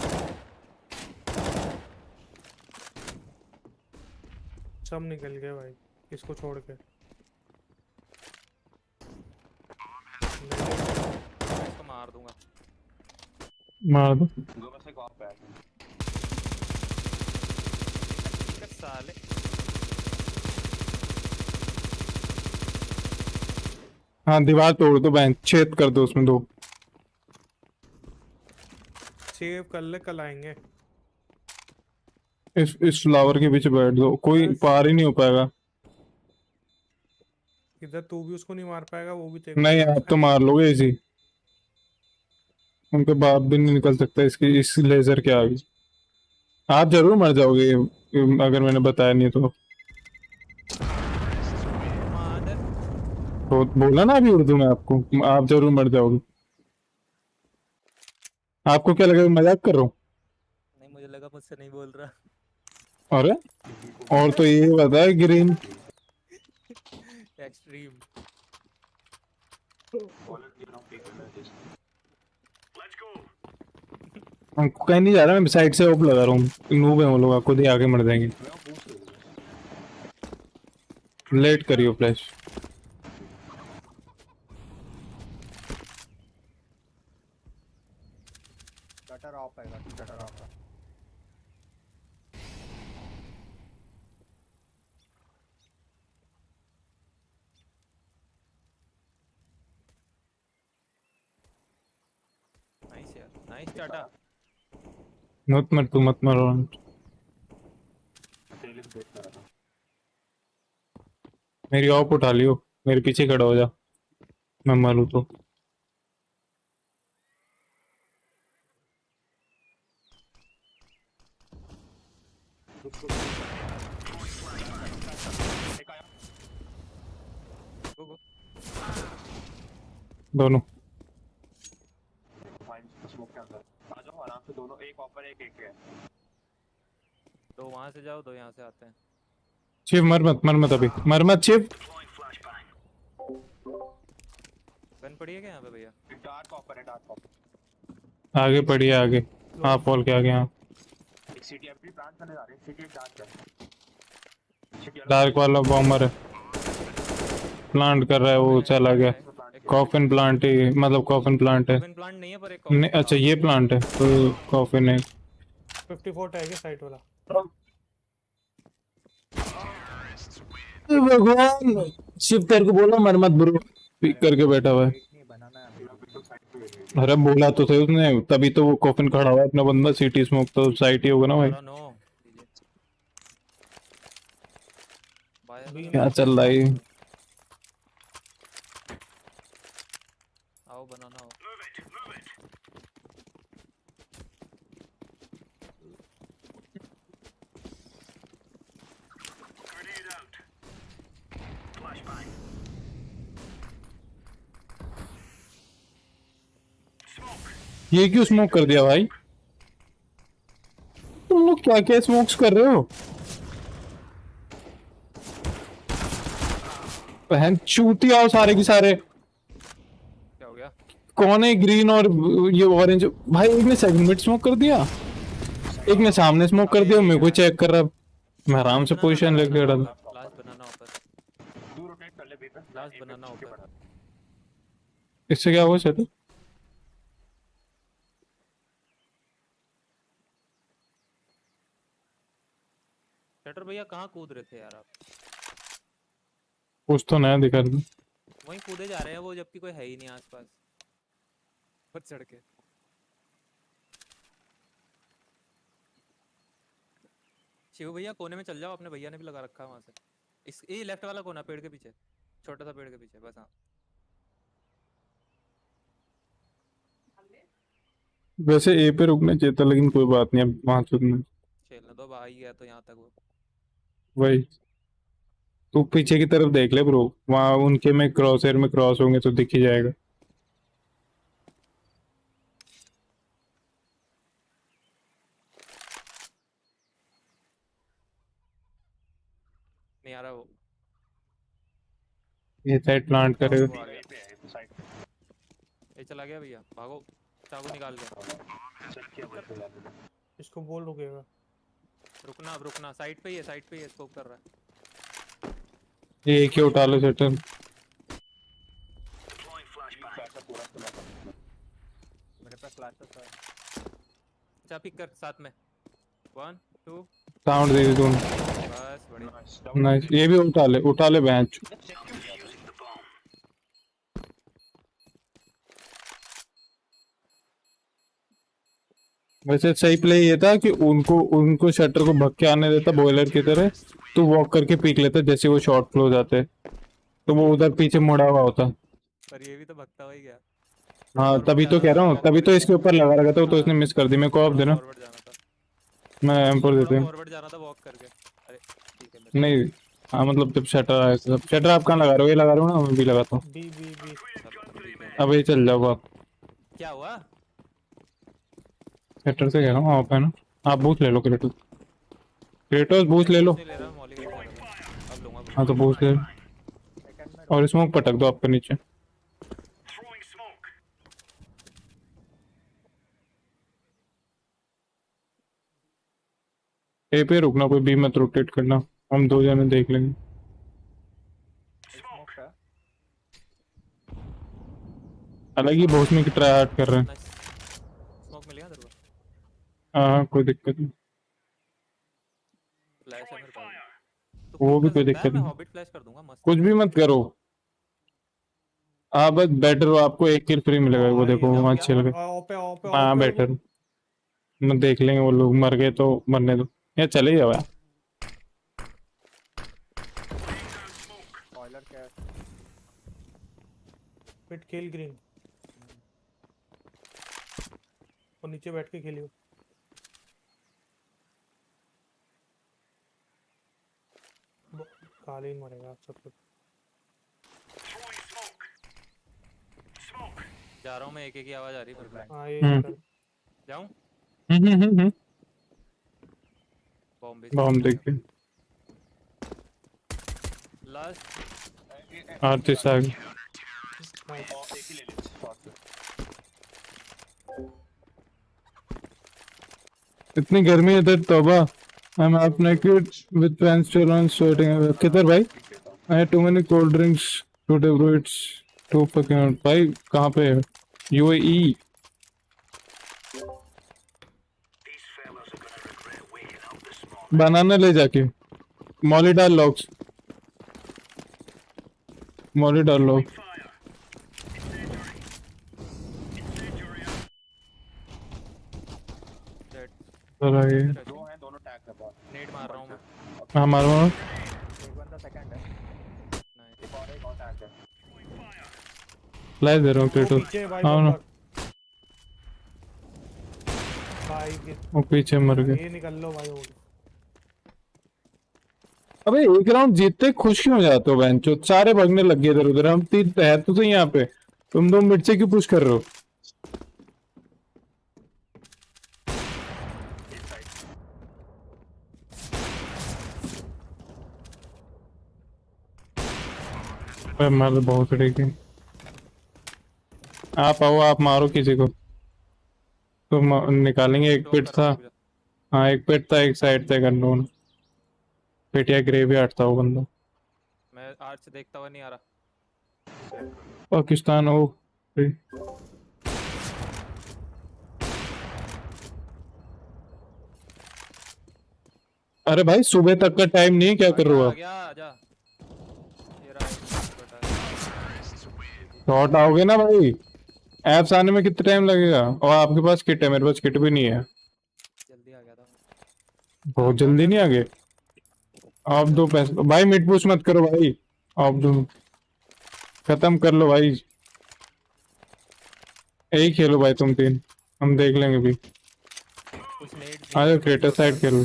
सब निकल गए भाई इसको छोड़ के। इसको मार दूंगा। मार दो साले। हाँ दीवार तोड़ दो, बैंक छेद कर दो उसमें दो। सेव कर ले, कल आएंगे। इस फ्लावर के पीछे बैठ दो, कोई पार ही नहीं हो पाएगा। इधर तू भी उसको नहीं मार पाएगा, वो भी तेरे नहीं आप तो मार लोगे इसी, उनके बाप भी नहीं निकल सकता इसकी इस लेजर के आगे। आप जरूर मर जाओगे अगर मैंने बताया नहीं तो बोला ना अभी उर्दू में आपको, आप जरूर मर जाओगे। आपको क्या लगा मजाक कर रहा हूँ? नहीं मुझे लगा मुझसे नहीं बोल रहा। अरे और तो ये बताया ग्रीन एक्सट्रीम। हमको कहीं नहीं जा रहा, मैं साइड से ओप लगा रहा हूँ। नूब है वो लोग, खुद ही आगे मर जाएंगे। लेट करियो फ्लैश। शटर ऑफ है, शटर ऑफ है। नाइस यार, नाइस टाटा। मत मर, तू मत मरो। मेरी ऑप उठा लियो, मेरे पीछे खड़ा हो जा, मैं मरूँ तो। दोनों आ जाओ आराम से, दोनों एक ऑपर एक है। दो वहां से जाओ, दो यहाँ से आते हैं। शिव मर मत अभी मर मत शिव। गन पड़ी है क्या यहाँ पे भैया? डार्क ऑपर है, डार्क ऑपर। आगे पड़ी है आगे। हाँ पॉल के आगे। हाँ एक सिटी अभी प्लांट करने जा रहे हैं, सिटी एक डार्क है। डार्क वाला बॉम्बर है, प्लांट कर रहा है वो, चला गया। कॉफिन प्लांट ही, मतलब कॉफिन प्लांट है। प्लांट नहीं है पर एक नहीं अच्छा ये प्लांट है तो कॉफिन है। 54 टैग है साइट वाला। भगवान शिव तेरे को बोला मर मत ब्रो, पिक करके बैठा हुआ है। अरे बोला तो सही उसने, तभी तो वो कॉफिन खड़ा हुआ है अपना बंदा। सिटी स्मोक तो साइट ही होगा ना भाई। क्या चल रहा है? आओ बनाना हो। ये क्यों स्मोक कर दिया भाई? तुम लोग क्या क्या स्मोक्स कर रहे हो? बहन चूती आओ सारे के सारे। क्या हो गया? कौन है ग्रीन और ये ऑरेंज? भाई एक ने सेकंड मिड स्मोक कर दिया, एक ने सामने स्मोक कर दिया, मेरे को चेक कर रहा। मैं आराम से पोजीशन लेके खड़ा था। लास्ट बनाना ऊपर, दूर रोटेट कर ले बी पे। लास्ट बनाना ऊपर। इससे क्या हुआ सेट? शटर भैया कहाँ कूद रहे थे यार आप? कुछ तो नया दिखा रहा। वहीं कूदे जा रहे हैं वो, जबकि कोई है ही नहीं आसपास। बहुत चढ़ के। शिव भैया कोने में चल जाओ, अपने भैया ने भी लगा रखा है वहां से। इस ये लेफ्ट वाला कोना पेड़ के पीछे, छोटा सा पेड़ के पीछे बस। हाँ वैसे ए पे रुकना चाहिए था लेकिन कोई बात नहीं, अब वहां चुकना खेलने दो, भाई गया तो यहाँ तक वो। वही। तू पीछे की तरफ देख ले ब्रो, वहां उनके में क्रॉसर में क्रॉस होंगे तो दिख ही जाएगा। नहीं आ रहा वो। ये साइड प्लांट करेगा। ये चला गया भैया, भागो चाकू निकाल के। इसको बोल रुकेगा। रुकना अब रुकना, साइड पे ही है, साइड पे ही है, स्कोप कर रहा है। ये एक ही उठा लो सेटर। मेरे पास फ्लैश था। अच्छा पिक कर साथ में। 1 2 साउंड दे दे दोनों। बस बढ़िया नाइस। ये भी उठा ले बेंच। वैसे सही प्ले ये था कि उनको शटर को भग के आने देता बॉयलर की तरह, तो वॉक करके पीक लेता जैसे वो शॉर्ट फ्लो जाते, तो वो उधर पीछे मुड़ा हुआ होता। पर ये भी तो भगता हुआ ही गया। हाँ तभी तो कह रहा हूँ, तभी तो इसके ऊपर लगा रखा था तो इसने मिस कर दी। मैं को ऑफ देना, मैं M4 देते हैं। फॉरवर्ड जाना था वॉक करके। अरे ठीक है नहीं हाँ मतलब जब शटर आया था। शटर आप कहाँ लगा रहे हो? ये लगा रहे हो ना? मैं भी लगाता हूँ। B B B. अब ये चल जाओ आप। क्या हुआ? शटर से कह रहा हूँ आप है ना, आप बूथ ले लो। क्रेटोस बूथ ले लो। हाँ तो बूथ ले लो और स्मोक पटक दो आपके नीचे। ए पे रुकना, कोई बी मत रोटेट करना, हम दो जने देख लेंगे। हालांकि बहुत में की ट्राई हार्ड कर रहे हैं। स्मोक मिल गया तेरे को? हाँ कोई दिक्कत नहीं, फ्लैश है मेरे पास। वो भी कोई दिक्कत मैं नहीं। हॉबिट फ्लैश कर दूंगा मस्त। कुछ भी मत करो आप, बस बेटर हो, आपको 1 किल फ्री मिलेगा। वो देखो वहाँ अच्छे लगे। हाँ बेटर, मैं देख लेंगे। वो लोग मर गए तो मरने दो, या चले जाओ यार। पिट खेल ग्रीन और नीचे बैठ के खेलियो। कालीन मरेगा सब कुछ। जा रहा हूँ मैं, एक की आवाज आ रही है। हाँ ये जाऊँ? बॉम्ब देखते। लास्ट आर्टिस्ट आ गई। इतनी गर्मी है इधर तौबा। I am half naked with pants still on sweating। किधर भाई? I had too many cold drinks today bro, it's too fucking hot। भाई कहाँ पे है? UAE। बनाना ले जाके मॉली डाल लॉक्स, मॉली डाल लो। चला ये दो हैं, दोनों टैग कर रहा नेट मार रहा हूं मैं। हाँ मारो। एक बंदा सेकंड है। एक और टैग है। लाइव दे रहा हूँ क्रेटो। हाँ ना भाई वो पीछे मर गए। ये निकल लो भाई। अबे एक राउंड जीतते खुश क्यों हो जाते हो बेंचो? सारे भगने लग गए इधर उधर। हम तीन है तो सही यहाँ पे, तुम दो मिड से क्यों पुश कर रहे हो? मार बहुत ठीक है। आप आओ, आप मारो किसी को तो निकालेंगे। एक पिट था, हाँ एक पिट था, एक साइड था गनोन पिट या ग्रेवयार्ड था वो बंदा। मैं आर्च से देखता हुआ नहीं आ रहा। पाकिस्तान हो। अरे भाई सुबह तक का टाइम नहीं, क्या कर रहे हो आप? शॉट आओगे ना भाई, एप्स आने में कितना टाइम लगेगा? और आपके पास किट है, मेरे पास किट भी नहीं है। जल्दी आ गया था। बहुत जल्दी नहीं आ गए आप। दो पैसे भाई, मिड पुश मत करो भाई, आप दो खत्म कर लो भाई। यही खेलो भाई तुम तीन, हम देख लेंगे भी। आ जाओ क्रेटर साइड खेलो।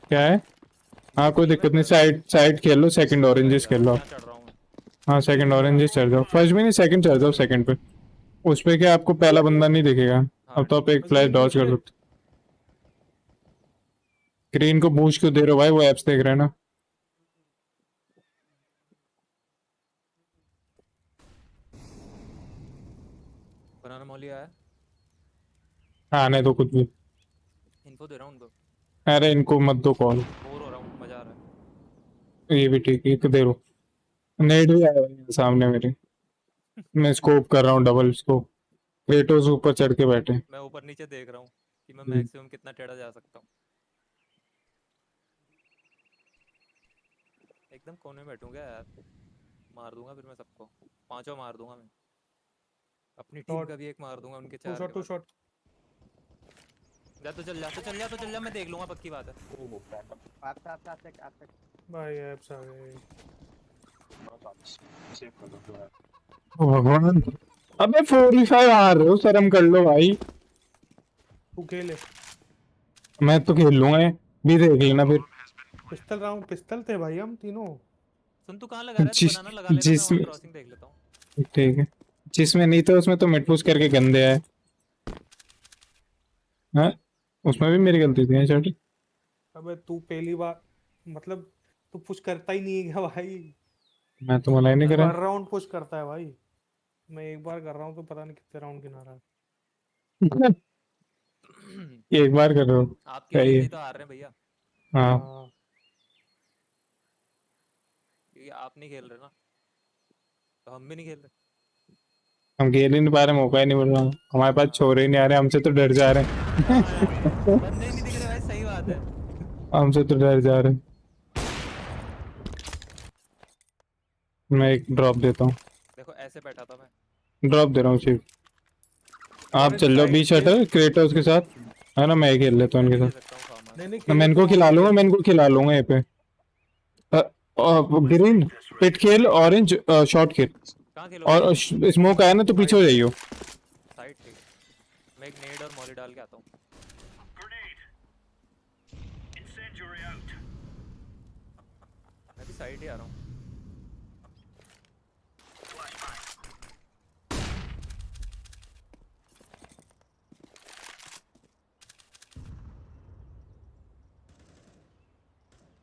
क्या है? हाँ कोई दिक्कत नहीं, साइड साइड खेल लो, सेकंड ऑरेंजेस खेल लो आप। हाँ सेकंड ऑरेंजेस चढ़ जाओ, फर्स्ट भी नहीं सेकंड चढ़ जाओ सेकंड पे। उस पे क्या आपको पहला बंदा नहीं दिखेगा। अब तो आप एक फ्लैश डॉज कर सकते। ग्रीन को बूस्ट क्यों दे रहे हो भाई? वो एप्स देख रहे हैं ना। बनाना मौली आया। आने दो कुछ भी। इन्फो दे रहा हूं उनको। अरे इनको मत दो कॉल। बोर हो रहा हूं, मजा आ रहा है। ये भी ठीक है, दे रो। नेट भी आया है सामने मेरे। मैं स्कोप कर रहा हूँ, डबल स्कोप। क्रेटोस ऊपर चढ़ के बैठे। मैं ऊपर नीचे देख रहा हूँ कि मैं मैक्सिमम कितना टेढ़ा जा सकता हूँ। एकदम कोने में बैठूंगा यार, मार दूंगा फिर मैं सबको। पांचों मार दूंगा मैं, अपनी टीम का भी एक मार दूंगा, उनके चार। टू शॉट जा तो चल जा, तो चल जा, तो चल जा, मैं देख लूंगा, पक्की बात है। भाई एप्स आ गए। भगवान, अबे 45 हार रहे हो, शर्म कर लो भाई। तू खेले, मैं तो खेल लूंगा, भी देख लेना फिर। पिस्टल राउंड पिस्टल थे भाई हम तीनों। सुन तू कहां लगा रहा है? तू बनाना लगा लेना, मैं वहां क्रॉसिंग देख लेता हूं। ठीक है, जिसमें नहीं था उसमें तो मिड पुश करके गंदे आए। हाँ उसमें भी मेरी गलती थी छोटी। अबे तू पहली बार मतलब तू पुश करता ही नहीं है क्या भाई? मैं तो मना ही नहीं करा। हर राउंड पुश करता है भाई। मैं एक बार कर रहा हूँ तो पता नहीं कितने राउंड गिना रहा है। एक बार कर रहे हो, आपकी वजह से ही तो हार रहे हैं भैया। हाँ क्योंकि आप नहीं खेल रहे ना, तो हम भी नहीं खेल रहे। हम खेल ही नहीं पा रहे, मौका ही नहीं मिल रहा। हमारे पास छोरे ही नहीं आ रहे, हमसे तो डर जा रहे हैं। बंदे ही नहीं दिख रहे भाई, सही बात है। हमसे तो डर जा रहे हैं। मैं एक ड्रॉप देता हूँ। देखो ऐसे बैठा था मैं। ड्रॉप दे रहा हूँ सिर्फ, आप चल लो बी शटर क्रेटोस के साथ, है ना? मैं ही खेल लेता हूँ उनके साथ। मैं इनको खिला लूंगा, मैं इनको खिला लूंगा ये पे। ग्रीन पिट खेल, ऑरेंज शॉट खेल, और स्मोक आया ना तो पीछे हो जाइयो। साइड ठीक, मैं एक नेड और मॉली डाल के आता हूँ। मैं भी साइड ही आ रहा हूँ।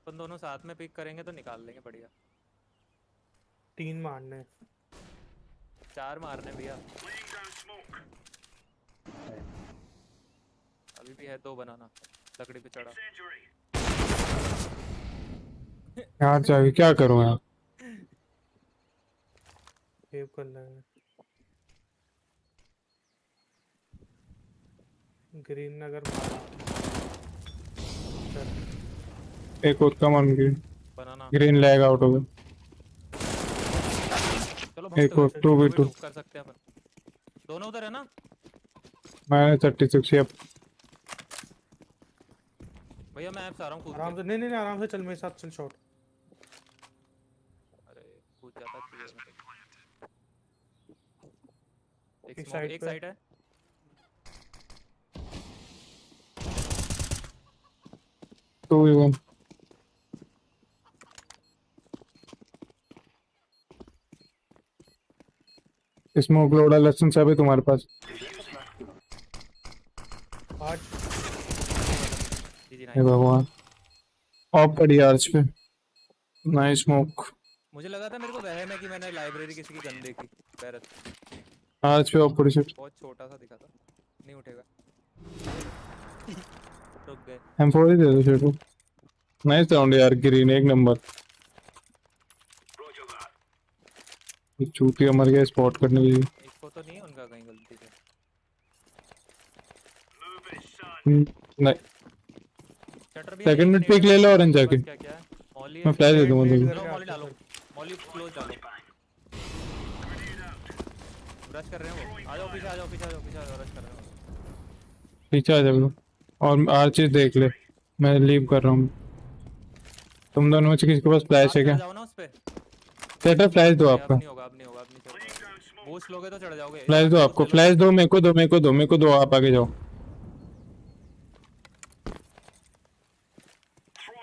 अपन दोनों साथ में पिक करेंगे तो निकाल लेंगे बढ़िया। 3 मारने 4 मारने भैया। अभी भी है 2 बनाना। लकड़ी पे चढ़ा। यार चाहिए क्या करूँ यार। सेव कर लेंगे। ग्रीन नगर मारा। एक और come on green. Banana. Green lag out हो गया। चलो एक और 2v2 कर सकते हैं अपन। दोनों उधर है ना? मैंने 36 अब। भैया मैं ऐप्स आ रहा हूँ कूद आराम के। से नहीं आराम से चल मेरे साथ चल शॉट। अरे कूद जाता चाहिए। एक साइड एक पे। साइड है। Two v one. स्मोक लोड़ा लसन सब है तुम्हारे पास। हे भगवान ऑफ पड़ी आर्च पे। Nice smoke. मुझे लगा था मेरे को वहम है कि मैंने लाइब्रेरी किसी की गन देखी। पैरत आर्च पे ऑफ पड़ी से। बहुत छोटा सा दिखा था। नहीं उठेगा। रुक गए। हम फोड़ ही दे दो शेटू। नाइस राउंड यार ग्रीन एक नंबर। ये चूतिया मर गया स्पॉट करने के लिए। इसको तो नहीं है उनका कहीं गलती से। नहीं शटर भी सेकंड मिड पिक ले लो ऑरेंज जाके। क्या क्या है? मॉली मैं फ्लैश दे दूंगा तुझे। लो मॉली डालो। मॉली क्लोज डालो। रश कर रहे हैं वो। आ जाओ पीछे आ जाओ पीछे आ जाओ पीछे आ जाओ। रश कर रहे हैं। पीछे आ जाओ और आर्चेस देख ले। मैं लीव कर रहा हूँ। तुम दोनों में से किसी के पास फ्लैश है क्या? जाओ ना उस पे। सेटर फ्लैश दो आपका। अब नहीं होगा अब नहीं होगा अब नहीं चढ़। बूस्ट लोगे तो चढ़ जाओगे। फ्लैश दो आपको। फ्लैश दो मेरे को दो मेरे को दो मेरे को दो आप आगे जाओ। आ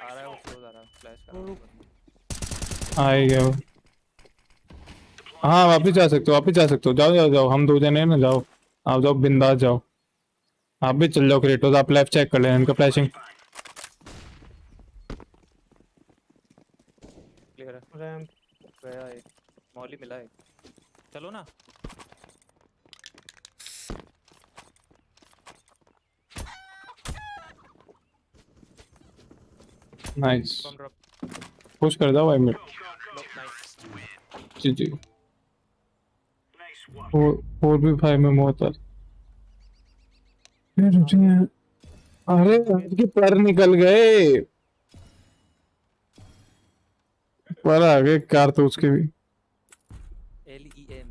रहा है वो क्लोज आ रहा है। फ्लैश कर रहा है। आ ही गया वो। हाँ वापिस जा सकते हो वापिस जा सकते हो। जाओ जाओ जाओ हम 2 जने हैं ना जाओ। आप जाओ बिंदास जाओ। आप भी चल जाओ क्रेटोस। आप लेफ्ट चेक कर लेना इनका फ्लैशिंग। क्लियर है। रैंप गया है। मॉली मिला है। चलो ना। नाइस पुश कर दो भाई मिड। जी जी 4v5 में मौत है। अरे इनके पैर निकल गए। पर आ गए कारतूस के भी। LEM।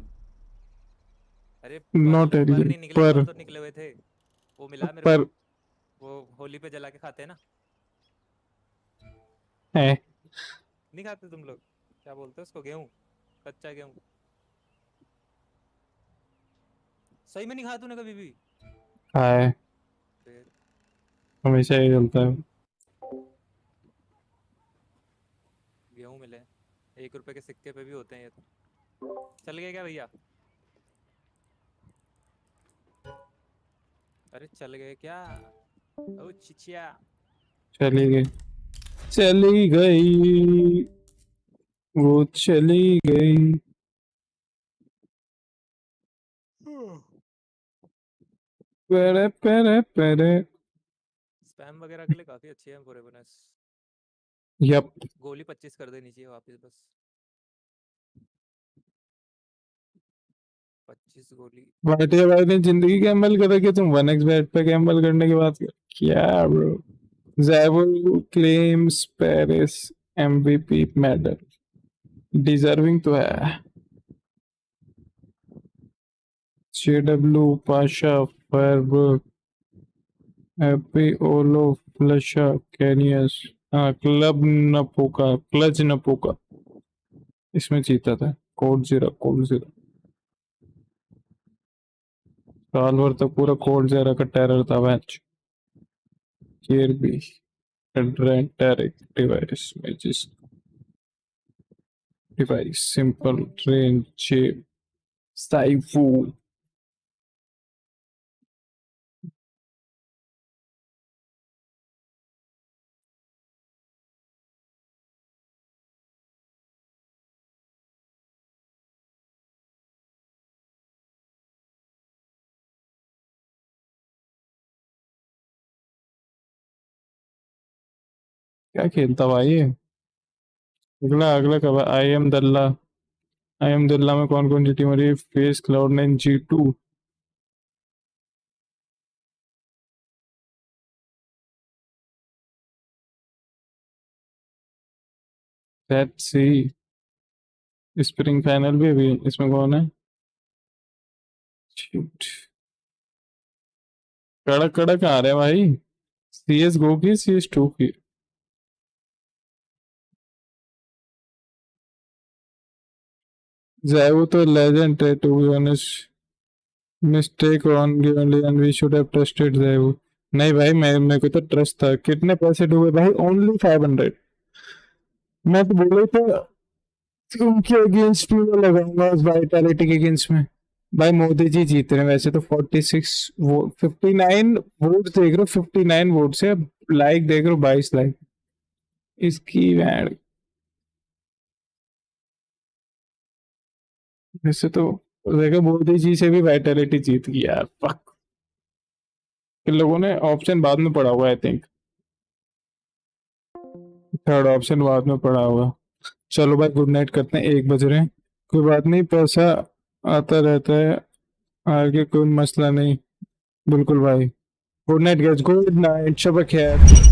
अरे नॉट पर एलियन नहीं निकले। पर तो निकले हुए थे। वो मिला मेरे पर को। वो होली पे जला के खाते हैं ना। है नहीं खाते तुम लोग? क्या बोलते हो उसको? गेहूं। कच्चा गेहूं। सही में नहीं खाया तूने कभी भी? हाय हमेशा ही चलता है। गेहूं मिले। 1 रुपए के सिक्के पे भी होते हैं ये तो। चल गए क्या भैया? अरे चल गए क्या? ओ चिचिया। चली गई चली गई वो चली गई। पेरे पेरे पेरे। स्पैम वगैरह के लिए काफी अच्छी है पूरे बोनस। यप गोली 25 कर देनी चाहिए वापस बस। 25 गोली। बैठे बैठे जिंदगी गैम्बल कर रखी तुम 1x बैट पे गैम्बल करने की बात कर क्या bro. Zywoo claims Paris MVP medal deserving तो है। JW पाशा फायरवर्क हैप्पी ओलो फ्लशा कैनियस क्लब नपोका क्लच नपोका इसमें जीता था। कोड 0 साल भर तक पूरा कोड 0 का टेरर था मैच। केयर भी टेरिक device matches device simple train चेप साइफू क्या खेलता भाई ये? अगला अगला कब? आई एम दल्ला में कौन कौन सी टीम हो रही है? फेस, क्लाउड9, G2। Let's see. Spring final भी अभी, इसमें कौन है? Shit। कड़क कड़क आ रहे हैं भाई। CSGO की, CS2 की। ज़ैवो तो लेजेंड है, to be honest. Mistake on GamerLegion, we should have trusted Zywoo. नहीं भाई, मैं मेरे को तो ट्रस्ट था। कितने पैसे डूबे भाई? ओनली 500। मैं तो बोला था उनके अगेंस्ट में मैं लगाऊंगा, उस वाइटैलिटी के अगेंस्ट में। भाई मोदी जी जीत रहे हैं वैसे तो। 46 वोट, 59 वोट देख रहे हो। 59 वोट से अब लाइक देख रहे हो 22 लाइक। इसकी बैंड वैसे तो देखो, मोदी जी से भी वाइटैलिटी जीत गई यार। फक, इन लोगों ने ऑप्शन बाद में पड़ा हुआ, आई थिंक थर्ड ऑप्शन बाद में पड़ा हुआ। चलो भाई, गुड नाइट करते हैं, 1 बज रहे हैं। कोई बात नहीं, पैसा आता रहता है, आगे कोई मसला नहीं। बिल्कुल भाई, good night guys, good night, शब खैर।